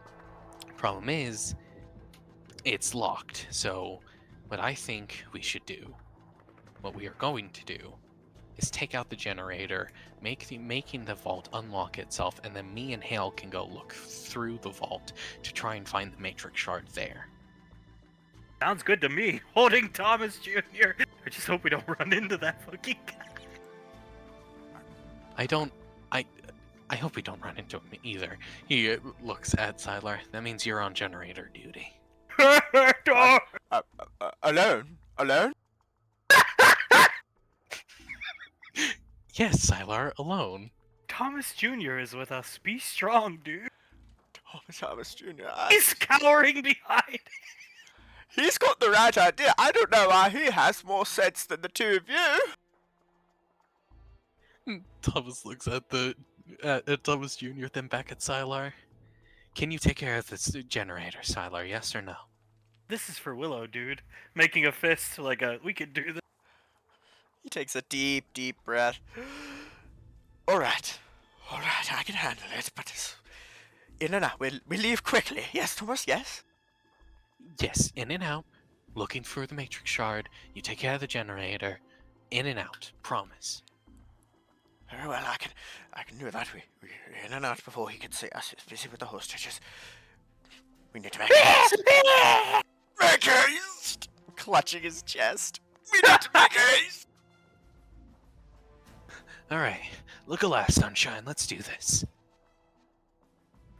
Problem is, it's locked. So, what I think we should do, what we are going to do, is take out the generator, making the vault unlock itself, and then me and Hale can go look through the vault to try and find the Matrix Shard there. Sounds good to me. Holding Thomas Jr. I just hope we don't run into that fucking guy. I hope we don't run into him either. He looks at Sylar. That means you're on generator duty. Alone? Alone? Yes, Sylar, alone. Thomas Jr. is with us. Be strong, dude. Thomas Jr. He's cowering behind. He's got the right idea. I don't know why he has more sense than the two of you. Thomas looks at at Thomas Jr., then back at Sylar. Can you take care of this generator, Sylar, yes or no? This is for Willow, dude. Making a fist like we could do this. He takes a deep, deep breath. All right, I can handle it, but it's in and out. We leave quickly. Yes, Thomas, yes? Yes, in and out. Looking for the Matrix Shard. You take care of the generator. In and out. Promise. Very well, I can do that. We in and out before he can see us. He's busy with the hostages. We need to make haste. Make haste! Clutching his chest. We need to make haste! Alright. Look alive, Sunshine. Let's do this.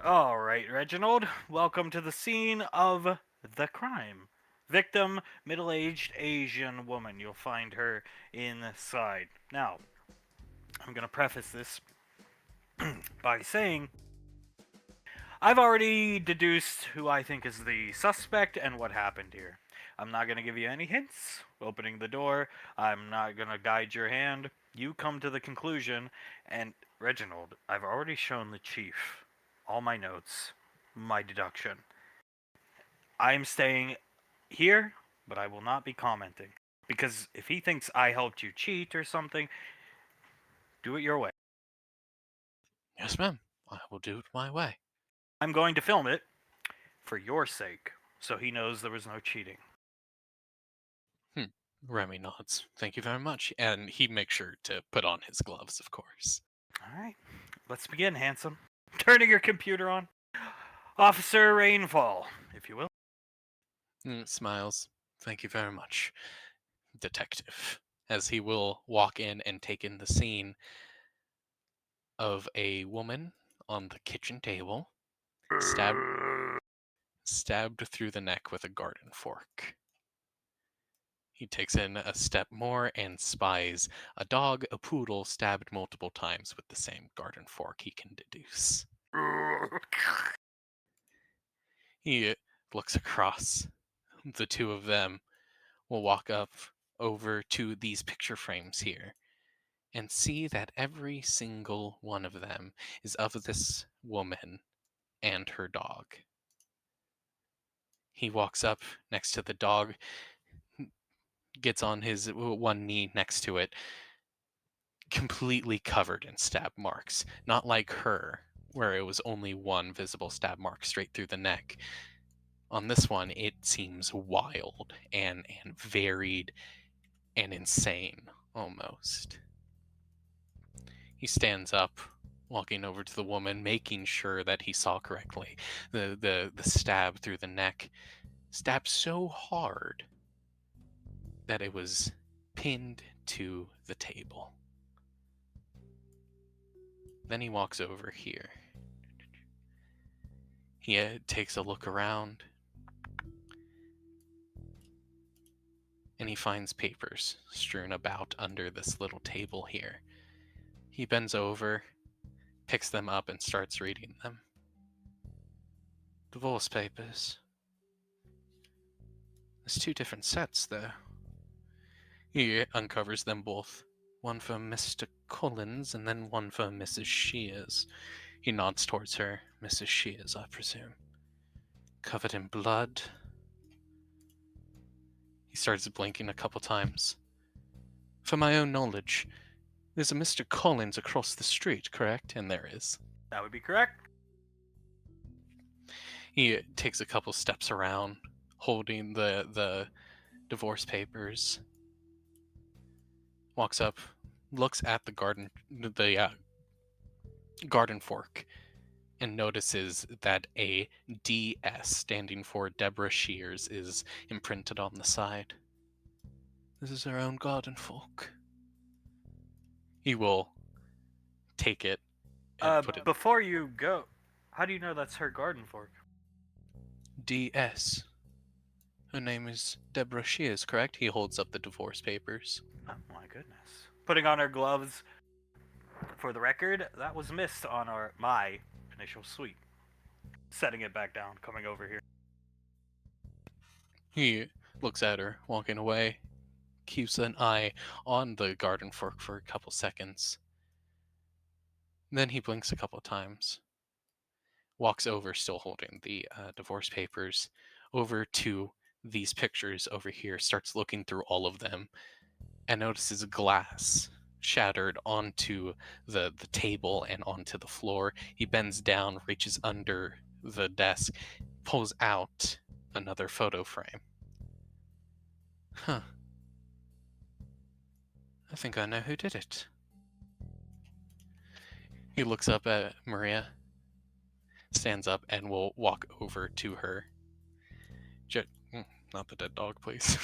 Alright, Reginald. Welcome to the scene of the crime. Victim, middle-aged Asian woman. You'll find her inside. Now, I'm going to preface this by saying I've already deduced who I think is the suspect and what happened here. I'm not going to give you any hints. Opening the door, I'm not going to guide your hand. You come to the conclusion, and Reginald, I've already shown the chief all my notes, my deduction. I'm staying here, but I will not be commenting. Because if he thinks I helped you cheat or something, do it your way. Yes, ma'am. I will do it my way. I'm going to film it for your sake, so he knows there was no cheating. Remy nods. Thank you very much. And he makes sure to put on his gloves, of course. Alright, let's begin, handsome. Turning your computer on. Officer Rainfall, if you will. Smiles. Thank you very much, detective. As he will walk in and take in the scene of a woman on the kitchen table, stabbed through the neck with a garden fork. He takes in a step more and spies a dog, a poodle, stabbed multiple times with the same garden fork he can deduce. He looks across. The two of them will walk up over to these picture frames here and see that every single one of them is of this woman and her dog. He walks up next to the dog, gets on his one knee next to it, completely covered in stab marks. Not like her, where it was only one visible stab mark straight through the neck. On this one, it seems wild and varied and insane, almost. He stands up, walking over to the woman, making sure that he saw correctly. The stab through the neck, stabbed so hard that it was pinned to the table. Then he walks over here. He takes a look around, and he finds papers strewn about under this little table here. He bends over, picks them up, and starts reading them. Divorce papers. There's 2 different sets, though. He uncovers them both. One for Mr. Collins, and then one for Mrs. Shears. He nods towards her. Mrs. Shears, I presume. Covered in blood. He starts blinking a couple times. For my own knowledge, there's a Mr. Collins across the street, correct? And there is. That would be correct. He takes a couple steps around, holding the divorce papers. Walks up, looks at the garden fork, and notices that a DS standing for Deborah Shears is imprinted on the side. This is her own garden fork. He will take it and put it. Before you go, how do you know that's her garden fork? DS. Her name is Deborah Shears, correct? He holds up the divorce papers. Oh my goodness. Putting on her gloves. For the record, that was missed on my initial sweep. Setting it back down, coming over here. He looks at her, walking away, keeps an eye on the garden fork for a couple seconds. Then he blinks a couple times. Walks over, still holding the divorce papers, over to these pictures over here, starts looking through all of them, and notices glass shattered onto the table and onto the floor. He bends down, reaches under the desk, pulls out another photo frame. Huh. I think I know who did it. He looks up at Maria, stands up, and will walk over to her. Not the dead dog, please.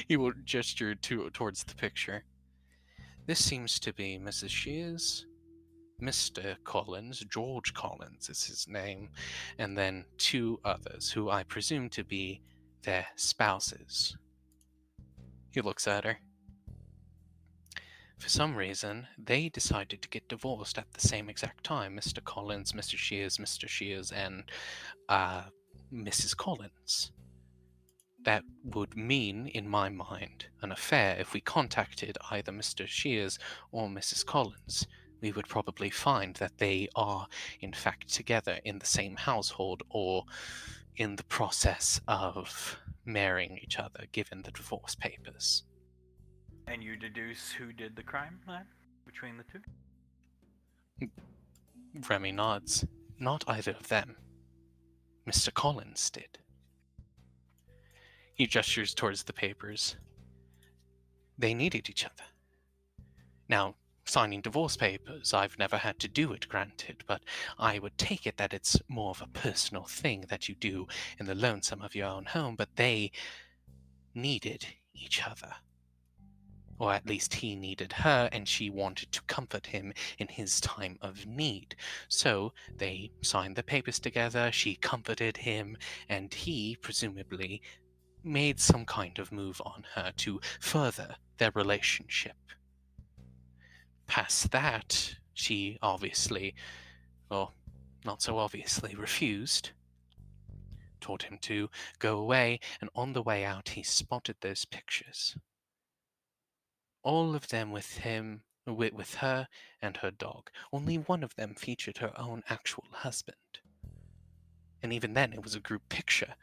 He will gesture towards the picture. This seems to be Mrs. Shears, Mr. Collins, George Collins is his name, and then 2 others, who I presume to be their spouses. He looks at her. For some reason, they decided to get divorced at the same exact time. Mr. Collins, Mr. Shears, and Mrs. Collins. That would mean, in my mind, an affair. If we contacted either Mr. Shears or Mrs. Collins, we would probably find that they are, in fact, together in the same household or in the process of marrying each other, given the divorce papers. And you deduce who did the crime, then? Between the 2? Remy nods. Not either of them. Mr. Collins did. He gestures towards the papers. They needed each other. Now, signing divorce papers, I've never had to do it, granted, but I would take it that it's more of a personal thing that you do in the lonesome of your own home, but they needed each other. Or at least he needed her, and she wanted to comfort him in his time of need. So they signed the papers together, she comforted him, and he, presumably, made some kind of move on her to further their relationship. Past that, she obviously, well, not so obviously, refused. Told him to go away, and on the way out he spotted those pictures. All of them with her and her dog. Only one of them featured her own actual husband. And even then, it was a group picture.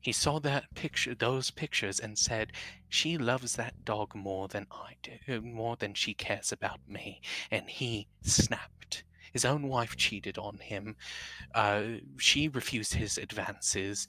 He saw those pictures, and said, "She loves that dog more than I do, more than she cares about me." And he snapped. His own wife cheated on him. She refused his advances.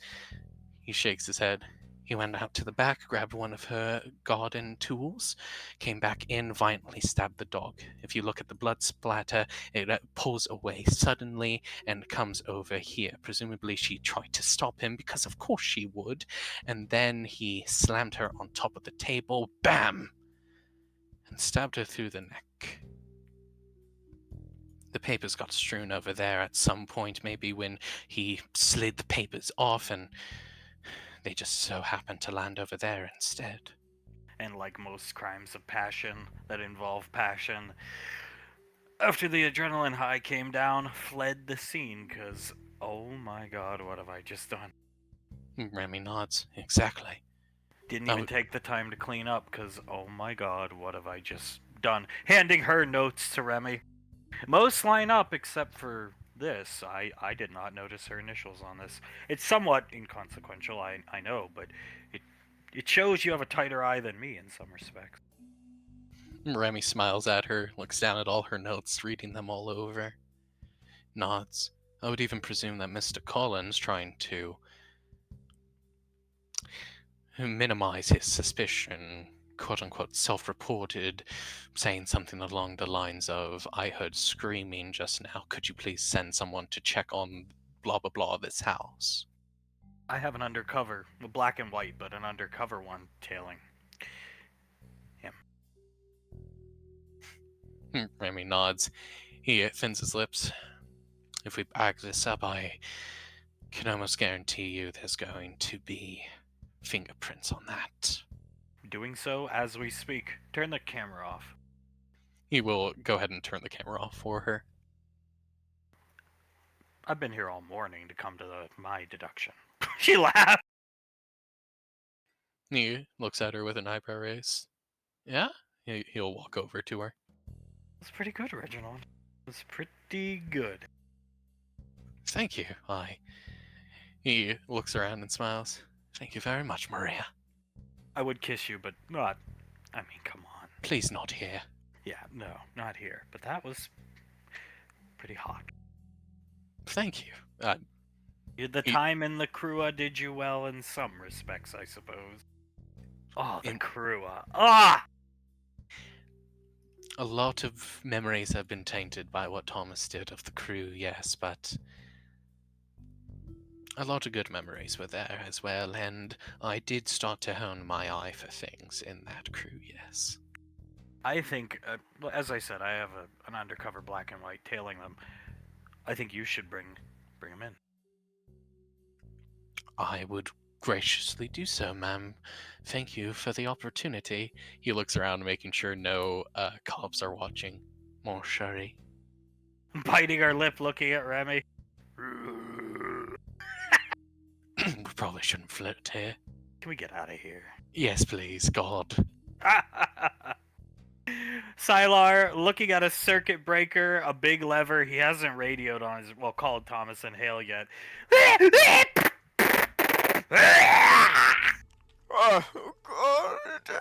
He shakes his head. He went out to the back, grabbed one of her garden tools, came back in, violently stabbed the dog. If you look at the blood splatter, it pulls away suddenly and comes over here. Presumably she tried to stop him, because of course she would. And then he slammed her on top of the table, bam! And stabbed her through the neck. The papers got strewn over there at some point, maybe when he slid the papers off, and they just so happened to land over there instead. And like most crimes of passion that involve passion, after the adrenaline high came down, fled the scene, because, oh my god, what have I just done? Remy nods. Exactly. Didn't even take the time to clean up, because, oh my god, what have I just done? Handing her notes to Remy. Most line up except for this. I did not notice her initials on this. It's somewhat inconsequential, I know, but it shows you have a tighter eye than me in some respects. Remy smiles at her, looks down at all her notes, reading them all over. Nods. I would even presume that Mr. Collins, trying to minimize his suspicion, quote-unquote self-reported, saying something along the lines of, I heard screaming just now, could you please send someone to check on blah blah blah this house? I have an undercover, well, black and white, but an undercover one tailing him. Remy nods. He thins his lips. If we back this up, I can almost guarantee you there's going to be fingerprints on that. Doing so as we speak. Turn the camera off. He will go ahead and turn the camera off for her. I've been here all morning to come to my deduction. She laughed. He looks at her with an eyebrow raise. Yeah? He'll walk over to her. It's pretty good, Reginald. It's pretty good. Thank you. He looks around and smiles. Thank you very much, Maria. I would kiss you, but not. I mean, come on. Please not here. Yeah, no, not here. But that was pretty hot. Thank you. The time in the Crua did you well in some respects, I suppose. Oh, the Crua. Ah! A lot of memories have been tainted by what Thomas did of the crew, yes, but a lot of good memories were there as well, and I did start to hone my eye for things in that crew, yes. I think, as I said, I have an undercover black and white tailing them. I think you should bring him in. I would graciously do so, ma'am. Thank you for the opportunity. He looks around, making sure no cops are watching. More sherry. Biting her lip, looking at Remy. We probably shouldn't flirt here. Can we get out of here? Yes, please, God. Sylar, looking at a circuit breaker, a big lever. He hasn't radioed on his, called Thomas and Hale yet. Oh, God.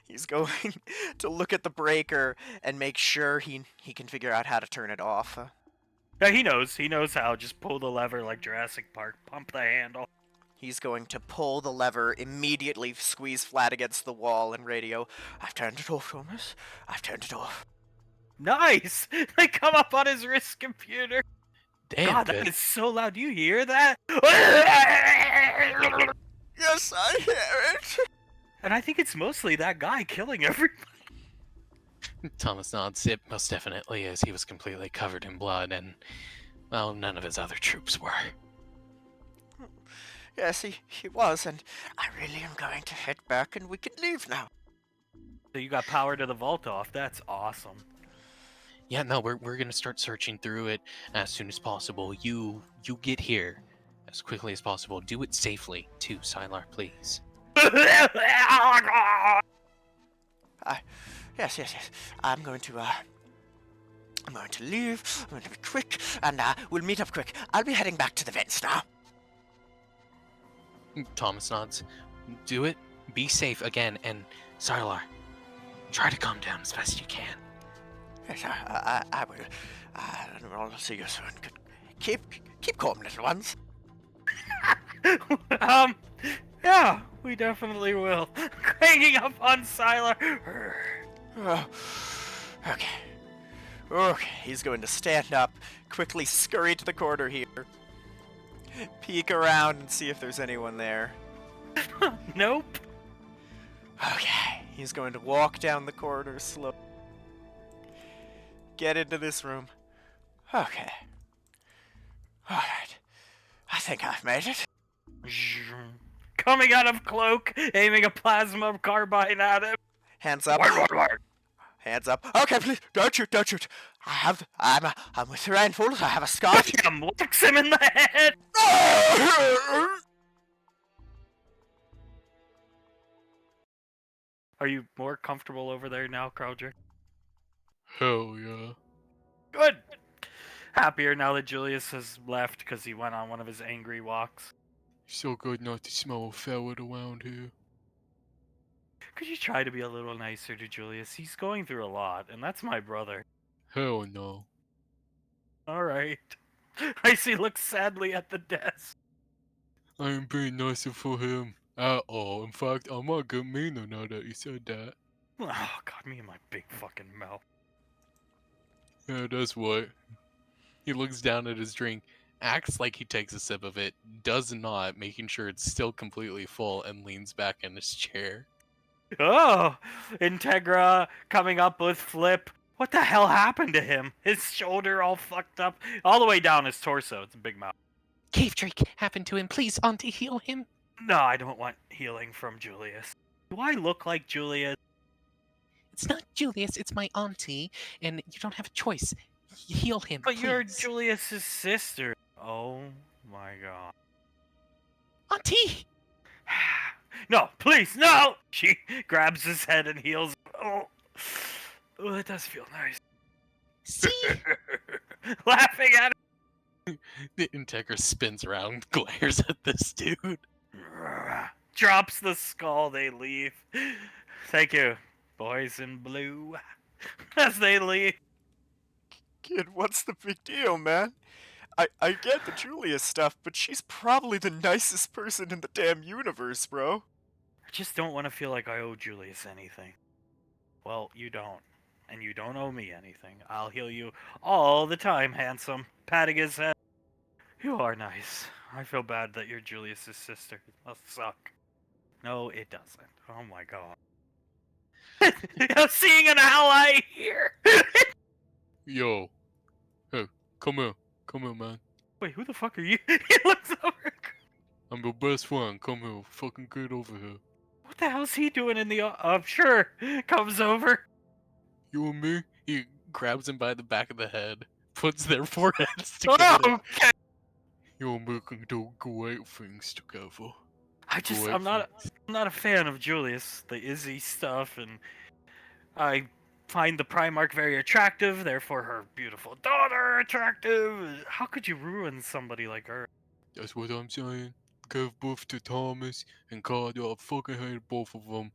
He's going to look at the breaker and make sure he can figure out how to turn it off. Yeah, he knows. He knows how. Just pull the lever like Jurassic Park. Pump the handle. He's going to pull the lever, immediately squeeze flat against the wall, and radio, I've turned it off, Thomas. I've turned it off. Nice! They come up on his wrist computer. Damn, God, good. that is so loud. Do you hear that? Yes, I hear it. And I think it's mostly that guy killing everybody. Thomas nods. It most definitely is. He was completely covered in blood, and, well, none of his other troops were. Yes, he was, and I really am going to head back and we can leave now. So you got power to the vault off. That's awesome. Yeah, no, we're gonna start searching through it as soon as possible. You get here as quickly as possible. Do it safely, too, Sylar, please. Yes. I'm going to leave. I'm going to be quick, and we'll meet up quick. I'll be heading back to the vents now. Thomas nods. Do it. Be safe again, and Sylar, try to calm down as best you can. Yes, I will. I'll see you soon. Keep calm, little ones. Yeah, We definitely will. Hanging up on Sylar. Oh, okay. Okay, he's going to stand up, quickly scurry to the corner here, peek around and see if there's anyone there. Nope. Okay, he's going to walk down the corridor slowly. Get into this room. Okay. Alright. I think I've made it. Coming out of cloak, aiming a plasma carbine at him. Hands up. Hands up. Okay, please, don't shoot, don't shoot. I'm with Rainfall. I have a scarf. Whacks him in the head. Are you more comfortable over there now, Crowdrick? Hell yeah. Good. Happier now that Julius has left because he went on one of his angry walks. So good not to smell a ferret around here. Could you try to be a little nicer to Julius? He's going through a lot, and that's my brother. Hell no. Alright. Icy looks sadly at the desk. I ain't being nicer for him at all. In fact, I might get meaner now that you said that. Oh, God, me and my big fucking mouth. Yeah, that's what. He looks down at his drink, acts like he takes a sip of it, does not, making sure it's still completely full, and leans back in his chair. Oh! Integra coming up with Flip. What the hell happened to him? His shoulder all fucked up, all the way down his torso. It's a big mouth. Cave Drake happened to him. Please, Auntie, heal him. No, I don't want healing from Julius. Do I look like Julius? It's not Julius, it's my auntie, and you don't have a choice. Heal him, But please. you're Julius's sister. Oh my god. Auntie! No, please, no! She grabs his head and heals. Oh, it does feel nice. See? Laughing at him. The Integra spins around, glares at this dude. Drops the skull, they leave. Thank you, boys in blue. As they leave. Kid, what's the big deal, man? I get the Julius stuff, but she's probably the nicest person in the damn universe, bro. I just don't want to feel like I owe Julius anything. Well, you don't. And you don't owe me anything. I'll heal you all the time, handsome. Patting his head. You are nice. I feel bad that you're Julius's sister. It must suck. No, it doesn't. Oh my god. I'm seeing an ally here! Yo. Hey, come here. Come here, man. Wait, who the fuck are you? He looks over. I'm your best friend. Come here. Fucking get over here. What the hell's he doing in the... sure. Comes over. You and me? He grabs him by the back of the head, puts their foreheads together. Oh, okay. You and me can do great things together. I'm not a fan of Julius, the Izzy stuff, and I find the Primarch very attractive, therefore her beautiful daughter attractive. How could you ruin somebody like her? That's what I'm saying. Gave birth to Thomas and Carter. I fucking hated both of them.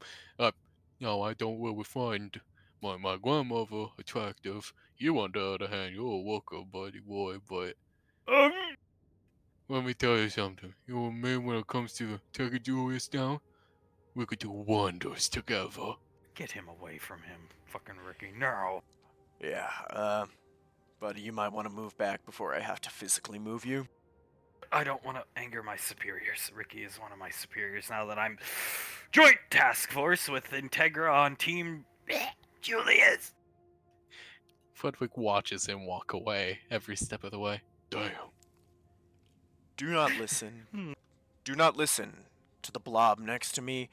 No, I don't really find my grandmother attractive. You, on the other hand, you're a worker, buddy boy, but let me tell you something. You and me, when it comes to taking Julius down, we could do wonders together. Get him away from him, fucking Ricky. No. Yeah, buddy, you might want to move back before I have to physically move you. I don't want to anger my superiors. Ricky is one of my superiors now that I'm joint task force with Integra on team Julius. Frederick watches him walk away every step of the way. Damn. Do not listen. Do not listen to the blob next to me.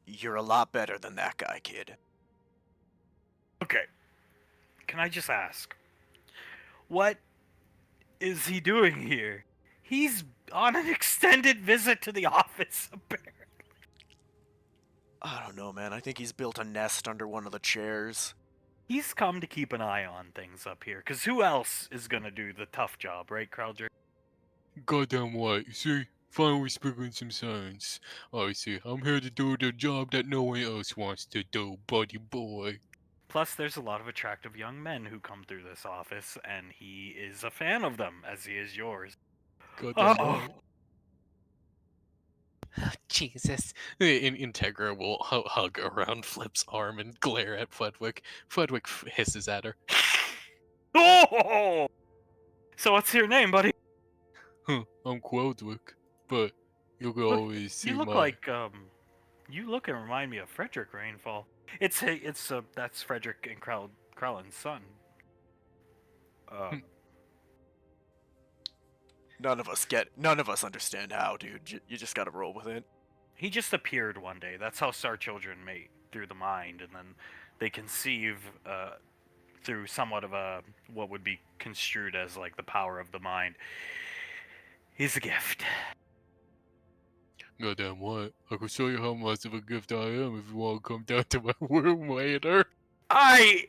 You're a lot better than that guy, kid. Okay. Can I just ask? What is he doing here? He's on an extended visit to the office, apparently. I don't know, man. I think he's built a nest under one of the chairs. He's come to keep an eye on things up here, because who else is going to do the tough job, right, Crowder? Goddamn right. You see? Finally speaking some sense. I see. I'm here to do the job that no one else wants to do, buddy boy. Plus, there's a lot of attractive young men who come through this office, and he is a fan of them, as he is yours. Goddamn Oh. right. Jesus. Integra will hug around Flip's arm and glare at Fludwick. Fludwick hisses at her. Oh! So what's your name, buddy? I'm Queldwick, but you can always see You look my... like you look and remind me of Frederick Rainfall. That's Frederick and Krellin's son. None of us understand how, dude. You just gotta roll with it. He just appeared one day. That's how Star Children mate, through the mind, and then they conceive through somewhat of a what would be construed as like the power of the mind. He's a gift. Goddamn what? I can show you how much of a gift I am if you want to come down to my room later. I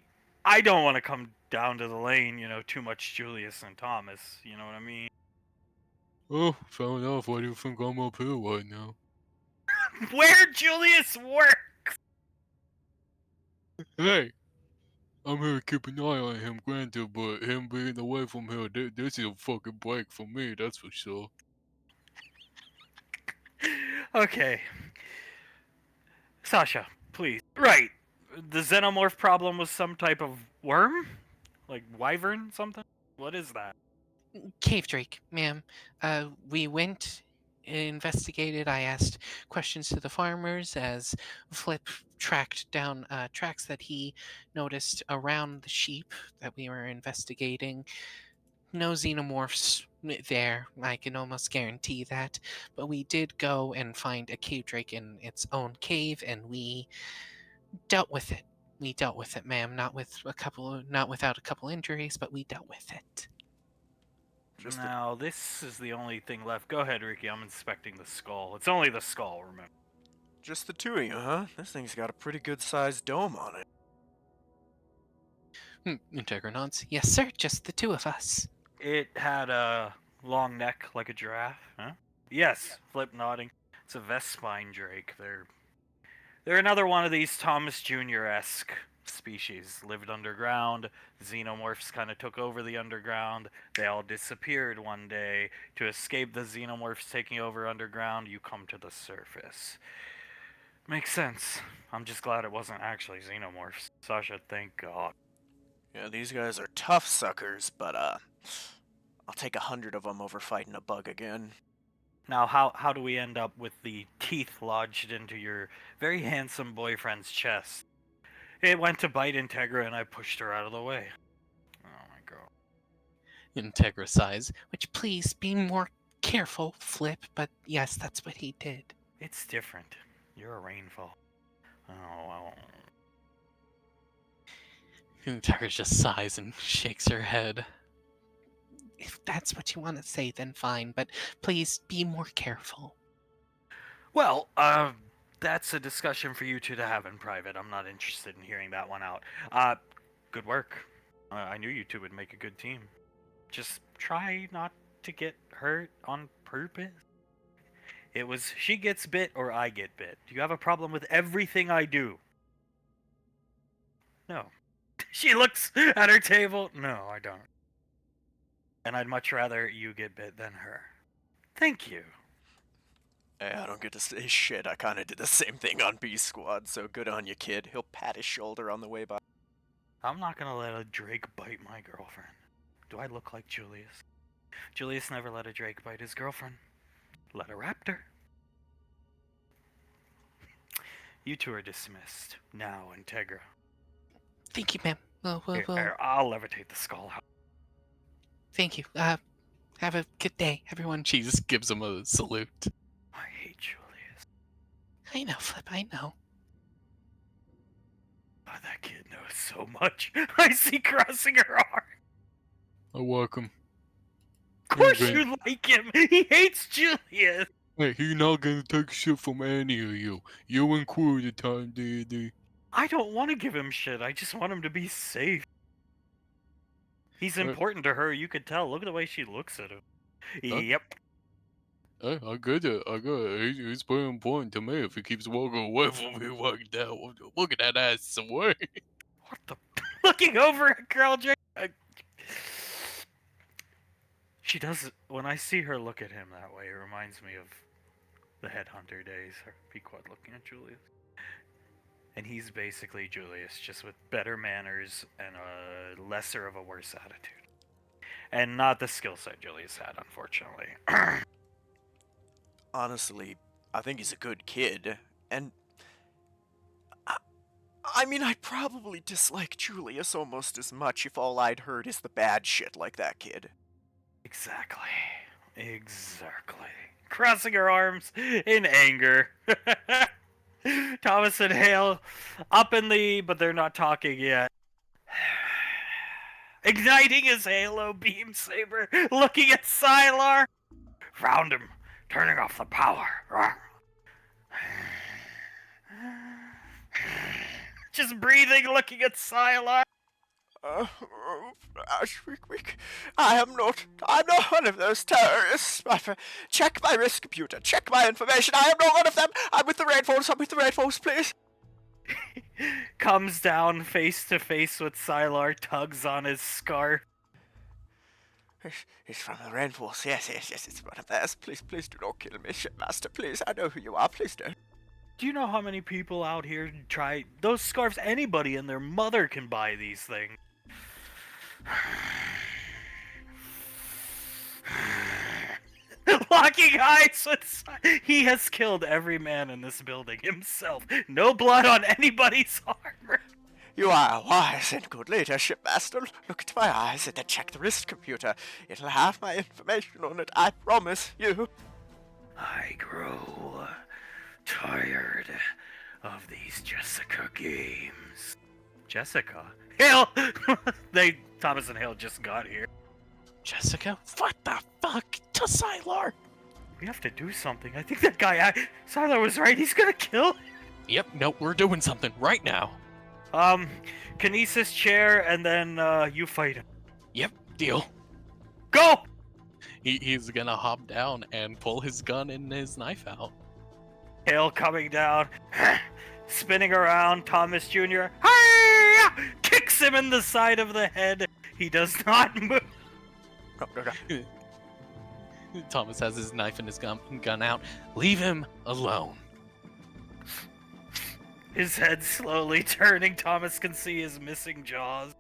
don't want to come down to the lane, too much Julius and Thomas, you know what I mean? Oh, fair enough. Why do you think I'm up here right now? Where Julius works! Hey! I'm here to keep an eye on him, granted, but him being away from here, this is a fucking break for me, that's for sure. Okay. Sasha, please. Right. The xenomorph problem was some type of worm? Like wyvern something? What is that? Cave Drake, ma'am. We went, investigated. I asked questions to the farmers as Flip tracked down tracks that he noticed around the sheep that we were investigating. No xenomorphs there, I can almost guarantee that. But we did go and find a cave drake in its own cave, and we dealt with it. We dealt with it, ma'am. Not without a couple injuries, but we dealt with it. Now, this is the only thing left. Go ahead, Ricky. I'm inspecting the skull. It's only the skull, remember. Just the two of you, huh? This thing's got a pretty good-sized dome on it. Integra nods. Yes, sir. Just the two of us. It had a long neck like a giraffe, huh? Yes, Flip nodding. It's a Vespine drake. They're another one of these Thomas Jr.-esque species. Lived underground. Xenomorphs kind of took over the underground. They all disappeared one day. To escape the xenomorphs taking over underground, you come to the surface. Makes sense. I'm just glad it wasn't actually xenomorphs. Sasha, thank God. Yeah, these guys are tough suckers, but I'll take 100 of them over fighting a bug again. Now, how do we end up with the teeth lodged into your very handsome boyfriend's chest? It went to bite Integra and I pushed her out of the way. Oh my God. Integra sighs, which please be more careful, Flip, but yes, that's what he did. It's different. You're a Rainfall. Oh, well. Integra just sighs and shakes her head. If that's what you want to say, then fine, but please be more careful. Well, that's a discussion for you two to have in private. I'm not interested in hearing that one out. Good work. I knew you two would make a good team. Just try not to get hurt on purpose. It was she gets bit or I get bit. Do you have a problem with everything I do? No. She looks at her table. No, I don't. And I'd much rather you get bit than her. Thank you. Hey, I don't get to say shit. I kind of did the same thing on B Squad, so good on you, kid. He'll pat his shoulder on the way by. I'm not gonna let a Drake bite my girlfriend. Do I look like Julius? Julius never let a Drake bite his girlfriend. Let a raptor. You two are dismissed. Now, Integra. Thank you, ma'am. Here, I'll levitate the skull. Thank you. Have a good day, everyone. She just gives him a salute. I hate Julius. I know, Flip, I know. Oh, that kid knows so much. I see crossing her arm. I like him. Of course you like him. He hates Julius. Hey, he's not gonna take shit from any of you. You included, Time D&D. I don't want to give him shit. I just want him to be safe. He's important to her. You could tell. Look at the way she looks at him. Yep. Hey, I get it. He's pretty important to me if he keeps walking away from me like that. Look at that ass away. What the? Looking over at Girl J. She does. When I see her look at him that way, it reminds me of the headhunter days. Be quite looking at Julius. And he's basically Julius, just with better manners and a lesser of a worse attitude. And not the skill set Julius had, unfortunately. Honestly, I think he's a good kid, and I mean, I probably dislike Julius almost as much if all I'd heard is the bad shit like that kid. Exactly. Crossing her arms in anger. Thomas and Hale up in the, but they're not talking yet. Igniting his halo beam saber, looking at Sylar. Round him, turning off the power. Just breathing, looking at Sylar. I'm not one of those terrorists. Check my risk computer, check my information. I am not one of them. I'm with the Rainfalls, please. Comes down face to face with Sylar, tugs on his scarf. It's from the Rainfalls. Yes, it's one of theirs. Please do not kill me, Shipmaster. Please, I know who you are. Please don't. Do you know how many people out here try those scarves? Anybody and their mother can buy these things. Locking eyes with he has killed every man in this building himself. No blood on anybody's armor. You are a wise and good leader, Shipmaster. Look into my eyes and then check the wrist computer. It'll have my information on it, I promise you. I grow tired of these Jessica games. Jessica? Hale! Thomas and Hale just got here. Jessica? What the fuck? To Sylar! We have to do something. I think that guy, Sylar was right. He's gonna kill him. Yep, no, we're doing something right now. Kinesis chair, and then, you fight him. Yep, deal. Go! He's gonna hop down and pull his gun and his knife out. Hale coming down, spinning around. Thomas Jr. Hi-ya! Kicks him in the side of the head. He does not move. No. Thomas has his knife and his gun out. Leave him alone. His head slowly turning. Thomas can see his missing jaws.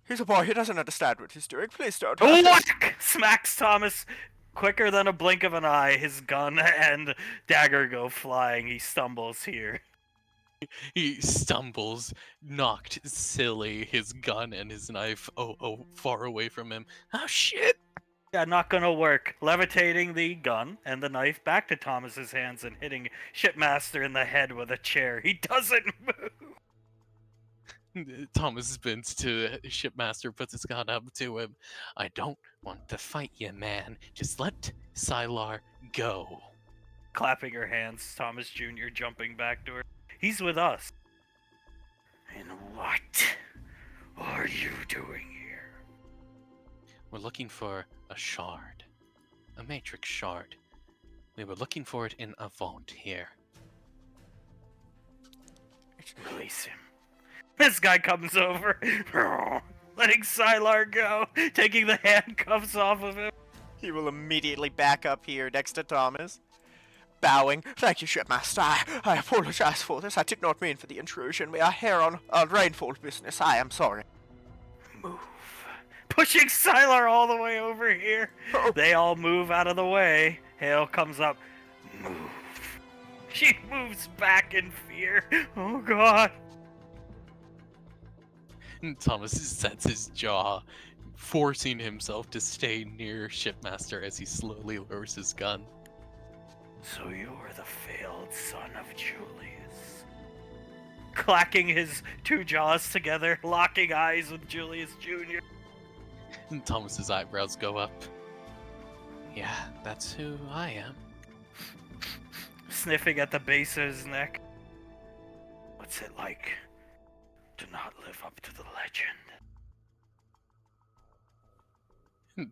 He's a boy. He doesn't understand what he's doing. Please don't. Whack! Smacks Thomas. Quicker than a blink of an eye, his gun and dagger go flying. He stumbles here. He stumbles, knocked silly, his gun and his knife far away from him. Oh shit! Yeah, not gonna work. Levitating the gun and the knife back to Thomas's hands and hitting Shipmaster in the head with a chair. He doesn't move. Thomas spins to Shipmaster, puts his gun up to him. I don't want to fight you, man. Just let Sylar go. Clapping her hands, Thomas Jr. jumping back to her. He's with us. And what are you doing here? We're looking for a shard. A matrix shard. We were looking for it in a vault here. Release him. This guy comes over, letting Sylar go, taking the handcuffs off of him. He will immediately back up here next to Thomas. Bowing. Thank you, Shipmaster. I apologize for this. I did not mean for the intrusion. We are here on Rainfall business. I am sorry. Move. Pushing Sylar all the way over here. Oh. They all move out of the way. Hale comes up. Move. She moves back in fear. Oh, God. Thomas sets his jaw, forcing himself to stay near Shipmaster as he slowly lowers his gun. So you're the failed son of Julius. Clacking his two jaws together, locking eyes with Julius Jr. And Thomas's eyebrows go up. Yeah, that's who I am. Sniffing at the base of his neck. What's it like to not live up to the legend?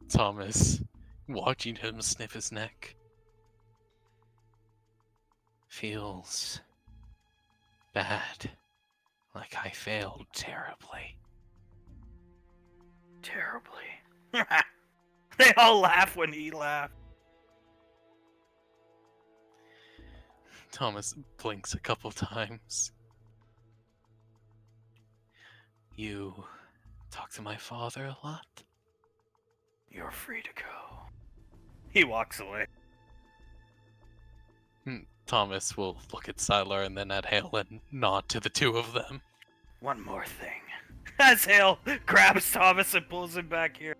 Thomas, watching him sniff his neck, feels bad, like I failed terribly. Terribly. They all laugh when he laughs. Thomas blinks a couple times. You talk to my father a lot? You're free to go. He walks away. Thomas will look at Sylar and then at Hale and nod to the two of them. One more thing. As Hale grabs Thomas and pulls him back here.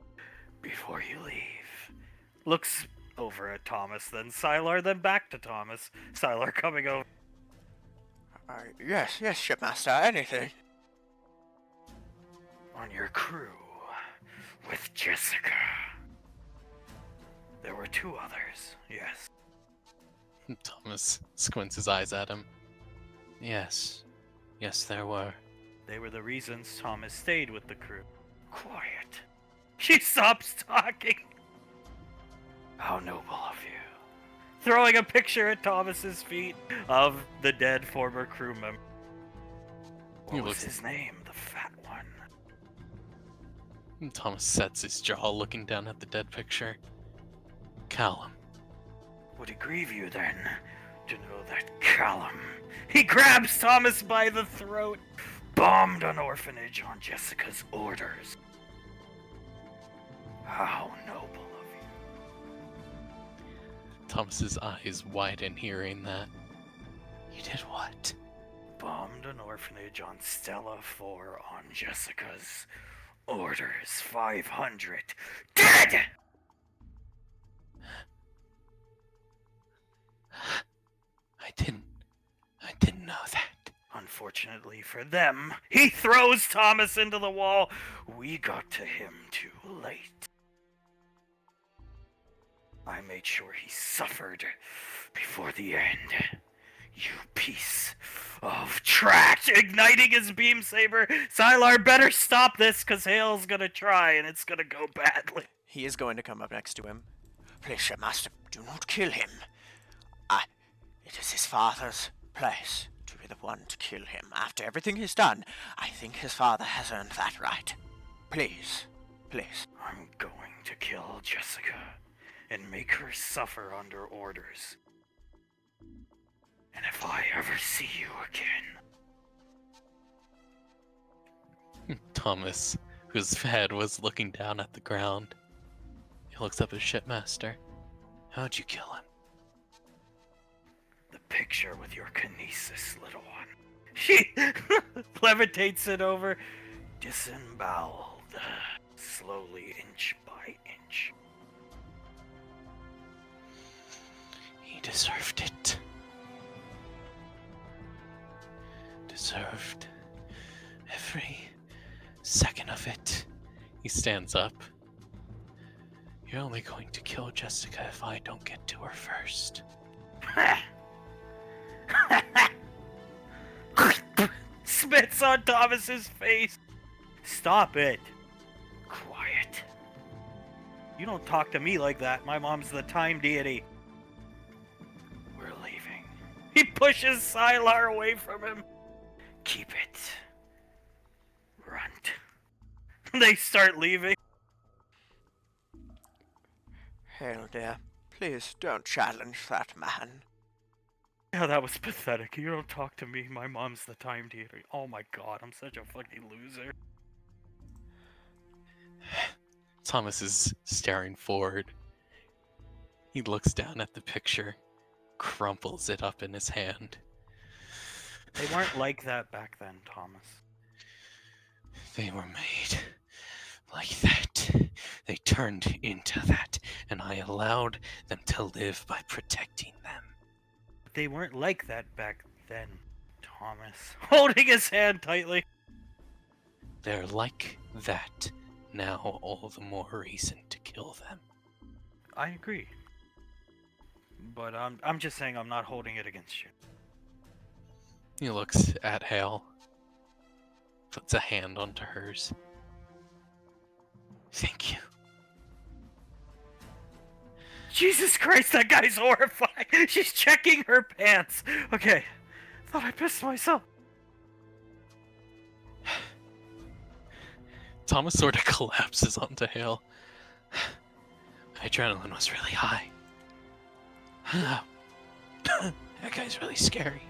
Before you leave. Looks over at Thomas, then Sylar, then back to Thomas. Sylar coming over. Yes, shipmaster, anything. On your crew with Jessica. There were 2 others, yes. Thomas squints his eyes at him. Yes, there were. They were the reasons Thomas stayed with the crew. Quiet. She stops talking. How noble of you. Throwing a picture at Thomas's feet of the dead former crew member. What was his name? The fat one. Thomas sets his jaw, looking down at the dead picture. Callum. Would it grieve you then to know that Callum, he grabs Thomas by the throat, bombed an orphanage on Jessica's orders? How noble of you. Thomas's eyes widen hearing that. You did what? Bombed an orphanage on Stella 4 on Jessica's orders. 500 dead! I didn't know that. Unfortunately for them, he throws Thomas into the wall. We got to him too late. I made sure he suffered before the end. You piece of trash! Igniting his beam saber. Sylar better stop this, cause Hale's gonna try and it's gonna go badly. He is going to come up next to him. Please, shipmaster, do not kill him. It is his father's place to be the one to kill him. After everything he's done, I think his father has earned that right. Please. I'm going to kill Jessica and make her suffer under orders. And if I ever see you again... Thomas, whose head was looking down at the ground, he looks up at Shipmaster. How'd you kill him? The picture with your kinesis, little one. She levitates it over, disemboweled, slowly, inch by inch. He deserved it. Deserved every second of it. He stands up. You're only going to kill Jessica if I don't get to her first. Spits on Thomas's face. Stop it. Quiet. You don't talk to me like that. My mom's the time deity. We're leaving. He pushes Sylar away from him. Keep it. Runt. They start leaving. Hale, dear, please don't challenge that man. Yeah, that was pathetic. You don't talk to me. My mom's the time deity. Oh my god, I'm such a fucking loser. Thomas is staring forward. He looks down at the picture, crumples it up in his hand. They weren't like that back then, Thomas. They were made like that. They turned into that, and I allowed them to live by protecting them. They weren't like that back then, Thomas. Holding his hand tightly. They're like that now, all the more reason to kill them. I agree. But I'm just saying I'm not holding it against you. He looks at Hale, puts a hand onto hers. Thank you. Jesus Christ, that guy's horrified. She's checking her pants. Okay, thought I pissed myself. Thomas sort of collapses onto Hale. My adrenaline was really high. That guy's really scary.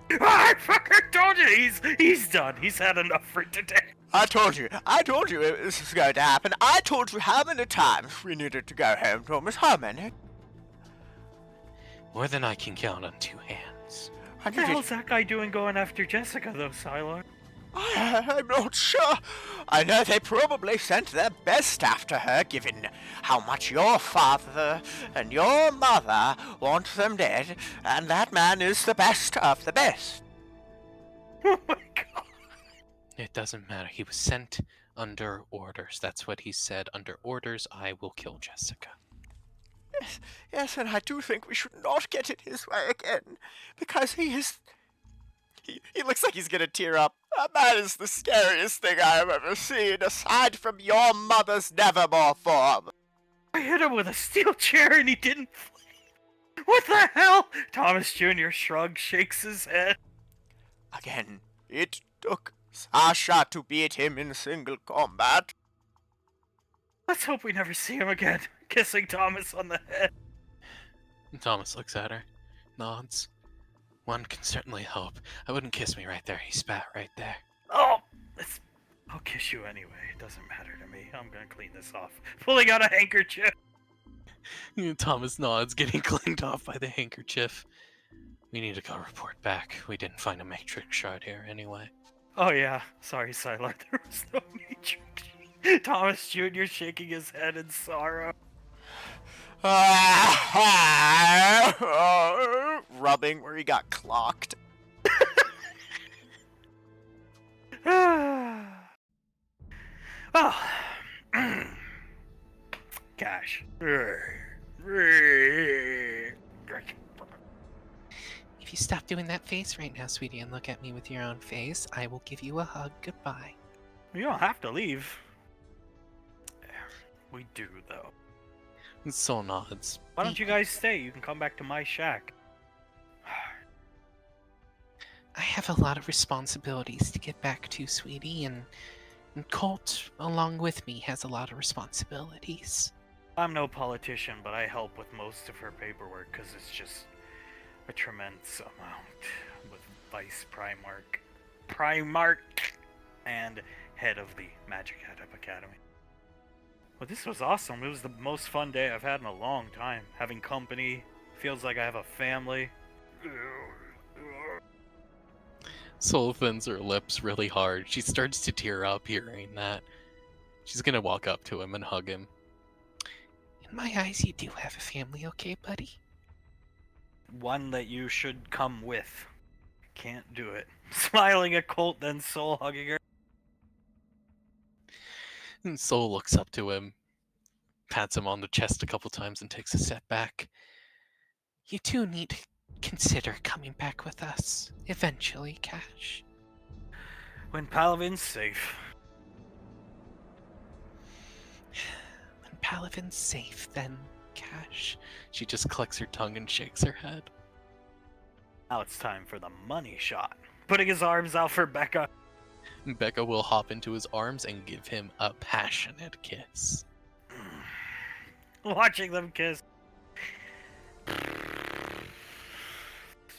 I fucking told you, he's done. He's had enough for today. I told you this was going to happen. I told you how many times we needed to go home, Thomas. How many? More than I can count on two hands. I What the hell's that guy doing going after Jessica, though, Sylar? I'm not sure. I know they probably sent their best after her, given how much your father and your mother want them dead, and that man is the best of the best. Oh my god. It doesn't matter. He was sent under orders. That's what he said. Under orders, I will kill Jessica. Yes, and I do think we should not get it his way again, because he is... He looks like he's gonna tear up. That man is the scariest thing I have ever seen, aside from your mother's Nevermore form. I hit him with a steel chair and he didn't flee. What the hell? Thomas Jr. shrugs, shakes his head. Again, it took Sasha to beat him in single combat. Let's hope we never see him again. Kissing Thomas on the head. And Thomas looks at her, nods. One can certainly hope. I wouldn't kiss me right there. He spat right there. Oh, I'll kiss you anyway. It doesn't matter to me. I'm gonna clean this off. Pulling out a handkerchief. Thomas nods, getting cleaned off by the handkerchief. We need to go report back. We didn't find a matrix shard here anyway. Oh yeah, sorry, Sylar. There was no matrix. Thomas Jr. shaking his head in sorrow. Rubbing where he got clocked. Oh. Gosh. If you stop doing that face right now, sweetie, and look at me with your own face, I will give you a hug. Goodbye. You don't have to leave. We do, though. And Soul nods. Why don't you guys stay? You can come back to my shack. I have a lot of responsibilities to get back to, sweetie, and Colt, along with me, has a lot of responsibilities. I'm no politician, but I help with most of her paperwork because it's just a tremendous amount with Vice Primarch, and head of the Magic Academy. Well, this was awesome. It was the most fun day I've had in a long time. Having company, feels like I have a family. Soul thins her lips really hard. She starts to tear up hearing that. She's gonna walk up to him and hug him. In my eyes, you do have a family, okay, buddy? One that you should come with. Can't do it. Smiling at Colt, then Soul hugging her. And Soul looks up to him, pats him on the chest a couple times, and takes a step back. You do need to consider coming back with us, eventually, Cash. When Palavin's safe. When Palavin's safe, then, Cash. She just clicks her tongue and shakes her head. Now it's time for the money shot. Putting his arms out for Becca. Becca will hop into his arms and give him a passionate kiss. Watching them kiss.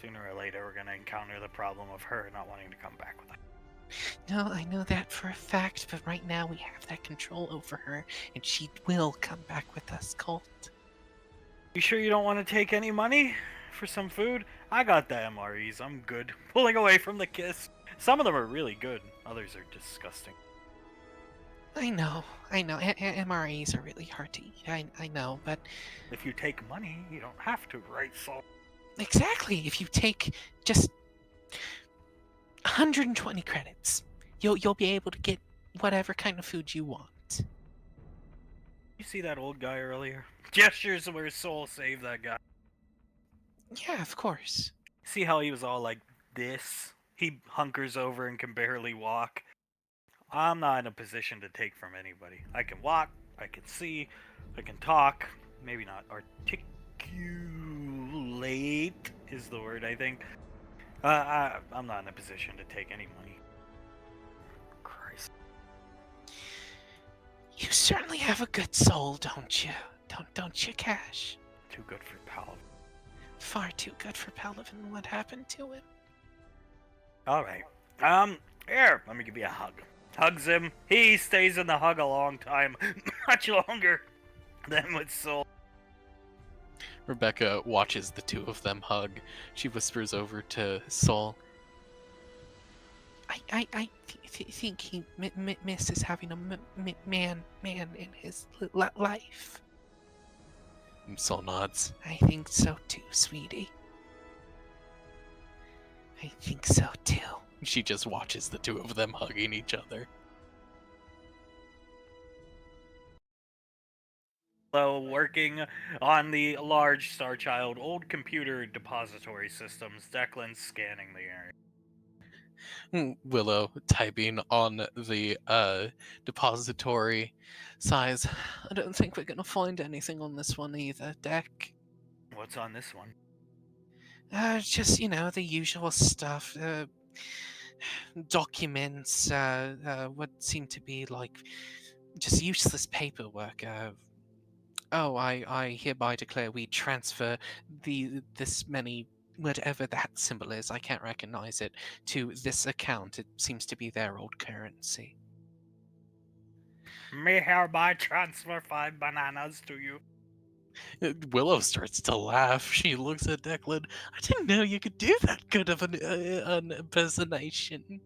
Sooner or later, we're gonna encounter the problem of her not wanting to come back with us. No, I know that for a fact, but right now we have that control over her, and she will come back with us, Colt. You sure you don't want to take any money for some food? I got the MREs, I'm good. Pulling away from the kiss. Some of them are really good, others are disgusting. I know. MREs are really hard to eat, I know, but... If you take money, you don't have to, right, Saul? Exactly, if you take just 120 credits, you'll be able to get whatever kind of food you want. You see that old guy earlier? Gestures where Soul saved that guy. Yeah, of course. See how he was all like this? He hunkers over and can barely walk. I'm not in a position to take from anybody. I can walk, I can see, I can talk. Maybe not articulate is the word, I think. I'm not in a position to take any money. Christ. You certainly have a good soul, don't you? Don't you, Cash? Too good for Paladin. far too good for Pelivan. What happened to him? All right. Here, let me give you a hug. Hugs him. He stays in the hug a long time, much longer than with Soul. Rebecca watches the two of them hug. She whispers over to Sol. I think he misses having a man in his life. Sol nods. I think so too, sweetie. I think so too. She just watches the two of them hugging each other. So, working on the large Starchild old computer depository systems, Declan's scanning the area. Willow typing on the depository sighs. I don't think we're gonna find anything on this one either, Deck. What's on this one? Just, the usual stuff. Documents, what seem to be like just useless paperwork. I hereby declare we transfer this many, whatever that symbol is, I can't recognize it, to this account. It seems to be their old currency. Me hereby transfer 5 bananas to you. Willow starts to laugh. She looks at Declan. I didn't know you could do that good of an impersonation. Do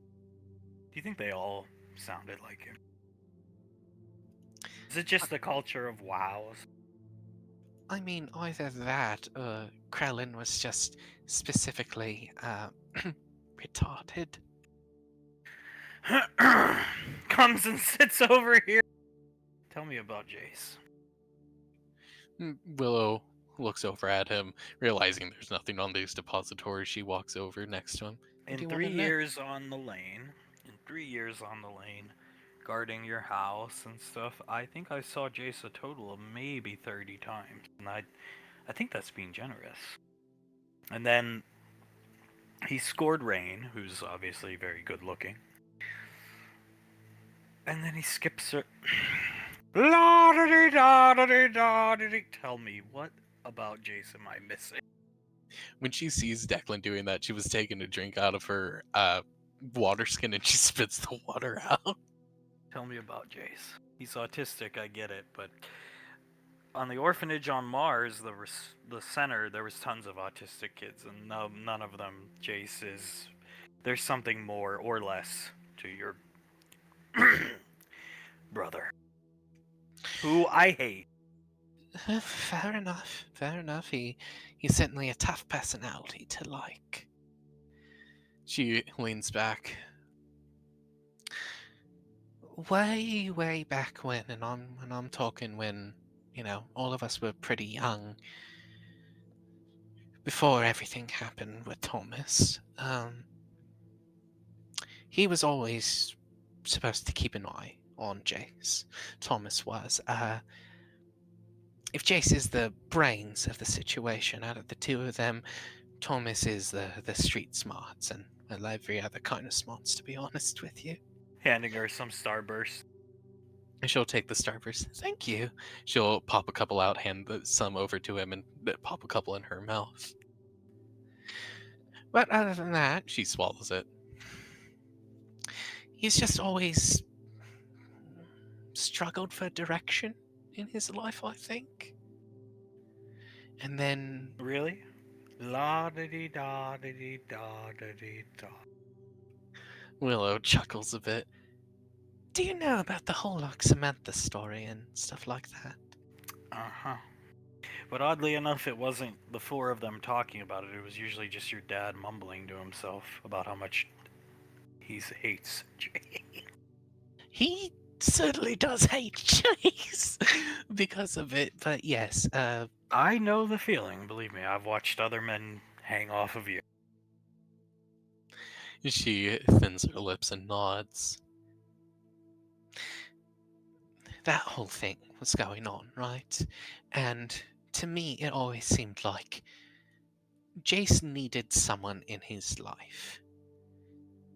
you think they all sounded like him? Is it just the culture of WoWs? I mean, either that or Krellin was just specifically retarded. Comes and sits over here. Tell me about Jace. Willow looks over at him, realizing there's nothing on these depositories. She walks over next to him. In 3 years on the lane, guarding your house and stuff, I think I saw Jace a total of maybe 30 times. And I think that's being generous. And then he scored Rain, who's obviously very good looking. And then he skips her. La-da-dee-da-da-dee-da-da-dee. Tell me, what about Jace am I missing? When she sees Declan doing that, she was taking a drink out of her water skin and she spits the water out. Tell me about Jace. He's autistic, I get it, but on the orphanage on Mars, the center, there was tons of autistic kids, and none of them Jace is. There's something more or less to your brother, who I hate. Fair enough. He's certainly a tough personality to like. She leans back. Way back when, and I'm talking when, all of us were pretty young. Before everything happened with Thomas, he was always supposed to keep an eye on Jace. Thomas was. If Jace is the brains of the situation out of the two of them, Thomas is the street smarts and every other kind of smarts, to be honest with you. Handing her some Starburst. She'll take the Starburst. Thank you. She'll pop a couple out, hand some over to him, and pop a couple in her mouth. But other than that, she swallows it. He's just always struggled for direction in his life, I think. And then... Really? La-da-dee-da-da-dee-da-da-dee-da. Willow chuckles a bit. Do you know about the whole Samantha story and stuff like that? Uh-huh. But oddly enough, it wasn't the four of them talking about it. It was usually just your dad mumbling to himself about how much he hates Jay. He certainly does hate Chase because of it, but yes. I know the feeling, believe me. I've watched other men hang off of you. She thins her lips and nods. That whole thing was going on, right? And to me, it always seemed like Jason needed someone in his life.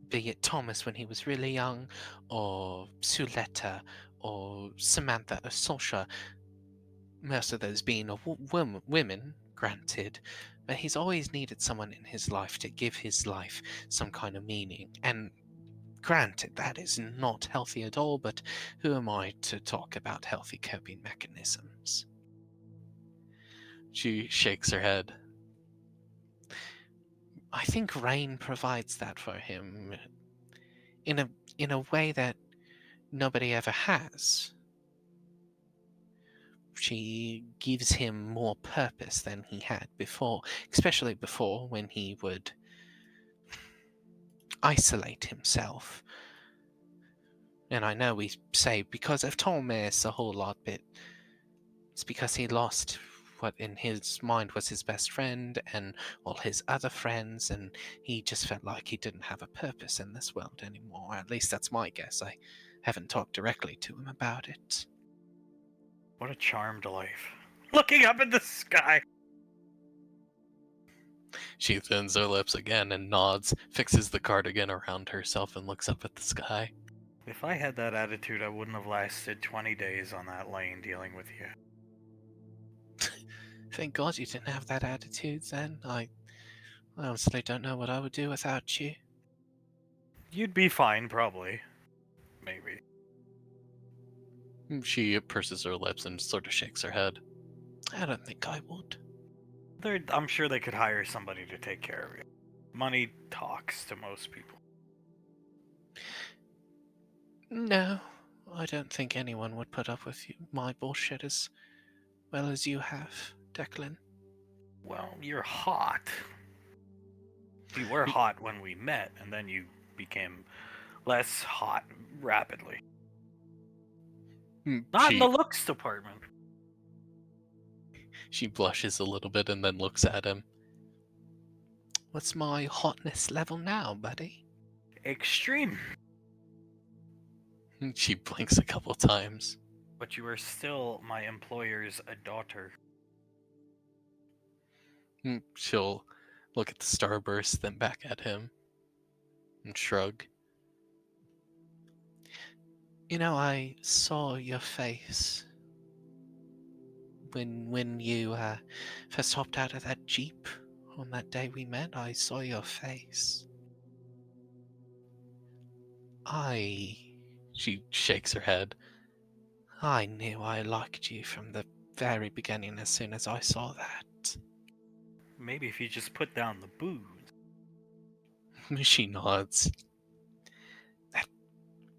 Be it Thomas when he was really young, or Suletta, or Samantha, or Sasha. Most of those being women, granted, but he's always needed someone in his life to give his life some kind of meaning. And granted, that is not healthy at all, but who am I to talk about healthy coping mechanisms? She shakes her head. I think Rain provides that for him in a way that nobody ever has. She gives him more purpose than he had before, especially before when he would isolate himself. And I know we say because of Thomas a whole lot, but it's because he lost what in his mind was his best friend and all his other friends, and he just felt like he didn't have a purpose in this world anymore. At least that's my guess. I haven't talked directly to him about it. What a charmed life. Looking up at the sky. She thins her lips again and nods, fixes the cardigan around herself, and looks up at the sky. If I had that attitude, I wouldn't have lasted 20 days on that lane dealing with you. Thank God you didn't have that attitude then. I honestly don't know what I would do without you. You'd be fine, probably. Maybe. She purses her lips and sort of shakes her head. I don't think I would. I'm sure they could hire somebody to take care of you. Money talks to most people. No, I don't think anyone would put up with my bullshit as well as you have, Declan. Well, you're hot. You were hot when we met, and then you became less hot rapidly. Not in the looks department. She blushes a little bit and then looks at him. What's my hotness level now, buddy? Extreme. She blinks a couple times. But you are still my employer's daughter. She'll look at the starburst, then back at him, and shrug. You know, I saw your face when you first hopped out of that Jeep on that day we met. I saw your face. She shakes her head. I knew I liked you from the very beginning as soon as I saw that. Maybe if you just put down the booze. She nods. That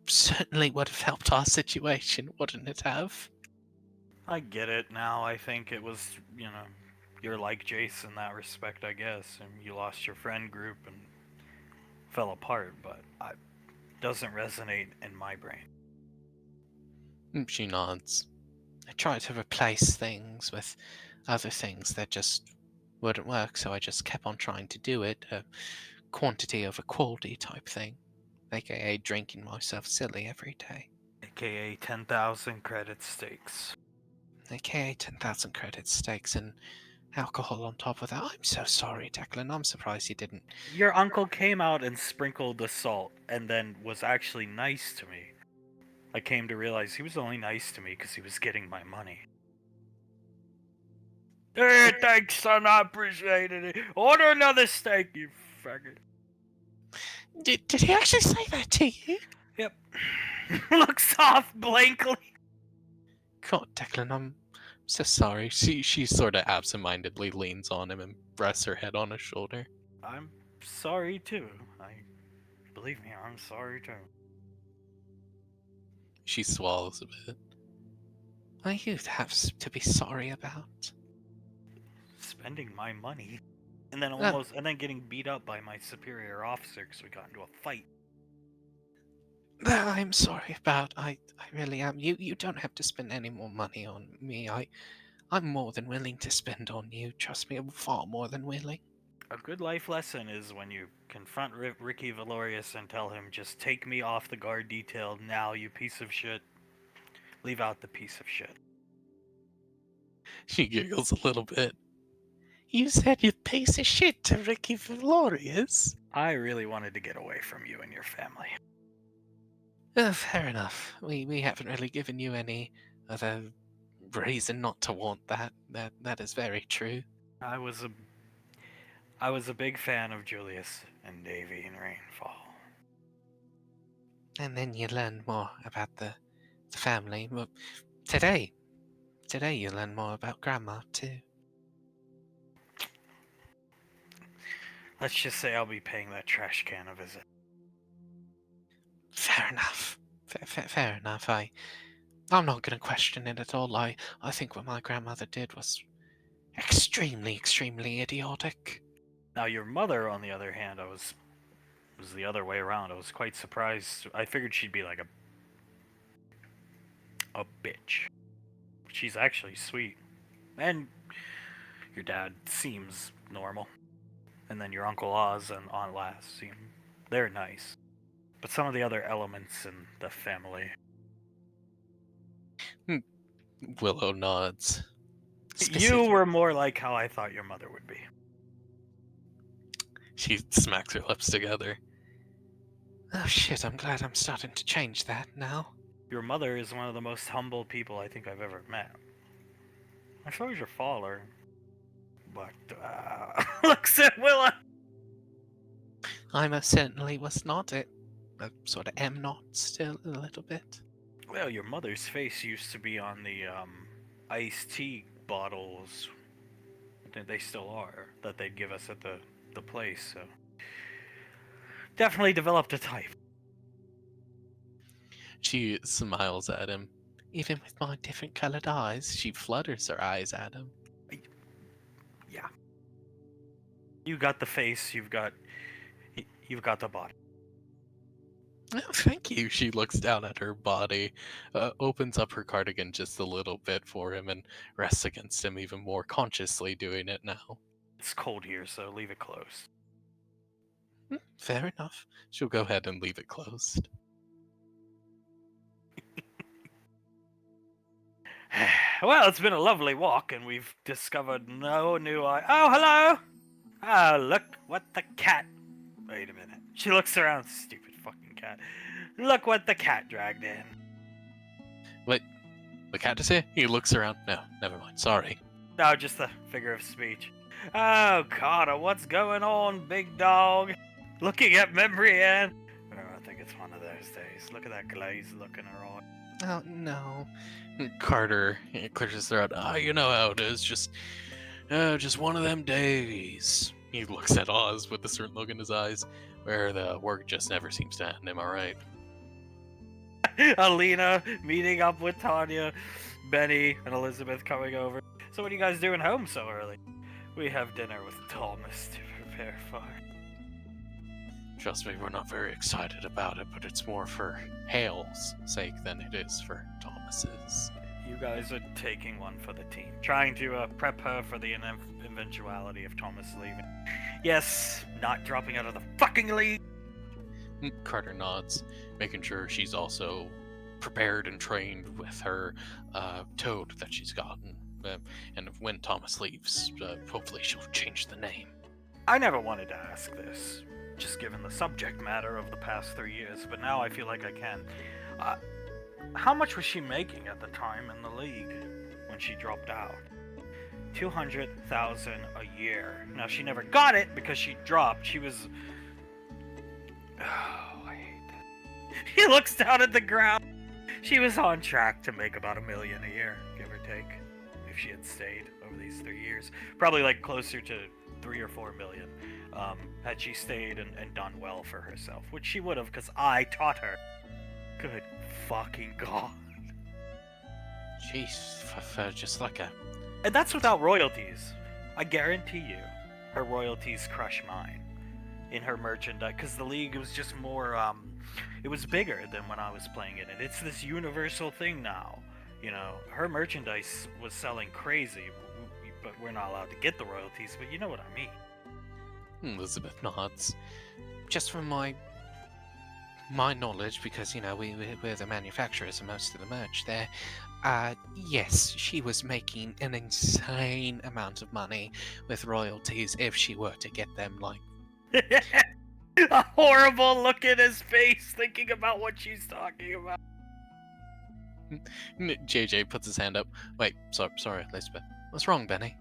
certainly would have helped our situation, wouldn't it have? I get it now. I think it was, you're like Jace in that respect, I guess. And you lost your friend group and fell apart, but it doesn't resonate in my brain. She nods. I tried to replace things with other things that just wouldn't work, so I just kept on trying to do it. A quantity over quality type thing. AKA drinking myself silly every day. AKA 10,000 credit stakes. AKA 10,000 credit stakes and alcohol on top of that. I'm so sorry, Declan. I'm surprised you didn't. Your uncle came out and sprinkled the salt and then was actually nice to me. I came to realize he was only nice to me because he was getting my money. Hey, thanks, son. I appreciated it. Order another steak, you faggot. Did he actually say that to you? Yep. Looks off blankly. God, Declan, I'm so sorry. She sort of absentmindedly leans on him and rests her head on his shoulder. I'm sorry too. Believe me, I'm sorry too. She swallows a bit. What do you have to be sorry about? Spending my money. And then getting beat up by my superior officer because we got into a fight. That I'm sorry about. I really am. You don't have to spend any more money on me. I'm more than willing to spend on you. Trust me, I'm far more than willing. A good life lesson is when you confront Ricky Valorius and tell him, just take me off the guard detail now, you piece of shit. Leave out the piece of shit. She giggles a little bit. You said you piece of shit to Ricky Valorius? I really wanted to get away from you and your family. Fair enough. We haven't really given you any other reason not to want that. That is very true. I was a I was a big fan of Julius and Davy in Rainfall. And then you learn more about the family. Well, today you learn more about Grandma, too. Let's just say I'll be paying that trash can a visit. Fair enough. Fair enough. I'm not going to question it at all. I think what my grandmother did was extremely idiotic. Now your mother, on the other hand, was the other way around. I was quite surprised. I figured she'd be like a bitch. She's actually sweet. And your dad seems normal. And then your Uncle Oz and Aunt Lass they're nice. But some of the other elements in the family. Willow nods. You were more like how I thought your mother would be. She smacks her lips together. Oh shit, I'm glad I'm starting to change that now. Your mother is one of the most humble people I think I've ever met. I suppose your father. But, looks at Willa! I most certainly was not. I sort of am not still a little bit. Well, your mother's face used to be on the, iced tea bottles. They still are, that they'd give us at the place, so. Definitely developed a type. She smiles at him. Even with my different colored eyes, she flutters her eyes at him. Yeah. You got the face, you've got the body. Oh, thank you. She looks down at her body, opens up her cardigan just a little bit for him, and rests against him even more consciously doing it now. It's cold here, so leave it closed. Fair enough. She'll go ahead and leave it closed. Well, it's been a lovely walk, and we've discovered no new Oh, hello! Oh, look what the cat... Wait a minute. She looks around, stupid fucking cat. Look what the cat dragged in. Wait, the cat is here? He looks around. No, never mind. Sorry. No, just a figure of speech. Oh, Carter, what's going on, big dog? Looking at memory and... Oh, I think it's one of those days. Look at that glazed look in her eye. Oh, no. Carter clears his throat. You know how it is. Just one of them days. He looks at Oz with a certain look in his eyes, where the work just never seems to end. Am I right? Alina meeting up with Tanya, Benny, and Elizabeth coming over. So what are you guys doing home so early? We have dinner with Thomas to prepare for. Trust me, we're not very excited about it, but it's more for Hale's sake than it is for Thomas's. You guys are taking one for the team, trying to prep her for the eventuality of Thomas leaving. Yes, not dropping out of the fucking league. Carter nods, making sure she's also prepared and trained with her toad that she's gotten. And when Thomas leaves, hopefully she'll change the name. I never wanted to ask this, just given the subject matter of the past 3 years, but now I feel like I can. How much was she making at the time in the league when she dropped out? $200,000 a year. Now she never got it because she dropped. She was... Oh, I hate that. He looks down at the ground. She was on track to make about $1 million a year, give or take, if she had stayed over these 3 years. Probably like closer to 3 or 4 million, had she stayed and done well for herself, which she would have because I taught her. Good fucking god. Jeez, for just like a... And that's without royalties. I guarantee you, her royalties crush mine in her merchandise, because the league was just more, it was bigger than when I was playing in it. It's this universal thing now. You know, her merchandise was selling crazy, but we're not allowed to get the royalties, but you know what I mean. Elizabeth nods. Just from my knowledge, because, you know, we're the manufacturers of most of the merch there, yes, she was making an insane amount of money with royalties if she were to get them, like... A horrible look in his face thinking about what she's talking about. JJ puts his hand up. Wait, sorry, Elizabeth. What's wrong, Benny?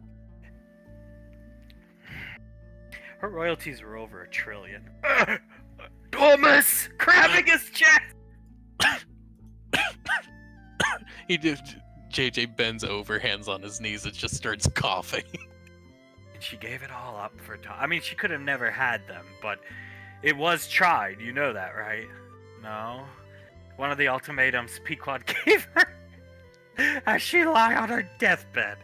Her royalties were over $1 trillion. Thomas! Crabbing his chest! JJ bends over, hands on his knees, and just starts coughing. And she gave it all up for Tom. I mean, she could have never had them, but it was tried. You know that, right? No? One of the ultimatums Pequod gave her as she lay on her deathbed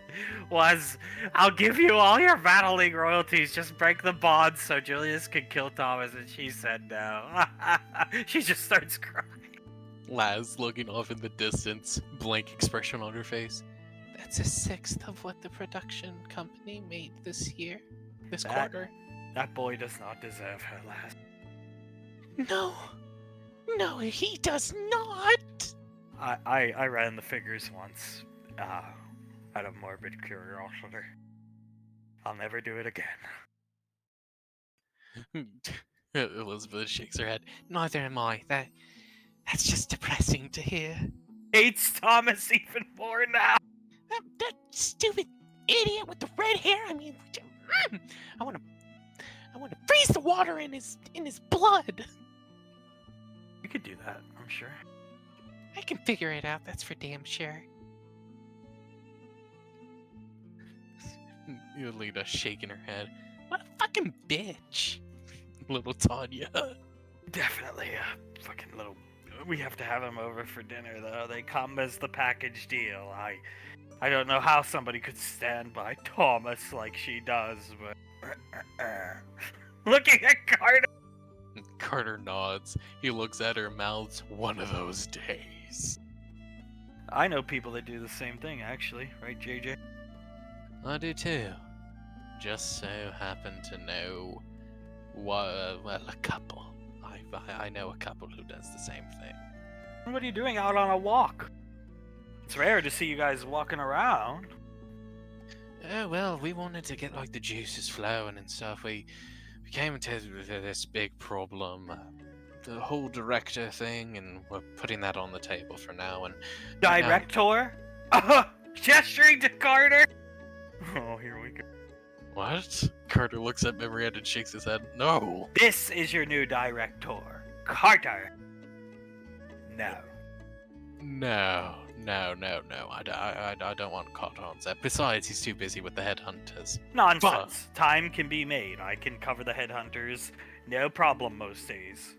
was, I'll give you all your Battle League royalties, just break the bonds so Julius can kill Thomas, and she said no. She just starts crying. Laz looking off in the distance, blank expression on her face. That's a sixth of what the production company made this year, this quarter. That boy does not deserve her last. No, he does not. I ran the figures once, out of morbid curiosity. I'll never do it again. Elizabeth shakes her head. Neither am I. That's just depressing to hear. Hates Thomas even more now. That stupid idiot with the red hair. I mean, I want to freeze the water in his blood. You could do that, I'm sure. I can figure it out. That's for damn sure. Yolita shaking her head. What a fucking bitch, little Tanya. Definitely a fucking little. We have to have him over for dinner, though. They come as the package deal. I don't know how somebody could stand by Thomas like she does, but looking at Carter. Carter nods. He looks at her, mouths, one of those days. I know people that do the same thing, actually, right, JJ? I do too. Just so happen to know, a couple. I know a couple who does the same thing. What are you doing out on a walk? It's rare to see you guys walking around. Oh, well, we wanted to get, the juices flowing and stuff. We came into this big problem, the whole director thing, and we're putting that on the table for now. And Director? Gesturing to Carter? Oh, here we go. What? Carter looks at Memorand and shakes his head. No. This is your new director, Carter. No. No. I don't want Carter on set. Besides, he's too busy with the headhunters. Nonsense. Time can be made. I can cover the headhunters. No problem most days.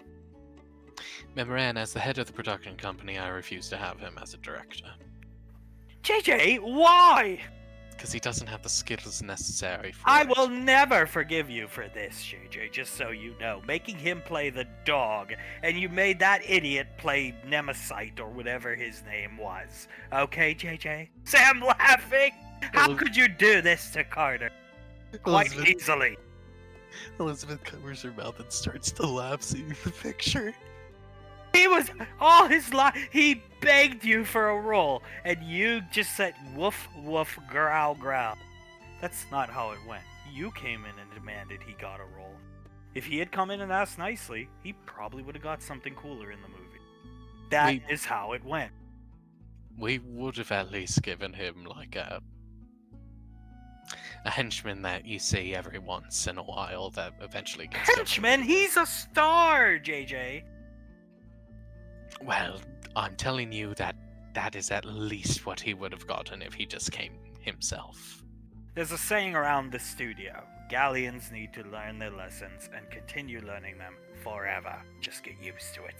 Memorand, as the head of the production company, I refuse to have him as a director. JJ, why? Because he doesn't have the skills necessary for I it. will never forgive you for this, JJ, just so you know. Making him play the dog, and you made that idiot play Nemesite or whatever his name was. Okay, JJ? Sam laughing? How could you do this to Carter? Quite easily. Elizabeth covers her mouth and starts to laugh, seeing the picture. He was all his life. He begged you for a role, and you just said woof woof growl growl. That's not how it went. You came in and demanded he got a role. If he had come in and asked nicely, he probably would have got something cooler in the movie. That is how it went. We would have at least given him a henchman that you see every once in a while that eventually gets henchman? He's a star, JJ. Well, I'm telling you that is at least what he would have gotten if he just came himself. There's a saying around the studio. Galleons need to learn their lessons and continue learning them forever. Just get used to it.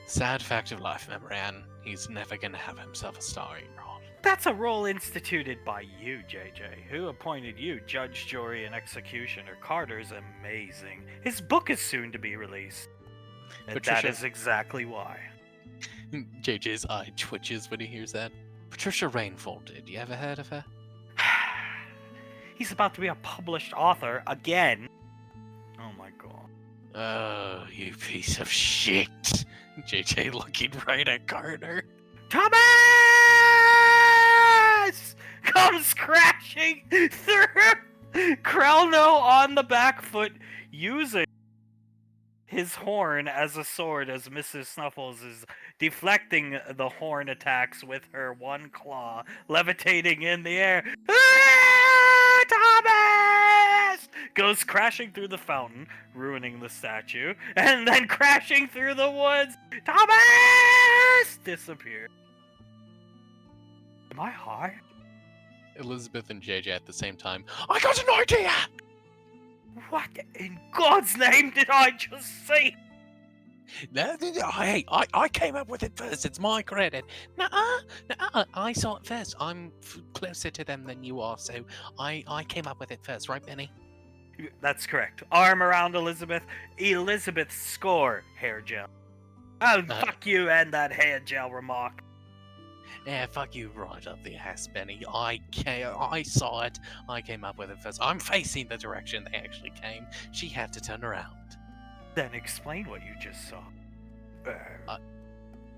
Sad fact of life, Memorand. He's never gonna have himself a starring role. That's a role instituted by you, JJ. Who appointed you judge, jury, and executioner? Carter's amazing. His book is soon to be released. And Patricia, that is exactly why. JJ's eye twitches when he hears that. Patricia Rainfall did. You ever heard of her? He's about to be a published author again. Oh my god. Oh, you piece of shit. JJ looking right at Carter. Thomas! Comes crashing through Krelno on the back foot, using his horn as a sword as Mrs. Snuffles is deflecting the horn attacks with her one claw, levitating in the air. Ah, goes crashing through the fountain, ruining the statue, and then crashing through the woods. Thomas disappears. Am I high? Elizabeth and JJ at the same time. I got an idea! What in God's name did I just say? Hey, I came up with it first. It's my credit. Nuh-uh. I saw it first. I'm closer to them than you are, so I came up with it first, right, Benny? That's correct. Arm around Elizabeth. Elizabeth score hair gel. Oh, fuck you and that hair gel remark. Yeah, fuck you right up the ass, Benny. I saw it. I came up with it first. I'm facing the direction they actually came. She had to turn around. Then explain what you just saw.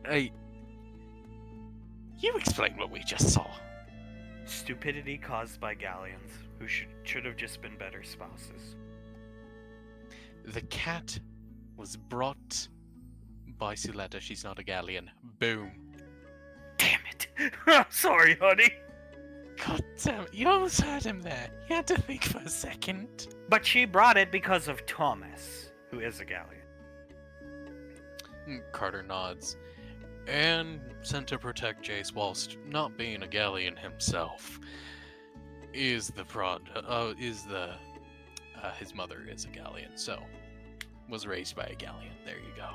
Hey, you explain what we just saw. Stupidity caused by galleons, who should have just been better spouses. The cat was brought by Suletta. She's not a galleon. Boom. Damn it! I'm sorry, honey. God damn it, you almost heard him there. You had to think for a second. But she brought it because of Thomas, who is a galleon. Carter nods. And sent to protect Jace whilst not being a galleon himself. His mother is a galleon, so was raised by a galleon. There you go.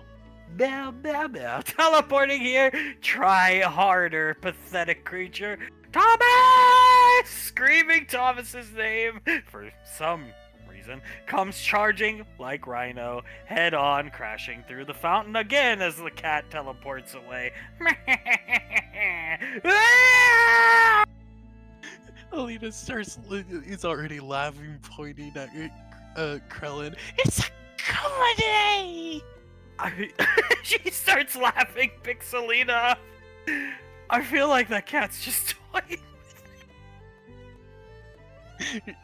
Bow, bow, bow. Teleporting here. Try harder, pathetic creature. Thomas! Screaming Thomas's name for some reason. Comes charging like Rhino, head on, crashing through the fountain again as the cat teleports away. Alina is already laughing, pointing at Krellin. It's a comedy! She starts laughing, picks Alina. I feel like that cat's just toying with me.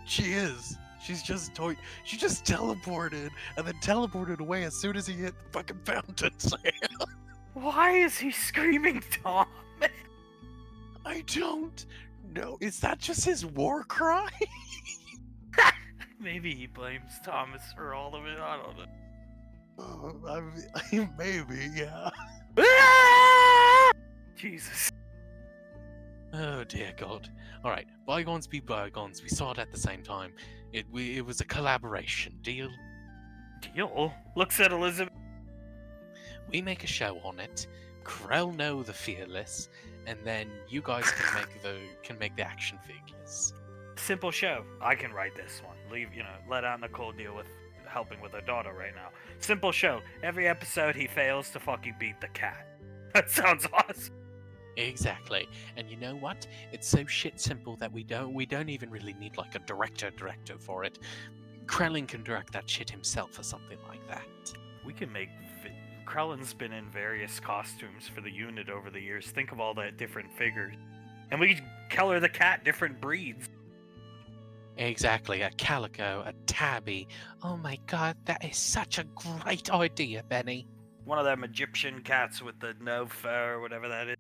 She is. She just teleported and then teleported away as soon as he hit the fucking fountain. Why is he screaming Tom? I don't know. Is that just his war cry? Maybe he blames Thomas for all of it. I don't know. Maybe, yeah. Jesus. Oh dear God. Alright, bygones be bygones. We saw it at the same time. It was a collaboration. Deal? Deal? Looks at Elizabeth. We make a show on it. Krell the Fearless, and then you guys can make the action figures. Simple show. I can write this one. Let out Nicole deal with helping with her daughter right now. Simple show. Every episode he fails to fucking beat the cat. That sounds awesome. Exactly. And you know what? It's so shit simple that we don't even really need like a director for it. Krellin can direct that shit himself or something like that. We can make Krellin's been in various costumes for the unit over the years. Think of all the different figures. And we color the cat different breeds. Exactly, a calico, a tabby. Oh my god, that is such a great idea, Benny. One of them Egyptian cats with the no fur or whatever that is.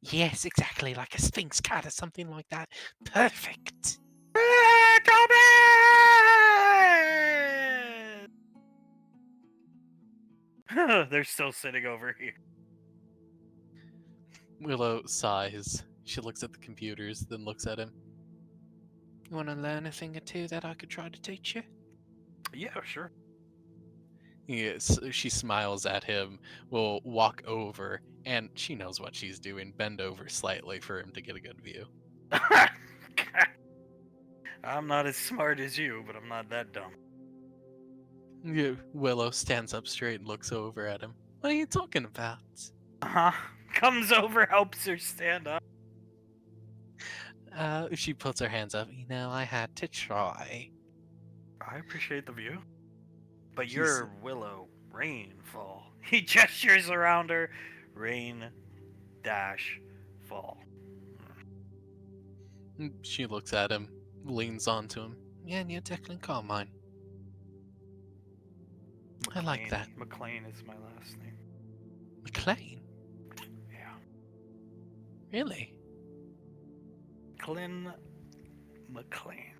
Yes, exactly, like a sphinx cat or something like that. Perfect. They're still sitting over here. Willow sighs. She looks at the computers, then looks at him. You want to learn a thing or two that I could try to teach you? Yeah, sure. Yes, she smiles at him, will walk over, and she knows what she's doing, bend over slightly for him to get a good view. I'm not as smart as you, but I'm not that dumb. Yeah, Willow stands up straight and looks over at him. What are you talking about? Comes over, helps her stand up. She puts her hands up. I had to try. I appreciate the view. But you're Willow Rainfall. He gestures around her. Rain-fall. She looks at him, leans onto him. Yeah, and you're Declan Carmine. I like that. McLean is my last name. McLean? Yeah. Really? Clint McLean.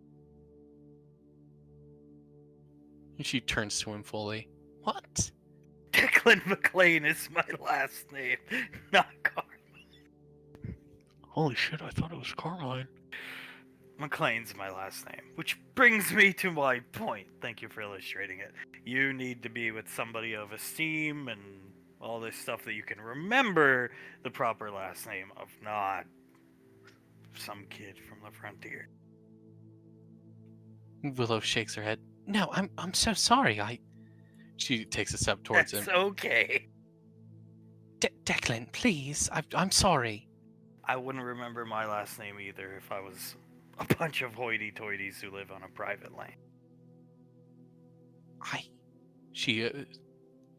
She turns to him fully. What? Declan McLean is my last name, not Carmine. Holy shit, I thought it was Carmine. McLean's my last name. Which brings me to my point. Thank you for illustrating it. You need to be with somebody of esteem and all this stuff that you can remember the proper last name of, not some kid from the frontier. Willow shakes her head. No, I'm so sorry. She takes a step towards That's him. okay. Declan, please. I'm sorry. I wouldn't remember my last name either if I was a bunch of hoity-toities who live on a private lane. She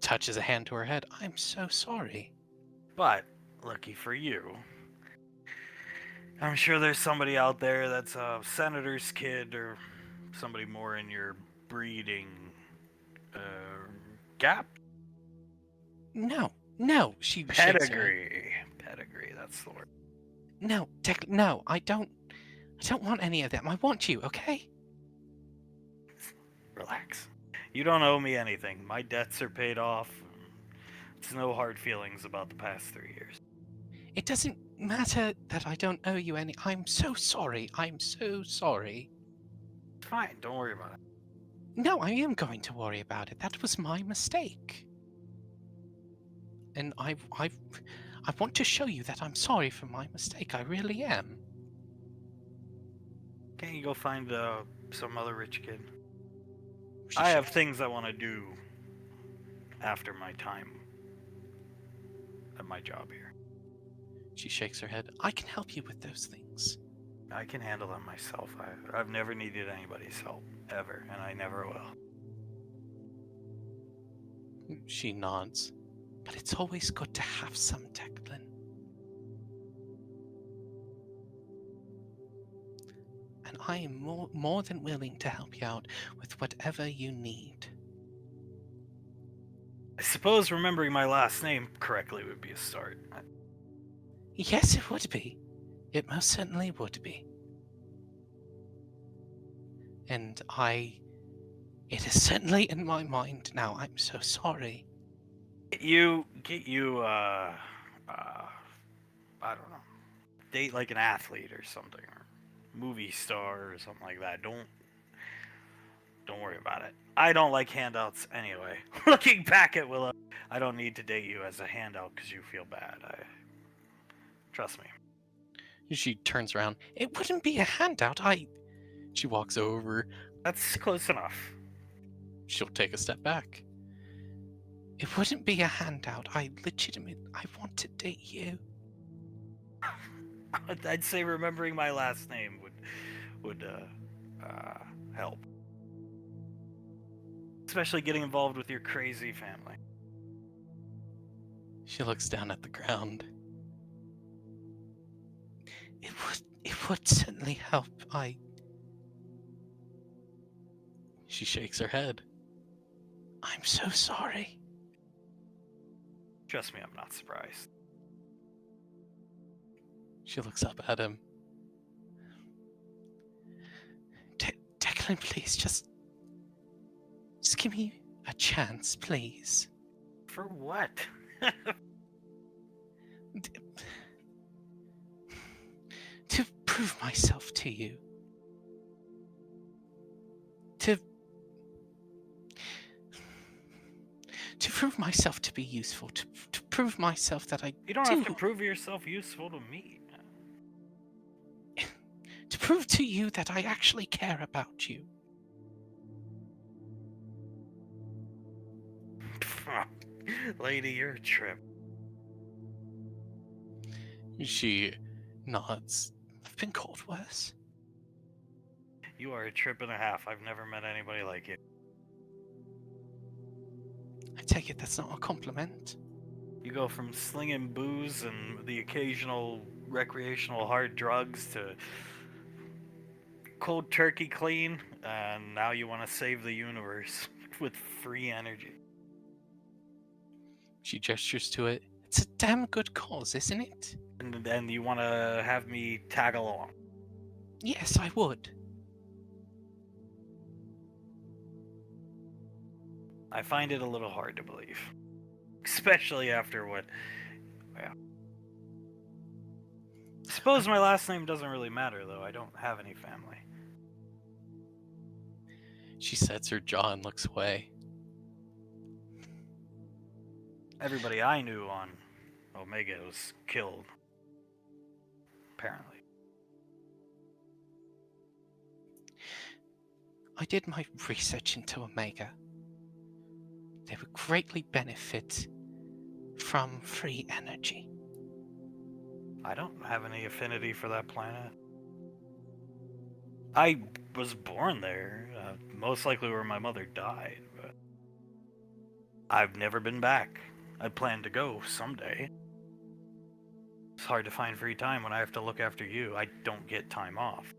touches a hand to her head. I'm so sorry. But, lucky for you, I'm sure there's somebody out there that's a senator's kid or somebody more in your breeding gap. No. She shakes her head. Pedigree, that's the word. No, Declan, no, I don't want any of them. I want you, okay? Relax. You don't owe me anything. My debts are paid off. It's no hard feelings about the past 3 years. It doesn't matter that I don't owe you any. I'm so sorry. I'm so sorry. It's fine, don't worry about it. No, I am going to worry about it. That was my mistake. And I want to show you that I'm sorry for my mistake. I really am. Can't you go find some other rich kid? She I have shakes- things I want to do after my time at my job here. She shakes her head. I can help you with those things. I can handle them myself. I've never needed anybody's help, ever, and I never will. She nods. But it's always good to have some, Declan. And I am more than willing to help you out with whatever you need. I suppose remembering my last name correctly would be a start. Yes, it would be. It most certainly would be. And it is certainly in my mind now. I'm so sorry. Get you, I don't know, date like an athlete or something, or movie star or something like that. Don't worry about it. I don't like handouts anyway. Looking back at Willow, I don't need to date you as a handout because you feel bad. Trust me. She turns around. It wouldn't be a handout. She walks over. That's close enough. She'll take a step back. It wouldn't be a handout. I want to date you. I'd say remembering my last name would help. Especially getting involved with your crazy family. She looks down at the ground. It would certainly help. She shakes her head. I'm so sorry. Trust me, I'm not surprised. She looks up at him. Declan, please, just give me a chance, please. For what? To prove myself to you. To prove myself to be useful. To prove myself that I You don't have to prove yourself useful to me. To prove to you that I actually care about you. Lady, you're a trip. She nods. I've been called worse. You are a trip and a half. I've never met anybody like you. I take it that's not a compliment. You go from slinging booze and the occasional recreational hard drugs to cold turkey clean, and now you want to save the universe with free energy. She gestures to it. It's a damn good cause, isn't it? And then you want to have me tag along. Yes, I would. I find it a little hard to believe. Especially after what... Well... Suppose my last name doesn't really matter, though. I don't have any family. She sets her jaw and looks away. Everybody I knew on Omega was killed. Apparently. I did my research into Omega. They would greatly benefit from free energy. I don't have any affinity for that planet. I was born there, most likely where my mother died, but I've never been back. I plan to go someday. It's hard to find free time when I have to look after you. I don't get time off.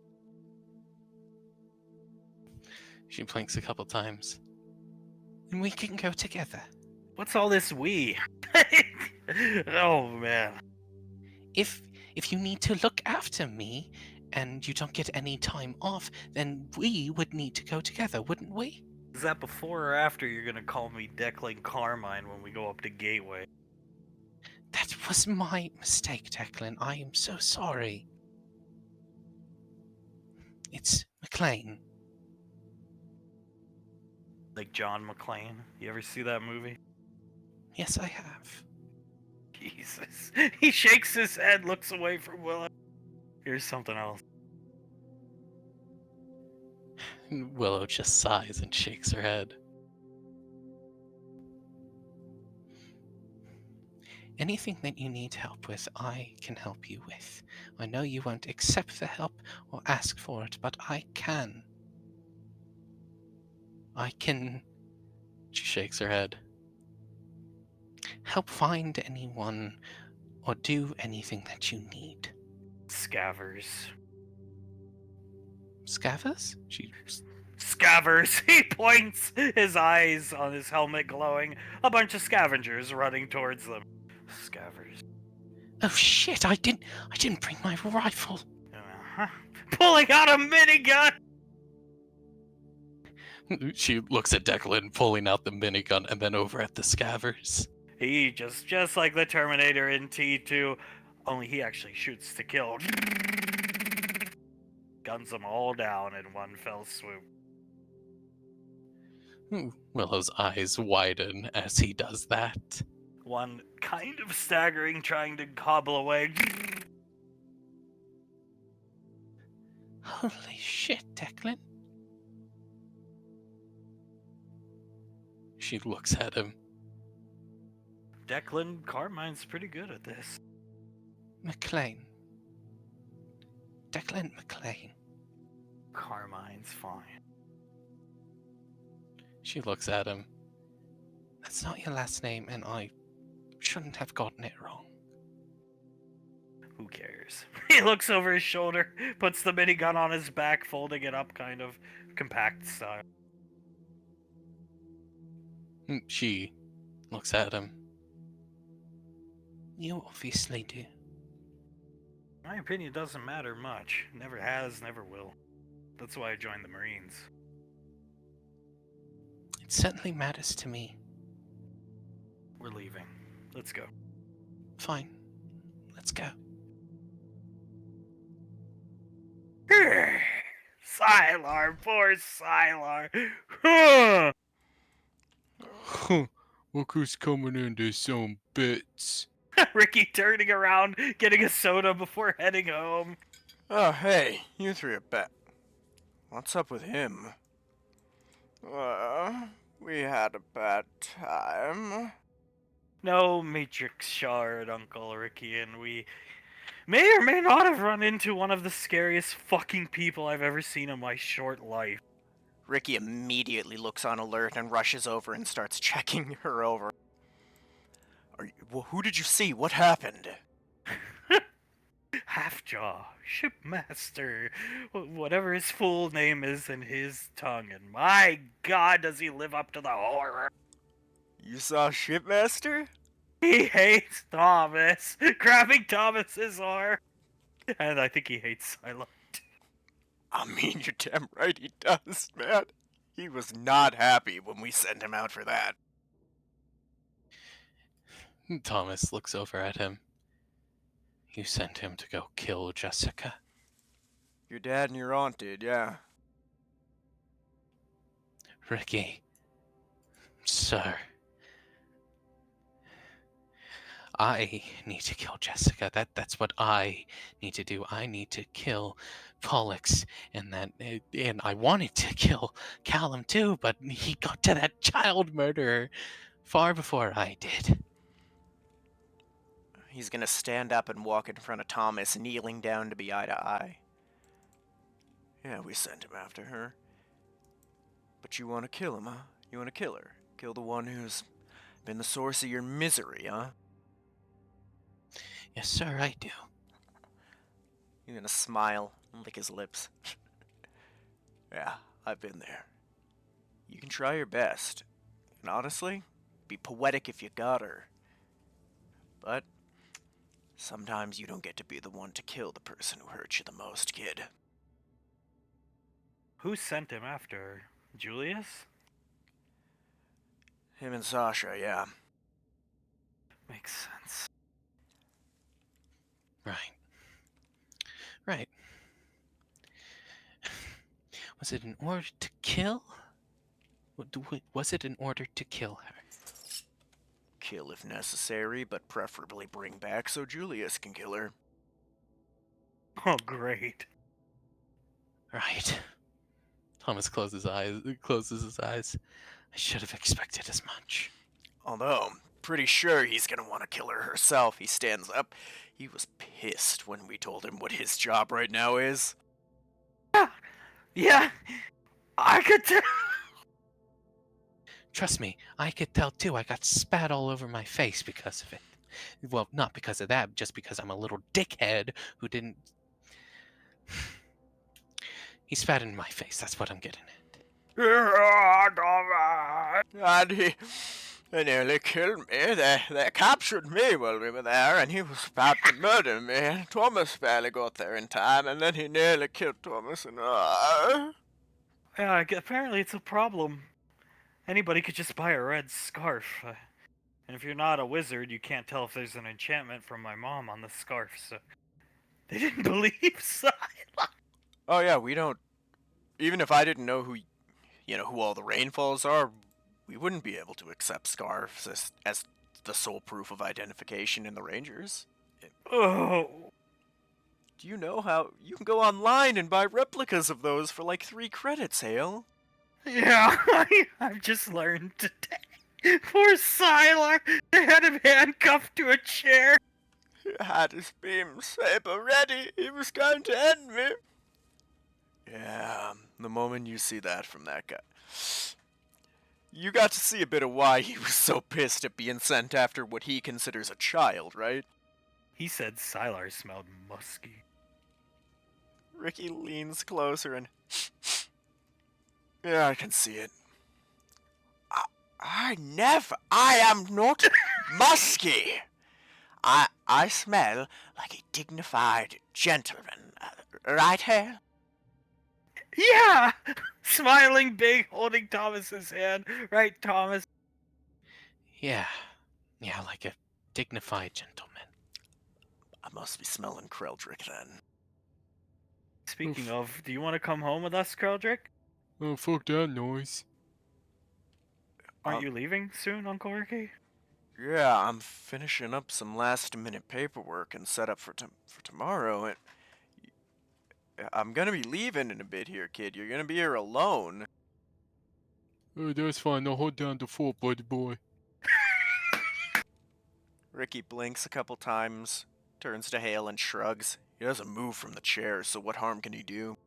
She blinks a couple times. And we can go together. What's all this we? Oh man. If you need to look after me and you don't get any time off, then we would need to go together, wouldn't we? Is that before or after you're gonna call me Declan Carmine when we go up to Gateway? That was my mistake, Declan. I am so sorry. It's McLean. Like John McClane? You ever see that movie? Yes, I have. Jesus. He shakes his head, looks away from Willow. Here's something else. Willow just sighs and shakes her head. Anything that you need help with, I can help you with. I know you won't accept the help or ask for it, but I can. I can... She shakes her head. Help find anyone or do anything that you need. Scavers. Scavers? Scavers! He points, his eyes on his helmet glowing. A bunch of scavengers running towards them. Scavers. Oh shit, I didn't bring my rifle. Pulling out a minigun! She looks at Declan, pulling out the minigun, and then over at the scavers. He just like the Terminator in T2, only he actually shoots to kill. Guns them all down in one fell swoop. Willow's eyes widen as he does that. One kind of staggering, trying to hobble away. Holy shit, Declan. She looks at him. Declan Carmine's pretty good at this. McLean. Declan McLean. Carmine's fine. She looks at him. That's not your last name, and I shouldn't have gotten it wrong. Who cares? He looks over his shoulder, puts the minigun on his back, folding it up kind of compact style. She looks at him. You obviously do. My opinion doesn't matter much. Never has, never will. That's why I joined the Marines. It certainly matters to me. We're leaving. Let's go. Fine. Let's go. Sylar, poor Sylar. Huh. Look who's coming into some bits. Ricky turning around, getting a soda before heading home. Oh, hey, you three are back. What's up with him? We had a bad time. No matrix shard, Uncle Ricky, and we may or may not have run into one of the scariest fucking people I've ever seen in my short life. Ricky immediately looks on alert and rushes over and starts checking her over. Who did you see? What happened? Halfjaw, shipmaster, whatever his full name is in his tongue, and my god does he live up to the horror. You saw Shipmaster? He hates Thomas, grabbing Thomas's arm, and I think he hates Silo. I mean, you're damn right he does, man. He was not happy when we sent him out for that. Thomas looks over at him. You sent him to go kill Jessica? Your dad and your aunt did, yeah. Ricky, sir, I need to kill Jessica. That's what I need to do. I need to kill Pollux, and I wanted to kill Callum too, but he got to that child murderer far before I did. He's gonna stand up and walk in front of Thomas, kneeling down to be eye to eye. Yeah, we sent him after her. But you want to kill him, huh? You want to kill her? Kill the one who's been the source of your misery, huh? Yes, sir, I do. He's gonna smile and lick his lips. Yeah, I've been there. You can try your best. And honestly, be poetic if you got her. But sometimes you don't get to be the one to kill the person who hurt you the most, kid. Who sent him after her? Julius? Him and Sasha, yeah. Makes sense. Right. Was it in order to kill? Was it in order to kill her? Kill if necessary, but preferably bring back so Julius can kill her. Oh, great. Right. Thomas closes his eyes. I should have expected as much. Although, pretty sure he's gonna want to kill her herself. He stands up. He was pissed when we told him what his job right now is. Yeah, I could tell. Trust me, I could tell too. I got spat all over my face because of it. Well, not because of that, just because I'm a little dickhead who didn't... He spat in my face, that's what I'm getting at. And they nearly killed me. They captured me while we were there, and he was about to murder me. Thomas barely got there in time, and then he nearly killed Thomas and I. Yeah, apparently it's a problem. Anybody could just buy a red scarf. And if you're not a wizard, you can't tell if there's an enchantment from my mom on the scarf, so... They didn't believe Sila. Oh yeah, we don't... Even if I didn't know who all the Rainfalls are, we wouldn't be able to accept scarves as the sole proof of identification in the Rangers. Oh. Do you know how you can go online and buy replicas of those for like 3 credits, Hale? Yeah, I've just learned today. Poor Sylar. They had him handcuffed to a chair. He had his beam saber ready. He was going to end me. Yeah, the moment you see that from that guy. You got to see a bit of why he was so pissed at being sent after what he considers a child, right? He said Sylar smelled musky. Ricky leans closer and... Yeah, I can see it. I am not musky. I smell like a dignified gentleman. Right, Hale? Yeah! Smiling big, holding Thomas's hand. Right, Thomas? Yeah, like a dignified gentleman. I must be smelling Kreldrick then. Speaking of, do you want to come home with us, Kreldrick? Oh, fuck that noise. Aren't you leaving soon, Uncle Ricky? Yeah, I'm finishing up some last-minute paperwork and set up for tomorrow. And I'm gonna be leaving in a bit here, kid. You're gonna be here alone. Oh, that's fine. I'll hold down the fort, buddy boy. Ricky blinks a couple times, turns to Hale and shrugs. He doesn't move from the chair, so what harm can he do?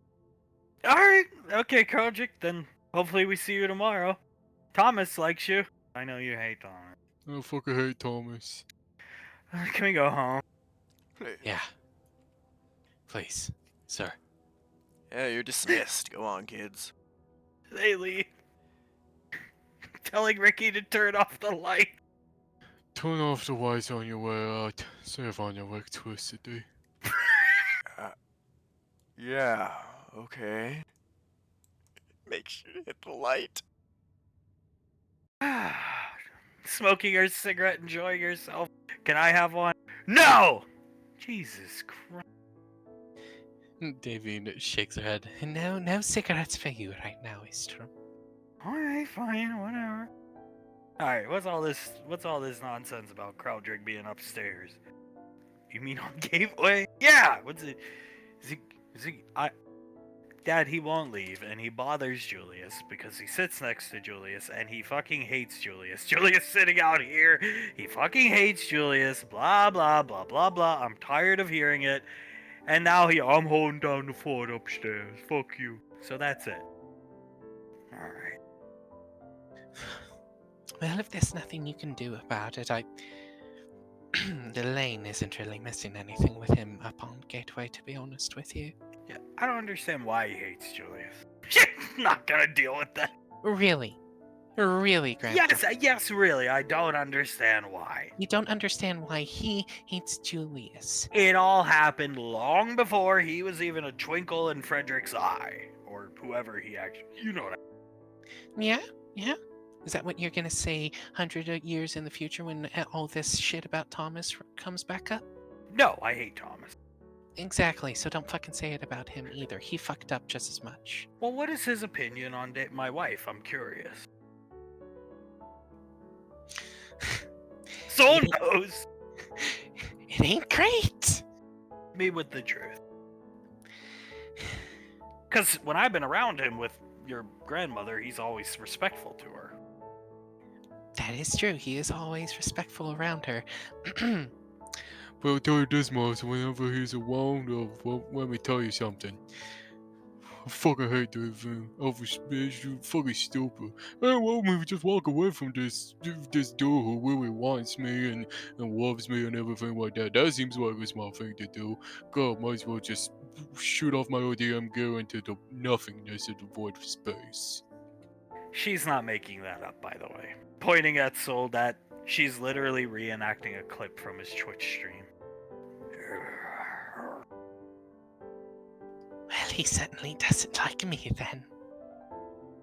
Alright, okay, Kreldrick, then hopefully we see you tomorrow. Thomas likes you. I know you hate Thomas. I fucking hate Thomas. Can we go home? Yeah. Please, sir. Yeah, you're dismissed. Go on, kids. They leave. Telling Ricky to turn off the light. Turn off the lights on your way out. Save on your electricity. Yeah, okay. makes you hit the light. Smoking your cigarette, enjoying yourself. Can I have one? No! Jesus Christ. Davine shakes her head. No cigarettes for you right now, Istrum. Alright, fine, whatever. Alright, what's all this nonsense about Crowdrick being upstairs? You mean on Gateway? Yeah! Dad, he won't leave, and he bothers Julius because he sits next to Julius, and he fucking hates Julius. Julius sitting out here, he fucking hates Julius, blah, blah, blah, blah, blah. I'm tired of hearing it. And now I'm holding down the fort upstairs. Fuck you. So that's it. Alright. Well, if there's nothing you can do about it, the lane isn't really missing anything with him up on Gateway, to be honest with you. Yeah, I don't understand why he hates Julius. Not gonna deal with that. Really? Really, Grandpa? Yes, really. I don't understand why. You don't understand why he hates Julius. It all happened long before he was even a twinkle in Frederick's eye. Or whoever he actually... You know what Yeah? Is that what you're gonna say 100 years in the future when all this shit about Thomas comes back up? No, I hate Thomas. Exactly, so don't fucking say it about him either. He fucked up just as much. Well, what is his opinion on my wife? I'm curious. Soul knows! It ain't great! Me with the truth. Because when I've been around him with your grandmother, he's always respectful to her. That is true. He is always respectful around her. But I'll tell you this much, whenever he's around, let me tell you something. I fucking hate this thing. You fucking stupid. Hey, well, maybe just walk away from this dude who really wants me and loves me and everything like that. That seems like a smart thing to do. God, might as well just shoot off my ODM gear into the nothingness of the void of space. She's not making that up, by the way. Pointing at Soul, that she's literally reenacting a clip from his Twitch stream. Well, he certainly doesn't like me then.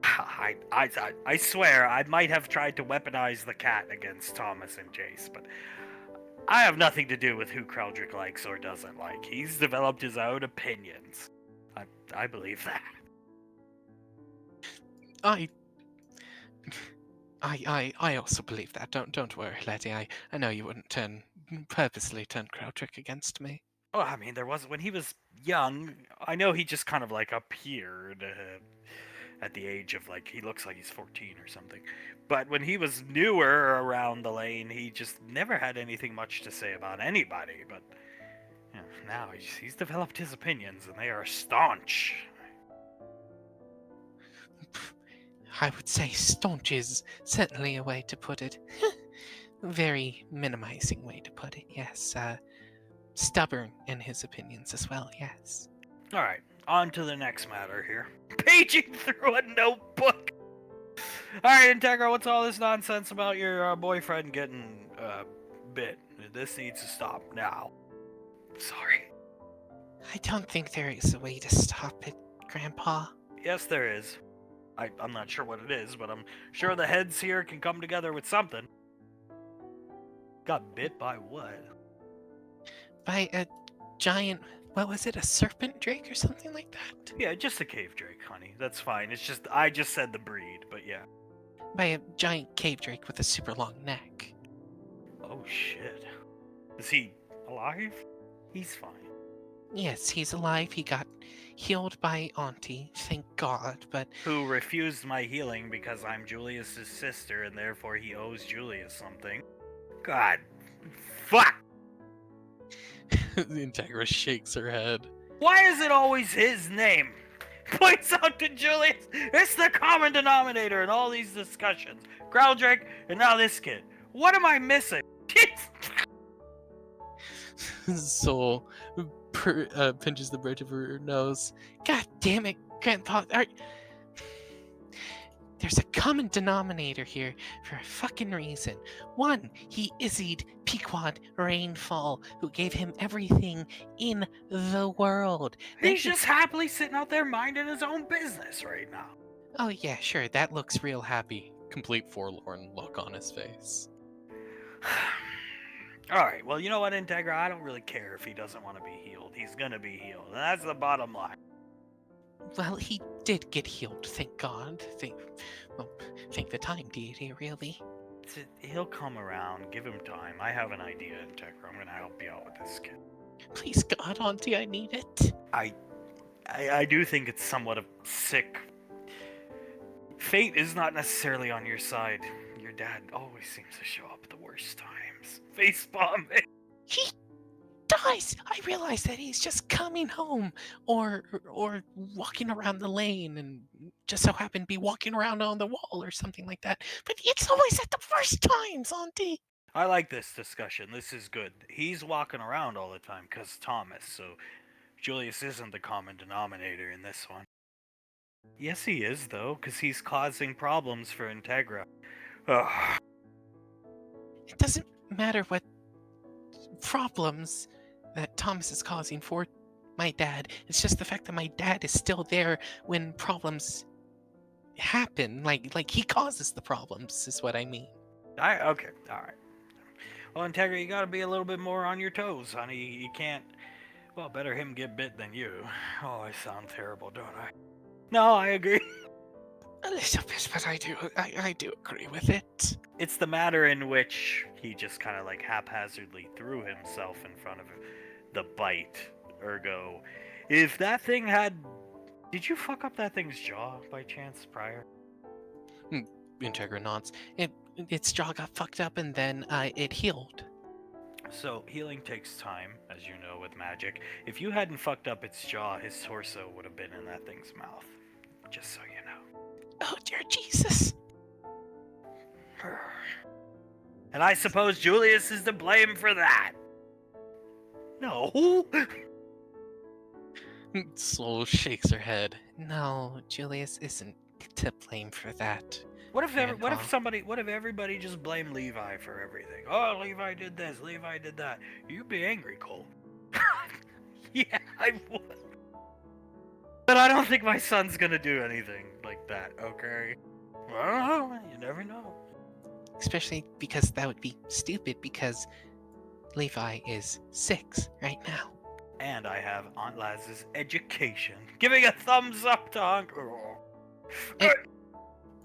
I swear, I might have tried to weaponize the cat against Thomas and Jace, but I have nothing to do with who Crowdrick likes or doesn't like. He's developed his own opinions. I believe that. I also believe that. Don't worry, Letty. I know you wouldn't purposely turn Crowdrick against me. Oh, I mean, when he was young, I know he just kind of like appeared at the age of he looks like he's 14 or something. But when he was newer around the lane, he just never had anything much to say about anybody. But now he's developed his opinions, and they are staunch. I would say staunch is certainly a way to put it. Very minimizing way to put it, yes. Stubborn in his opinions as well, yes. Alright, on to the next matter here. Paging through a notebook! Alright, Integra, what's all this nonsense about your boyfriend getting bit? This needs to stop now. Sorry. I don't think there is a way to stop it, Grandpa. Yes, there is. I'm not sure what it is, but I'm sure the heads here can come together with something. Got bit by what? By a giant, what was it, a serpent drake or something like that? Yeah, just a cave drake, honey. That's fine. It's just, I just said the breed, but yeah. By a giant cave drake with a super long neck. Oh shit. Is he alive? He's fine. Yes, he's alive. He got healed by Auntie, thank God, but... Who refused my healing because I'm Julius's sister and therefore he owes Julius something. God. Fuck! The Integra shakes her head. Why is it always his name? Points out to Julius. It's the common denominator in all these discussions. Crowdrick and now this kid. What am I missing? Soul pinches the bridge of her nose. God damn it, Grandpa. There's a common denominator here for a fucking reason. One, he Izzied Pequod Rainfall, who gave him everything in the world. He's just happily sitting out there minding his own business right now. Oh, yeah, sure, that looks real happy. Complete forlorn look on his face. Alright, well, you know what, Integra? I don't really care if he doesn't want to be healed. He's gonna be healed. And that's the bottom line. Well, he did get healed, thank God. Thank the time deity, really. He'll come around. Give him time. I have an idea, Integra. I'm gonna help you out with this kid. Please, God, Auntie, I need it. I do think it's somewhat of sick. Fate is not necessarily on your side. Your dad always seems to show up at the worst times. Facepalm. He does! I realize that he's just coming home, or walking around the lane, and just so happen to be walking around on the wall or something like that. But it's always at the worst times, Auntie. I like this discussion. This is good. He's walking around all the time because Thomas, so Julius isn't the common denominator in this one. Yes, he is, though, because he's causing problems for Integra. Ugh. It doesn't matter what problems that Thomas is causing for my dad. It's just the fact that my dad is still there when problems happen. Like he causes the problems, is what I mean. Okay, alright. Well, Integra, you gotta be a little bit more on your toes, honey. You can't... Well, better him get bit than you. Oh, I sound terrible, don't I? No, I agree. A little bit, but I do agree with it. It's the matter in which he just kind of like haphazardly threw himself in front of the bite. Ergo, if that thing had... Did you fuck up that thing's jaw by chance prior? Integra nods. Its jaw got fucked up and then it healed. So, healing takes time, as you know, with magic. If you hadn't fucked up its jaw, his torso would have been in that thing's mouth. Just so you know. Oh, dear Jesus. And I suppose Julius is to blame for that. No. Soul shakes her head. No, Julius isn't to blame for that. What if everybody just blamed Levi for everything? Oh, Levi did this, Levi did that. You'd be angry, Cole. Yeah, I would. But I don't think my son's gonna do anything like that, okay? Well, you never know. Especially because that would be stupid because Levi is 6 right now. And I have Aunt Laz's education. Giving a thumbs up to Uncle.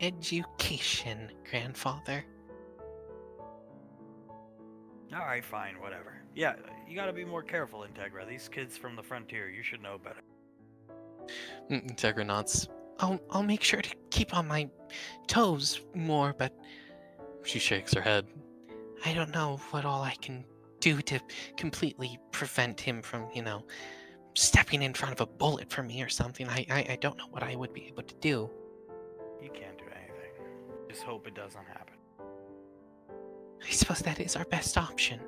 Education, grandfather. Alright, fine, whatever. Yeah, you gotta be more careful, Integra. These kids from the frontier, you should know better. Integra nods. I'll make sure to keep on my toes more, but she shakes her head. I don't know what all I can do to completely prevent him from, stepping in front of a bullet for me or something. I don't know what I would be able to do. You can't do anything. Just hope it doesn't happen. I suppose that is our best option.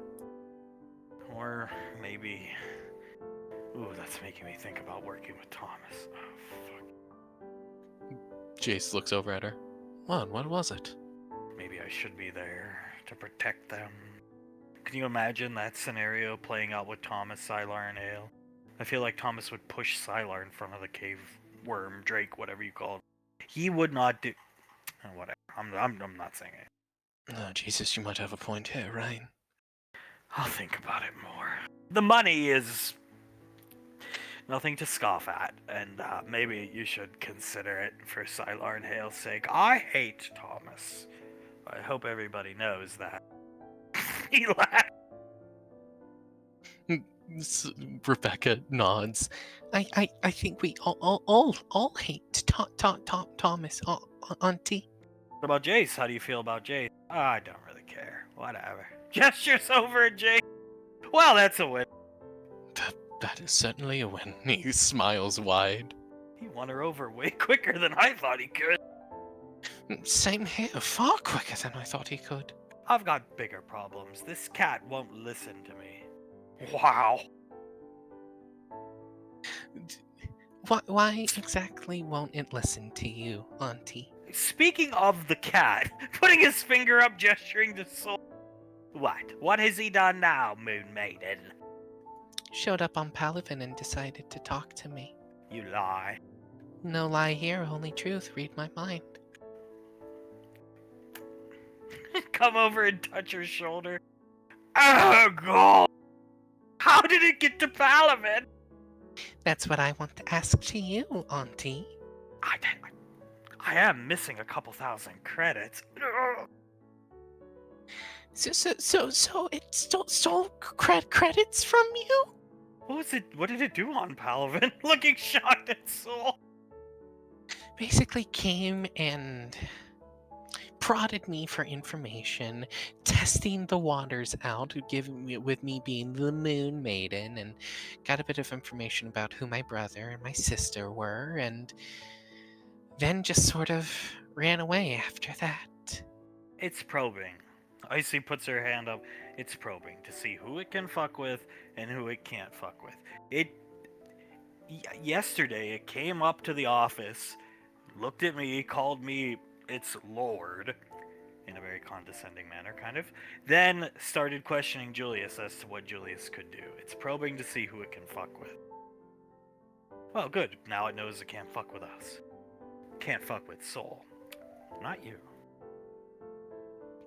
Or maybe... Ooh, that's making me think about working with Thomas. Oh, fuck. Jace looks over at her. What was it? Maybe I should be there to protect them. Can you imagine that scenario playing out with Thomas, Sylar, and Ale? I feel like Thomas would push Sylar in front of the cave worm, Drake, whatever you call it. He would not do... Whatever. I'm not saying it. Oh, Jesus, you might have a point here, Ryan. I'll think about it more. The money is... nothing to scoff at, and maybe you should consider it for Sylar and Hale's sake. I hate Thomas. I hope everybody knows that. He laughed. Rebecca nods. I think we all hate Thomas, Auntie. What about Jace? How do you feel about Jace? I don't really care. Whatever. Gestures over at Jace. Well, that's a win. That is certainly a win. He smiles wide. He won her over way quicker than I thought he could. Same here, far quicker than I thought he could. I've got bigger problems. This cat won't listen to me. Wow. Why exactly won't it listen to you, Auntie? Speaking of the cat, putting his finger up, gesturing to Soul. What has he done now, Moon Maiden? Showed up on Palavin and decided to talk to me. You lie. No lie here, only truth. Read my mind. Come over and touch her shoulder. Oh, God! How did it get to Palavin? That's what I want to ask to you, Auntie. I am missing a couple thousand credits. So it stole credits from you? What did it do on Palavin? Looking shocked at Soul. Basically came and prodded me for information, testing the waters out, with me being the Moon Maiden, and got a bit of information about who my brother and my sister were, and then just sort of ran away after that. It's probing. Icy puts her hand up. It's probing to see who it can fuck with and who it can't fuck with. Yesterday, it came up to the office, looked at me, called me its lord, in a very condescending manner, kind of. Then started questioning Julius as to what Julius could do. It's probing to see who it can fuck with. Well, good. Now it knows it can't fuck with us. Can't fuck with Soul. Not you.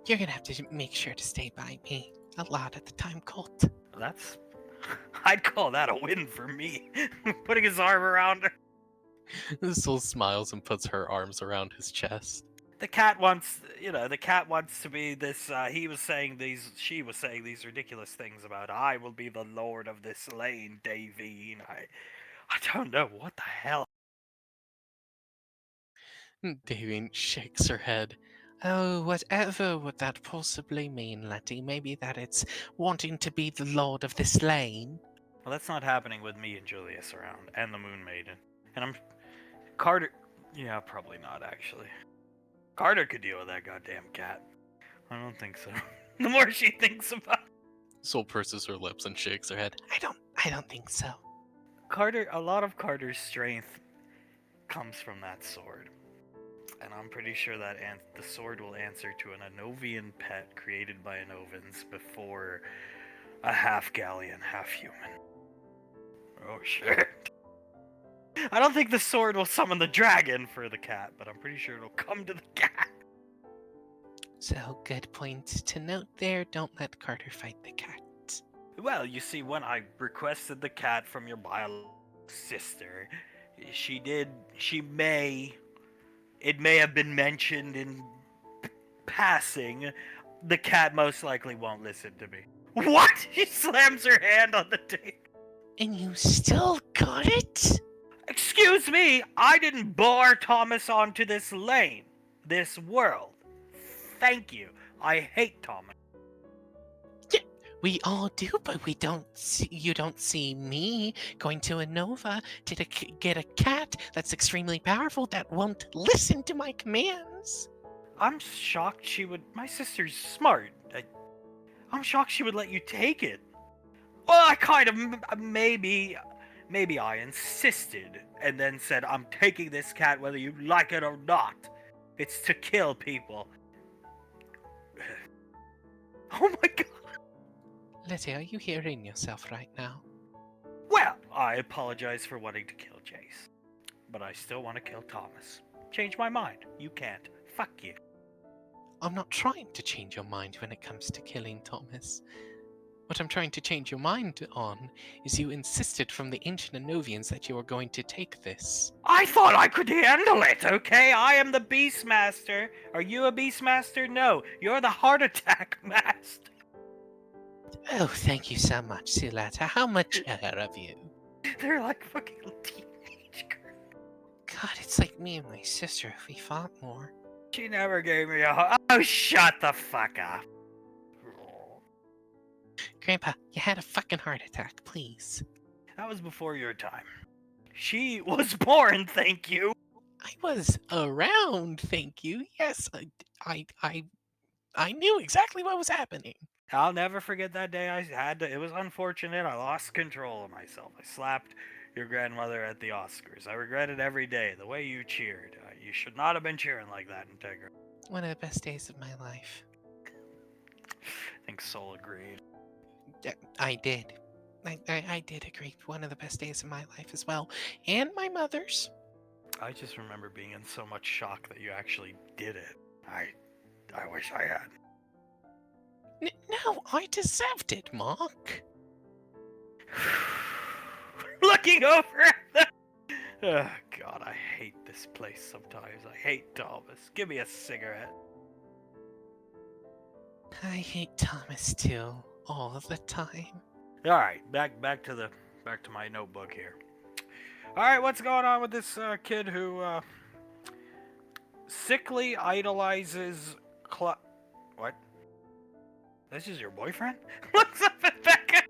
You're gonna have to make sure to stay by me a lot at the time, Colt. That's... I'd call that a win for me. Putting his arm around her. Soul smiles and puts her arms around his chest. The cat wants to be this, she was saying these ridiculous things about, I will be the lord of this lane, Davine. I don't know, what the hell? Davine shakes her head. Oh, whatever would that possibly mean, Letty? Maybe that it's wanting to be the lord of this lane. Well, that's not happening with me and Julius around, and the Moon Maiden. And Carter... Yeah, probably not, actually. Carter could deal with that goddamn cat. I don't think so. The more she thinks about it. Soul purses her lips and shakes her head. I don't think so. A lot of Carter's strength comes from that sword. And I'm pretty sure that the sword will answer to an Anovian pet created by Anovans before a half-Gallian, half-human. Oh, shit. I don't think the sword will summon the dragon for the cat, but I'm pretty sure it'll come to the cat. So, good point to note there. Don't let Carter fight the cat. Well, you see, when I requested the cat from your biological sister, it may have been mentioned in passing, the cat most likely won't listen to me. What? She slams her hand on the table. And you still got it? Excuse me, I didn't bar Thomas onto this lane, this world. Thank you. I hate Thomas. Yeah, we all do, but you don't see me going to a Nova to get a cat that's extremely powerful that won't listen to my commands. I'm shocked she would... My sister's smart. I'm shocked she would let you take it. Well, I kind of... Maybe I insisted and then said, I'm taking this cat whether you like it or not. It's to kill people. Oh my god. Letty, are you hearing yourself right now? Well, I apologize for wanting to kill Jace. But I still want to kill Thomas. Change my mind. You can't. Fuck you. I'm not trying to change your mind when it comes to killing Thomas. What I'm trying to change your mind on is you insisted from the ancient Anovians that you were going to take this. I thought I could handle it, okay? I am the Beastmaster. Are you a Beastmaster? No, you're the Heart Attack Master. Oh, thank you so much, Sulata. How much of you? They're like fucking teenage girls. God, it's like me and my sister if we fought more. She never gave me a hug. Oh, shut the fuck up. Grandpa, you had a fucking heart attack, please. That was before your time. She was born, thank you. I was around, thank you. Yes, I knew exactly what was happening. I'll never forget that day it was unfortunate. I lost control of myself. I slapped your grandmother at the Oscars. I regret it every day, the way you cheered. You should not have been cheering like that, Integra. One of the best days of my life. I think Soul agreed. I did. I did agree. One of the best days of my life as well. And my mother's. I just remember being in so much shock that you actually did it. I wish I had. No, I deserved it, Mark. Looking over at the... Oh, God, I hate this place sometimes. I hate Thomas. Give me a cigarette. I hate Thomas too, all of the time. All right, back to my notebook here. All right, what's going on with this kid who sickly idolizes what? This is your boyfriend? Looks up at Becca.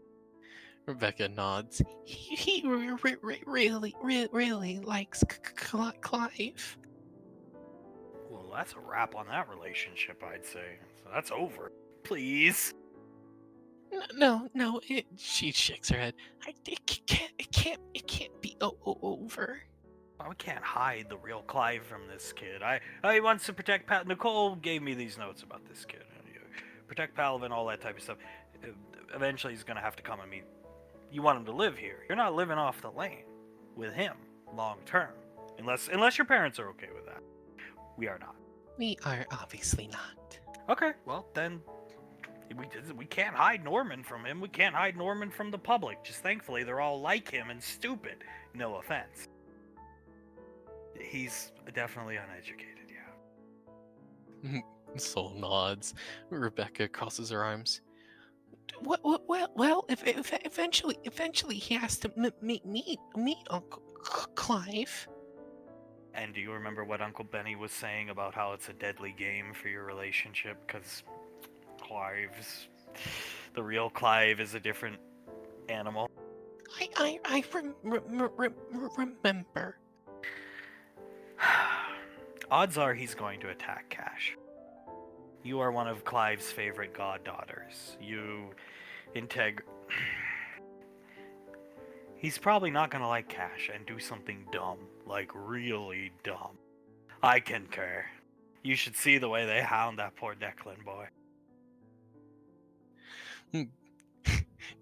Rebecca nods. He really likes Clive. Well, that's a wrap on that relationship, I'd say. So that's over. Please. No, she shakes her head. It can't be over. Well, we can't hide the real Clive from this kid. He wants to protect Nicole gave me these notes about this kid. Protect Palavin, all that type of stuff. Eventually, he's gonna have to come and meet. You want him to live here. You're not living off the lane with him long term, unless your parents are okay with that. We are not. We are obviously not. Okay, well then, we can't hide Norman from him. We can't hide Norman from the public. Just thankfully, they're all like him and stupid. No offense. He's definitely uneducated, yeah. Soul nods. Rebecca crosses her arms. Well, if eventually he has to meet Uncle Clive. And do you remember what Uncle Benny was saying about how it's a deadly game for your relationship? Because the real Clive is a different animal. I remember. Odds are he's going to attack Cash. You are one of Clive's favorite goddaughters. He's probably not gonna like Cash and do something dumb, like really dumb. I concur. You should see the way they hound that poor Declan boy.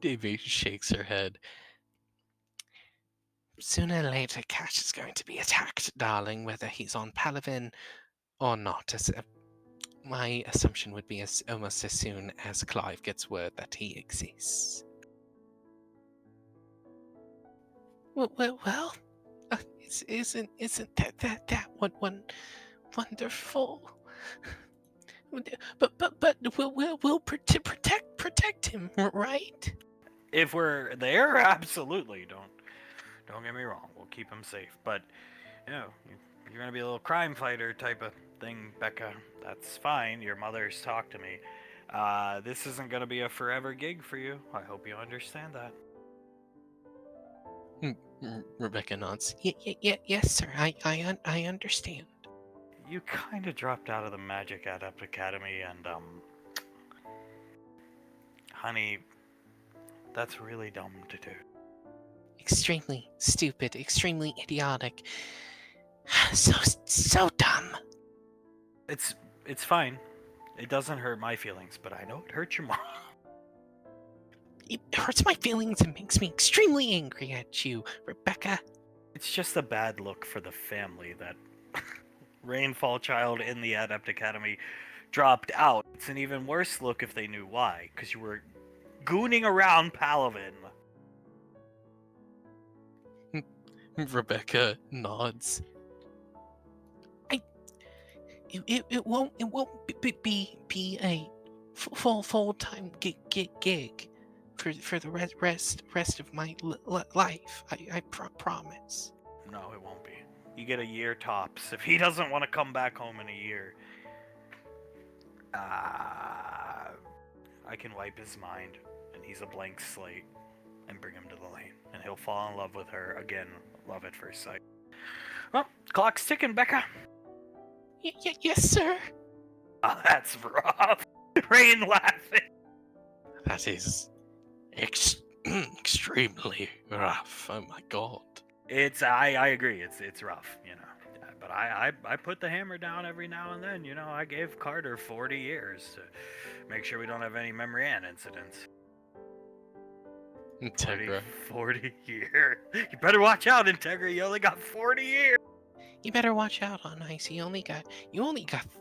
Davy shakes her head. Sooner or later, Cash is going to be attacked, darling, whether he's on Palavin or not. My assumption would be almost as soon as Clive gets word that he exists. Well, isn't that one wonderful? But we'll protect him, right? If we're there, absolutely. Don't get me wrong. We'll keep him safe. But you're gonna be a little crime fighter type of thing, Becca. That's fine. Your mother's talked to me. This isn't gonna be a forever gig for you. I hope you understand that. Rebecca nods. Yes, sir. I understand. You kind of dropped out of the Magic Adept Academy, and honey, that's really dumb to do. Extremely stupid, extremely idiotic. So dumb. It's fine. It doesn't hurt my feelings, but I know it hurts your mom. It hurts my feelings and makes me extremely angry at you, Rebecca. It's just a bad look for the family that Rainfall child in the Adept Academy dropped out. It's an even worse look if they knew why, because you were gooning around Palavin. Rebecca nods. It won't be a full-time gig for the rest of my life. I promise. No, it won't be. You get a year tops. If he doesn't want to come back home in a year, I can wipe his mind, and he's a blank slate, and bring him to the lane, and he'll fall in love with her again. Love at first sight. Well, clock's ticking, Becca. Yes, sir. Oh, that's rough. Rain laughing. That is extremely rough. Oh my god. I agree. It's rough, But I put the hammer down every now and then. I gave Carter 40 years to make sure we don't have any memory and incidents. Integra. 40 years. You better watch out, Integra. You only got 40 years. You better watch out on Ice. You only got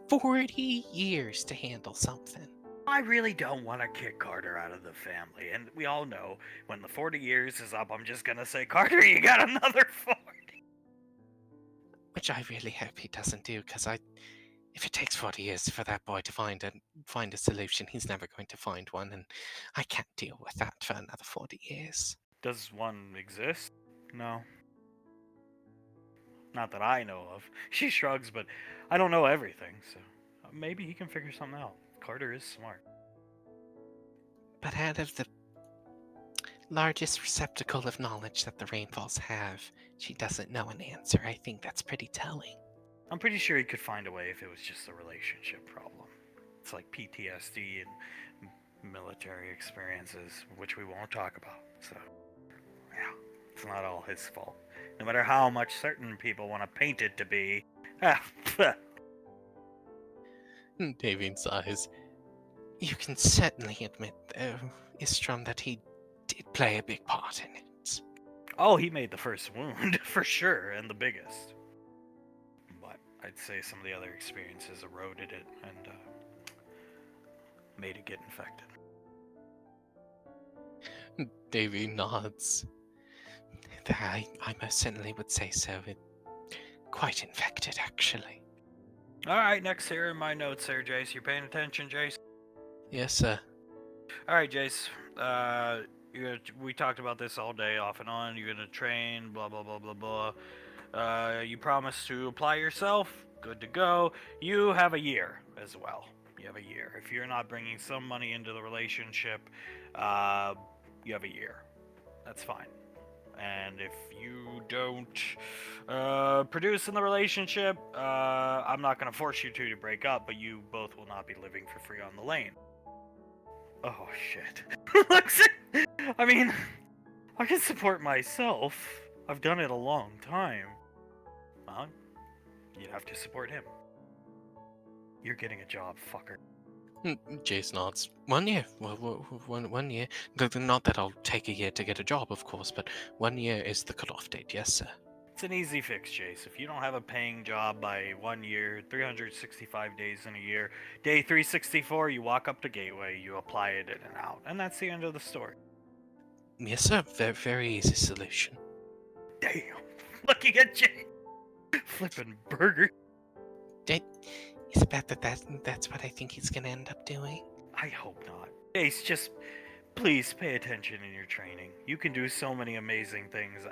40 years to handle something. I really don't want to kick Carter out of the family, and we all know when the 40 years is up, I'm just gonna say, Carter, you got another 40. Which I really hope he doesn't do, because if it takes 40 years for that boy to find a solution, he's never going to find one, and I can't deal with that for another 40 years. Does one exist? No. Not that I know of. She shrugs, but I don't know everything, so maybe he can figure something out. Carter is smart. But out of the largest receptacle of knowledge that the Rainfalls have, she doesn't know an answer. I think that's pretty telling. I'm pretty sure he could find a way if it was just a relationship problem. It's like PTSD and military experiences, which we won't talk about. So, yeah, it's not all his fault. No matter how much certain people want to paint it to be. Davine sighs. You can certainly admit, though, Istrom, that he did play a big part in it. Oh, he made the first wound, for sure, and the biggest. But I'd say some of the other experiences eroded it and made it get infected. Davy nods. I most certainly would say so. Quite infected, actually. Alright, next here in my notes there, Jace. You paying attention, Jace? Yes, sir. Alright, Jace. We talked about this all day, off and on. You're gonna train, blah, blah, blah, blah, blah. You promise to apply yourself. Good to go. You have a year as well. You have a year. If you're not bringing some money into the relationship, you have a year. That's fine. And if you don't produce in the relationship, I'm not going to force you to break up, but you both will not be living for free on the lane. Oh, shit. I mean, I can support myself. I've done it a long time. Well, you'd have to support him. You're getting a job, fucker. Jace nods. 1 year. Well, 1 year. Not that I'll take a year to get a job, of course, but 1 year is the cutoff date, yes, sir. It's an easy fix, Jace. If you don't have a paying job by 1 year, 365 days in a year, day 364, you walk up to Gateway, you apply it in and out, and that's the end of the story. Yes, sir. Very, very easy solution. Damn. Looking at Jace. Flipping burger. Is it bad that's what I think he's gonna end up doing? I hope not. Jace, just please pay attention in your training. You can do so many amazing things.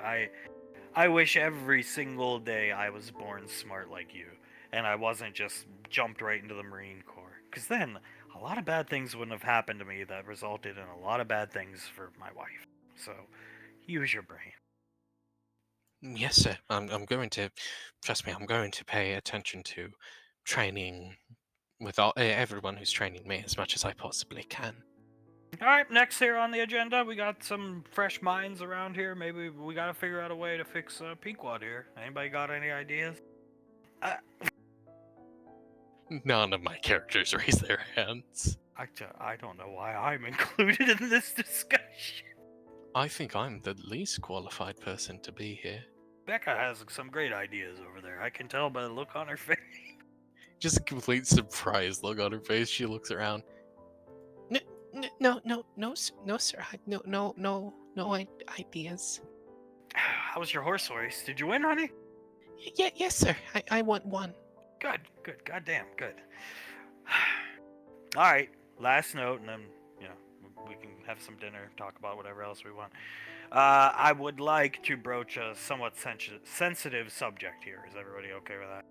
I wish every single day I was born smart like you, and I wasn't just jumped right into the Marine Corps. Because then, a lot of bad things wouldn't have happened to me that resulted in a lot of bad things for my wife. So, use your brain. Yes, sir. I'm going to, trust me, I'm going to pay attention to training with everyone who's training me as much as I possibly can. Alright, next here on the agenda, we got some fresh minds around here. Maybe we gotta figure out a way to fix Pequod here. Anybody got any ideas? None of my characters raise their hands. I don't know why I'm included in this discussion. I think I'm the least qualified person to be here. Becca has some great ideas over there. I can tell by the look on her face. Just a complete surprised look on her face. She looks around. No, sir. No ideas. How was your horse race? Did you win, honey? Yes, sir. I want one. Good. Goddamn, good. Alright, last note, and then, we can have some dinner, talk about whatever else we want. I would like to broach a somewhat sensitive subject here. Is everybody okay with that?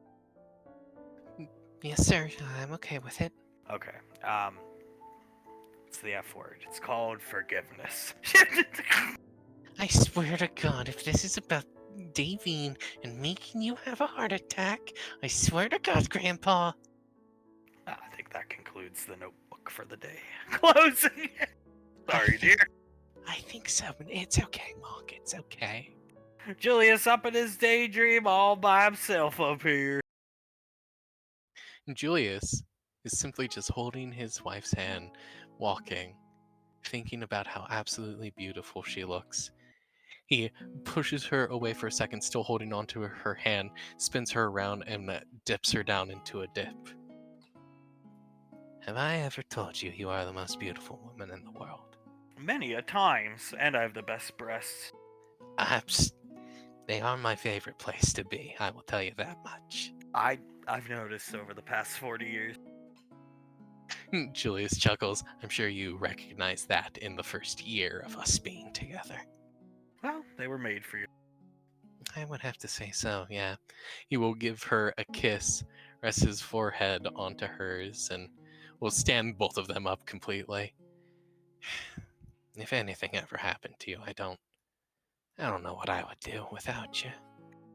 Yes, sir. I'm okay with it. Okay. It's the F word. It's called forgiveness. I swear to God, if this is about Davine and making you have a heart attack, I swear to God, Grandpa. I think that concludes the notebook for the day. Closing. Sorry, dear. I think so. It's okay, Mark. It's okay. Julius up in his daydream all by himself up here. Julius is simply just holding his wife's hand, walking, thinking about how absolutely beautiful she looks. He pushes her away for a second, still holding onto her hand, spins her around, and dips her down into a dip. Have I ever told you you are the most beautiful woman in the world? Many a times, and I have the best breasts. They are my favorite place to be, I will tell you that much. I've noticed over the past 40 years. Julius chuckles. I'm sure you recognize that in the first year of us being together. Well, they were made for you. I would have to say so, yeah. He will give her a kiss, rest his forehead onto hers, and will stand both of them up completely. If anything ever happened to you, I don't know what I would do without you.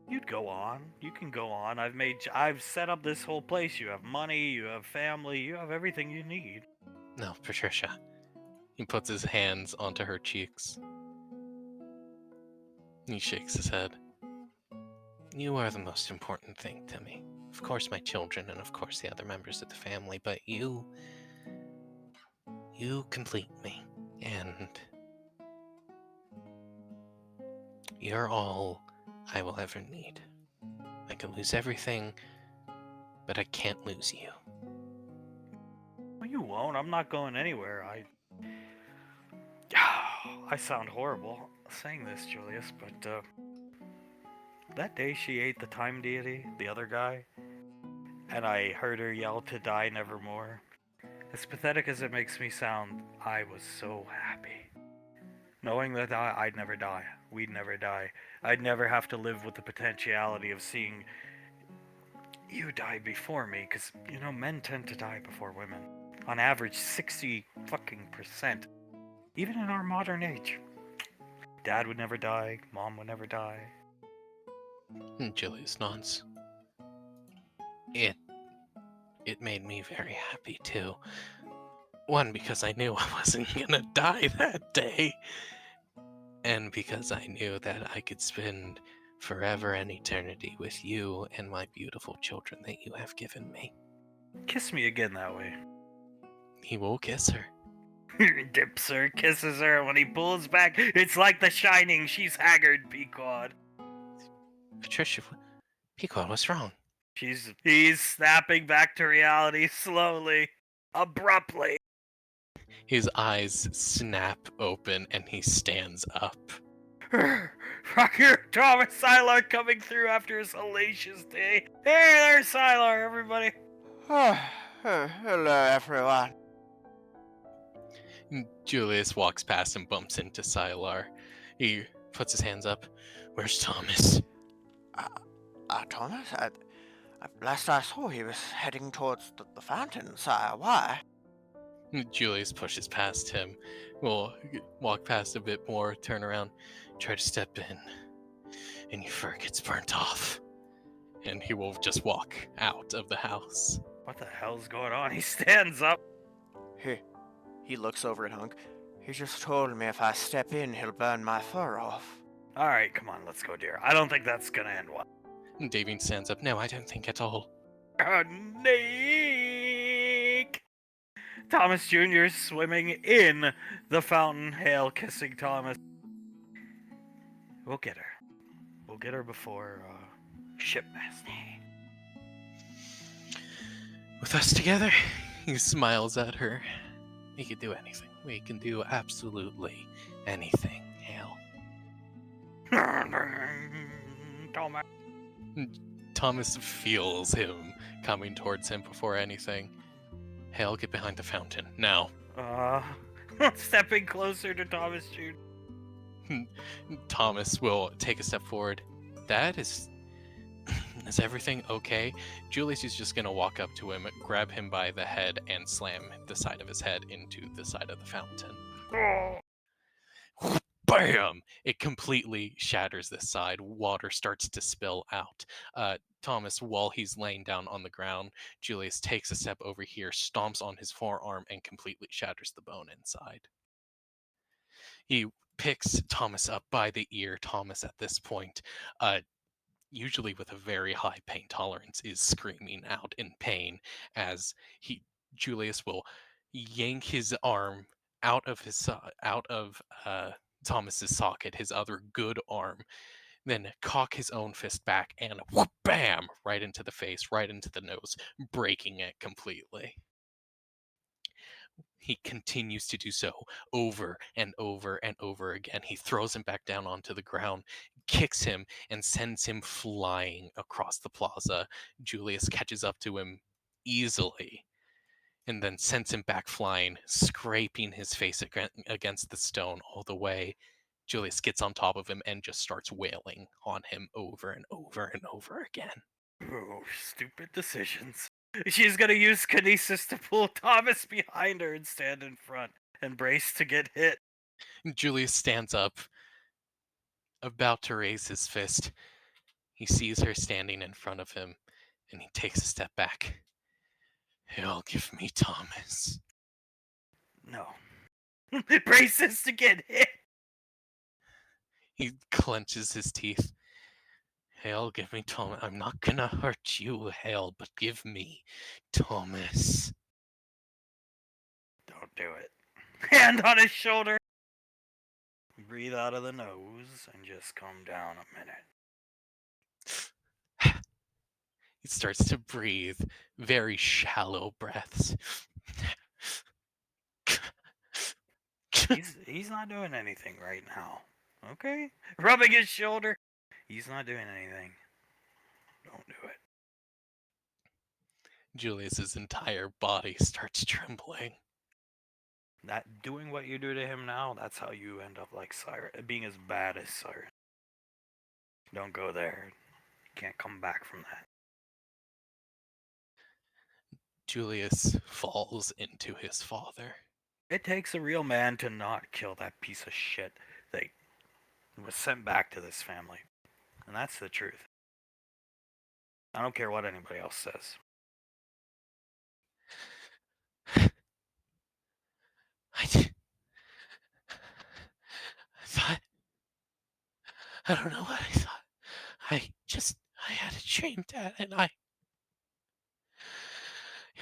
You'd go on. You can go on. I've set up this whole place. You have money, you have family, you have everything you need. No, Patricia. He puts his hands onto her cheeks. He shakes his head. You are the most important thing to me. Of course, my children, and of course, the other members of the family, but you complete me. And you're all I will ever need. I can lose everything, but I can't lose you. Well, you won't. I'm not going anywhere. I sound horrible saying this, Julius, but that day she ate the time deity, the other guy, and I heard her yell to die nevermore. As pathetic as it makes me sound, I was so happy. Knowing that I'd never die. We'd never die. I'd never have to live with the potentiality of seeing you die before me, because, men tend to die before women. On average, 60 fucking percent. Even in our modern age. Dad would never die, Mom would never die. Julius nods. It made me very happy too. One, because I knew I wasn't gonna die that day. And because I knew that I could spend forever and eternity with you and my beautiful children that you have given me. Kiss me again that way. He will kiss her. Dips her, kisses her, and when he pulls back, it's like The Shining. She's haggard, Pequod. Patricia, Pequod, what's wrong? He's snapping back to reality slowly, abruptly. His eyes snap open and he stands up. Rocker Thomas Sylar coming through after his hellacious day. Hey there, Sylar, everybody. Hello, everyone. Julius walks past and bumps into Sylar. He puts his hands up. Where's Thomas? Thomas? Last I saw, he was heading towards the fountain, sire. Why? Julius pushes past him. Will walk past a bit more, turn around, try to step in, and your fur gets burnt off. And he will just walk out of the house. What the hell's going on? He stands up. He looks over at Hunk. He just told me if I step in, he'll burn my fur off. All right, come on, let's go, dear. I don't think that's gonna end well. Davine stands up. No, I don't think at all. Nick! Thomas Jr. swimming in the fountain. Hale kissing Thomas. We'll get her. We'll get her before Shipmaster. With us together, he smiles at her. We can do anything. We can do absolutely anything, Hale. Thomas. Thomas feels him coming towards him before anything. Hale, get behind the fountain, now. Stepping closer to Thomas Jr. Thomas will take a step forward. That is... Is everything okay? Julius is just gonna walk up to him, grab him by the head, and slam the side of his head into the side of the fountain. Bam! It completely shatters this side. Water starts to spill out. Thomas, while he's laying down on the ground, Julius takes a step over here, stomps on his forearm, and completely shatters the bone inside. He picks Thomas up by the ear. Thomas, at this point, usually with a very high pain tolerance, is screaming out in pain as Julius will yank his arm out of Thomas's socket, his other good arm, then cock his own fist back and whoop, bam, right into the face, right into the nose, breaking it completely. He continues to do so over and over and over again. He throws him back down onto the ground, kicks him, and sends him flying across the plaza. Julius catches up to him easily and then sends him back flying, scraping his face against the stone all the way. Julius gets on top of him and just starts wailing on him over and over and over again. Oh, stupid decisions. She's gonna use kinesis to pull Thomas behind her and stand in front and brace to get hit. Julius stands up, about to raise his fist. He sees her standing in front of him, and he takes a step back. He'll give me Thomas. No. It braces to get hit. He clenches his teeth. Hale, give me Thomas. I'm not gonna hurt you, Hale, but give me Thomas. Don't do it. Hand on his shoulder. Breathe out of the nose and just calm down a minute. He starts to breathe very shallow breaths. He's not doing anything right now. Okay? Rubbing his shoulder. He's not doing anything. Don't do it. Julius's entire body starts trembling. That doing what you do to him now, that's how you end up like Siren, being as bad as Siren. Don't go there. You can't come back from that. Julius falls into his father. It takes a real man to not kill that piece of shit that was sent back to this family. And that's the truth. I don't care what anybody else says. I don't know what I thought. I had a dream, Dad, and it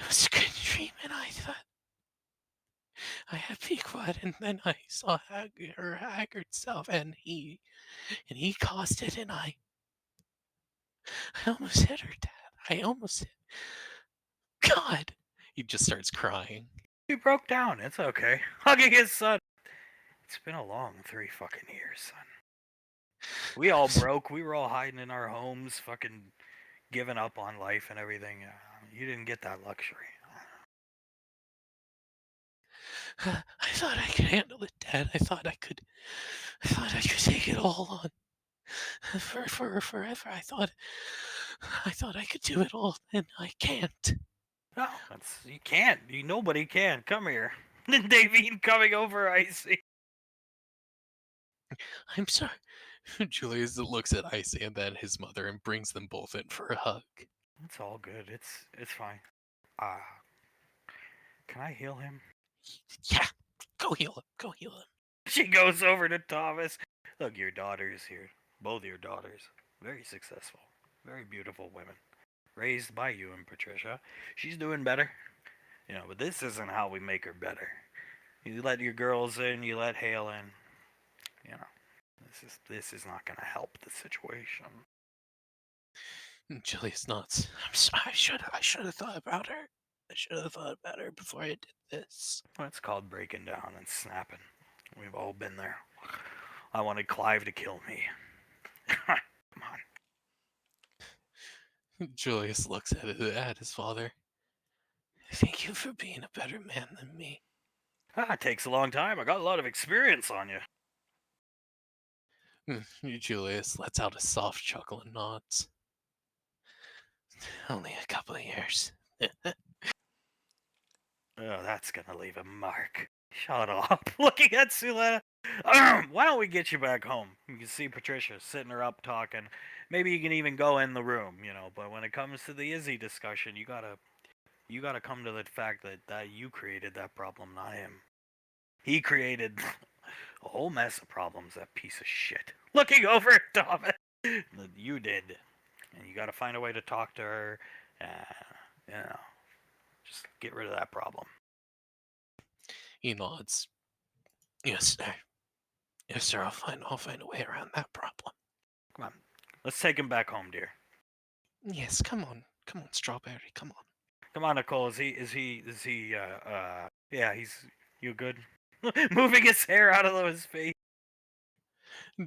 was a good dream, and I thought I had Pequod, and then I saw her haggard self, and he caused it, and I almost hit her, Dad. I almost hit. God! He just starts crying. He broke down. It's okay. Hugging his son. It's been a long 3 fucking years, son. We all broke. We were all hiding in our homes, fucking giving up on life and everything. You didn't get that luxury. I thought I could handle it, Dad. I thought I could take it all on for forever. I thought I could do it all, and I can't. No, you can't. Nobody can. Come here. Davine coming over, Icy. I'm sorry. Julius looks at Icy and then his mother and brings them both in for a hug. It's all good. It's fine. Can I heal him? Yeah, go heal him. Go heal him. She goes over to Thomas. Look, your daughter's here. Both your daughters. Very successful. Very beautiful women. Raised by you and Patricia. She's doing better. But this isn't how we make her better. You let your girls in, you let Hale in. This is not gonna help the situation. Julius nods. I'm sorry. I should have thought about her. I should have thought about her before I did this. Well, it's called breaking down and snapping. We've all been there. I wanted Clive to kill me. Come on. Julius looks at his father. Thank you for being a better man than me. It takes a long time. I got a lot of experience on you. Julius lets out a soft chuckle and nods. Only a couple of years. Oh, that's gonna leave a mark. Shut up. Looking at Suletta. Why don't we get you back home? You can see Patricia sitting her up talking. Maybe you can even go in the room, But when it comes to the Izzy discussion, you gotta come to the fact that you created that problem, not him. He created a whole mess of problems, that piece of shit. Looking over at Thomas. You did. And you gotta find a way to talk to her. Just get rid of that problem. He nods. Yes, sir. Yes, sir. I'll find a way around that problem. Come on. Let's take him back home, dear. Yes, come on, Strawberry, come on. Come on, Nicole. Yeah, you good? Moving his hair out of his face.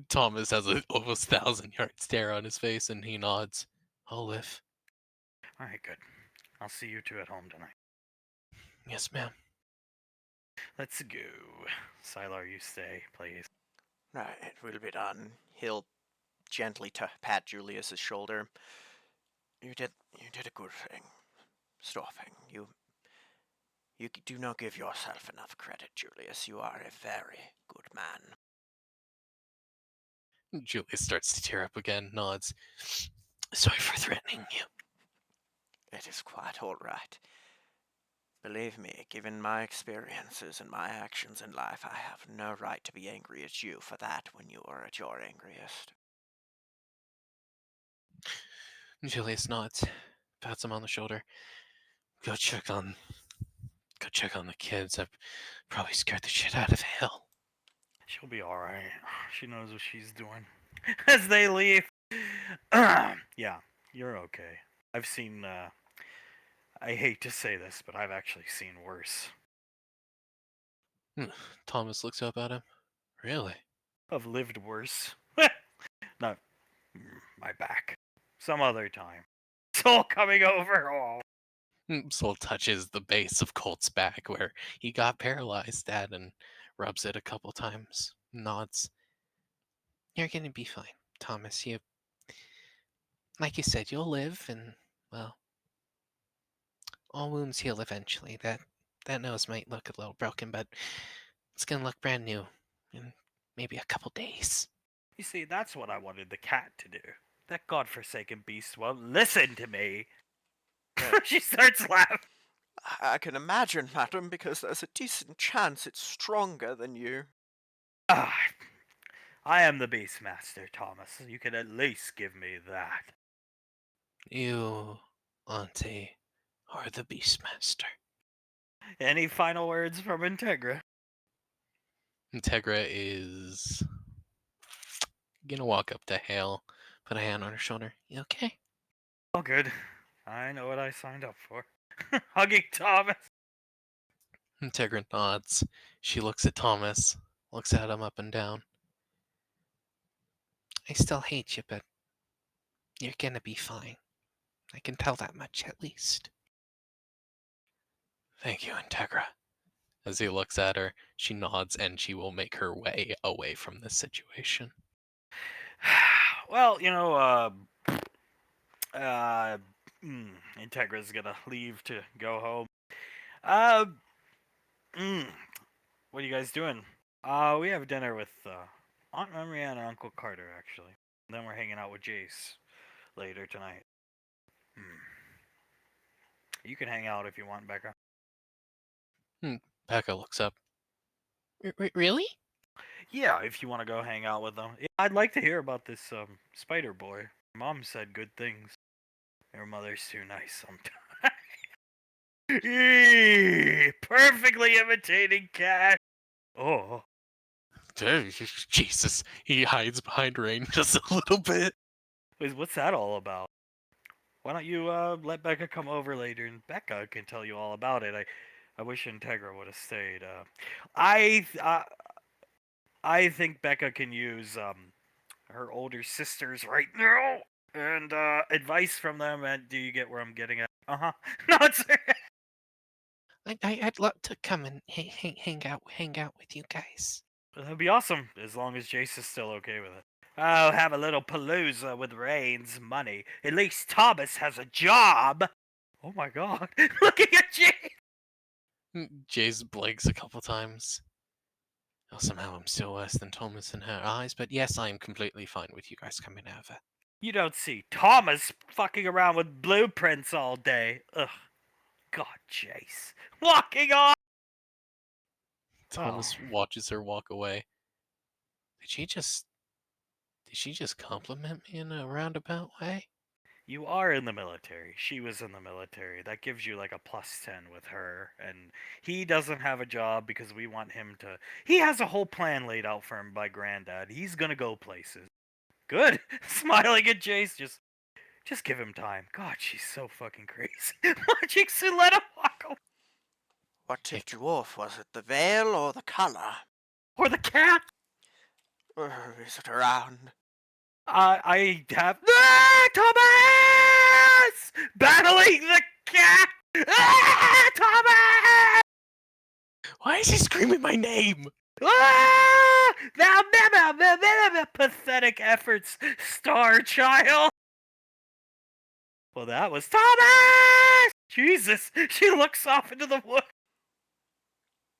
Thomas has a almost 1,000-yard stare on his face, and he nods. I'll live. All right, good. I'll see you two at home tonight. Yes, ma'am. Let's go. Sylar, you stay, please. Right, we'll be done. He'll gently pat Julius's shoulder. You did a good thing. Stopping. You do not give yourself enough credit, Julius. You are a very good man. Julius starts to tear up again, nods. Sorry for threatening you. It is quite all right. Believe me, given my experiences and my actions in life, I have no right to be angry at you for that when you are at your angriest. Julius nods, pats him on the shoulder. Go check on the kids. I've probably scared the shit out of Hale. She'll be all right. She knows what she's doing. As they leave. Yeah, you're okay. I've seen. I hate to say this, but I've actually seen worse. Thomas looks up at him. Really? I've lived worse. Not my back. Some other time. It's all coming over. Oh. Soul touches the base of Colt's back where he got paralyzed at and rubs it a couple times. Nods. You're gonna be fine, Thomas. Like you said, you'll live, and well, all wounds heal eventually. That nose might look a little broken, but it's gonna look brand new in maybe a couple days. You see, that's what I wanted the cat to do. That godforsaken beast won't listen to me. She starts laughing. I can imagine, madam, because there's a decent chance it's stronger than you. Ah, I am the Beastmaster, Thomas. You can at least give me that. You, Auntie, are the Beastmaster. Any final words from Integra? Integra is gonna walk up to Hale, put a hand on her shoulder. You okay? All good. I know what I signed up for. Hugging Thomas. Integra nods. She looks at Thomas, looks at him up and down. I still hate you, but you're gonna be fine. I can tell that much at least. Thank you, Integra. As he looks at her, she nods and she will make her way away from this situation. Well, uh, Integra's gonna leave to go home. Uh, what are you guys doing? We have dinner with Aunt Marianne and Uncle Carter, actually. Then we're hanging out with Jace later tonight. You can hang out if you want, Becca. Becca looks up. Really? Yeah, if you want to go hang out with them. Yeah, I'd like to hear about this spider boy. Mom said good things. Her mother's too nice sometimes. Perfectly imitating cat. Oh. Jesus. He hides behind Rain just a little bit. What's that all about? Why don't you let Becca come over later and Becca can tell you all about it. I wish Integra would have stayed. I I think Becca can use her older sisters right now and advice from them. And do you get where I'm getting at? No, it's I'd love to come and hang out with you guys. that'd be awesome as long as Jace is still okay with it. I'll have a little palooza with Rain's money. At least Thomas has a job. Oh my God! Looking at Jace. Jace blinks a couple times. Oh, somehow I'm still worse than Thomas in her eyes, but yes, I am completely fine with you guys coming over. You don't see Thomas fucking around with blueprints all day. Ugh. God, Jace. Walking on! Thomas watches her walk away. Did she just compliment me in a roundabout way? You are in the military. She was in the military. That gives you like a +10 with her. And he doesn't have a job because we want him to. He has a whole plan laid out for him by Granddad. He's gonna go places. Good. Smiling at Jace. Just give him time. God, she's so fucking crazy. Watching Sue let him walk away. What dwarf was it? The veil or the color? Or the cat. Or is it around? I have. Ah, Thomas! Battling the cat! Ah, Thomas! Why is he screaming my name? Ah! Pathetic efforts, star child! Well, that was Thomas! Jesus, she looks off into the woods.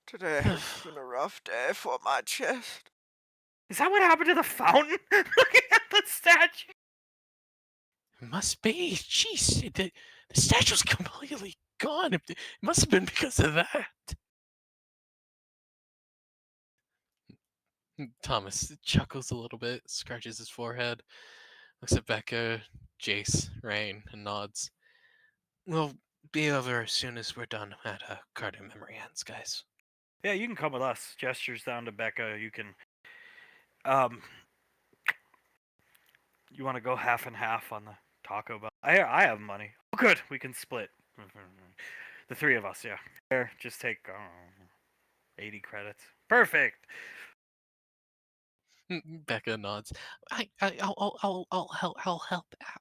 Today has been a rough day for my chest. Is that what happened to the fountain? Looking at the statue. It must be. Jeez, the statue's completely gone. It must have been because of that. Thomas chuckles a little bit, scratches his forehead, looks at Becca, Jace, Rain, and nods. We'll be over as soon as we're done at Carter Memory Ends, guys. Yeah, you can come with us. Gestures down to Becca. You can. You want to go half and half on the Taco Bell? I have money. Oh, good. We can split. The three of us, yeah. There, just take 80 credits. Perfect. Becca nods. I'll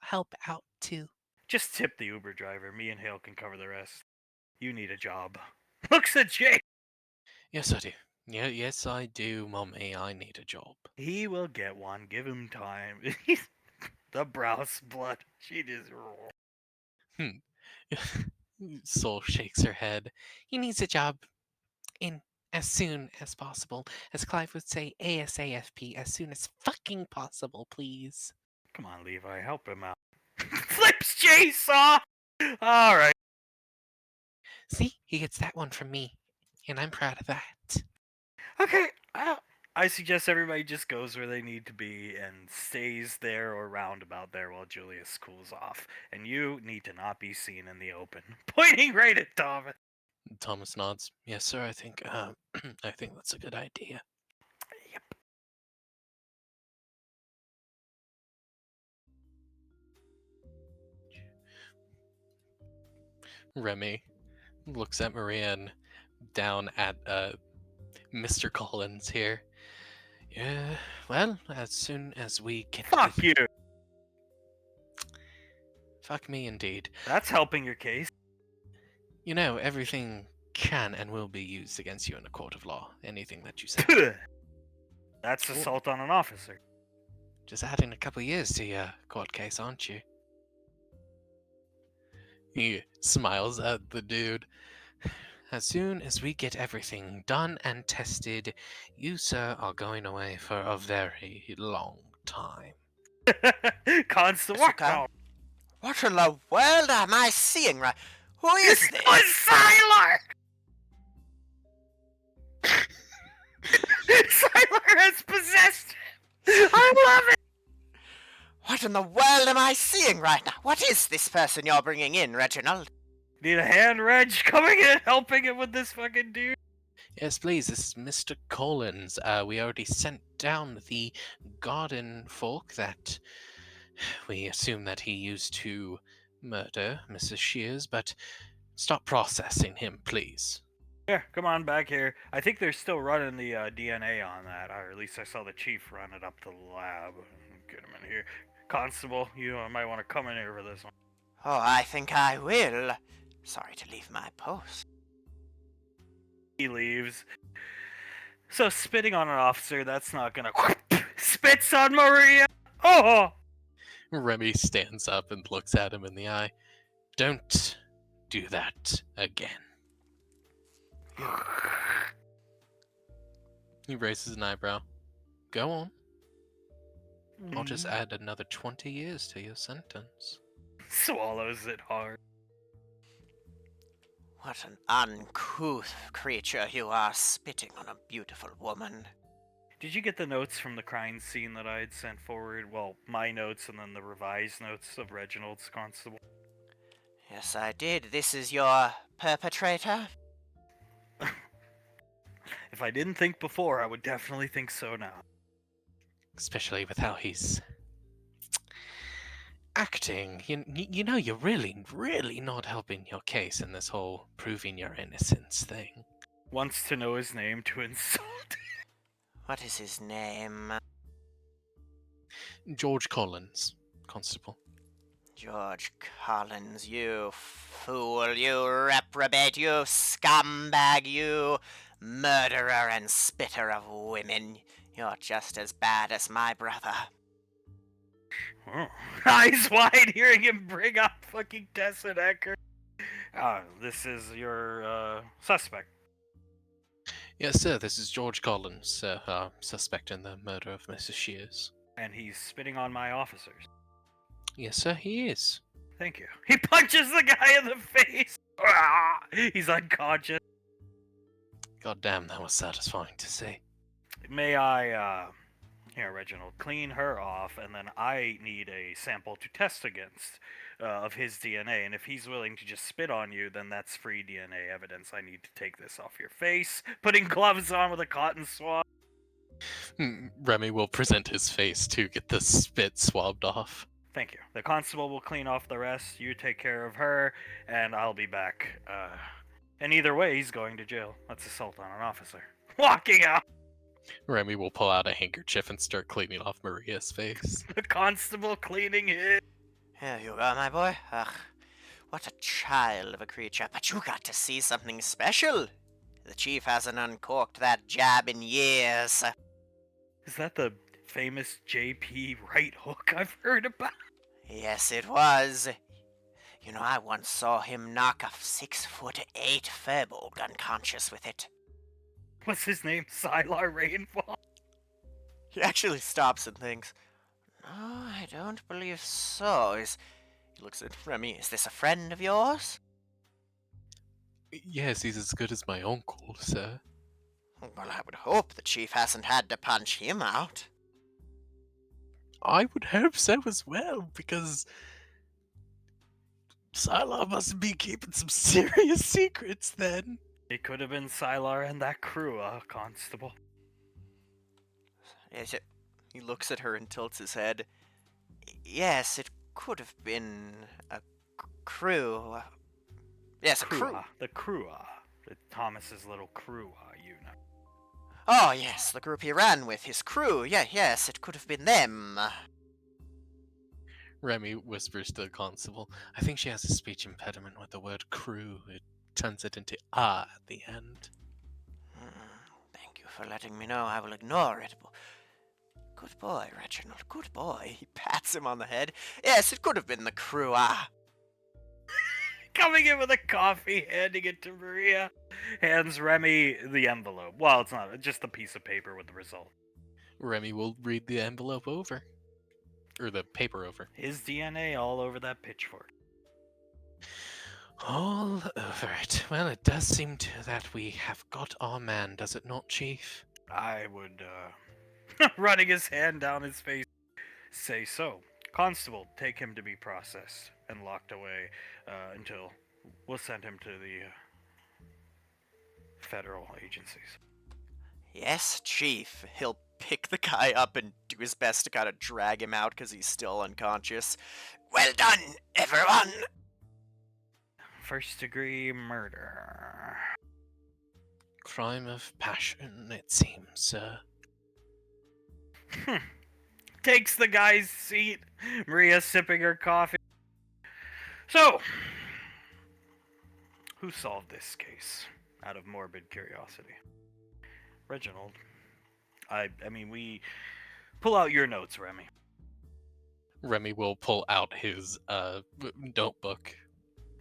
help out too. Just tip the Uber driver. Me and Hale can cover the rest. You need a job. Looks at Jake. Yes, I do. Yeah, yes, I do, Mommy. I need a job. He will get one. Give him time. The browse blood. She just. Soul shakes her head. He needs a job in as soon as possible. As Clive would say, ASAFP, as soon as fucking possible, please. Come on, Levi. Help him out. Flips Jace off! Alright. See, he gets that one from me, and I'm proud of that. Okay, I suggest everybody just goes where they need to be and stays there or roundabout there while Julius cools off. And you need to not be seen in the open. Pointing right at Thomas. Thomas nods. Yes, sir. I think I think that's a good idea. Yep. Remy looks at Maria and down at Mr. Collins here. Yeah, well, as soon as we get Fuck you! Fuck me indeed. That's helping your case. You know, everything can and will be used against you in a court of law. Anything that you say. That's assault on an officer. Just adding a couple years to your court case, aren't you? He smiles at the dude. As soon as we get everything done and tested, you, sir, are going away for a very long time. Constant Mr. walk. Kyle? What in the world am I seeing right? Who is this? It was Sylar! Sylar has possessed him! I love it! What in the world am I seeing right now? What is this person you're bringing in, Reginald? Need a hand, Reg? Coming in, helping him with this fucking dude? Yes, please, this is Mr. Collins. We already sent down the garden fork that we assume that he used to murder Mrs. Shears, but stop processing him, please. Yeah, come on back here. I think they're still running the DNA on that, or at least I saw the chief run it up to the lab. Get him in here. Constable, you might want to come in here for this one. Oh, I think I will. Sorry to leave my post. He leaves. So spitting on an officer, that's not gonna... Spits on Maria! Oh! Remy stands up and looks at him in the eye. Don't do that again. He raises an eyebrow. Go on. I'll just add another 20 years to your sentence. Swallows it hard. What an uncouth creature you are, spitting on a beautiful woman. Did you get the notes from the crime scene that I had sent forward? Well, my notes and then the revised notes of Reginald's constable. Yes, I did. This is your perpetrator? If I didn't think before, I would definitely think so now. Especially with how he's acting. You know, you're really, really not helping your case in this whole proving your innocence thing. Wants to know his name to insult. What is his name? George Collins, Constable. George Collins, you fool, you reprobate, you scumbag, you murderer and spitter of women. You're just as bad as my brother. Oh. Eyes wide, hearing him bring up fucking Tessa Ecker. This is your suspect. Yes, sir, this is George Collins, suspect in the murder of Mrs. Shears. And he's spitting on my officers. Yes, sir, he is. Thank you. He punches the guy in the face. Ah! He's unconscious. God damn, that was satisfying to see. May I, here, Reginald, clean her off, and then I need a sample to test against of his DNA. And if he's willing to just spit on you, then that's free DNA evidence. I need to take this off your face. Putting gloves on with a cotton swab. Remy will present his face to get the spit swabbed off. Thank you. The constable will clean off the rest. You take care of her, and I'll be back. And either way, he's going to jail. That's assault on an officer. Walking out. Remy will pull out a handkerchief and start cleaning off Maria's face. The constable cleaning his. Here you go, my boy. Ugh, what a child of a creature. But you got to see something special. The chief hasn't uncorked that jab in years. Is that the famous JP right hook I've heard about? Yes, it was. You know, I once saw him knock a 6'8" firbolg unconscious with it. What's his name? Sylar Rainfall? He actually stops and thinks, no, I don't believe so. He looks at Remy. Is this a friend of yours? Yes, he's as good as my uncle, sir. Well, I would hope the chief hasn't had to punch him out. I would hope so as well, because Sylar must be keeping some serious secrets then. It could have been Sylar and that crew, constable. Is it? He looks at her and tilts his head. Yes, it could have been a crew. Yes, a crew. The crew, the Thomas's little crew, you know. Oh, yes, the group he ran with, his crew. Yeah, yes, it could have been them. Remy whispers to the constable. I think she has a speech impediment with the word crew. It turns it into at the end. Thank you for letting me know. I will ignore it. Good boy, Reginald. Good boy. He pats him on the head. Yes, it could have been the crew. Coming in with a coffee, handing it to Maria. Hands Remy the envelope. Well, it's not, just a piece of paper with the result. Remy will read the envelope over. Or the paper over. His DNA all over that pitchfork. All over it. Well, it does seem that we have got our man, does it not, Chief? I would, running his hand down his face, say so. Constable, take him to be processed and locked away until we'll send him to the federal agencies. Yes, Chief. He'll pick the guy up and do his best to kind of drag him out because he's still unconscious. Well done, everyone! First degree murder. Crime of passion, it seems, sir. Takes the guy's seat. Maria sipping her coffee. So, who solved this case? Out of morbid curiosity. Reginald. I mean, we... Pull out your notes, Remy. Remy will pull out his notebook.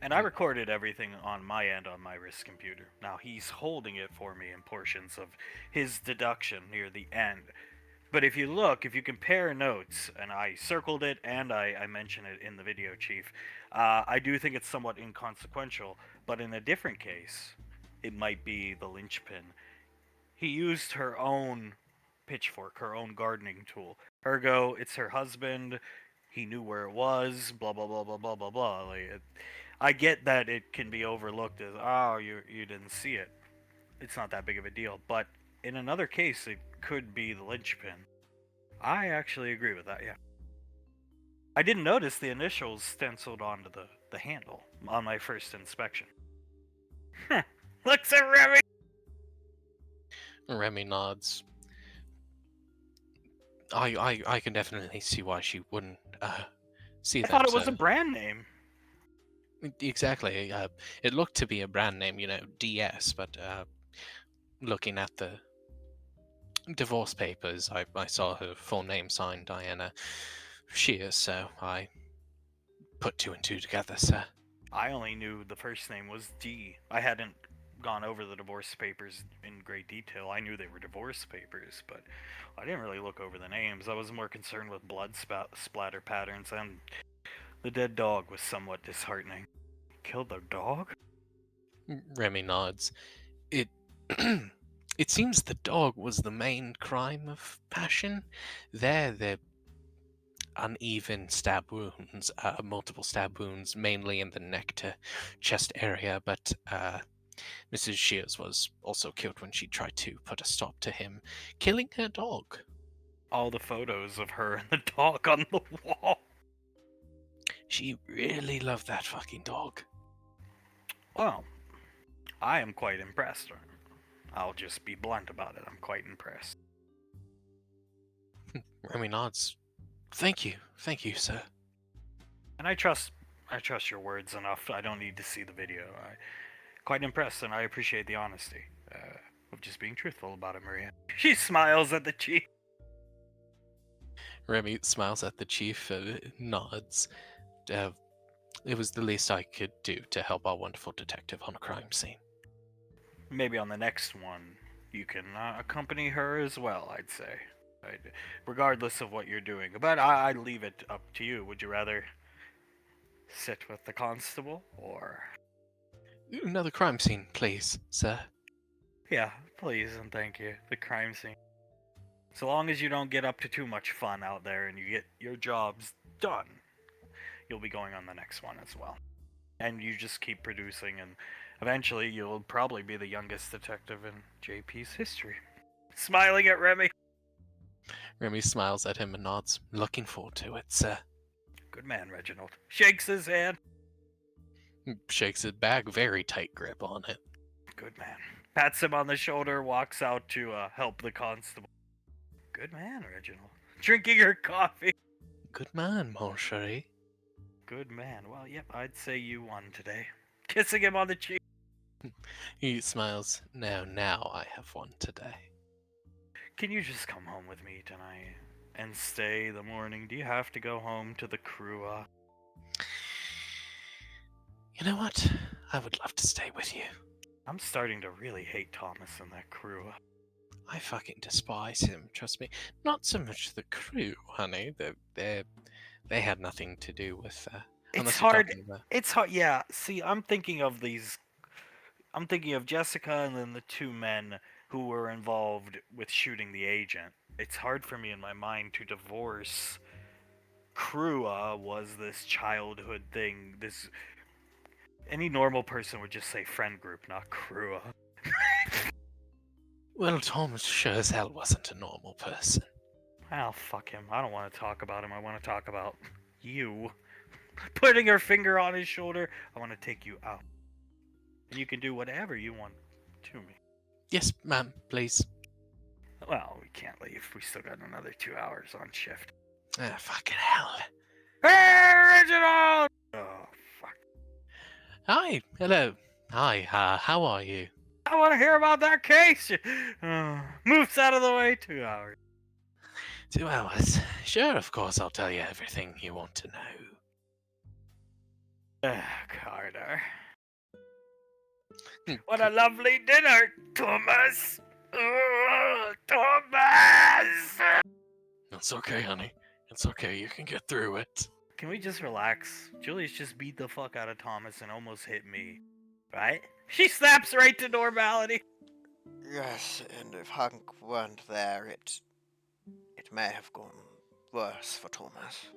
And I recorded everything on my end on my wrist computer. Now, he's holding it for me in portions of his deduction near the end. But if you look, if you compare notes, and I circled it and I mention it in the video, Chief, I do think it's somewhat inconsequential, but in a different case, it might be the linchpin. He used her own pitchfork, her own gardening tool. Ergo, it's her husband. He knew where it was. Blah blah blah blah blah blah blah. I get that it can be overlooked as, oh, you didn't see it. It's not that big of a deal. But in another case, it could be the linchpin. I actually agree with that. Yeah. I didn't notice the initials stenciled onto the handle on my first inspection. Looks at Remy. Remy nods. I can definitely see why she wouldn't see I that. thought it was a brand name. Exactly. It looked to be a brand name, DS, but looking at the divorce papers, I saw her full name signed Diana Shears, so I put two and two together, sir. I only knew the first name was D. I hadn't gone over the divorce papers in great detail. I knew they were divorce papers, but I didn't really look over the names. I was more concerned with blood splatter patterns, and the dead dog was somewhat disheartening. Killed the dog? Remy nods. It it seems the dog was the main crime of passion. They're uneven stab wounds, multiple stab wounds, mainly in the neck to chest area, but Mrs. Shears was also killed when she tried to put a stop to him killing her dog. All the photos of her and the dog on the wall. She really loved that fucking dog. Well, I am quite impressed. I'll just be blunt about it. I'm quite impressed. Remy nods. Thank you, sir. And I trust your words enough. I don't need to see the video. I'm quite impressed, and I appreciate the honesty of just being truthful about it, Maria. She smiles at the chief. Remy smiles at the chief, nods. It was the least I could do to help our wonderful detective on a crime scene. Maybe on the next one, you can accompany her as well, I'd say. Regardless of what you're doing. But I leave it up to you. Would you rather sit with the constable, or... Another crime scene, please, sir. Yeah, please and thank you. The crime scene. So long as you don't get up to too much fun out there and you get your jobs done, you'll be going on the next one as well. And you just keep producing, and eventually you'll probably be the youngest detective in JP's history. Smiling at Remy. Remy smiles at him and nods. Looking forward to it, sir. Good man, Reginald. Shakes his hand. Shakes it back, very tight grip on it. Good man. Pats him on the shoulder, walks out to help the constable. Good man, Reginald. Drinking her coffee. Good man, mon chéri. Good man. Well, yep, I'd say you won today. Kissing him on the cheek. He smiles. Now I have won today. Can you just come home with me tonight and stay the morning? Do you have to go home to the crew? You know what? I would love to stay with you. I'm starting to really hate Thomas and that crew. I fucking despise him, trust me. Not so much the crew, honey. They had nothing to do with It's hard. It's hard. Yeah. See, I'm thinking of Jessica and then the two men who were involved with shooting the agent. It's hard for me in my mind to divorce. Crua was this childhood thing. Any normal person would just say friend group, not Crua. Well, Thomas sure as hell wasn't a normal person. Well, fuck him. I don't want to talk about him. I want to talk about you. Putting her finger on his shoulder. I want to take you out. And you can do whatever you want to me. Yes, ma'am, please. Well, we can't leave. We still got another 2 hours on shift. Ah, fucking hell. Hey, Reginald! Oh, fuck. Hi, hello. Hi, how are you? I want to hear about that case. Moves out of the way. 2 hours. 2 hours. Sure, of course, I'll tell you everything you want to know. Carter. What a lovely dinner, Thomas. Thomas! It's okay, honey. It's okay, you can get through it. Can we just relax? Julius just beat the fuck out of Thomas and almost hit me. Right? She snaps right to normality. Yes, and if Hank weren't there, it it may have gone worse for Thomas.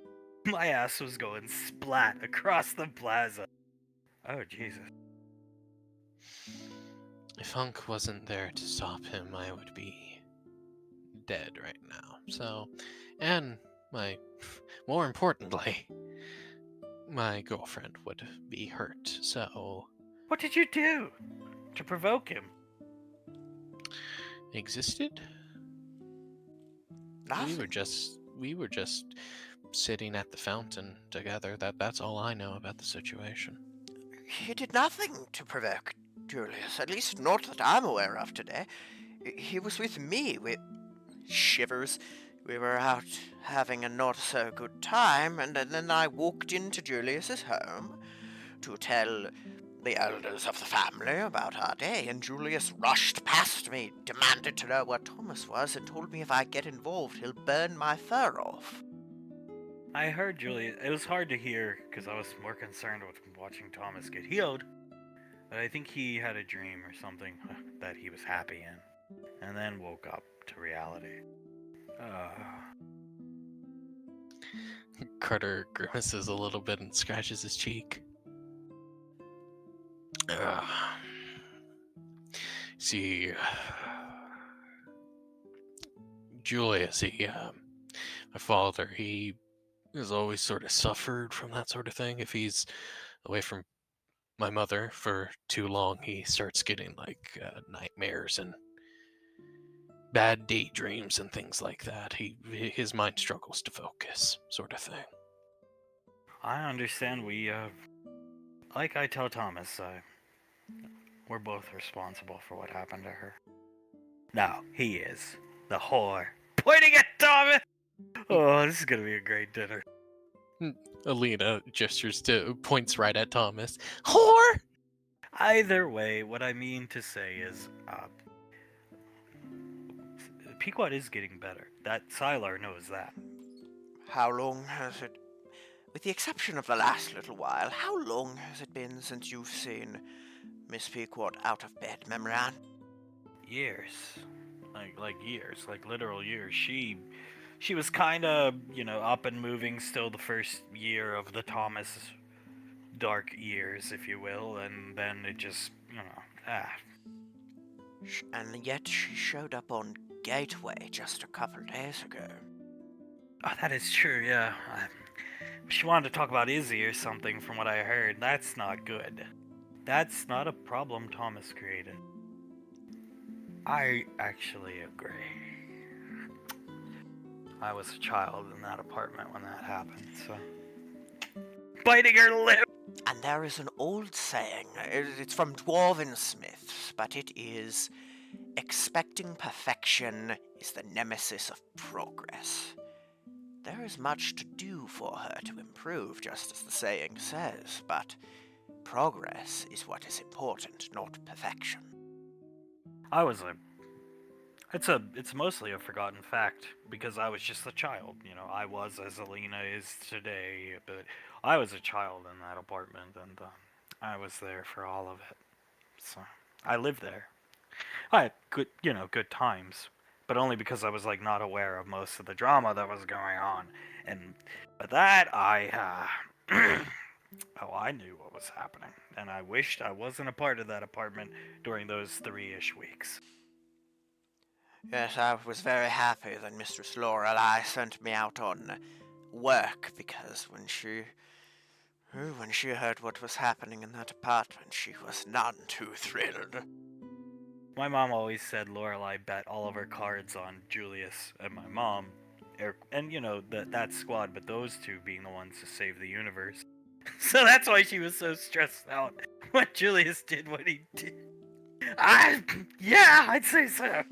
My ass was going splat across the plaza. Oh, Jesus. If Hunk wasn't there to stop him, I would be dead right now. So, and more importantly, my girlfriend would be hurt. So, What did you do to provoke him? existed? Nothing. We were just sitting at the fountain together. That's all I know about the situation. He did nothing to provoke Julius, at least not that I'm aware of today. He was with me. Shivers. We were out having a not so good time, and then I walked into Julius's home to tell the elders of the family about our day, and Julius rushed past me, demanded to know where Thomas was, and told me if I get involved, he'll burn my fur off. I heard Julius. It was hard to hear because I was more concerned with watching Thomas get healed. But I think he had a dream or something that he was happy in, and then woke up to reality. Carter grimaces a little bit and scratches his cheek. See, Julius, my father, he has always sort of suffered from that sort of thing. If he's away from my mother for too long, he starts getting like nightmares and bad daydreams and things like that. His mind struggles to focus, sort of thing. I understand. Like I tell Thomas, we're both responsible for what happened to her. No, he is. The whore. Pointing at Thomas! Oh, this is gonna be a great dinner. Alina points right at Thomas. Whore! Either way, what I mean to say is, Pequot is getting better. That Sylar knows that. How long has it... With the exception of the last little while, how long has it been since you've seen Miss Pequot out of bed, Memran? Years. Like years. Like literal years. She was kinda, up and moving still the first year of the Thomas dark years, if you will, and then it just, And yet she showed up on Gateway just a couple days ago. Oh, that is true, yeah. She wanted to talk about Izzy or something from what I heard. That's not good. That's not a problem Thomas created. I actually agree. I was a child in that apartment when that happened, so... Biting her lip! And there is an old saying, it's from Dwarven Smiths, but it is, expecting perfection is the nemesis of progress. There is much to do for her to improve, just as the saying says, but progress is what is important, not perfection. It's mostly a forgotten fact, because I was just a child, I was as Alina is today, but I was a child in that apartment, and I was there for all of it, so I lived there. I had good times, but only because I was, not aware of most of the drama that was going on, but that, I knew what was happening, and I wished I wasn't a part of that apartment during those 3-ish weeks. Yes, I was very happy that Mistress Lorelei sent me out on work, because when she heard what was happening in that apartment, she was none too thrilled. My mom always said Lorelei bet all of her cards on Julius and my mom, and that squad, but those two being the ones to save the universe. So that's why she was so stressed out when Julius did what he did. I'd say so.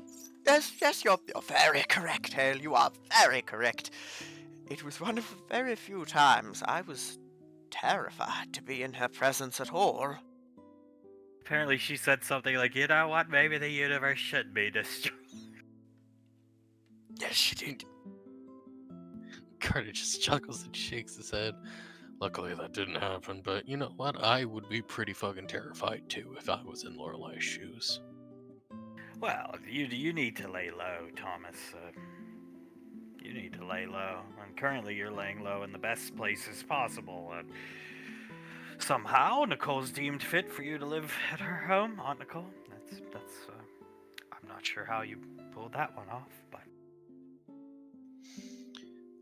Yes, you're very correct, Hale. You are very correct. It was one of the very few times I was terrified to be in her presence at all. Apparently she said something like, you know what, maybe the universe should be destroyed. Yes, she did. Carter just chuckles and shakes his head. Luckily that didn't happen, but you know what? I would be pretty fucking terrified too if I was in Lorelei's shoes. Well, you need to lay low, Thomas. You need to lay low, and currently you're laying low in the best places possible. And somehow Nicole's deemed fit for you to live at her home, Aunt Nicole. That's. I'm not sure how you pulled that one off, but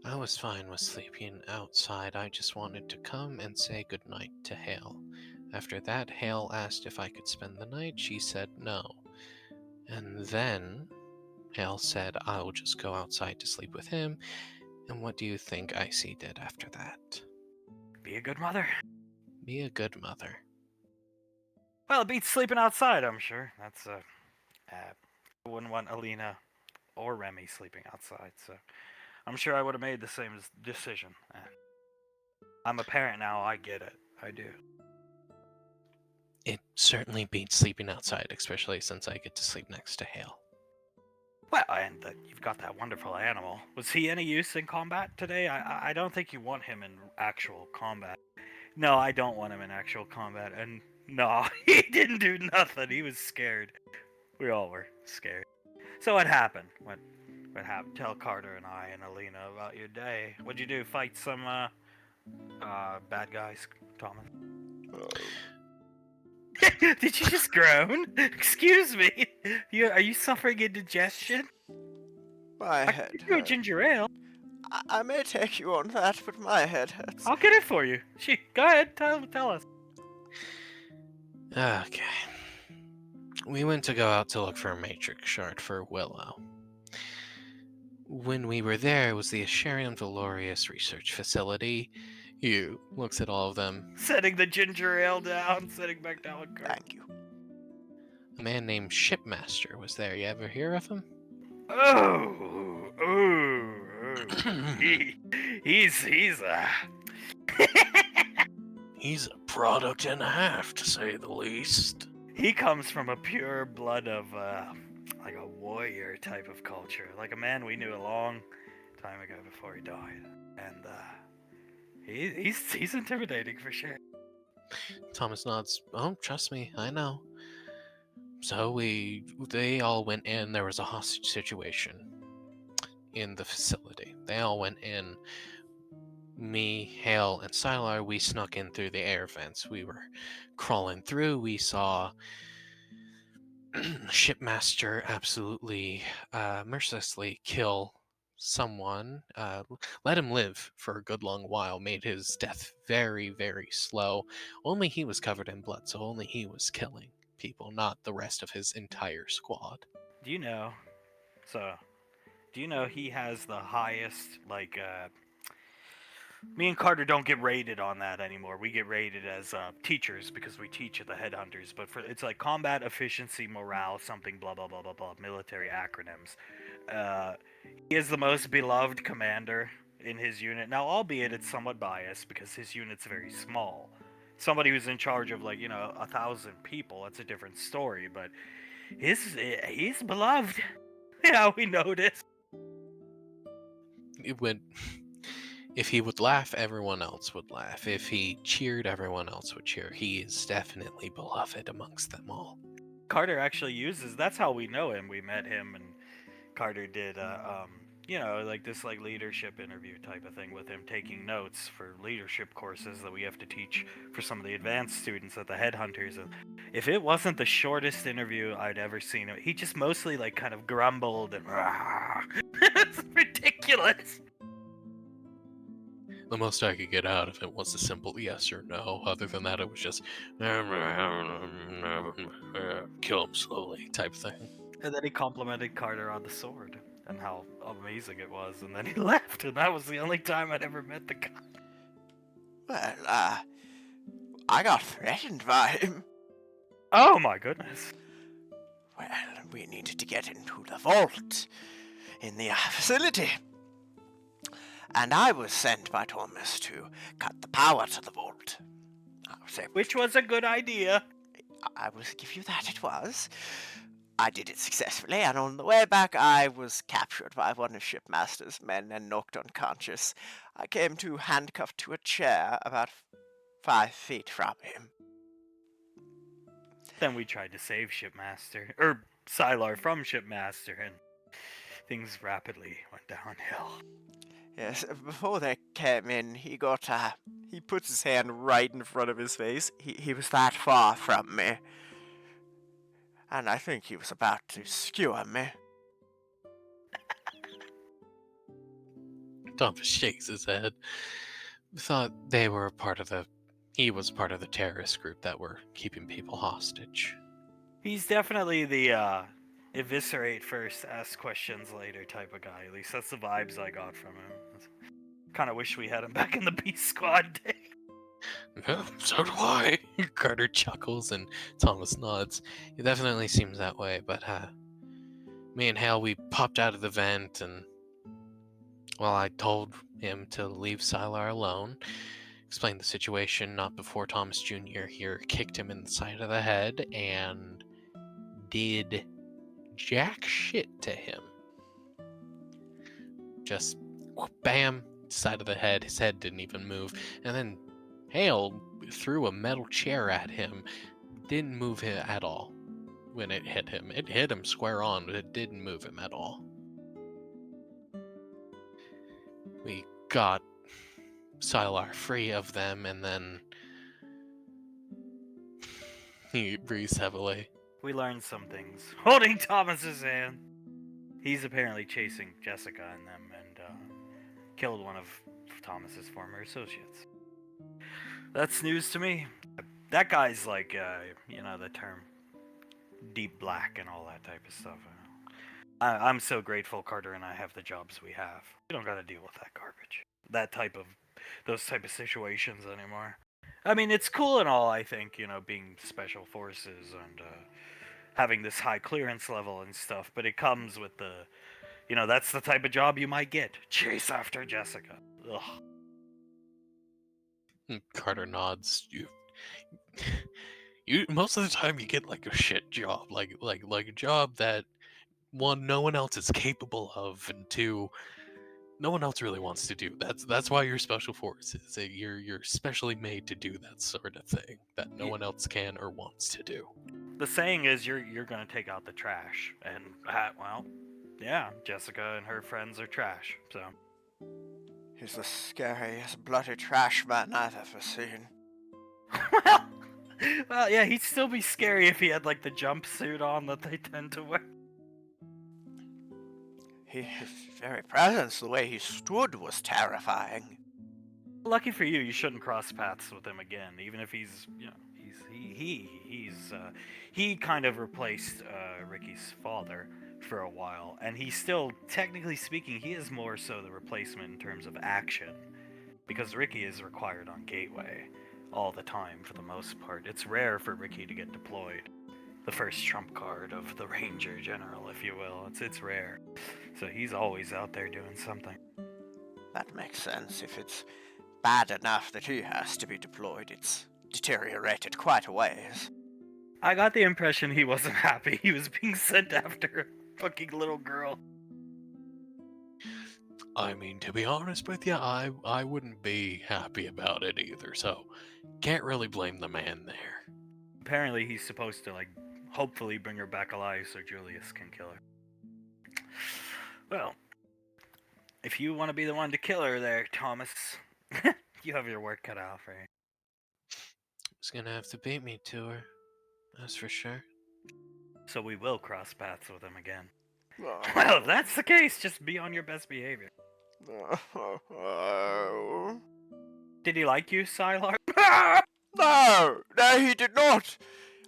I was fine with sleeping outside. I just wanted to come and say goodnight to Hale. After that, Hale asked if I could spend the night. She said no. And then Hale said I will just go outside to sleep with him. And what do you think Icy did after that? be a good mother. Be a good mother. Well, it beats sleeping outside, I'm sure. That's I wouldn't want Alina or Remy sleeping outside, so I'm sure I would have made the same decision. I'm a parent now. I get it. I do. It certainly beats sleeping outside, especially since I get to sleep next to Hale. Well, and you've got that wonderful animal. Was he any use in combat today? I don't think you want him in actual combat. No, I don't want him in actual combat. And no, he didn't do nothing. He was scared. We all were scared. So what happened? What happened? Tell Carter and I and Alina about your day. What'd you do? Fight some bad guys, Thomas? Did you just groan? Excuse me. Are you suffering indigestion? My I head could do a hurts. ginger ale. I may take you on that, but my head hurts. I'll get it for you. Go ahead. Tell us. Okay. We went to go out to look for a matrix shard for Willow. When we were there, it was the Asharian Valorius Research Facility. He looks at all of them. Setting the ginger ale down. Setting back down with Carter. Thank you. A man named Shipmaster was there. You ever hear of him? Oh. He's He's a product and a half, to say the least. he comes from a pure blood of like a warrior type of culture, like a man we knew a long time ago before he died, and he's intimidating for sure. Thomas nods. Oh, trust me, I know. So they all went in. There was a hostage situation in the facility. They all went in. Me, Hale, and Sylar, we snuck in through the air vents. We were crawling through. We saw Shipmaster absolutely mercilessly kill someone, let him live for a good long while, made his death very, very slow. Only he was covered in blood, so only he was killing people, not the rest of his entire squad. Do you know? So, do you know he has the highest like? Me and Carter don't get rated on that anymore. We get rated as teachers because we teach at the headhunters. But it's like combat efficiency, morale, something blah blah blah blah blah, military acronyms. He is the most beloved commander in his unit. Now, albeit it's somewhat biased because his unit's very small. Somebody who's in charge of 1,000 people, that's a different story. But he's beloved. Yeah, we noticed. It would. If he would laugh, everyone else would laugh. If he cheered, everyone else would cheer. He is definitely beloved amongst them all. Carter actually uses. That's how we know him. We met him, and Carter did, this leadership interview type of thing with him, taking notes for leadership courses that we have to teach for some of the advanced students at the headhunters. And if it wasn't the shortest interview I'd ever seen, he just mostly kind of grumbled and it's ridiculous. The most I could get out of it was a simple yes or no. Other than that, it was just kill him slowly type thing. And then he complimented Carter on the sword and how amazing it was, and then he left, and that was the only time I'd ever met the guy. Well, I got threatened by him. Oh my goodness. Well, we needed to get into the vault in the facility. And I was sent by Thomas to cut the power to the vault. Which was a good idea. I will give you that it was. I did it successfully, and on the way back I was captured by one of Shipmaster's men and knocked unconscious. I came to handcuffed to a chair about 5 feet from him. Then we tried to save Shipmaster, or Sylar from Shipmaster, and things rapidly went downhill. Yes, before they came in, he puts his hand right in front of his face. He was that far from me. And I think he was about to skewer me. Thomas shakes his head. Thought he was part of the terrorist group that were keeping people hostage. He's definitely the eviscerate first, ask questions later type of guy. At least that's the vibes I got from him. Kind of wish we had him back in the B Squad day. Yeah, so do I. Carter chuckles and Thomas nods. It definitely seems that way, but me and Hale, we popped out of the vent and, well, I told him to leave Sylar alone. Explained the situation not before Thomas Jr. here kicked him in the side of the head and did jack shit to him. Just bam, side of the head. His head didn't even move. And then Hale threw a metal chair at him. Didn't move him at all when it hit him. It hit him square on, but it didn't move him at all. We got Sylar free of them, and then he breathes heavily. We learned some things. Holding Thomas's hand. He's apparently chasing Jessica and them and killed one of Thomas's former associates. That's news to me. That guy's like, the term deep black and all that type of stuff. I'm so grateful Carter and I have the jobs we have. We don't gotta deal with that garbage. Those type of situations anymore. I mean, it's cool and all, I think, being special forces and having this high clearance level and stuff, but it comes with that's the type of job you might get. Chase after Jessica. Ugh. Carter nods. You most of the time you get like a shit job, like a job that, one, no one else is capable of, and two, no one else really wants to do. That's why you're special forces. You're specially made to do that sort of thing that no one else can or wants to do. The saying is you're gonna take out the trash, and yeah, Jessica and her friends are trash. So He's the scariest bloody trash man I've ever seen. well, yeah, he'd still be scary if he had like the jumpsuit on that they tend to wear. His very presence, the way he stood, was terrifying. Lucky for you, you shouldn't cross paths with him again, even if he kind of replaced Ricky's father for a while, and he's still, technically speaking, he is more so the replacement in terms of action, because Ricky is required on Gateway all the time for the most part. It's rare for Ricky to get deployed. The first trump card of the Ranger General, if you will. It's rare. So he's always out there doing something. That makes sense. If it's bad enough that he has to be deployed, it's deteriorated quite a ways. I got the impression he wasn't happy he was being sent after a fucking little girl. I mean, to be honest with you, I wouldn't be happy about it either, so can't really blame the man there. Apparently he's supposed to, hopefully bring her back alive so Julius can kill her. Well, if you want to be the one to kill her there, Thomas, you have your work cut out for you. He's gonna have to beat me to her, that's for sure. So we will cross paths with him again. Well, if that's the case, just be on your best behavior. Did he like you, Sylar? No, he did not.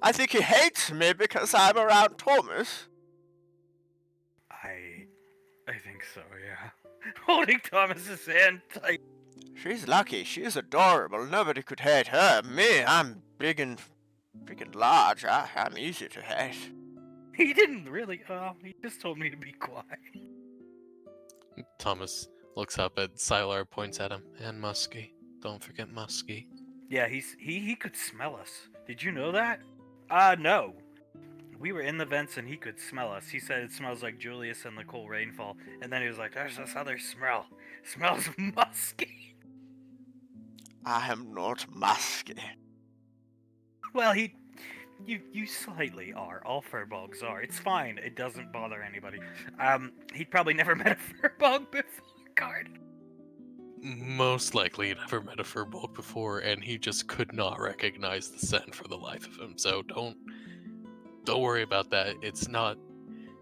I think he hates me because I'm around Thomas. I think so, yeah. Holding Thomas's hand tight. She's lucky. She's adorable. Nobody could hate her. Me, I'm big and large. I'm easy to hate. He didn't really. He just told me to be quiet. Thomas looks up at Sylar, points at him, and Muskie. Don't forget Muskie. Yeah, he could smell us. Did you know that? No. We were in the vents and he could smell us. He said it smells like Julius and the cool Rainfall. And then he was like, there's this other smell. It smells musky. I am not musky. Well, You slightly are. All furbolgs are. It's fine. It doesn't bother anybody. He'd probably never met a furbog before, Card. Most likely he never met a furbolg before, and he just could not recognize the scent for the life of him. So don't worry about that. It's not.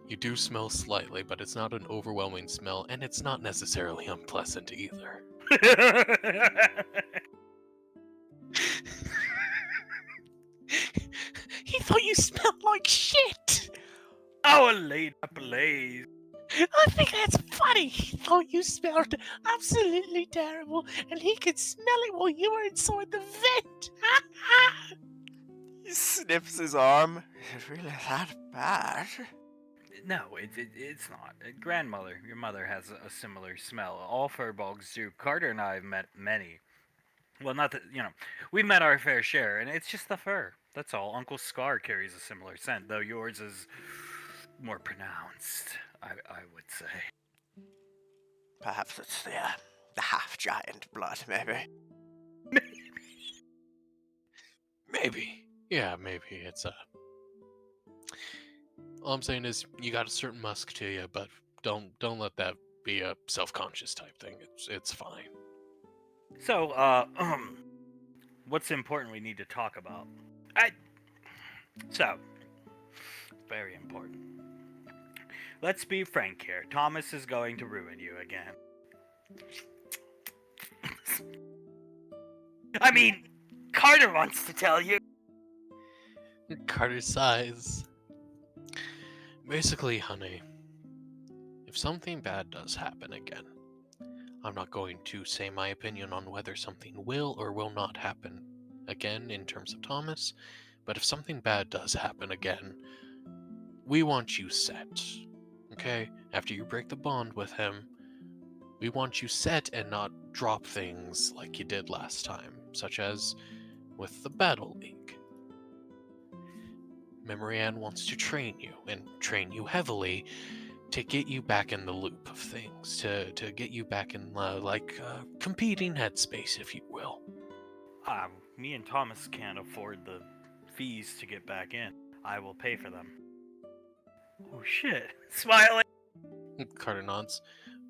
You do smell slightly, but it's not an overwhelming smell, and it's not necessarily unpleasant either. He thought you smelled like shit! Our Lady Blaze. I think that's funny. He thought you smelled absolutely terrible, and he could smell it while you were inside the vent. He sniffs his arm. Is it really that bad? No, it's not. Grandmother, your mother has a similar smell. All furbolgs do. Carter and I have met many. Well, not that, we've met our fair share, and it's just the fur. That's all. Uncle Scar carries a similar scent, though yours is more pronounced, I would say. Perhaps it's the half-giant blood, maybe. Maybe. Yeah, maybe. It's all I'm saying is you got a certain musk to you, but don't let that be a self-conscious type thing. It's fine. So, what's important we need to talk about? Very important. Let's be frank here. Thomas is going to ruin you again. I mean, Carter wants to tell you. Carter sighs. Basically, honey, if something bad does happen again, I'm not going to say my opinion on whether something will or will not happen again in terms of Thomas, but if something bad does happen again, we want you set. Okay? After you break the bond with him, we want you set and not drop things like you did last time, such as with the Battle League. Memory Ann wants to train you, and train you heavily, to get you back in the loop of things, to get you back in, competing headspace, if you will. Me and Thomas can't afford the fees to get back in. I will pay for them. Oh shit. Smiling! Carter nods.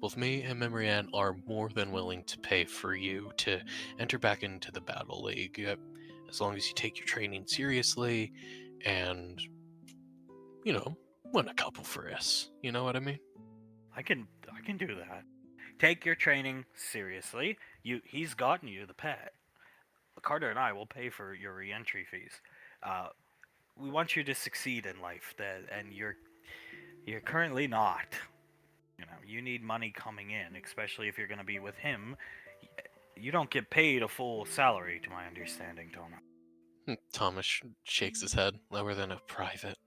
Both me and Memory Ann are more than willing to pay for you to enter back into the Battle League, as long as you take your training seriously and, win a couple for us. You know what I mean? I can do that. Take your training seriously. He's gotten you the pet. Carter and I will pay for your re-entry fees. We want you to succeed in life, and you're currently not. You need money coming in, especially if you're going to be with him. You don't get paid a full salary, to my understanding, Thomas. Thomas shakes his head, lower than a private.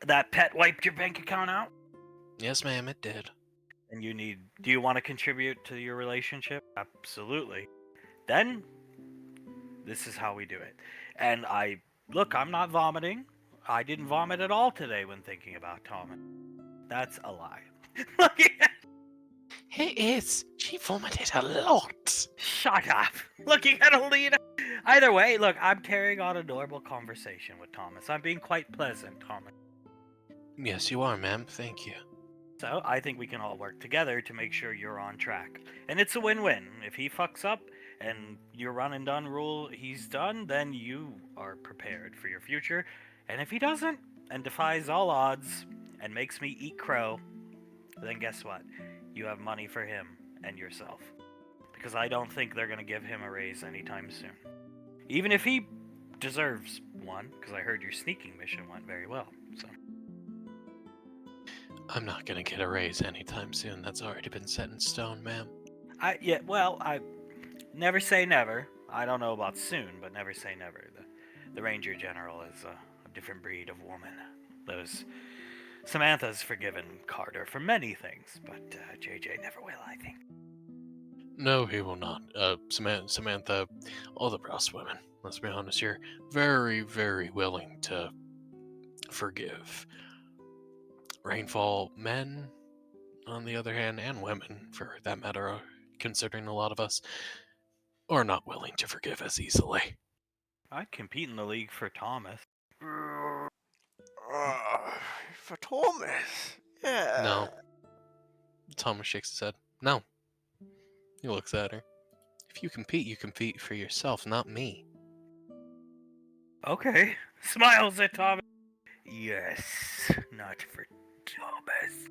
That pet wiped your bank account out? Yes, ma'am, it did. And do you want to contribute to your relationship? Absolutely. Then, this is how we do it. And I'm not vomiting. I didn't vomit at all today when thinking about Thomas. That's a lie. It is. She vomited a lot. Shut up. Looking at Alina. Either way, look, I'm carrying on a normal conversation with Thomas. I'm being quite pleasant, Thomas. Yes, you are, ma'am. Thank you. So, I think we can all work together to make sure you're on track. And it's a win-win. If he fucks up and your run and done rule he's done, then you are prepared for your future. And if he doesn't, and defies all odds, and makes me eat crow, then guess what? You have money for him and yourself. Because I don't think they're going to give him a raise anytime soon. Even if he deserves one, because I heard your sneaking mission went very well, so... I'm not gonna get a raise anytime soon. That's already been set in stone, ma'am. I never say never. I don't know about soon, but never say never. The Ranger General is a different breed of woman. Samantha's forgiven Carter for many things, but JJ never will, I think. No, he will not. Samantha, all the Rouse women, let's be honest, you're very, very willing to forgive. Rainfall men, on the other hand, and women, for that matter, considering a lot of us, are not willing to forgive as easily. I'd compete in the league for Thomas. for Thomas. Yeah. No. Thomas shakes his head. No. He looks at her. If you compete for yourself, not me. Okay. Smiles at Thomas. Yes, not for Thomas.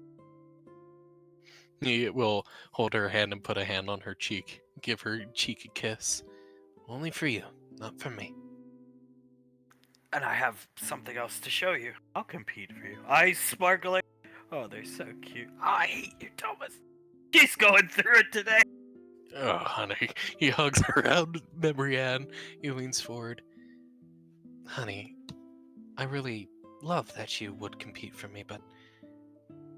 He will hold her hand and put a hand on her cheek. Give her cheek a kiss. Only for you, not for me. And I have something else to show you. I'll compete for you. Eyes sparkling. Oh, they're so cute. I hate you, Thomas. She's going through it today. Oh, honey. He hugs her around Memory Ann. He leans forward. Honey, I really love that you would compete for me, but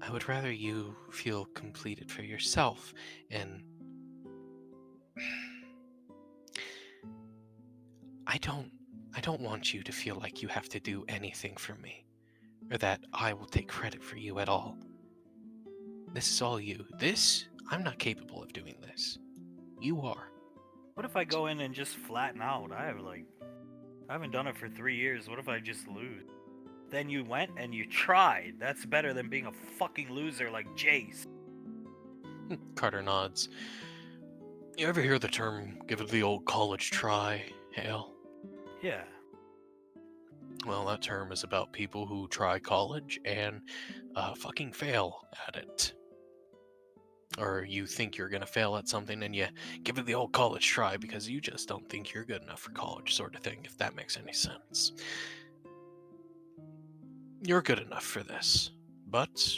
I would rather you feel completed for yourself, and I don't want you to feel like you have to do anything for me, or that I will take credit for you at all. This is all you. I'm not capable of doing this. You are. What if I go in and just flatten out? I haven't done it for 3 years. What if I just lose? Then you went and you tried. That's better than being a fucking loser like Jace. Carter nods. You ever hear the term, give it the old college try, Hale? Yeah. Well, that term is about people who try college and fucking fail at it. Or you think you're gonna fail at something and you give it the old college try because you just don't think you're good enough for college, sort of thing, if that makes any sense. You're good enough for this, but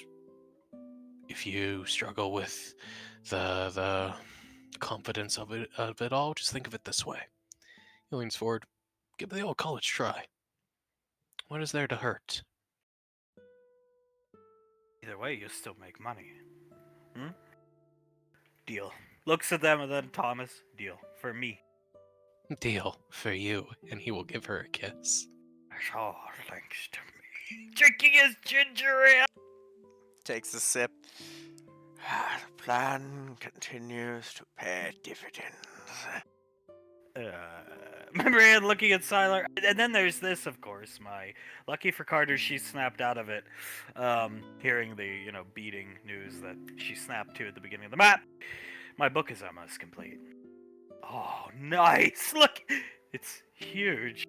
if you struggle with the confidence of it all, just think of it this way. He leans forward. Give it the old college try. What is there to hurt? Either way, you'll still make money. Deal. Looks at them and then Thomas. Deal. For me. Deal for you, and he will give her a kiss. That's all thanks to me. Drinking his ginger ale. Takes a sip. The plan continues to pay dividends. Remember Anne looking at Sylar? And then there's this, of course, lucky for Carter, she snapped out of it, hearing the, beating news that she snapped to at the beginning of the map. My book is almost complete. Oh, nice! Look! It's huge.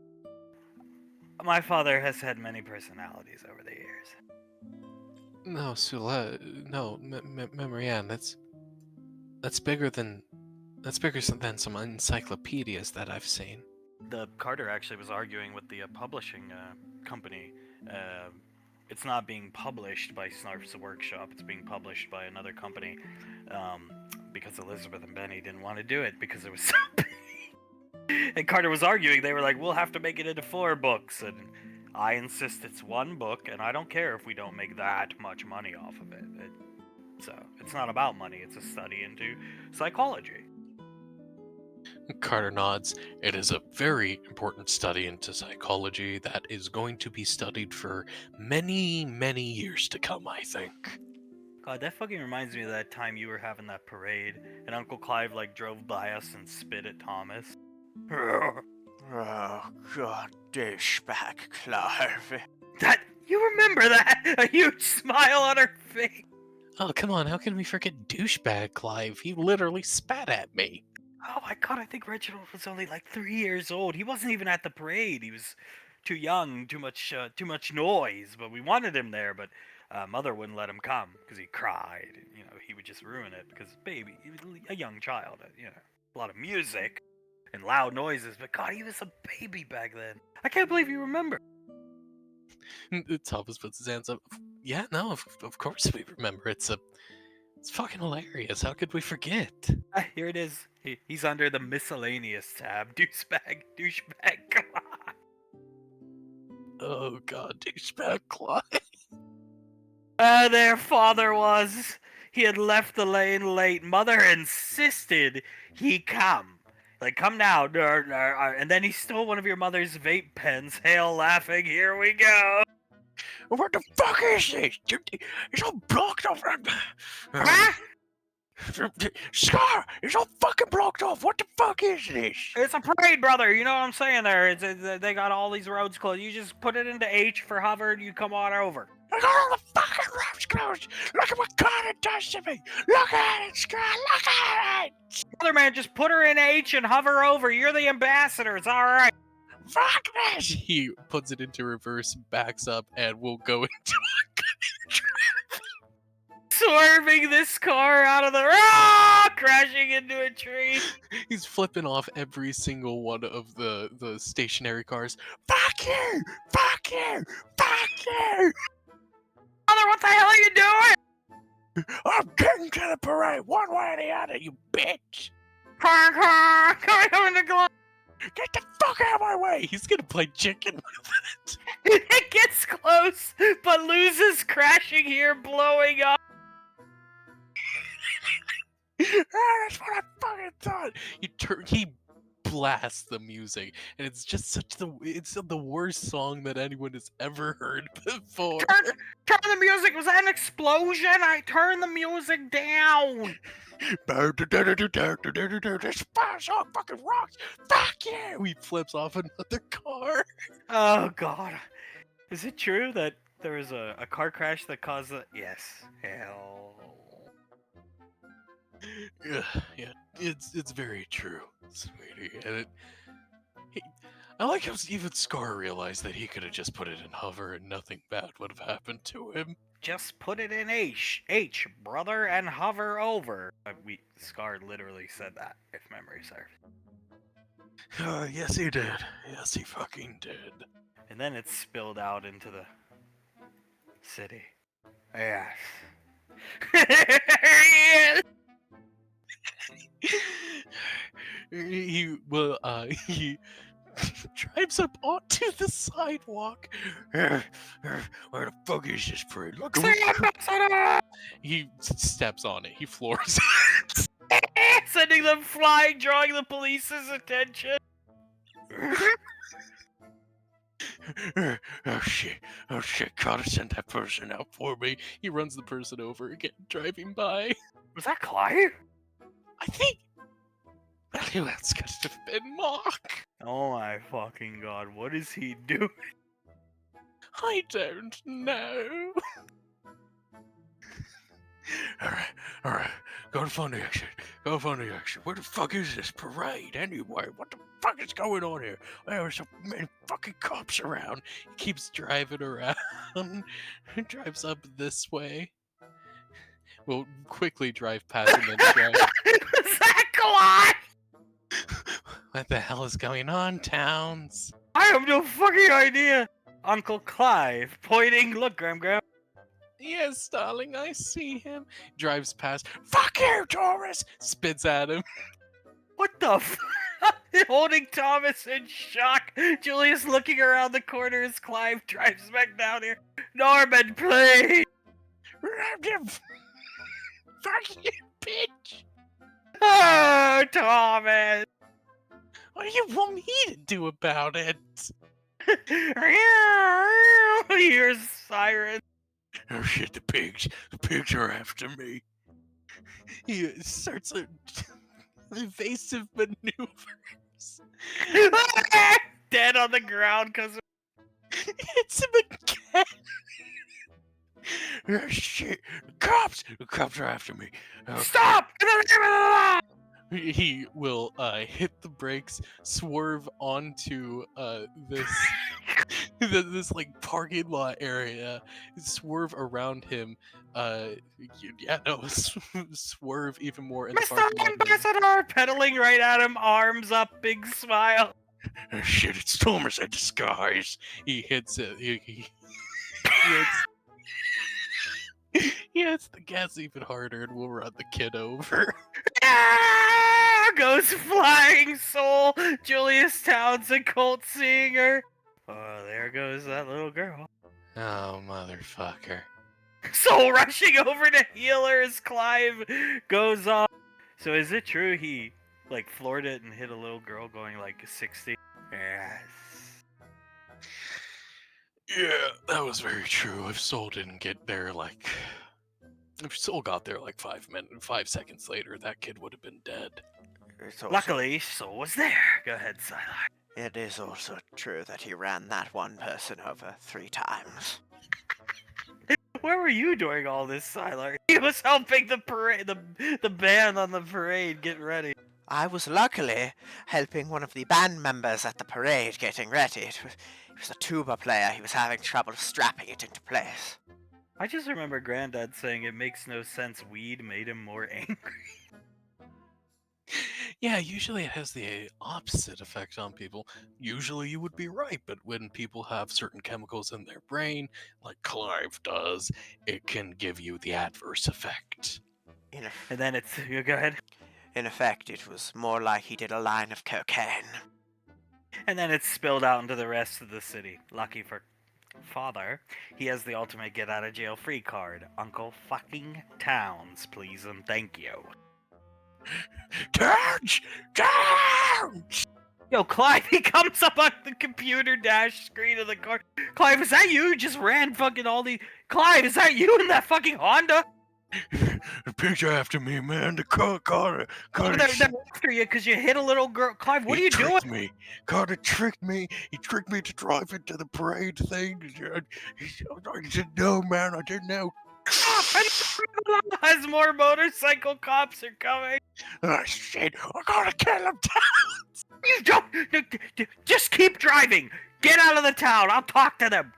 My father has had many personalities over the years. No, Sula, no, Memory Ann, that's bigger than some encyclopedias that I've seen. The Carter actually was arguing with the publishing company. It's not being published by Snarf's Workshop. It's being published by another company because Elizabeth and Benny didn't want to do it because it was so big. And Carter was arguing. They were like, we'll have to make it into 4 books. And I insist it's 1 book, and I don't care if we don't make that much money off of it. So it's not about money. It's a study into psychology. Carter nods. It is a very important study into psychology that is going to be studied for many, many years to come, I think. God, that fucking reminds me of that time you were having that parade, and Uncle Clive, drove by us and spit at Thomas. Oh, God, douchebag, Clive. That, you remember that? A huge smile on her face. Oh, come on, how can we forget douchebag Clive? He literally spat at me. Oh my God, I think Reginald was only 3 years old. He wasn't even at the parade. He was too young, too much noise. But we wanted him there, but Mother wouldn't let him come because he cried. He would just ruin it because baby, he was a young child. A lot of music and loud noises. But God, he was a baby back then. I can't believe you remember. Thomas puts his hands up. Yeah, no, of course we remember. It's fucking hilarious. How could we forget? Here it is. He's under the miscellaneous tab. Douchebag, come on. Oh God, douchebag Clive. Their father was. He had left the lane late. Mother insisted he come. Come now. And then he stole one of your mother's vape pens. Hale laughing. Here we go. What the fuck is this? It's all blocked off. Huh? Scar, it's all fucking blocked off. What the fuck is this? It's a parade, brother. You know what I'm saying there? They got all these roads closed. You just put it into H for hover and you come on over. I got all the fucking roads closed. Look at what God it does to me. Look at it, Scott. Look at it. Other man, just put her in H and hover over. You're the ambassador. It's all right. Fuck this. He puts it into reverse, backs up, and will go into Swerving this car out of the crashing into a tree. He's flipping off every single one of the stationary cars. Fuck you! Fuck you! Fuck you! Mother, what the hell are you doing? I'm getting to the parade one way or the other, you bitch! Car, coming to glow. Get the fuck out of my way! He's gonna play chicken with It gets close, but loses, crashing here, blowing up. it. That's what I fucking thought! He blasts the music, and it's just it's the worst song that anyone has ever heard before. Turn the music. Was that an explosion? I turned the music down. This song fucking rocks! Fuck you! He flips off another car. Oh God, is it true that there was a car crash that caused the? Yes. Hell. Yeah, it's very true, sweetie. And I like how even Scar realized that he could have just put it in hover and nothing bad would have happened to him. Just put it in H, brother, and hover over. Scar literally said that, if memory serves. Yes, he did. Yes, he fucking did. And then it spilled out into the city. Yes. Yes. He drives up onto the sidewalk. Where the fuck is this parade? Look, he steps on it. He floors it. Sending them flying, drawing the police's attention. Oh shit, gotta send that person out for me. He runs the person over again, driving by. Was that Clive? I think who else could have been Mark? Oh my fucking God, what is he doing? I don't know. Alright, go find the exit. Where the fuck is this parade anyway? What the fuck is going on here? There are so many fucking cops around. He keeps driving around. Drives up this way. We'll quickly drive past him and drive. Was that Clive? What the hell is going on, Towns? I have no fucking idea. Uncle Clive pointing. Look, Graham. Yes, darling, I see him. Drives past. Fuck you, Taurus! Spits at him. What the f? Holding Thomas in shock. Julius looking around the corner as Clive drives back down here. Norman, please! Fuck you, bitch! Oh, Thomas! What do you want me to do about it? Here's sirens. Oh shit, the pigs are after me. He starts evasive maneuvers. Dead on the ground because Hits him again. Oh shit, the cops are after me. Okay. Stop! He will hit the brakes, swerve onto this this like parking lot area, swerve around him. Swerve even more in the Mr. parking lot. Ambassador! Pedaling right at him, arms up, big smile. Oh, shit, it's Thomas in disguise. He hits it. He hits the gas even harder and will run the kid over. Goes flying soul. Julius Townsend, Colt seeing her. Oh, there goes that little girl. Oh, motherfucker. Soul rushing over to heal her as Clive goes off. So is it true he like floored it and hit a little girl going like 60? Yes. Yeah, that was very true. If Soul didn't get there if Soul got there like 5 seconds later, that kid would have been dead. Luckily, Soul was there. Go ahead, Sylar. It is also true that he ran that one person over 3 times. Where were you during all this, Sylar? He was helping the parade, the band on the parade get ready. I was luckily helping one of the band members at the parade getting ready. He was a tuba player. He was having trouble strapping it into place. I just remember Granddad saying it makes no sense weed made him more angry. Yeah, usually it has the opposite effect on people. Usually you would be right, but when people have certain chemicals in their brain, like Clive does, it can give you the adverse effect. In, And then it's, you go ahead. in effect, it was more like he did a line of cocaine. And then it's spilled out into the rest of the city. Lucky for Father, he has the ultimate get out of jail free card. Uncle fucking Towns, please and thank you. Towns! Towns! Yo, Clive, he comes up on the computer dash screen of the car. Clive, is that you? You just ran fucking all the. Clive, is that you in that fucking Honda? The picture after me, man. The car They're after you because you hit a little girl. Clive, what are you doing? Me. Carter tricked me. He tricked me to drive into the parade thing. I said, no, man, I didn't know. As more motorcycle cops are coming. Oh, shit, I gotta kill him. You don't. Just keep driving. Get out of the town. I'll talk to them.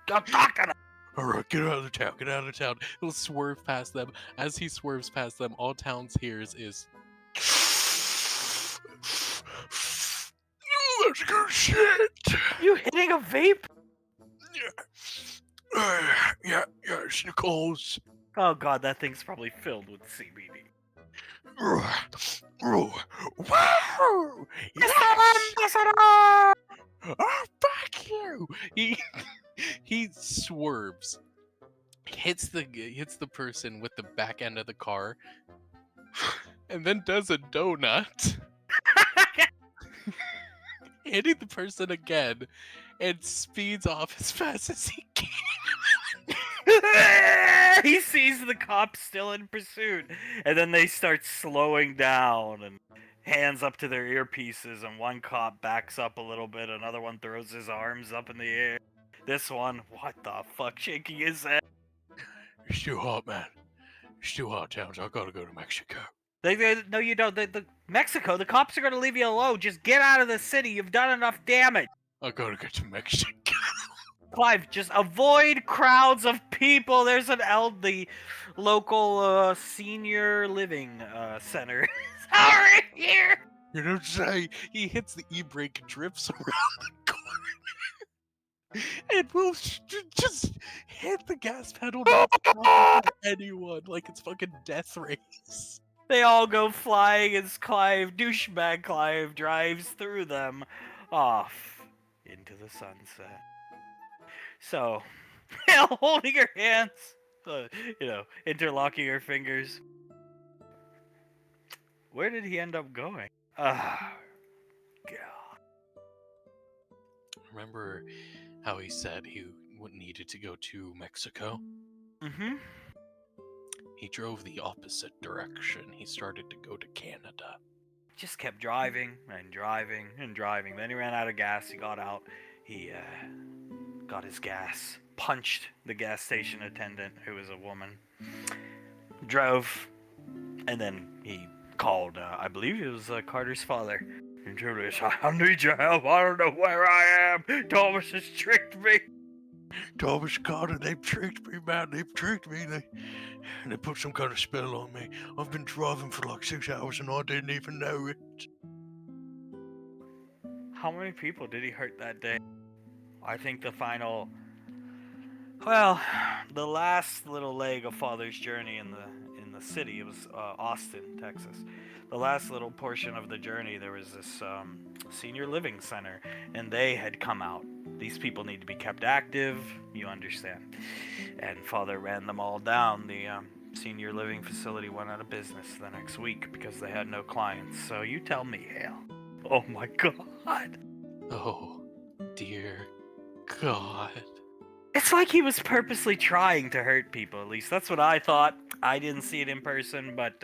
All right, get out of the town. Get out of the town. He'll swerve past them. As he swerves past them, all Towns hears is. That's good shit. You hitting a vape? Yeah, it's Nicole's. Oh god, that thing's probably filled with CBD. Wow! Yes! Oh, fuck you! He swerves, hits the person with the back end of the car, and then does a donut, hitting the person again, and speeds off as fast as he can. He sees the cops still in pursuit, and then they start slowing down and hands up to their earpieces, and one cop backs up a little bit, another one throws his arms up in the air. This one, what the fuck, shaking his head. It's too hot, man. It's too hot, Towns. I gotta go to Mexico. No, you don't. Mexico, the cops are gonna leave you alone. Just get out of the city. You've done enough damage. I gotta get to Mexico. Clive, just avoid crowds of people. There's the local senior living center. Sorry, here. You don't say. He hits the e-brake, drifts around the corner, and will just hit the gas pedal. Not stop anyone, like it's fucking Death Race. They all go flying as douchebag Clive, drives through them off into the sunset. So, holding her hands, interlocking her fingers. Where did he end up going? Ah, God. Remember how he said he needed to go to Mexico? Mm-hmm. He drove the opposite direction. He started to go to Canada. Just kept driving and driving and driving. Then he ran out of gas. He got out. He got his gas. Punched the gas station attendant, who was a woman. Drove. And then he called, I believe it was Carter's father. And Julius, I need your help. I don't know where I am. Thomas has tricked me. Thomas, Carter, they've tricked me, man. They've tricked me. They put some kind of spell on me. I've been driving for like 6 hours and I didn't even know it. How many people did he hurt that day? I think the last little leg of Father's journey in the city, it was Austin, Texas. The last little portion of the journey, there was this senior living center, and they had come out. These people need to be kept active, you understand. And Father ran them all down. The senior living facility went out of business the next week because they had no clients. So you tell me, Hale. Oh my God. Oh, dear God. It's like he was purposely trying to hurt people, at least that's what I thought. I didn't see it in person, but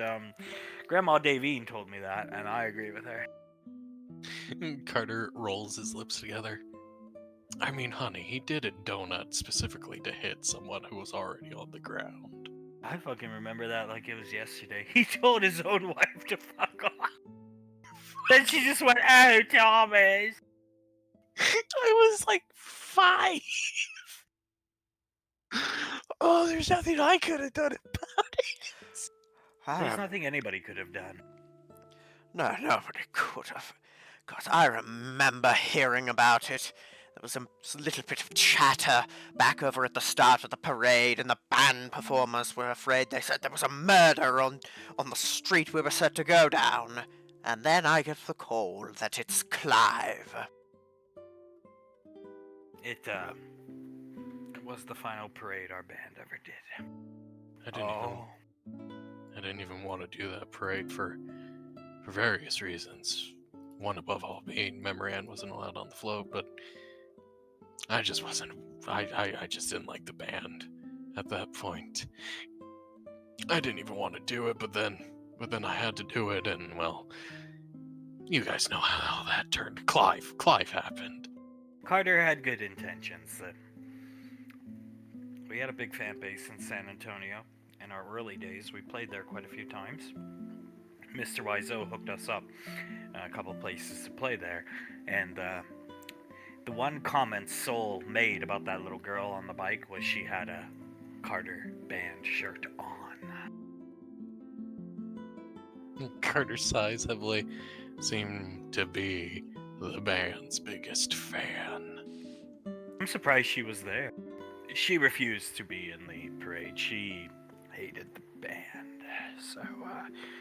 Grandma Davine told me that, and I agree with her. Carter rolls his lips together. I mean, honey, he did a donut specifically to hit someone who was already on the ground. I fucking remember that like it was yesterday. He told his own wife to fuck off. Then she just went, "Oh, Thomas." I was like 5. Oh, there's nothing I could have done about it. There's nothing anybody could have done. No, nobody could have. God, I remember hearing about it. There was a little bit of chatter back over at the start of the parade, and the band performers were afraid. They said there was a murder on the street we were set to go down. And then I get the call that it's Clive. It was the final parade our band ever did. I didn't even want to do that parade for various reasons. One above all being Memory Ann wasn't allowed on the float, but I just wasn't. I just didn't like the band at that point. I didn't even want to do it, but then I had to do it, and well, you guys know how that turned. Clive happened. Carter had good intentions. We had a big fan base in San Antonio. In our early days, we played there quite a few times. Mr. Wiseau hooked us up a couple places to play there, and the one comment Soul made about that little girl on the bike was she had a Carter band shirt on. Carter's size heavily seemed to be the band's biggest fan. I'm surprised she was there. She refused to be in the parade. She hated the band, so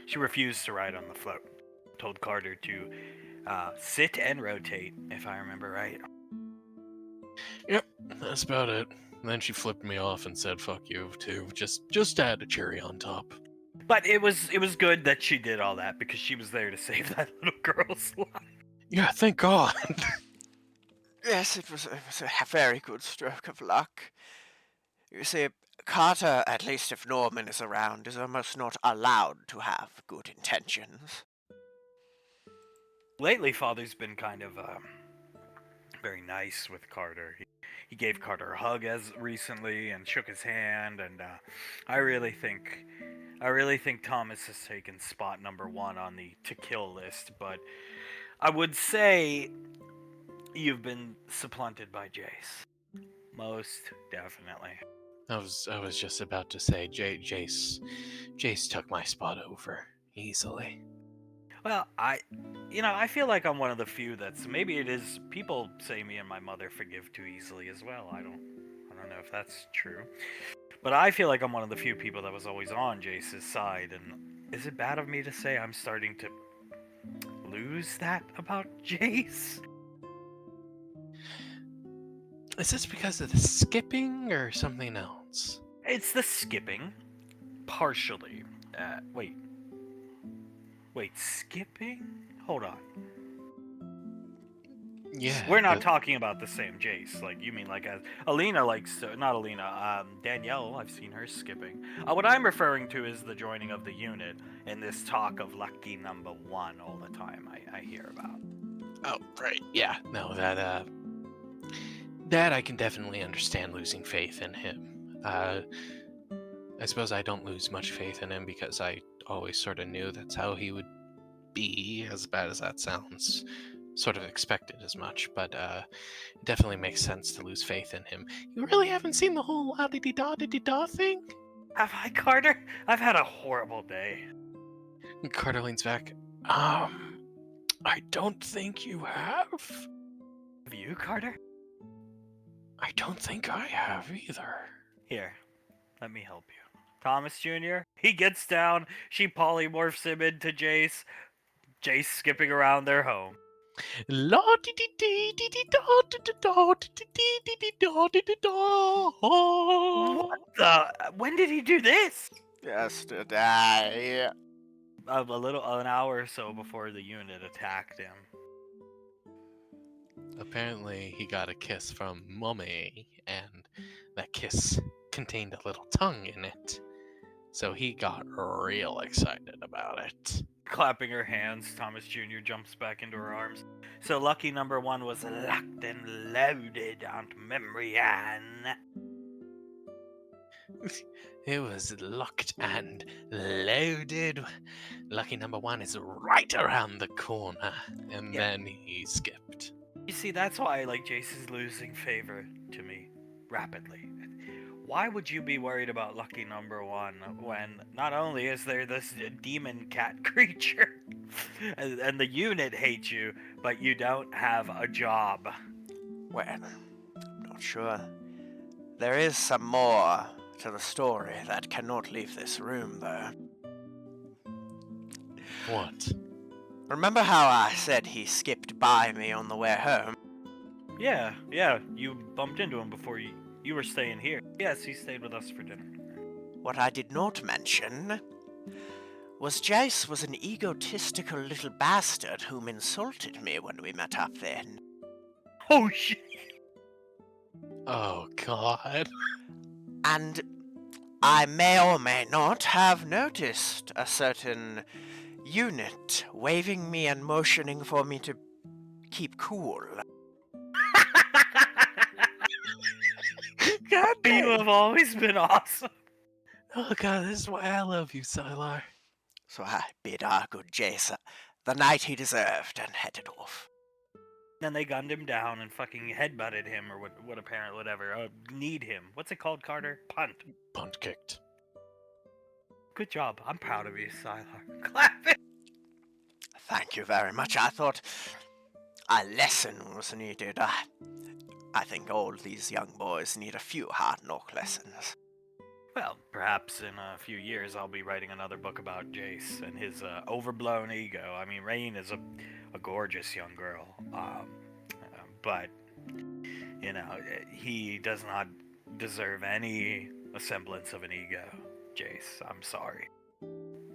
she refused to ride on the float. Told Carter to sit and rotate, if I remember right. Yep, that's about it. And then she flipped me off and said "fuck you" too. Just to add a cherry on top. But it was good that she did all that because she was there to save that little girl's life. Yeah, thank God. Yes, it was a very good stroke of luck. You see, Carter, at least if Norman is around, is almost not allowed to have good intentions. Lately, Father's been kind of very nice with Carter. He gave Carter a hug as recently and shook his hand, and I really think Thomas has taken spot number 1 on the to kill list. But I would say you've been supplanted by Jace, most definitely. I was just about to say Jace took my spot over easily. Well, I feel like I'm one of the few that's maybe it is. People say me and my mother forgive too easily as well. I don't know if that's true, but I feel like I'm one of the few people that was always on Jace's side. And is it bad of me to say I'm starting to lose that about Jace? Is this because of the skipping or something else? It's the skipping, partially. Wait, skipping? Hold on. Yeah. We're not talking about the same Jace. Like, you mean like as Alina likes to, not Alina, Danielle, I've seen her skipping. What I'm referring to is the joining of the unit and this talk of lucky number 1 all the time I hear about. Oh, right. Yeah. No, that I can definitely understand losing faith in him. I suppose I don't lose much faith in him because I always sort of knew that's how he would be, as bad as that sounds. Sort of expected as much, but it definitely makes sense to lose faith in him. You really haven't seen the whole la-di-di-da thing? Have I, Carter? I've had a horrible day. Carter leans back. I don't think you have. Have you, Carter? I don't think I have either. Here, let me help you. Thomas Jr., he gets down, she polymorphs him into Jace. Jace skipping around their home. La di di di di di da di di da di di di di da di di da. What the? When did he do this? Yesterday. An hour or so before the unit attacked him. Apparently, he got a kiss from Mummy, and that kiss contained a little tongue in it. so he got real excited about it. Clapping her hands, Thomas Jr. jumps back into her arms. So lucky number 1 was locked and loaded, Aunt Memory Ann. It was locked and loaded. Lucky number 1 is right around the corner. And Yeah. then he skipped. You see, that's why Jace is losing favor to me rapidly. Why would you be worried about lucky number 1 when not only is there this demon cat creature and the unit hates you, but you don't have a job? Well, I'm not sure. There is some more to the story that cannot leave this room, though. What? Remember how I said he skipped by me on the way home? Yeah, you bumped into him before you were staying here. Yes, he stayed with us for dinner. What I did not mention was Jace was an egotistical little bastard whom insulted me when we met up then. Oh shit! Oh, God. And I may or may not have noticed a certain unit waving me and motioning for me to keep cool. God You damn. have always been awesome. Oh, God, this is why I love you, Sylar. So I bid our good Jace the night he deserved and headed off. Then they gunned him down and fucking headbutted him or whatever. Kneed him. What's it called, Carter? Punt. Punt kicked. Good job. I'm proud of you, Sylar. Clap it. Thank you very much. I thought a lesson was needed. I think all these young boys need a few hard knock lessons. Well, perhaps in a few years I'll be writing another book about Jace and his overblown ego. I mean, Rain is a gorgeous young girl, but you know, he does not deserve any semblance of an ego. Jace, I'm sorry,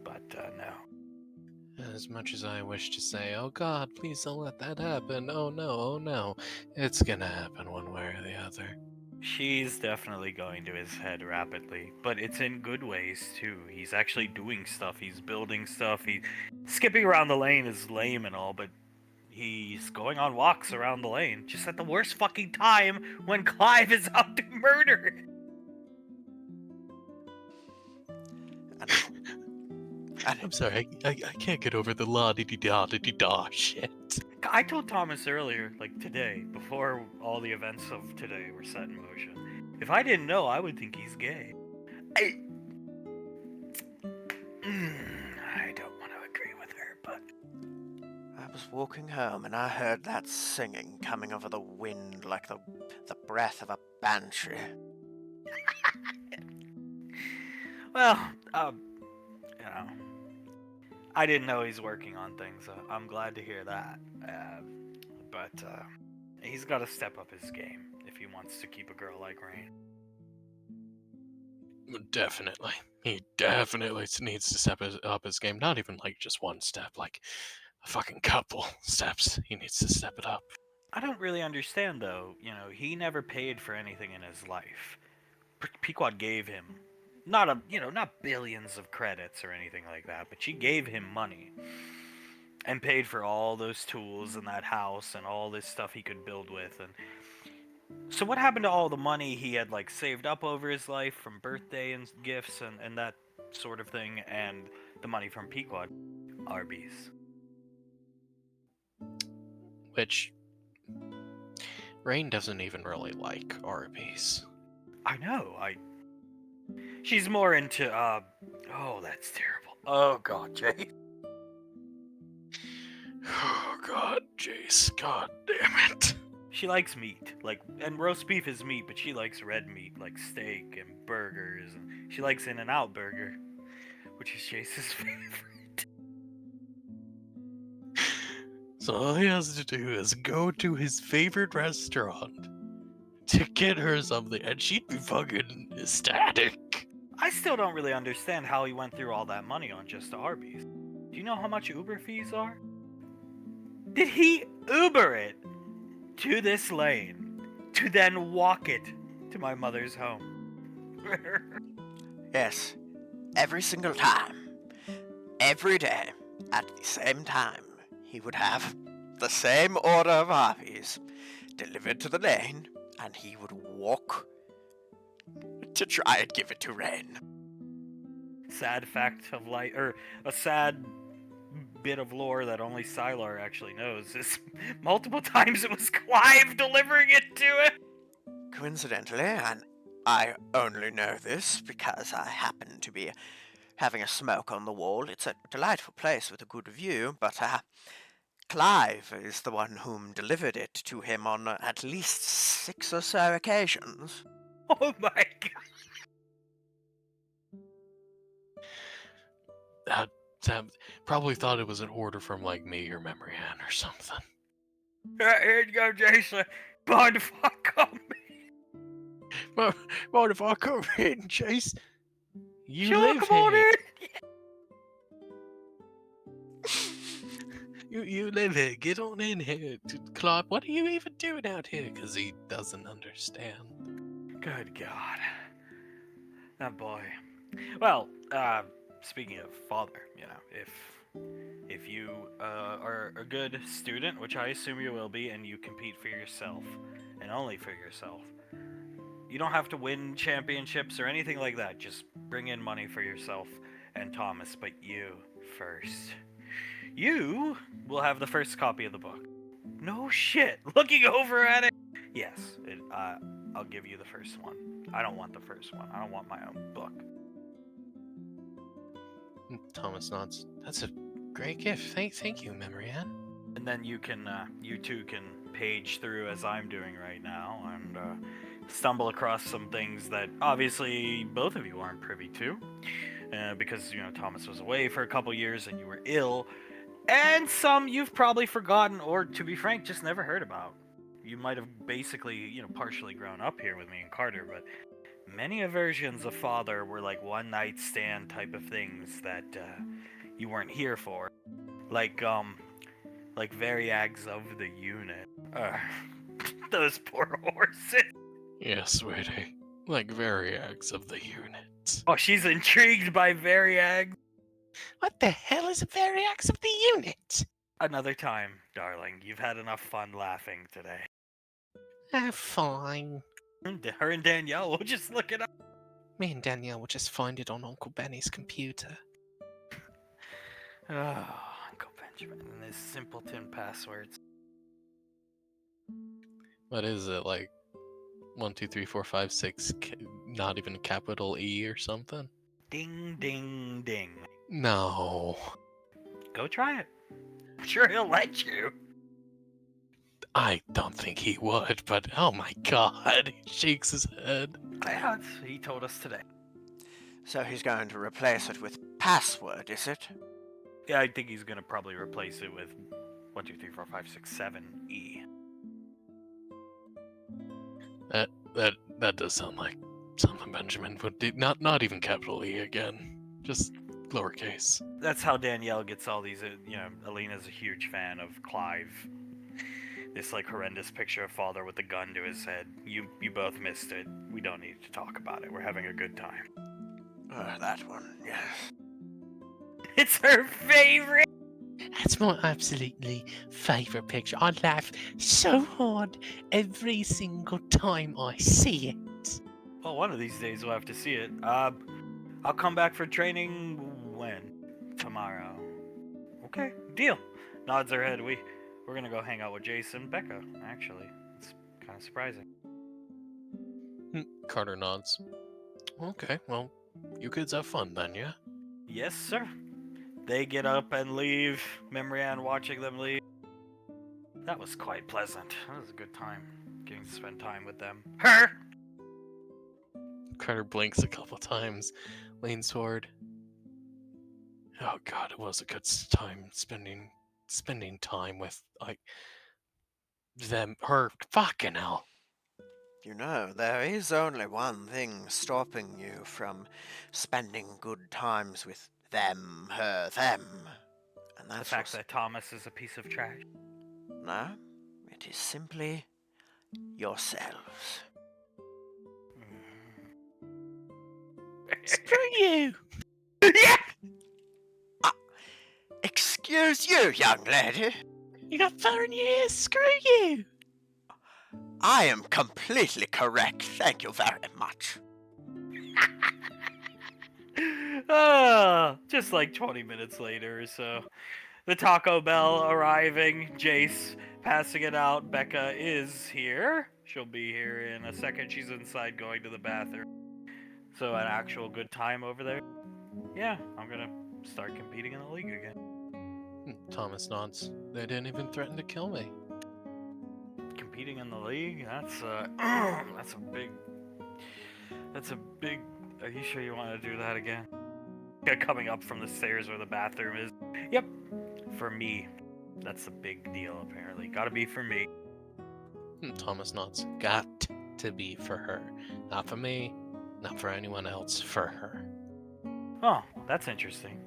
but no. As much as I wish to say, oh God, please don't let that happen. Oh no, it's gonna happen one way or the other. She's definitely going to his head rapidly, but it's in good ways too. He's actually doing stuff. He's building stuff. Skipping around the lane is lame and all, but he's going on walks around the lane just at the worst fucking time when Clive is out to murder. I'm sorry, I can't get over the la-di-di-da shit. I told Thomas earlier, like today, before all the events of today were set in motion, if I didn't know, I would think he's gay. I don't want to agree with her, but I was walking home and I heard that singing coming over the wind like the breath of a banshee. well, you know, I didn't know he's working on things. I'm glad to hear that. But he's got to step up his game if he wants to keep a girl like Rain. Definitely. He definitely needs to step up his game. Not even like just one step, like a fucking couple steps. He needs to step it up. I don't really understand though. You know, he never paid for anything in his life. Pequod gave him not billions of credits or anything like that, but she gave him money and paid for all those tools and that house and all this stuff he could build with. And so what happened to all the money he had like saved up over his life from birthday and gifts and that sort of thing, and the money from Pequod? Arby's. Which Rain doesn't even really like Arby's. I know. She's more into oh, that's terrible. Oh god, Jay. Oh God, Jace, God damn it. She likes meat, and roast beef is meat, but she likes red meat, like steak and burgers, and she likes In-N-Out Burger, which is Jace's favorite. So all he has to do is go to his favorite restaurant to get her something, and she'd be fucking ecstatic. I still don't really understand how he went through all that money on just Arby's. Do you know how much Uber fees are? Did he Uber it to this lane to then walk it to my mother's home? Yes, every single time, every day, at the same time, he would have the same order of harpies delivered to the lane, and he would walk to try and give it to Rain. Sad fact of life, or a sad bit of lore that only Sylar actually knows, is multiple times it was Clive delivering it to him. Coincidentally, and I only know this because I happen to be having a smoke on the wall. It's a delightful place with a good view, but Clive is the one whom delivered it to him on at least 6 or so occasions. Oh my god. That probably thought it was an order from like me or Memory Ann or something. Here you go, Jason. Mind if I come? What if I come in, Chase? You Sure, live come on here. in. You live here. Get on in here. Clive, what are you even doing out here? Because he doesn't understand. Good God. That boy. Well, speaking of father, if you are a good student, which I assume you will be, and you compete for yourself, and only for yourself, you don't have to win championships or anything like that. Just bring in money for yourself and Thomas, but you first. You will have the first copy of the book. No shit. Looking over at it. Yes, I'll give you the first one. I don't want the first one. I don't want my own book. Thomas nods. That's a great gift. Thank you, Memory Ann. And then you two can page through as I'm doing right now and stumble across some things that obviously both of you aren't privy to, because Thomas was away for a couple years and you were ill, and some you've probably forgotten or, to be frank, just never heard about. You might have basically partially grown up here with me and Carter, but many versions of father were like one night stand type of things that you weren't here for, like variags of the unit. Those poor horses. Yes, sweetie. Like variags of the unit. Oh, she's intrigued by variags. What the hell is a variax of the unit? Another time, darling. You've had enough fun laughing today. Fine. Her and Danielle will just look it up. Me and Danielle will just find it on Uncle Benny's computer. Oh, Uncle Benjamin and his simpleton passwords. What is it, like 1, 2, 3, 4, 5, 6, not even capital E or something? Ding, ding, ding. No. Go try it. I'm sure he'll let you. I don't think he would, but oh my god, he shakes his head. He told us today. So he's going to replace it with password, is it? Yeah, I think he's gonna probably replace it with 1, 2, 3, 4, 5, 6, 7 E. That does sound like something Benjamin would do. Not even capital E again. Just lowercase. That's how Danielle gets all these. Alina's a huge fan of Clive. This like horrendous picture of father with the gun to his head. You both missed it. We don't need to talk about it. We're having a good time. That one, yes. It's her favorite. That's my absolutely favourite picture. I laugh so hard every single time I see it. Well, one of these days we'll have to see it. I'll come back for training when? Tomorrow. Okay, deal. Nods her head. We're gonna go hang out with Jason and Becca, actually. It's kind of surprising. Carter nods. Okay, well, you kids have fun then, yeah? Yes, sir. They get up and leave. Memory Ann watching them leave. That was quite pleasant. That was a good time. Getting to spend time with them. Her! Carter blinks a couple times, leans forward. Oh god, it was a good time spending time with her. Fucking hell. There is only one thing stopping you from spending good times with them, her, them. And that's The fact that Thomas is a piece of trash. No, it is simply yourselves. Screw you! Yeah! Excuse you, young lady. You got 30 years. Screw you. I am completely correct. Thank you very much. Just like 20 minutes later or so. The Taco Bell arriving, Jace passing it out. Becca is here. She'll be here in a second. She's inside going to the bathroom. So an actual good time over there. Yeah, I'm gonna start competing in the league again. Thomas nods. They didn't even threaten to kill me. Competing in the league? That's that's a big. Are you sure you want to do that again? Yeah, coming up from the stairs where the bathroom is. Yep. For me. That's a big deal, apparently. Gotta be for me. Thomas nods. Got to be for her. Not for me, not for anyone else, for her. Oh, that's interesting.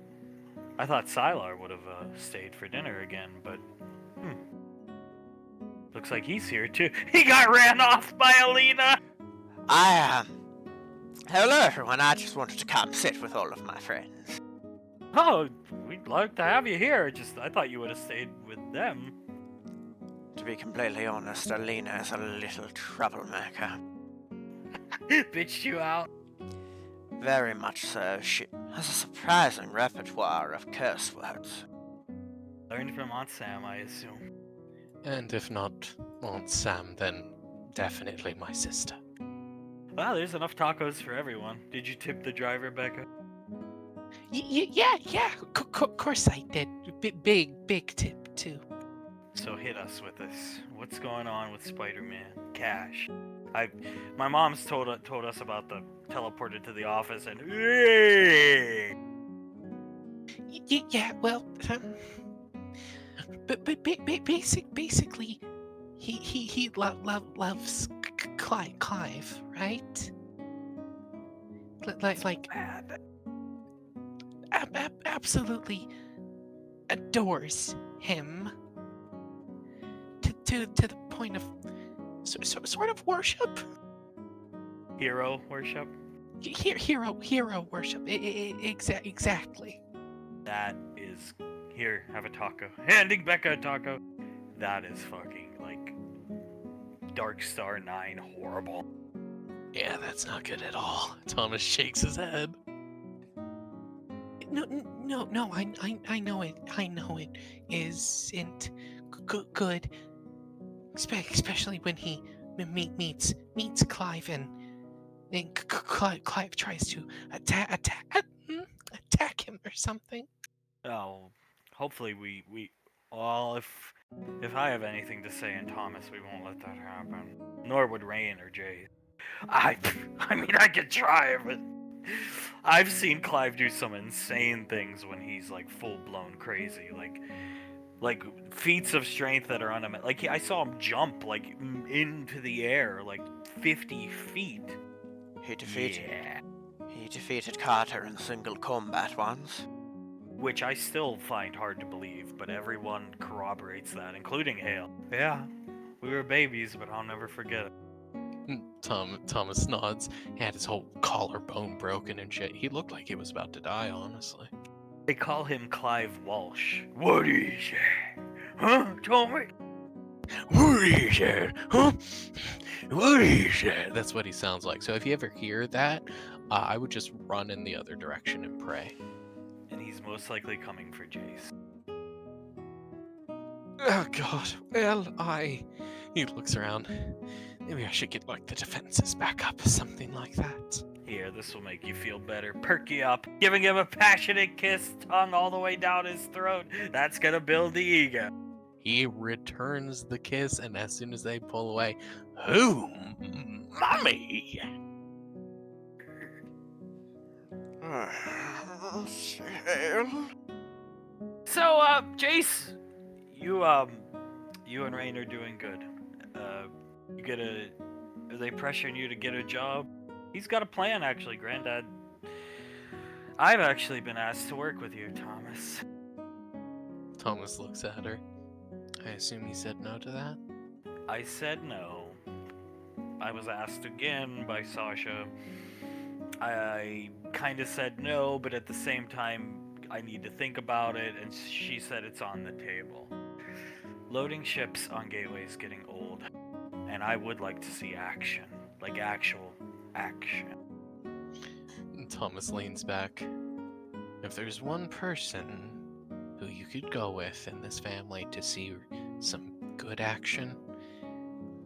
I thought Sylar would have stayed for dinner again, but looks like he's here too. He got ran off by Alina. Hello, everyone. I just wanted to come sit with all of my friends. Oh, we'd like to have you here. I thought you would have stayed with them. To be completely honest, Alina is a little troublemaker. Bitched you out. Very much so. She has a surprising repertoire of curse words. Learned from Aunt Sam, I assume. And if not Aunt Sam, then definitely my sister. Well, there's enough tacos for everyone. Did you tip the driver, Becca? Yeah. Of course I did. Big tip too. So hit us with this. What's going on with Spider-Man? Cash. My mom's told us about the teleported to the office and. Yeah. Well, but basically, he loves Clive, right? Like absolutely adores him to the point of sort of worship. Hero worship. Hero worship. Exactly. That is. Here, have a taco. Handing Becca a taco. That is fucking like Dark Star 9 horrible. Yeah, that's not good at all. Thomas shakes his head. No. I know it. I know it isn't good. Especially when he meets Clive and then Clive tries to attack him or something. Oh, hopefully we well, if I have anything to say in Thomas, we won't let that happen. Nor would Rain or Jay. I mean, I could try, but I've seen Clive do some insane things when he's like full blown crazy, like feats of strength that are unimaginable. Like I saw him jump like into the air like 50 feet. He defeated. Yeah. He defeated Carter in single combat once. Which I still find hard to believe, but everyone corroborates that, including Hale. Yeah, we were babies, but I'll never forget it. Thomas nods. He had his whole collarbone broken and shit. He looked like he was about to die, honestly. They call him Clive Walsh. What is it? Huh? Tell me. What is it? Huh? What is it? That's what he sounds like. So if you ever hear that, I would just run in the other direction and pray. And he's most likely coming for Jace. Oh god. Well, he looks around. Maybe I should get like the defenses back up or something like that. Here, this will make you feel better. Perk you up. Giving him a passionate kiss, tongue all the way down his throat. That's gonna build the ego. He returns the kiss, and as soon as they pull away, "Who, mommy?" So, Jace, you and Rain are doing good. Are they pressuring you to get a job? He's got a plan, actually, Granddad. I've actually been asked to work with you, Thomas. Thomas looks at her. I assume he said no to that? I said no. I was asked again by Sasha. I kind of said no, but at the same time, I need to think about it, and she said it's on the table. Loading ships on Gateway is getting old, and I would like to see action. Like actual action. Thomas leans back. If there's one person who you could go with in this family to see some good action,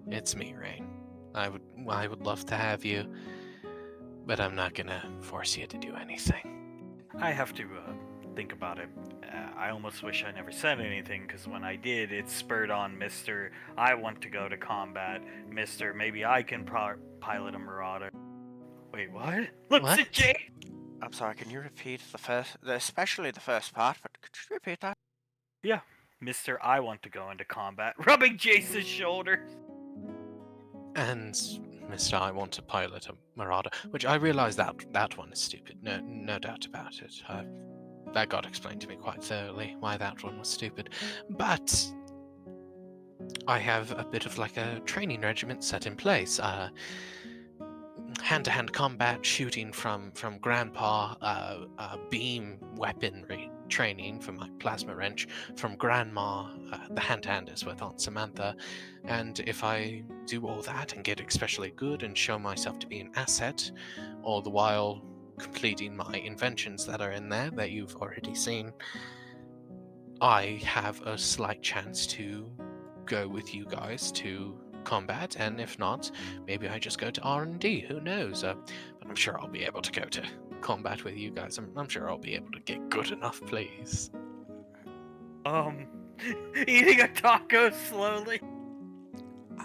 it's me, Rain. I would love to have you, but I'm not gonna force you to do anything. I have to think about it. I almost wish I never said anything, because when I did, it spurred on Mr. I want to go to combat. Mr. Maybe I can pilot a Marauder. Wait, what? Looks What? at Jay! I'm sorry, can you repeat especially the first part, but could you repeat that? Yeah, Mr. I want to go into combat, rubbing Jace's shoulder. And Mr. I want to pilot a Marauder, which I realize that one is stupid. No doubt about it. That got explained to me quite thoroughly why that one was stupid. But I have a bit of like a training regiment set in place. Hand-to-hand combat, shooting from Grandpa, beam weaponry training from my plasma wrench, from Grandma, the hand-to-handers with Aunt Samantha. And if I do all that and get especially good and show myself to be an asset, all the while completing my inventions that are in there that you've already seen, I have a slight chance to go with you guys to combat, and if not, maybe I just go to R&D, who knows, but I'm sure I'll be able to go to combat with you guys. I'm sure I'll be able to get good enough, please. Eating a taco slowly.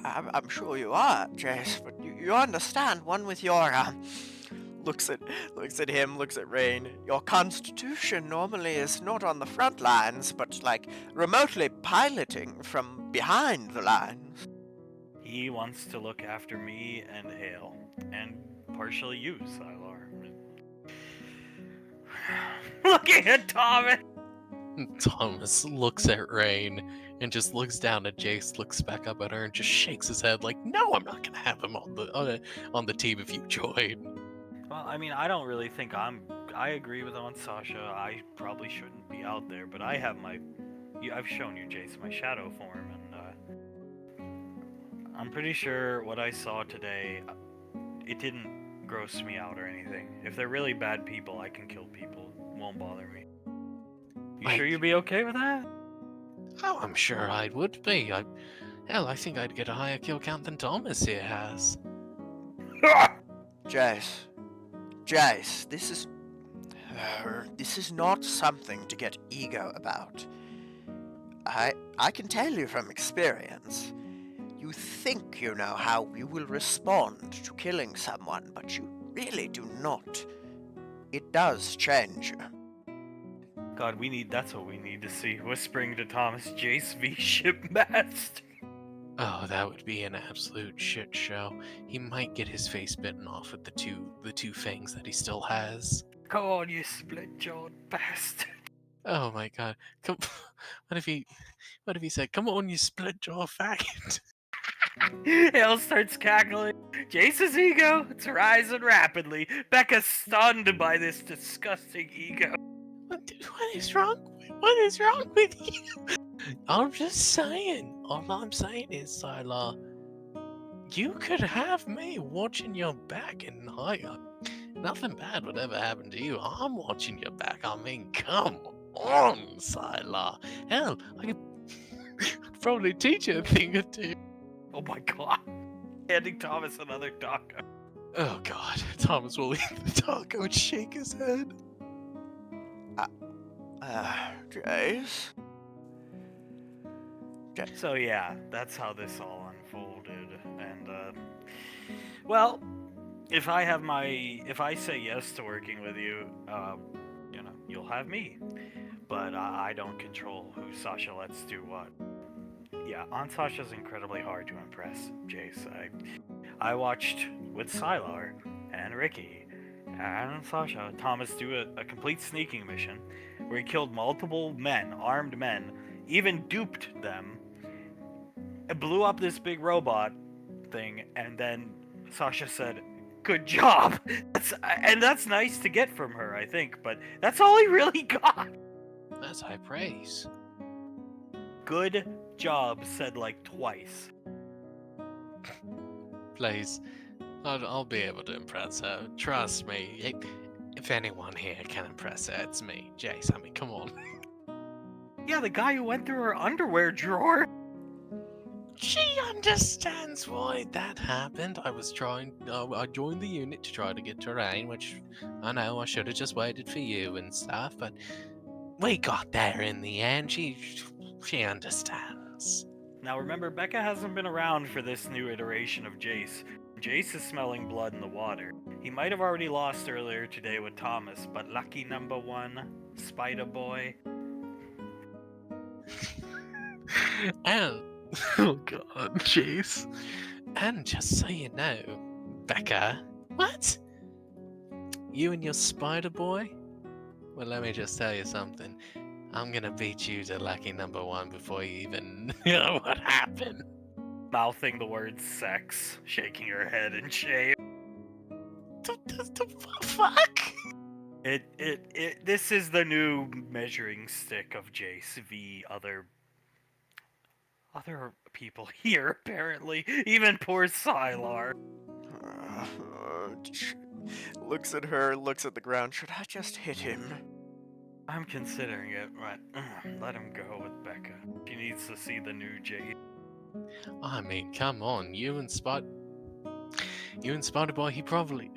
I'm sure you are, Jace, but you understand, one with your, looks at him, looks at Rain. Your constitution normally is not on the front lines, but like remotely piloting from behind the lines. He wants to look after me and Hale, and partially you, Sylar. Looking at Thomas! Thomas looks at Rain and just looks down at Jace, looks back up at her, and just shakes his head like, "No, I'm not gonna have him on the team if you join." Well, I mean, I don't really think I agree with Aunt Sasha. I probably shouldn't be out there, but I have I've shown you, Jace, my shadow form, and I'm pretty sure what I saw today, it didn't gross me out or anything. If they're really bad people, I can kill people. It won't bother me. You sure you'd be okay with that? Oh, I'm sure I would be. Hell, I think I'd get a higher kill count than Thomas here has. Jace, this is not something to get ego about. I can tell you from experience. You think you know how you will respond to killing someone, but you really do not. It does change you. God, that's what we need to see. Whispering to Thomas, Jace v. Shipmaster. Oh, that would be an absolute shit show. He might get his face bitten off with the two fangs that he still has. Come on, you split-jawed bastard. Oh my god. Come What if he said, "Come on, you split jaw faggot"? Hale starts cackling. Jace's ego, it's rising rapidly. Becca's stunned by this disgusting ego. What is wrong with you? I'm just saying. All I'm saying is, Sylar, you could have me watching your back, and nothing bad would ever happen to you. I'm watching your back. I mean, come on, Sylar. Hell, I could probably teach you a thing or two. Oh my god. Handing Thomas another taco. Oh god. Thomas will eat the taco and shake his head. Jace? So yeah, that's how this all unfolded. And well, if I say yes to working with you, you'll have me. But I don't control who Sasha lets do what. Yeah, Aunt Sasha's incredibly hard to impress, Jace. I watched with Sylar and Ricky and Sasha Thomas do a complete sneaking mission where he killed multiple men, armed men, even duped them, blew up this big robot thing, and then Sasha said, Good job. That's nice to get from her, I think, but that's all he really got. That's high praise. Good job said like twice. Please, I'll be able to impress her. Trust me. If anyone here can impress her, it's me, Jace. I mean, come on. Yeah, the guy who went through her underwear drawer. She understands why that happened. I joined the unit to try to get to Rain, which I know I should have just waited for you and stuff, but we got there in the end. She understands. Now remember, Becca hasn't been around for this new iteration of Jace. Jace is smelling blood in the water. He might have already lost earlier today with Thomas, but lucky number one, Spider Boy. And oh god, jeez. And just so you know, Becca, what? You and your Spider Boy? Well, let me just tell you something. I'm gonna beat you to lucky number one before you even know what happened. Mouthing the word sex, shaking her head in shame. The fuck? This is the new measuring stick of Jace v other people here, apparently. Even poor Sylar. Looks at her, looks at the ground. Should I just hit him? I'm considering it, but let him go with Becca. She needs to see the new Jace. I mean, come on, you and Spider Boy, he probably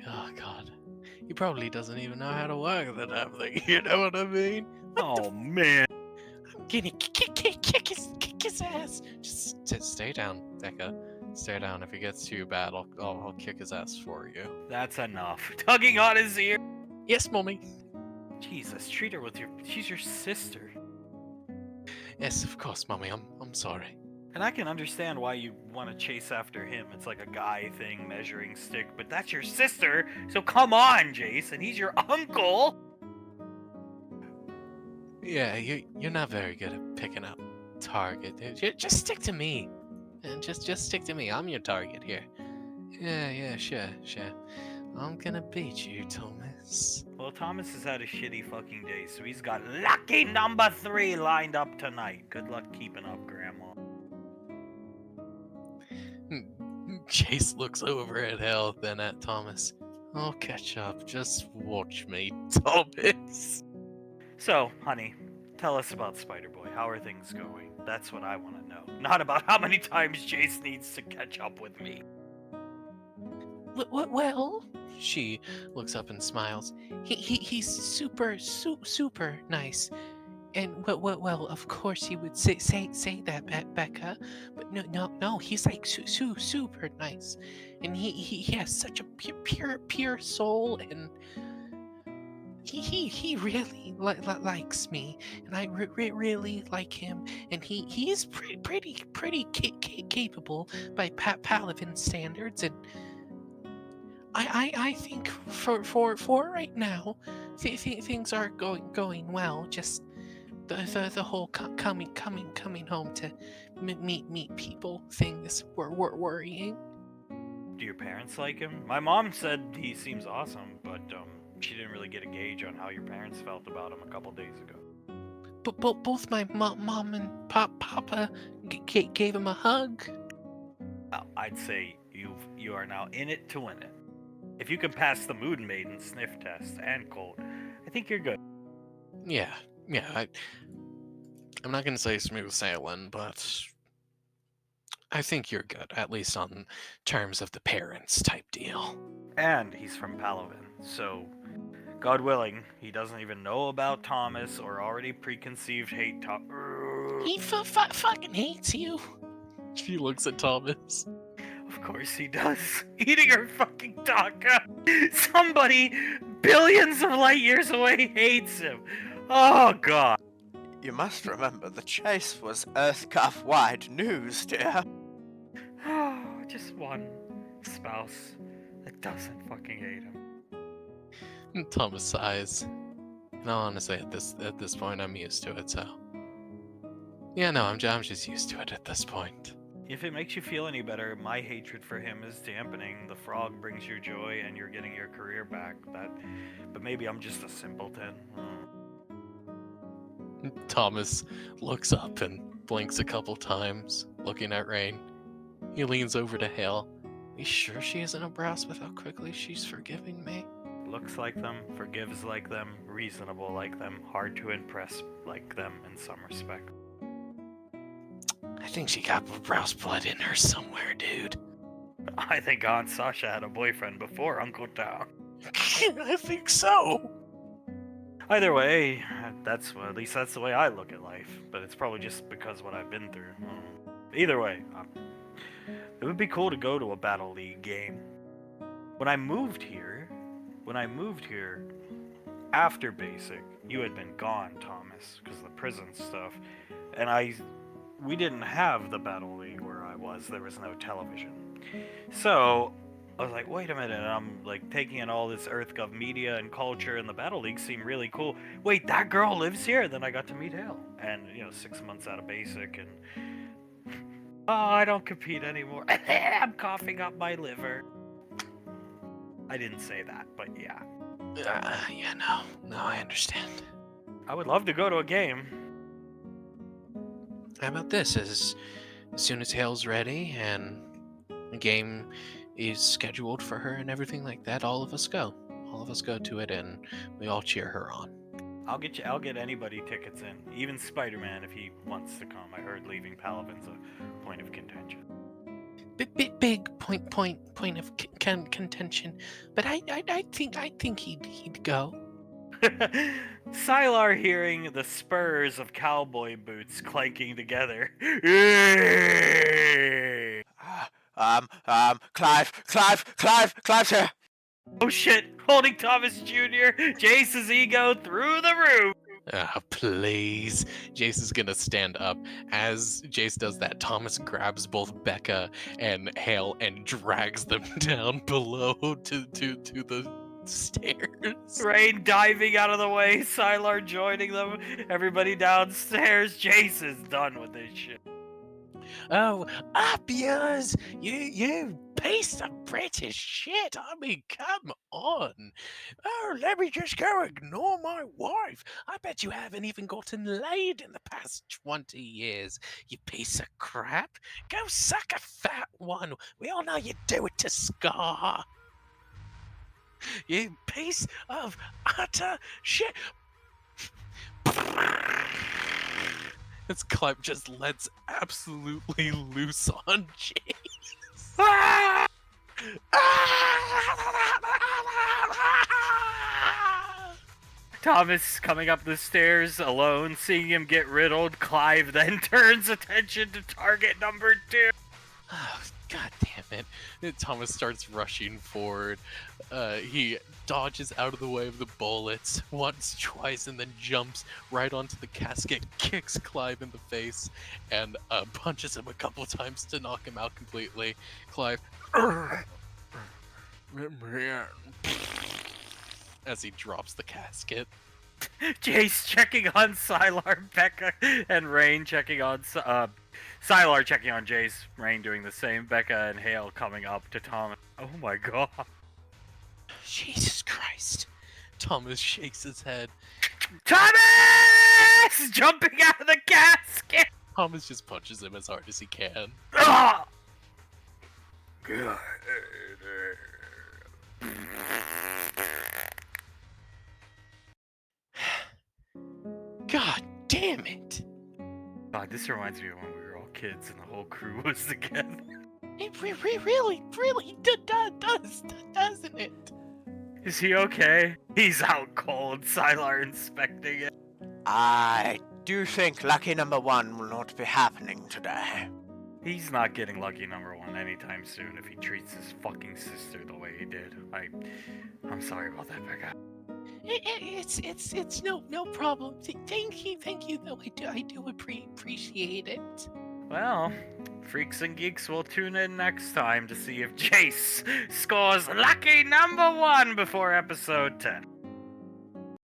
doesn't even know how to work the damn thing. You know what I mean? Oh man. I'm gonna kick his ass. Just stay down, Becca. Stay down. If it gets too bad, I'll kick his ass for you. That's enough. Tugging on his ear. Yes, mommy. Jesus, treat her with she's your sister. Yes, of course, mommy. I'm sorry. And I can understand why you want to chase after him. It's like a guy thing, measuring stick, but that's your sister, so come on, Jace, he's your uncle! Yeah, you're not very good at picking up target. Just stick to me. And just stick to me. I'm your target here. Yeah, sure. I'm gonna beat you, Thomas. Well, Thomas has had a shitty fucking day, so he's got lucky number 3 lined up tonight. Good luck keeping up, Grandma. Chase looks over at Hal, then at Thomas. I'll catch up. Just watch me, Thomas. So, honey, tell us about Spider-Boy. How are things going? That's what I want to know. Not about how many times Jace needs to catch up with me. Well, she looks up and smiles. He's super nice. And well, of course he would say that, Becca. But no, he's like super nice, and he has such a pure soul, and he really likes me, and I really like him, and he's pretty capable by Paladin standards, and I think for right now, things are going well. Just the whole coming home to meet people thing is worrying. Do your parents like him? My mom said he seems awesome, but she didn't really get a gauge on how your parents felt about him a couple days ago. But both my mom and papa gave him a hug. Well, I'd say you are now in it to win it. If you can pass the Moon Maiden sniff test and cold, I think you're good. Yeah. I'm not gonna say smooth sailing, but I think you're good, at least on terms of the parents type deal. And he's from Paladin, so God willing, he doesn't even know about Thomas or already preconceived hate. He fucking hates you. She looks at Thomas. Of course he does. Eating her fucking taco. Somebody billions of light years away hates him. Oh god. You must remember the chase was Earthcuff-wide news, dear. Oh, just one spouse that doesn't fucking hate him. Thomas sighs. No, honestly, at this point, I'm used to it. So, yeah, no, I'm just used to it at this point. if it makes you feel any better, my hatred for him is dampening. The frog brings you joy, and you're getting your career back. But maybe I'm just a simpleton. Thomas looks up and blinks a couple times, looking at Rain. He leans over to Hale. You sure she isn't aroused with how quickly she's forgiving me? Looks like them, forgives like them, reasonable like them, hard to impress like them in some respect. I think she got aroused blood in her somewhere, dude. I think Aunt Sasha had a boyfriend before Uncle Tom. I think so. Either way, at least that's the way I look at life. But it's probably just because what I've been through. Either way, it would be cool to go to a Battle League game. When I moved here, after basic, you had been gone, Thomas, because of the prison stuff, and we didn't have the Battle League where I was. There was no television. So I was like, wait a minute, and I'm like taking in all this EarthGov media and culture, and the Battle League seemed really cool. Wait, that girl lives here? Then I got to meet Hale. And, 6 months out of basic, and oh, I don't compete anymore. I'm coughing up my liver. I didn't say that, but yeah. Yeah, no, I understand. I would love to go to a game. How about this? As soon as Hale's ready and the game is scheduled for her and everything like that, all of us go. All of us go to it and we all cheer her on. I'll get anybody tickets in. Even Spider-Man if he wants to come. I heard leaving Palavin's a point of contention. Big point of contention, but I think he'd go. Sylar hearing the spurs of cowboy boots clanking together. Clive's here. Oh shit! Holding Thomas Jr., Jace's ego through the roof! Please. Jace is gonna stand up. As Jace does that, Thomas grabs both Becca and Hale and drags them down below to the stairs. Rain diving out of the way, Sylar joining them, everybody downstairs. Jace is done with this shit. Oh, up yours! You piece of British shit! I mean, come on! Oh, let me just go ignore my wife! I bet you haven't even gotten laid in the past 20 years, you piece of crap! Go suck a fat one! We all know you do it to Scar! You piece of utter shit! As Clive just lets absolutely loose on Jace. Thomas coming up the stairs alone, seeing him get riddled. Clive then turns attention to target number 2. Oh, God damn it. Thomas starts rushing forward. He dodges out of the way of the bullets once, twice, and then jumps right onto the casket, kicks Clive in the face, and punches him a couple times to knock him out completely. Clive, as he drops the casket. Jace checking on Sylar, Becca, and Rain checking on Sylar checking on Jace, Rain doing the same, Becca and Hale coming up to Thomas. Oh my god. Jesus Christ. Thomas shakes his head. Thomas! Jumping out of the casket! Thomas just punches him as hard as he can. Ah! God damn it. God, this reminds me of when we were all kids and the whole crew was together. It really does, doesn't it? Is he okay? He's out cold, Sylar inspecting it. I do think lucky number 1 will not be happening today. He's not getting lucky number 1 anytime soon if he treats his fucking sister the way he did. I'm sorry about that, Becca. It's no problem. Thank you though. I do appreciate it. Well, Freaks and Geeks will tune in next time to see if Jace scores lucky number 1 before episode 10.